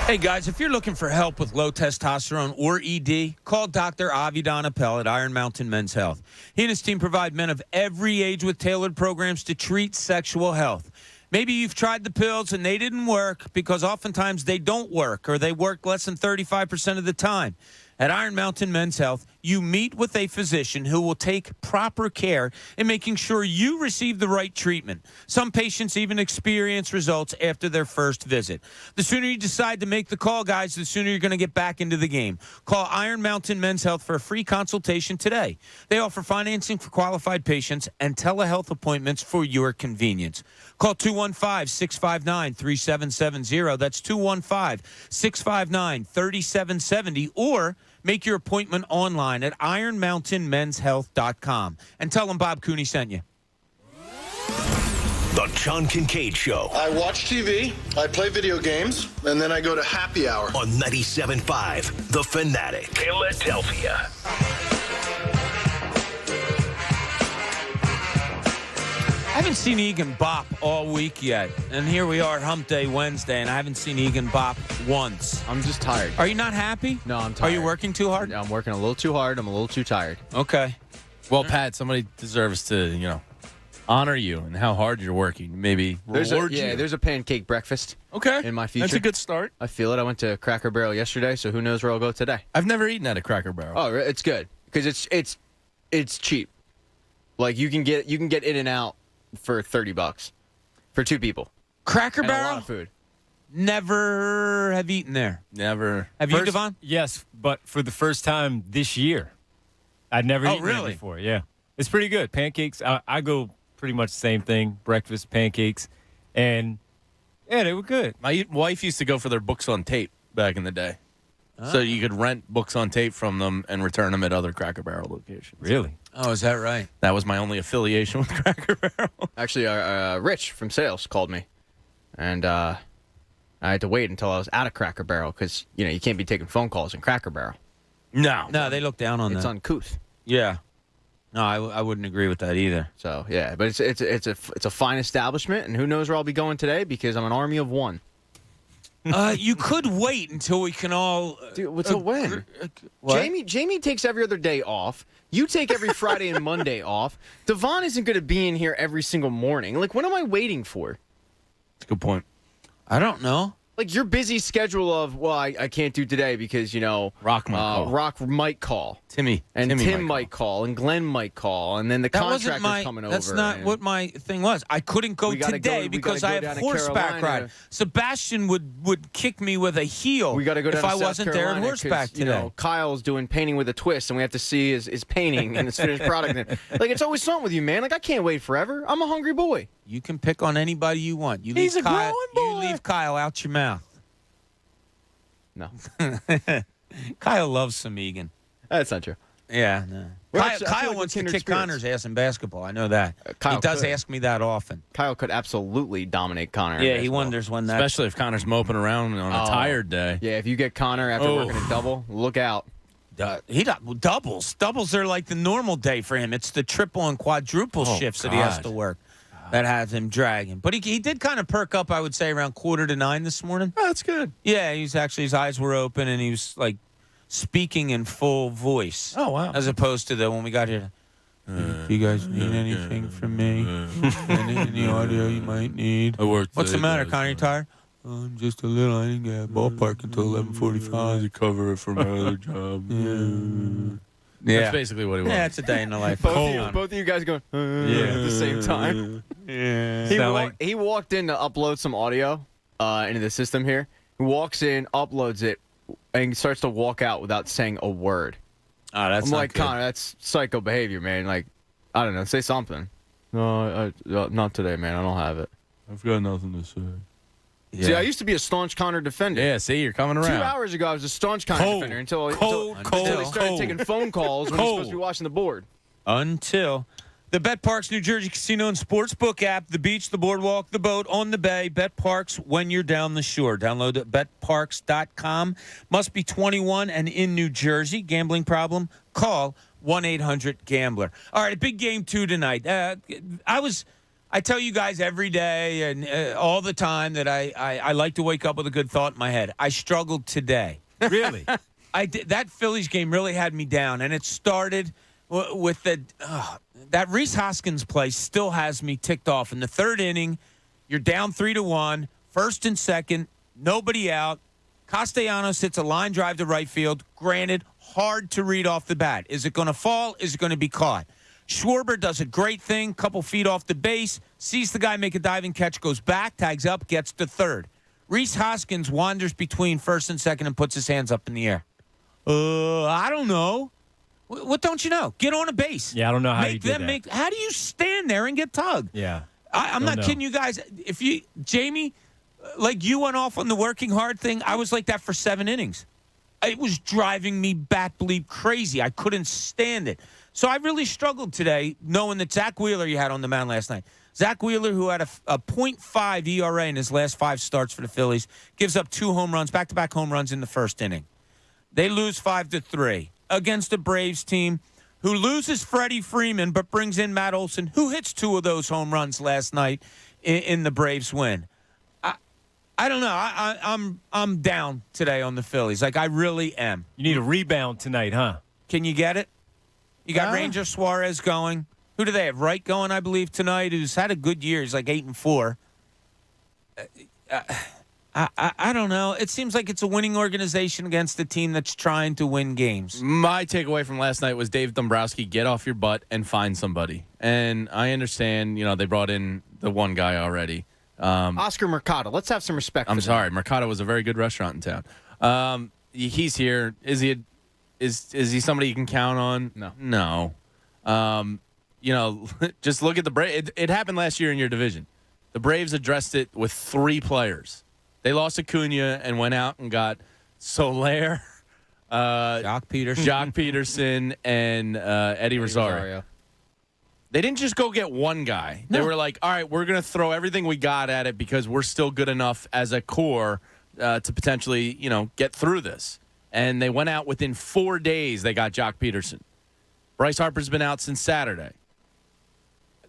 Speaker 13: Hey, guys, if you're looking for help with low testosterone or ED, call Dr. Avidan Appel at Iron Mountain Men's Health. He and his team provide men of every age with tailored programs to treat sexual health. Maybe you've tried the pills and they didn't work because oftentimes they don't work or they work less than 35% of the time. At Iron Mountain Men's Health, you meet with a physician who will take proper care in making sure you receive the right treatment. Some patients even experience results after their first visit. The sooner you decide to make the call, guys, the sooner you're going to get back into the game. Call Iron Mountain Men's Health for a free consultation today. They offer financing for qualified patients and telehealth appointments for your convenience. Call 215-659-3770. That's 215-659-3770. Or make your appointment online at ironmountainmenshealth.com. And tell them Bob Cooney sent you.
Speaker 3: The John Kincade Show.
Speaker 27: I watch TV, I play video games, and then I go to happy hour.
Speaker 3: On 97.5 The Fanatic. Philadelphia.
Speaker 13: I haven't seen Egan bop all week yet, and here we are, Hump Day Wednesday, and I haven't seen Egan bop once.
Speaker 16: I'm just tired.
Speaker 13: Are you not happy?
Speaker 16: No, I'm tired.
Speaker 13: Are you working too hard?
Speaker 16: I'm working a little too hard. I'm a little too tired.
Speaker 13: Okay.
Speaker 14: Well, Pat, somebody deserves to, honor you and how hard you're working. Maybe reward you.
Speaker 16: There's a pancake breakfast.
Speaker 14: Okay.
Speaker 16: In my future.
Speaker 14: That's a good start.
Speaker 16: I feel it. I went to Cracker Barrel yesterday, so who knows where I'll go today.
Speaker 14: I've never eaten at a Cracker Barrel.
Speaker 16: Oh, it's good because it's cheap. Like you can get in and out for $30 for two people.
Speaker 13: Cracker
Speaker 16: and
Speaker 13: Barrel?
Speaker 16: A lot of food.
Speaker 13: Never have eaten there.
Speaker 14: Never.
Speaker 13: Have you, Devon?
Speaker 1: Yes, but for the first time this year. I'd never eaten there before. Yeah. It's pretty good. Pancakes, I go pretty much the same thing. Breakfast, pancakes. And, yeah, they were good.
Speaker 14: My wife used to go for their books on tape back in the day. So you could rent books on tape from them and return them at other Cracker Barrel locations.
Speaker 1: Really?
Speaker 13: Oh, is that right?
Speaker 14: That was my only affiliation with Cracker Barrel.
Speaker 16: Actually, Rich from sales called me, and I had to wait until I was out of Cracker Barrel because you can't be taking phone calls in Cracker Barrel.
Speaker 13: No, they look down on that.
Speaker 16: It's uncouth.
Speaker 13: Yeah. No, I wouldn't agree with that either.
Speaker 16: So yeah, but it's a fine establishment, and who knows where I'll be going today because I'm an army of one.
Speaker 13: You could wait until we can all.
Speaker 16: Dude, what's a win? Jamie takes every other day off. You take every Friday and Monday off. Devon isn't going to be in here every single morning. Like, what am I waiting for?
Speaker 14: That's a good point.
Speaker 13: I don't know.
Speaker 16: Like, your busy schedule of, I can't do today because,
Speaker 14: Rock
Speaker 16: might call.
Speaker 14: Tim
Speaker 16: might call, and Glenn might call, and then the contractor's coming over.
Speaker 13: That's not what my thing was. I couldn't go today because I have horseback ride. Sebastian would kick me with a heel if I wasn't there at horseback today.
Speaker 16: Kyle's doing painting with a twist, and we have to see his painting and his finished product. Like, it's always something with you, man. Like, I can't wait forever. I'm a hungry boy.
Speaker 13: You can pick on anybody you want.
Speaker 14: He's a growing boy.
Speaker 13: You leave Kyle out your mouth.
Speaker 16: No.
Speaker 13: Kyle loves some Egan.
Speaker 16: That's not true.
Speaker 13: Yeah, no. Kyle wants to kick Connor's ass in basketball. I know that. He does ask me that often.
Speaker 16: Kyle could absolutely dominate Connor.
Speaker 13: Yeah, he wonders when that.
Speaker 14: Especially if Connor's moping around on a tired day.
Speaker 16: Yeah, if you get Connor after working a double, look out.
Speaker 13: Doubles are like the normal day for him. It's the triple and quadruple shifts that he has to work that has him dragging. But he did kind of perk up, I would say, around 8:45 this morning.
Speaker 14: Oh, that's good.
Speaker 13: Yeah, he's actually, his eyes were open and he was like speaking in full voice.
Speaker 14: Oh, wow.
Speaker 13: As opposed to when we got here. Do you guys need anything from me? Any audio you might need? What's the matter, Connor? You tired? Just a little. I didn't get ballpark until 11:45.
Speaker 14: To cover it for my other job.
Speaker 13: Yeah.
Speaker 14: That's basically what he wants.
Speaker 13: Yeah, it's a day in the life.
Speaker 16: Both of you guys going at the same time.
Speaker 13: Yeah.
Speaker 16: He walked in to upload some audio into the system here. He walks in, uploads it, and starts to walk out without saying a word.
Speaker 13: Oh, that's
Speaker 16: I'm
Speaker 13: not
Speaker 16: like,
Speaker 13: good.
Speaker 16: Connor, that's psycho behavior, man. Like, I don't know, say something. No, not today, man. I don't have it.
Speaker 14: I've got nothing to say.
Speaker 16: Yeah. See, I used to be a staunch Connor defender.
Speaker 14: Yeah, see, you're coming around.
Speaker 16: 2 hours ago, I was a staunch Connor defender until he started taking phone calls when he was supposed to be watching the board.
Speaker 13: Until the BetPARX New Jersey Casino and Sportsbook app, the beach, the boardwalk, the boat, on the bay, BetPARX when you're down the shore. Download it at betparx.com. Must be 21 and in New Jersey. Gambling problem? Call 1-800-GAMBLER. All right, a big game 2 tonight. I tell you guys every day and all the time that I like to wake up with a good thought in my head. I struggled today.
Speaker 1: Really?
Speaker 13: That Phillies game really had me down, and it started with that Rhys Hoskins play still has me ticked off. In the third inning, you're down 3-1, first and second, nobody out. Castellanos hits a line drive to right field. Granted, hard to read off the bat. Is it going to fall? Is it going to be caught? Schwarber does a great thing, couple feet off the base, sees the guy make a diving catch, goes back, tags up, gets to third. Rhys Hoskins wanders between first and second and puts his hands up in the air. I don't know. What don't you know? Get on a base.
Speaker 1: Yeah, I don't know how you did that.
Speaker 13: How do you stand there and get tugged?
Speaker 1: Yeah.
Speaker 13: I'm not kidding you guys. Jamie, like you went off on the working hard thing, I was like that for 7 innings. It was driving me bat bleep crazy. I couldn't stand it. So I really struggled today knowing that Zach Wheeler you had on the mound last night. Zach Wheeler, who had a .5 ERA in his last 5 starts for the Phillies, gives up 2 home runs, back-to-back home runs in the first inning. They lose 5-3 against a Braves team who loses Freddie Freeman but brings in Matt Olson, who hits 2 of those home runs last night in the Braves win. I don't know. I'm down today on the Phillies. Like, I really am.
Speaker 1: You need a rebound tonight, huh?
Speaker 13: Can you get it? You got Ranger Suarez going. Who do they have? Wright going, I believe, tonight, who's had a good year. He's like 8-4. I don't know. It seems like it's a winning organization against a team that's trying to win games.
Speaker 14: My takeaway from last night was Dave Dombrowski, get off your butt and find somebody. And I understand, they brought in the one guy already.
Speaker 16: Oscar Mercado. Let's have some respect for
Speaker 14: I'm sorry. Mercado was a very good restaurant in town. He's here. Is he somebody you can count on? No. Just look at the Braves. It happened last year in your division. The Braves addressed it with 3 players. They lost Acuna and went out and got Soler,
Speaker 13: Jock
Speaker 14: Peterson, and Eddie Rosario. They didn't just go get one guy. No. They were like, all right, we're going to throw everything we got at it because we're still good enough as a core to potentially, get through this. And they went out within 4 days. They got Jock Peterson. Bryce Harper's been out since Saturday.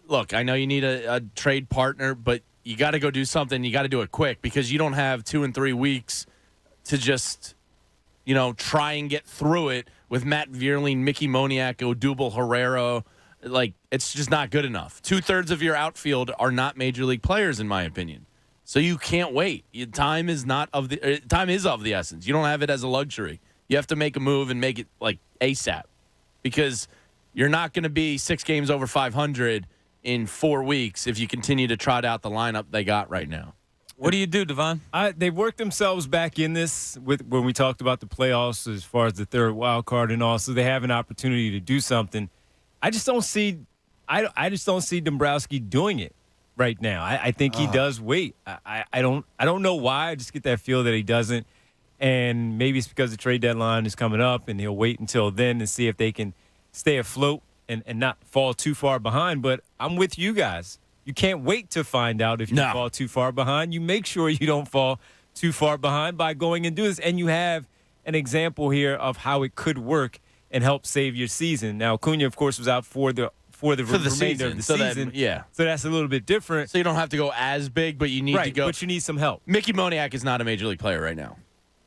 Speaker 14: Look, I know you need a trade partner, but you got to go do something. You got to do it quick because you don't have 2 and 3 weeks to just, try and get through it with Matt Vierling, Mickey Moniak, Odubel Herrera. Like, it's just not good enough. 2/3 of your outfield are not major league players, in my opinion. So you can't wait. Time is of the essence. You don't have it as a luxury. You have to make a move and make it like ASAP, because you're not going to be 6 games over 500 in 4 weeks if you continue to trot out the lineup they got right now.
Speaker 13: What do you do, Devon?
Speaker 1: They worked themselves back in this when we talked about the playoffs as far as the third wild card and all, so they have an opportunity to do something. I just don't see Dombrowski doing it. right now. I think he does wait. I don't know why. I just get that feel that he doesn't. And maybe it's because the trade deadline is coming up, and he'll wait until then and see if they can stay afloat and not fall too far behind. But I'm with you guys. You can't wait to find out if you fall too far behind. You make sure you don't fall too far behind by going and do this. And you have an example here of how it could work and help save your season. Now, Acuna, of course, was out for the remainder
Speaker 14: season.
Speaker 1: of the
Speaker 14: So
Speaker 1: season.
Speaker 14: that,
Speaker 1: So that's a little bit different.
Speaker 14: So you don't have to go as big, but you need to go.
Speaker 1: But you need some help.
Speaker 14: Mickey Moniak is not a major league player right now.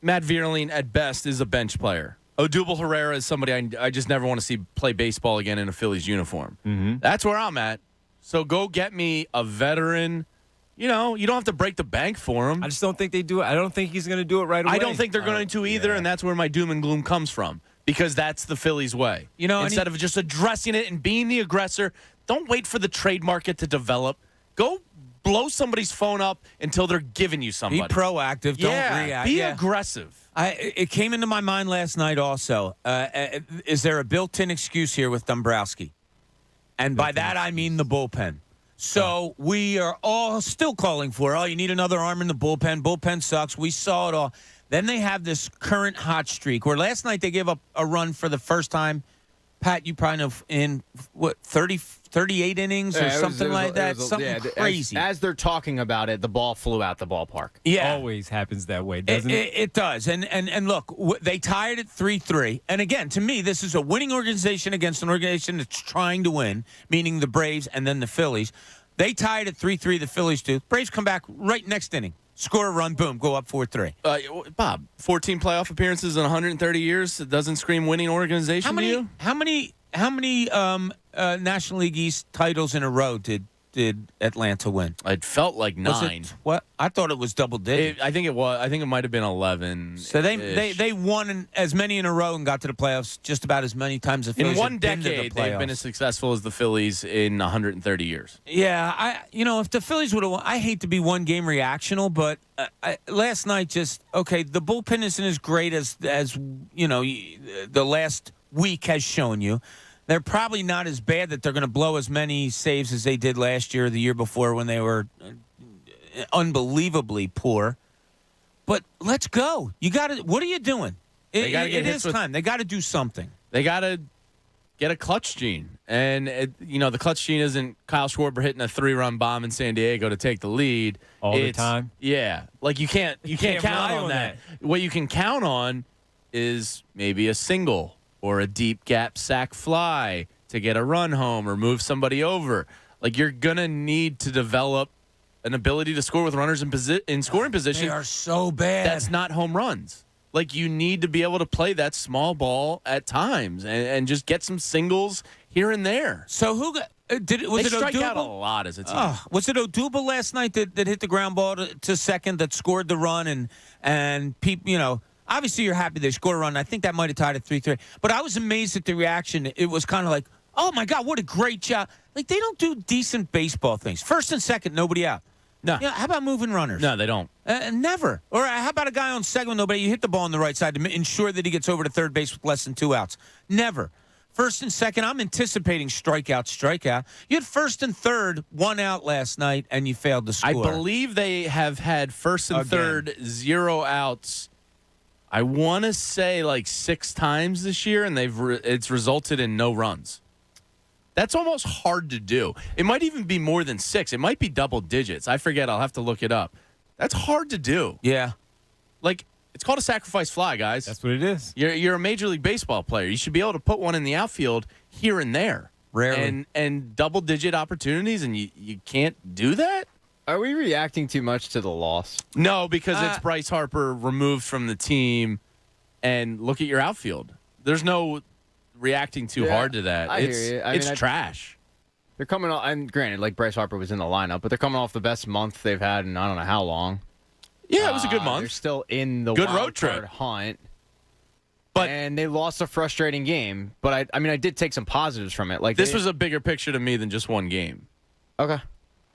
Speaker 14: Matt Vierling, at best, is a bench player. Odubel Herrera is somebody I just never want to see play baseball again in a Phillies uniform.
Speaker 1: Mm-hmm.
Speaker 14: That's where I'm at. So go get me a veteran. You know, you don't have to break the bank for him.
Speaker 1: I just don't think they do it. I don't think he's going to do it right away.
Speaker 14: I don't think they're going to either, and that's where my doom and gloom comes from, because that's the Phillies' way.
Speaker 13: You know,
Speaker 14: instead of just addressing it and being the aggressor, don't wait for the trade market to develop. Go blow somebody's phone up until they're giving you somebody.
Speaker 13: Be proactive. Don't react.
Speaker 14: Be aggressive.
Speaker 13: It came into my mind last night also. Is there a built-in excuse here with Dombrowski? And by that, I mean the bullpen. So we are all still calling for, you need another arm in the bullpen. Bullpen sucks. We saw it all. Then they have this current hot streak where last night they gave up a run for the first time. Pat, you probably know, in, 38 innings or something like that? Something crazy.
Speaker 16: As they're talking about it, the ball flew out the ballpark.
Speaker 13: Yeah.
Speaker 1: Always happens that way, doesn't it?
Speaker 13: It does. And look, they tied it 3-3. And again, to me, this is a winning organization against an organization that's trying to win, meaning the Braves and then the Phillies. They tied at 3-3, the Phillies do. Braves come back right next inning. Score a run, boom, go up 4-3.
Speaker 14: Bob, 14 playoff appearances in 130 years. It doesn't scream winning organization to you?
Speaker 13: How many National League East titles in a row did Atlanta win?
Speaker 14: It felt like 9.
Speaker 13: What? I thought it was double digits.
Speaker 14: I think it was. I think it might have been 11.
Speaker 13: So they won as many in a row and got to the playoffs just about as many times as the Phillies.
Speaker 14: In one decade, they've been as successful as the Phillies in 130 years.
Speaker 13: Yeah, if the Phillies would have won, I hate to be one game reactional, but last night the bullpen isn't as great as the last week has shown you. They're probably not as bad that they're going to blow as many saves as they did last year or the year before when they were unbelievably poor. But let's go. You got to. What are you doing? It is time. They got to do something.
Speaker 14: They got to get a clutch gene. And, the clutch gene isn't Kyle Schwarber hitting a 3-run bomb in San Diego to take the lead.
Speaker 1: All the time?
Speaker 14: Yeah. Like, you can't count on that. What you can count on is maybe a single or a deep gap sac fly to get a run home or move somebody over. Like, you're going to need to develop an ability to score with runners in scoring position.
Speaker 13: They are so bad.
Speaker 14: That's not home runs. Like, you need to be able to play that small ball at times and just get some singles here and there.
Speaker 13: So who got was it
Speaker 14: strike
Speaker 13: Odubel?
Speaker 14: out a lot as a team.
Speaker 13: Was it Odubel last night that hit the ground ball to second that scored the run and people, obviously you're happy they scored a run. I think that might have tied it 3-3. But I was amazed at the reaction. It was kind of like, oh my God, what a great job. Like, they don't do decent baseball things. First and second, nobody out.
Speaker 14: No.
Speaker 13: How about moving runners?
Speaker 14: No, they don't.
Speaker 13: Never. Or how about a guy on second with nobody? You hit the ball on the right side to ensure that he gets over to third base with less than 2 outs. Never. First and second, I'm anticipating strikeout. You had first and third, 1 out last night, and you failed to score.
Speaker 14: I believe they have had first and third, 0 outs. I want to say like 6 times this year, and it's resulted in no runs. That's almost hard to do. It might even be more than 6. It might be double digits. I forget. I'll have to look it up. That's hard to do.
Speaker 13: Yeah.
Speaker 14: Like, it's called a sacrifice fly, guys.
Speaker 1: That's what it is.
Speaker 14: You're a Major League Baseball player. You should be able to put one in the outfield here and there.
Speaker 13: Rarely.
Speaker 14: And double-digit opportunities, and you can't do that?
Speaker 16: Are we reacting too much to the loss?
Speaker 14: No, because it's Bryce Harper removed from the team, and look at your outfield. There's no reacting too hard to that.
Speaker 16: I hear you.
Speaker 14: It's trash.
Speaker 16: They're coming off, and granted, like Bryce Harper was in the lineup, but they're coming off the best month they've had in I don't know how long.
Speaker 14: Yeah, it was a good month.
Speaker 16: They're still in the
Speaker 14: good
Speaker 16: wild
Speaker 14: road trip
Speaker 16: card hunt. And they lost a frustrating game. But I did take some positives from it. Like
Speaker 14: this was a bigger picture to me than just one game.
Speaker 16: Okay.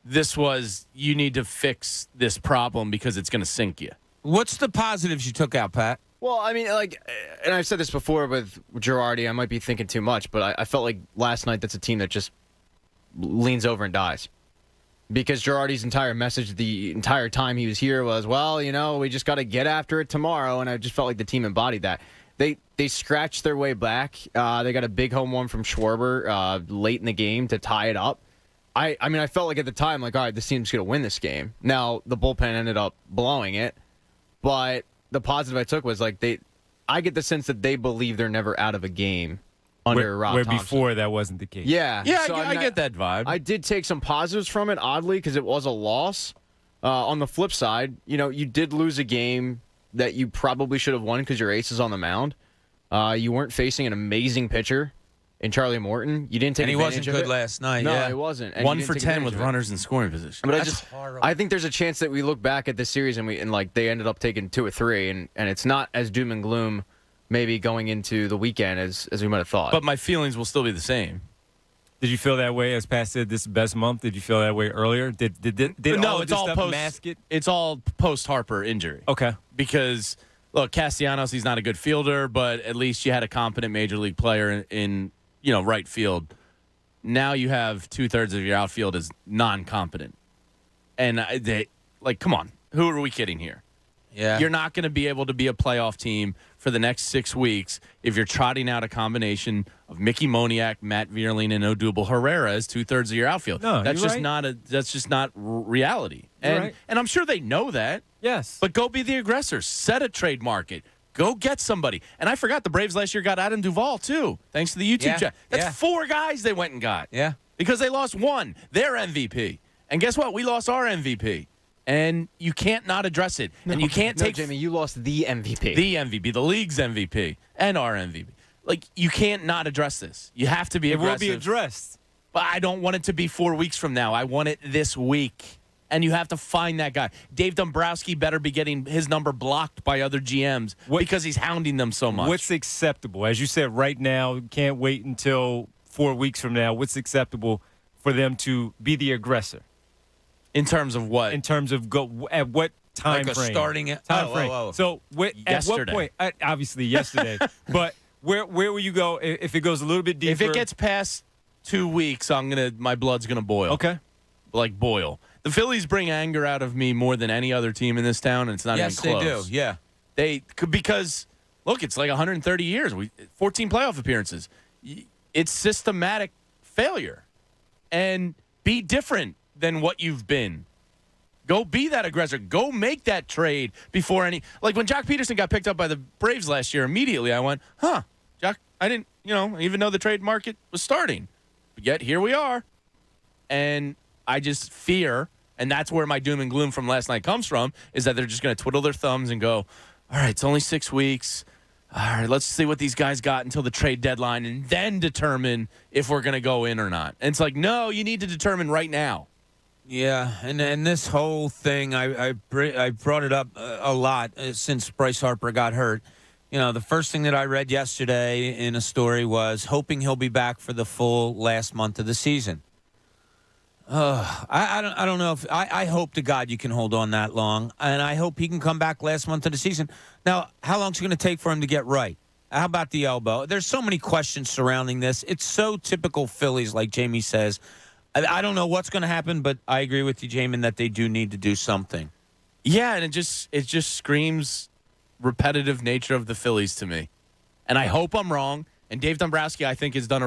Speaker 14: This was, you need to fix this problem because it's going to sink you.
Speaker 13: What's the positives you took out, Pat?
Speaker 16: Well, I mean, and I've said this before with Girardi, I might be thinking too much, but I felt like last night that's a team that just leans over and dies. Because Girardi's entire message the entire time he was here was, well, we just got to get after it tomorrow, and I just felt like the team embodied that. They scratched their way back. They got a big home run from Schwarber late in the game to tie it up. I felt like at the time, all right, this team's going to win this game. Now, the bullpen ended up blowing it, but the positive I took was, I get the sense that they believe they're never out of a game under Rob Thompson.
Speaker 1: Where before that wasn't the case.
Speaker 16: Yeah.
Speaker 14: Yeah,
Speaker 16: so
Speaker 14: I get that vibe.
Speaker 16: I did take some positives from it, oddly, because it was a loss. On the flip side, you did lose a game that you probably should have won because your ace is on the mound. You weren't facing an amazing pitcher in Charlie Morton. You didn't take advantage of it.
Speaker 13: And he wasn't good last night.
Speaker 16: No,
Speaker 13: yeah.
Speaker 16: he wasn't. And
Speaker 14: 1 for 10 with runners in scoring position.
Speaker 16: But I think there's a chance that we look back at this series and they ended up taking 2 or 3, and it's not as doom and gloom maybe going into the weekend as we might have thought.
Speaker 14: But my feelings will still be the same.
Speaker 1: Did you feel that way as Pat said this is the best month? Did you feel that way earlier? Did
Speaker 14: no,
Speaker 1: all of
Speaker 14: it's
Speaker 1: this
Speaker 14: all
Speaker 1: stuff mask it?
Speaker 14: It's all post Harper injury.
Speaker 1: Okay.
Speaker 14: Because look, Castellanos, he's not a good fielder, but at least you had a competent major league player in right field. Now you have 2/3 of your outfield is non-competent. And come on, who are we kidding here?
Speaker 13: Yeah.
Speaker 14: You're not going to be able to be a playoff team for the next 6 weeks if you're trotting out a combination of Mickey Moniak, Matt Vierling, and Odubel Herrera as 2/3 of your outfield.
Speaker 1: No,
Speaker 14: that's just
Speaker 1: right.
Speaker 14: that's just not reality.
Speaker 1: Right.
Speaker 14: And I'm sure they know that.
Speaker 1: Yes.
Speaker 14: But go be the aggressor. Set a trade market. Go get somebody. And I forgot the Braves last year got Adam Duvall, too, thanks to the YouTube chat. That's 4 guys they went and got.
Speaker 13: Yeah.
Speaker 14: Because they lost one, their MVP. And guess what? We lost our MVP. And you can't not address it. And you can't take...
Speaker 16: Jamie, you lost the MVP.
Speaker 14: The MVP, the league's MVP, and our MVP. You can't not address this. You have to be aggressive.
Speaker 1: It will be addressed.
Speaker 14: But I don't want it to be 4 weeks from now. I want it this week. And you have to find that guy. Dave Dombrowski better be getting his number blocked by other GMs because he's hounding them so much.
Speaker 1: What's acceptable? As you said, right now, can't wait until 4 weeks from now. What's acceptable for them to be the aggressor?
Speaker 14: In terms of what?
Speaker 1: In terms of at what time
Speaker 13: frame?
Speaker 1: Starting
Speaker 13: at
Speaker 1: time frame. So at what point? Obviously yesterday. But where will you go if it goes a little bit deeper?
Speaker 14: If it gets past 2 weeks, my blood's gonna boil.
Speaker 1: Okay.
Speaker 14: Boil. The Phillies bring anger out of me more than any other team in this town, and it's not even close.
Speaker 13: Yes, they do. Yeah.
Speaker 14: Because look, it's 130 years. 14 playoff appearances. It's systematic failure, and be different than what you've been. Go be that aggressor. Go make that trade before when Jock Peterson got picked up by the Braves last year, immediately I went, Jock, I didn't, even know the trade market was starting. But yet here we are. And I just fear, and that's where my doom and gloom from last night comes from, is that they're just going to twiddle their thumbs and go, all right, it's only 6 weeks. All right, let's see what these guys got until the trade deadline and then determine if we're going to go in or not. And it's no, you need to determine right now.
Speaker 13: Yeah, and this whole thing, I brought it up a lot since Bryce Harper got hurt. The first thing that I read yesterday in a story was hoping he'll be back for the full last month of the season. I don't know if I hope to God you can hold on that long, and I hope he can come back last month of the season. Now, how long is it going to take for him to get right? How about the elbow? There's so many questions surrounding this. It's so typical Phillies, like Jamie says. I don't know what's going to happen, but I agree with you, Jamin, that they do need to do something.
Speaker 14: Yeah, and it just screams repetitive nature of the Phillies to me. And I hope I'm wrong. And Dave Dombrowski, I think, has done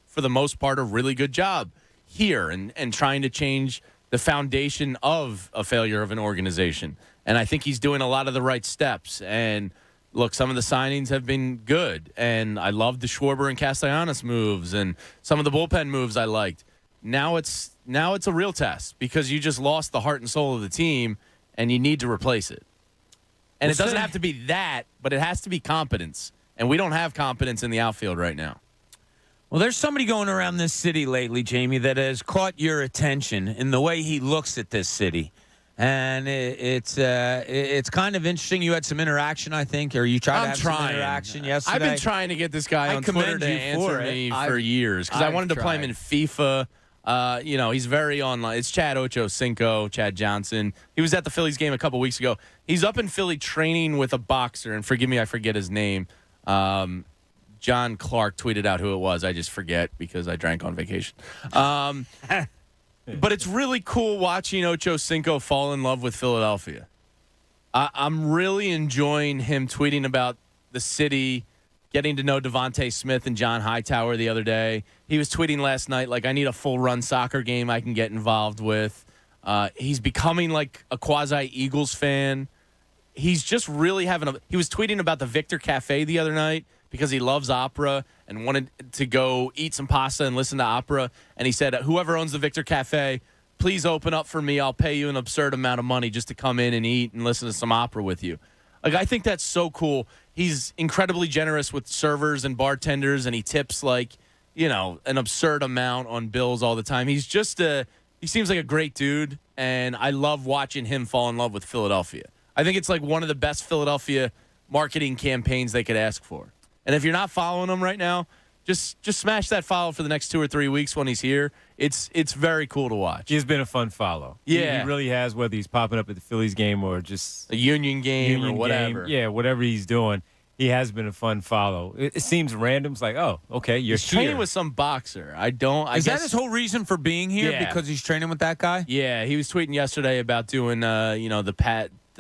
Speaker 14: for the most part, a really good job here and trying to change the foundation of a failure of an organization. And I think he's doing a lot of the right steps. And look, some of the signings have been good. And I love the Schwarber and Castellanos moves and some of the bullpen moves I liked. Now it's a real test because you just lost the heart and soul of the team, and you need to replace it. And it doesn't have to be that, but it has to be competence. And we don't have competence in the outfield right now.
Speaker 13: Well, there's somebody going around this city lately, Jamie, that has caught your attention in the way he looks at this city. And it's kind of interesting. You had some interaction, I think, or you tried to have some interaction yesterday.
Speaker 14: I've been trying to get this guy on Twitter to answer me for years because I wanted to play him in FIFA. He's very online. It's Chad Ocho Cinco, Chad Johnson. He was at the Phillies game a couple weeks ago. He's up in Philly training with a boxer, and forgive me, I forget his name. John Clark tweeted out who it was. I just forget because I drank on vacation. But it's really cool watching Ocho Cinco fall in love with Philadelphia. I'm really enjoying him tweeting about the city, getting to know Devontae Smith and John Hightower the other day. He was tweeting last night, like, I need a full-run soccer game I can get involved with. He's becoming like a quasi-Eagles fan. He's just really he was tweeting about the Victor Cafe the other night because he loves opera and wanted to go eat some pasta and listen to opera. And he said, whoever owns the Victor Cafe, please open up for me. I'll pay you an absurd amount of money just to come in and eat and listen to some opera with you. Like, I think that's so cool. He's incredibly generous with servers and bartenders, and he tips like, an absurd amount on bills all the time. He's just he seems like a great dude, and I love watching him fall in love with Philadelphia. I think it's like one of the best Philadelphia marketing campaigns they could ask for. And if you're not following him right now, just smash that follow for the next 2 or 3 weeks when he's here. It's very cool to watch.
Speaker 1: He's been a fun follow.
Speaker 14: Yeah.
Speaker 1: He really has, whether he's popping up at the Phillies game or just
Speaker 14: a Union game or whatever.
Speaker 1: Yeah, whatever he's doing. He has been a fun follow. It seems random. It's like, oh, okay, you're
Speaker 14: he's training with some boxer. I guess
Speaker 13: that his whole reason for being here?
Speaker 14: Yeah.
Speaker 13: Because he's training with that guy?
Speaker 14: Yeah, he was tweeting yesterday about doing,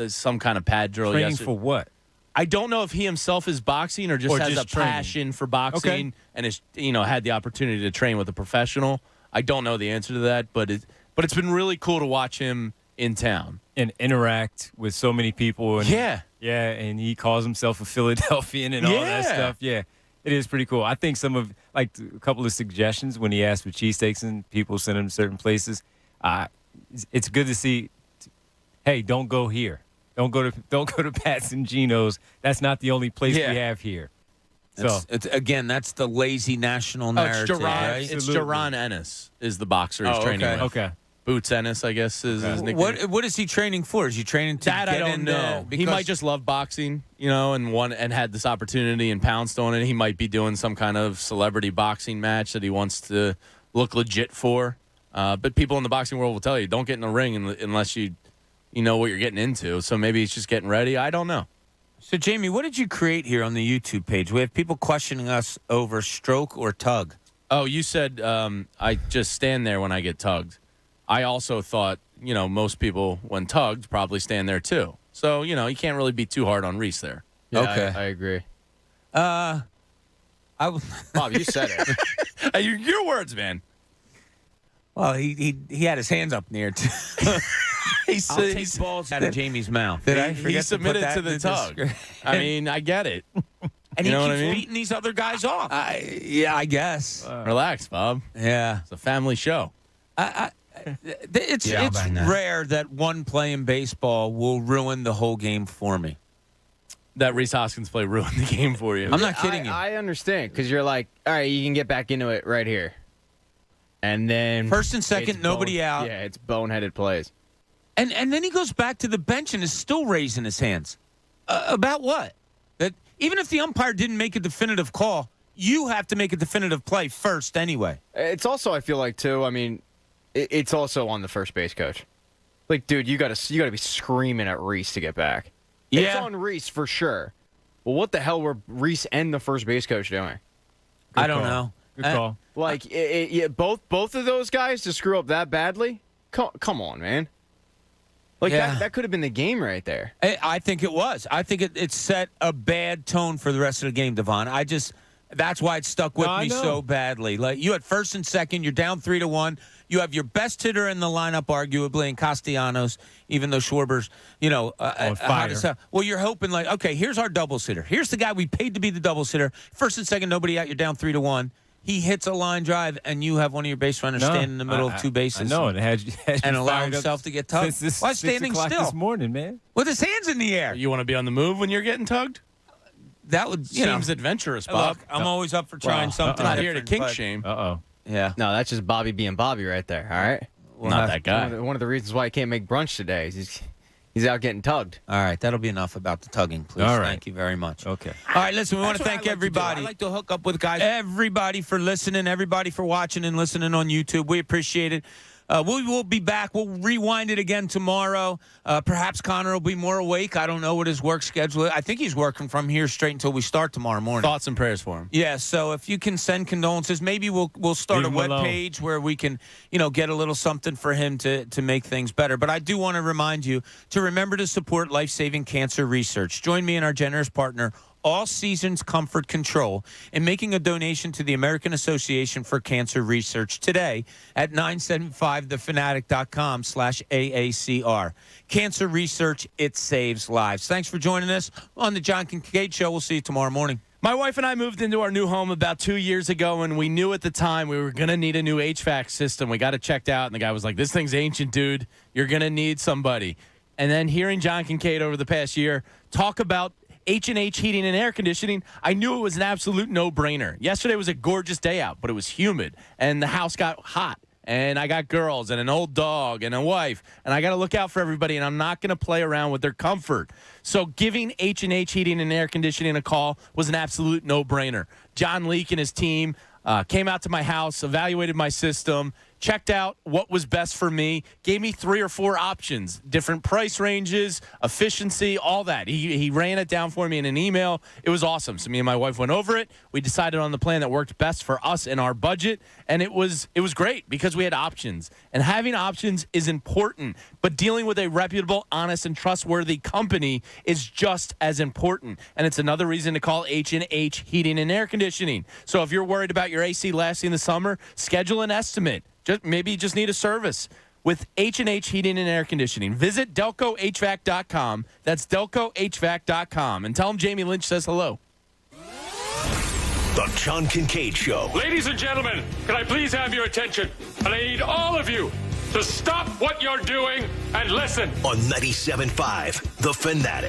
Speaker 14: some kind of pad drill.
Speaker 1: Training for what?
Speaker 14: I don't know if he himself is boxing or just has a passion for boxing and is had the opportunity to train with a professional. I don't know the answer to that, but it's been really cool to watch him in town
Speaker 1: and interact with so many people. And and he calls himself a Philadelphian and all that stuff. Yeah, it is pretty cool. I think a couple of suggestions when he asked for cheesesteaks and people send him to certain places. It's good to see. Hey, don't go here. Don't go to Pat's and Gino's. That's not the only place we have here. So
Speaker 13: that's the lazy national narrative.
Speaker 14: It's Jaron Ennis is the boxer he's training with.
Speaker 1: Okay.
Speaker 14: Boots Ennis, I guess, is his nickname.
Speaker 13: What is he training for? Is he training to
Speaker 14: that? I don't know. He might just love boxing, and had this opportunity and pounced on it. He might be doing some kind of celebrity boxing match that he wants to look legit for. But people in the boxing world will tell you, don't get in the ring unless you know what you're getting into. So maybe he's just getting ready. I don't know.
Speaker 13: So, Jamie, what did you create here on the YouTube page? We have people questioning us over stroke or tug.
Speaker 14: Oh, you said I just stand there when I get tugged. I also thought, most people, when tugged, probably stand there too. So, you can't really be too hard on Reese there.
Speaker 16: Yeah, okay. I agree.
Speaker 13: Bob,
Speaker 16: you said it.
Speaker 14: Your words, man.
Speaker 13: Well, he had his hands up in the air, too. He's balls out of Jamie's mouth.
Speaker 14: He submitted to the tug. I mean, I get it.
Speaker 13: And he keeps beating these other guys off. I guess.
Speaker 14: Relax, Bob.
Speaker 13: Yeah.
Speaker 14: It's a family show.
Speaker 13: It's rare that one play in baseball will ruin the whole game for me.
Speaker 14: That Reese Hoskins play ruined the game for you.
Speaker 13: I'm not kidding you.
Speaker 16: I understand, because you're like, all right, you can get back into it right here. And then
Speaker 13: first and second, nobody out.
Speaker 16: Yeah, it's boneheaded plays.
Speaker 13: And then he goes back to the bench and is still raising his hands. About what? That even if the umpire didn't make a definitive call, you have to make a definitive play first anyway.
Speaker 16: It's also, I feel like, too, I mean, it's also on the first base coach. Like, dude, you gotta be screaming at Reese to get back.
Speaker 13: Yeah.
Speaker 16: It's on Reese for sure. Well, what the hell were Reese and the first base coach doing?
Speaker 13: I don't know.
Speaker 1: Good call.
Speaker 16: Like, both of those guys to screw up that badly? Come on, man. Like, that could have been the game right there.
Speaker 13: I think it was. I think it set a bad tone for the rest of the game, Devon. That's why it stuck with me so badly. Like, you had first and second, you're down 3-1. You have your best hitter in the lineup, arguably, in Castellanos, even though Schwarber's,
Speaker 1: on fire.
Speaker 13: Well, you're hoping, like, okay, here's our doubles hitter. Here's the guy we paid to be the doubles hitter. First and second, nobody out. You're down 3-1. He hits a line drive, and you have one of your base runners standing in the middle of two bases.
Speaker 1: I know, and
Speaker 13: allow himself to get tugged. Why standing still?
Speaker 1: This morning, man,
Speaker 13: with his hands in the air.
Speaker 14: You want to be on the move when you're getting tugged?
Speaker 13: That would
Speaker 14: seems adventurous, Bob.
Speaker 13: Look, I'm always up for trying something.
Speaker 14: I'm not here to kink shame.
Speaker 13: Yeah.
Speaker 16: No, that's just Bobby being Bobby right there. All right.
Speaker 14: Well, not that guy.
Speaker 16: One of the reasons why he can't make brunch today is he's out getting tugged.
Speaker 13: All right, that'll be enough about the tugging, please.
Speaker 1: All right.
Speaker 13: Thank you very much.
Speaker 1: Okay.
Speaker 13: All right, listen, we want to thank everybody. I like to hook up with guys. Everybody for listening, everybody for watching and listening on YouTube. We appreciate it. We will be back. We'll rewind it again tomorrow. Perhaps Connor will be more awake. I don't know what his work schedule is. I think he's working from here straight until we start tomorrow morning.
Speaker 14: Thoughts and prayers for him.
Speaker 13: Yeah, so if you can send condolences, maybe we'll start a web page where we can, get a little something for him to make things better. But I do want to remind you to remember to support life-saving cancer research. Join me and our generous partner, All Seasons Comfort Control, in making a donation to the American Association for Cancer Research today at 975thefanatic.com/AACR. Cancer research, it saves lives. Thanks for joining us on the John Kincade Show. We'll see you tomorrow morning.
Speaker 14: My wife and I moved into our new home about 2 years ago, and we knew at the time we were going to need a new HVAC system. We got it checked out, and the guy was like, this thing's ancient, dude. You're going to need somebody. And then hearing John Kincade over the past year talk about H&H Heating and Air Conditioning, I knew it was an absolute no-brainer. Yesterday was a gorgeous day out, but it was humid, and the house got hot. And I got girls and an old dog and a wife, and I got to look out for everybody, and I'm not going to play around with their comfort. So giving H&H Heating and Air Conditioning a call was an absolute no-brainer. John Leake and his team came out to my house, evaluated my system, checked out what was best for me, gave me 3 or 4 options, different price ranges, efficiency, all that. He ran it down for me in an email. It was awesome. So me and my wife went over it. We decided on the plan that worked best for us and our budget, and it was great because we had options. And having options is important, but dealing with a reputable, honest, and trustworthy company is just as important. And it's another reason to call H&H Heating and Air Conditioning. So if you're worried about your AC lasting the summer, schedule an estimate. Maybe you just need a service with H&H Heating and Air Conditioning. Visit DelcoHVAC.com. That's DelcoHVAC.com. And tell them Jamie Lynch says hello.
Speaker 3: The John Kincade Show.
Speaker 5: Ladies and gentlemen, can I please have your attention? And I need all of you to stop what you're doing and listen.
Speaker 3: On 97.5 The Fanatic.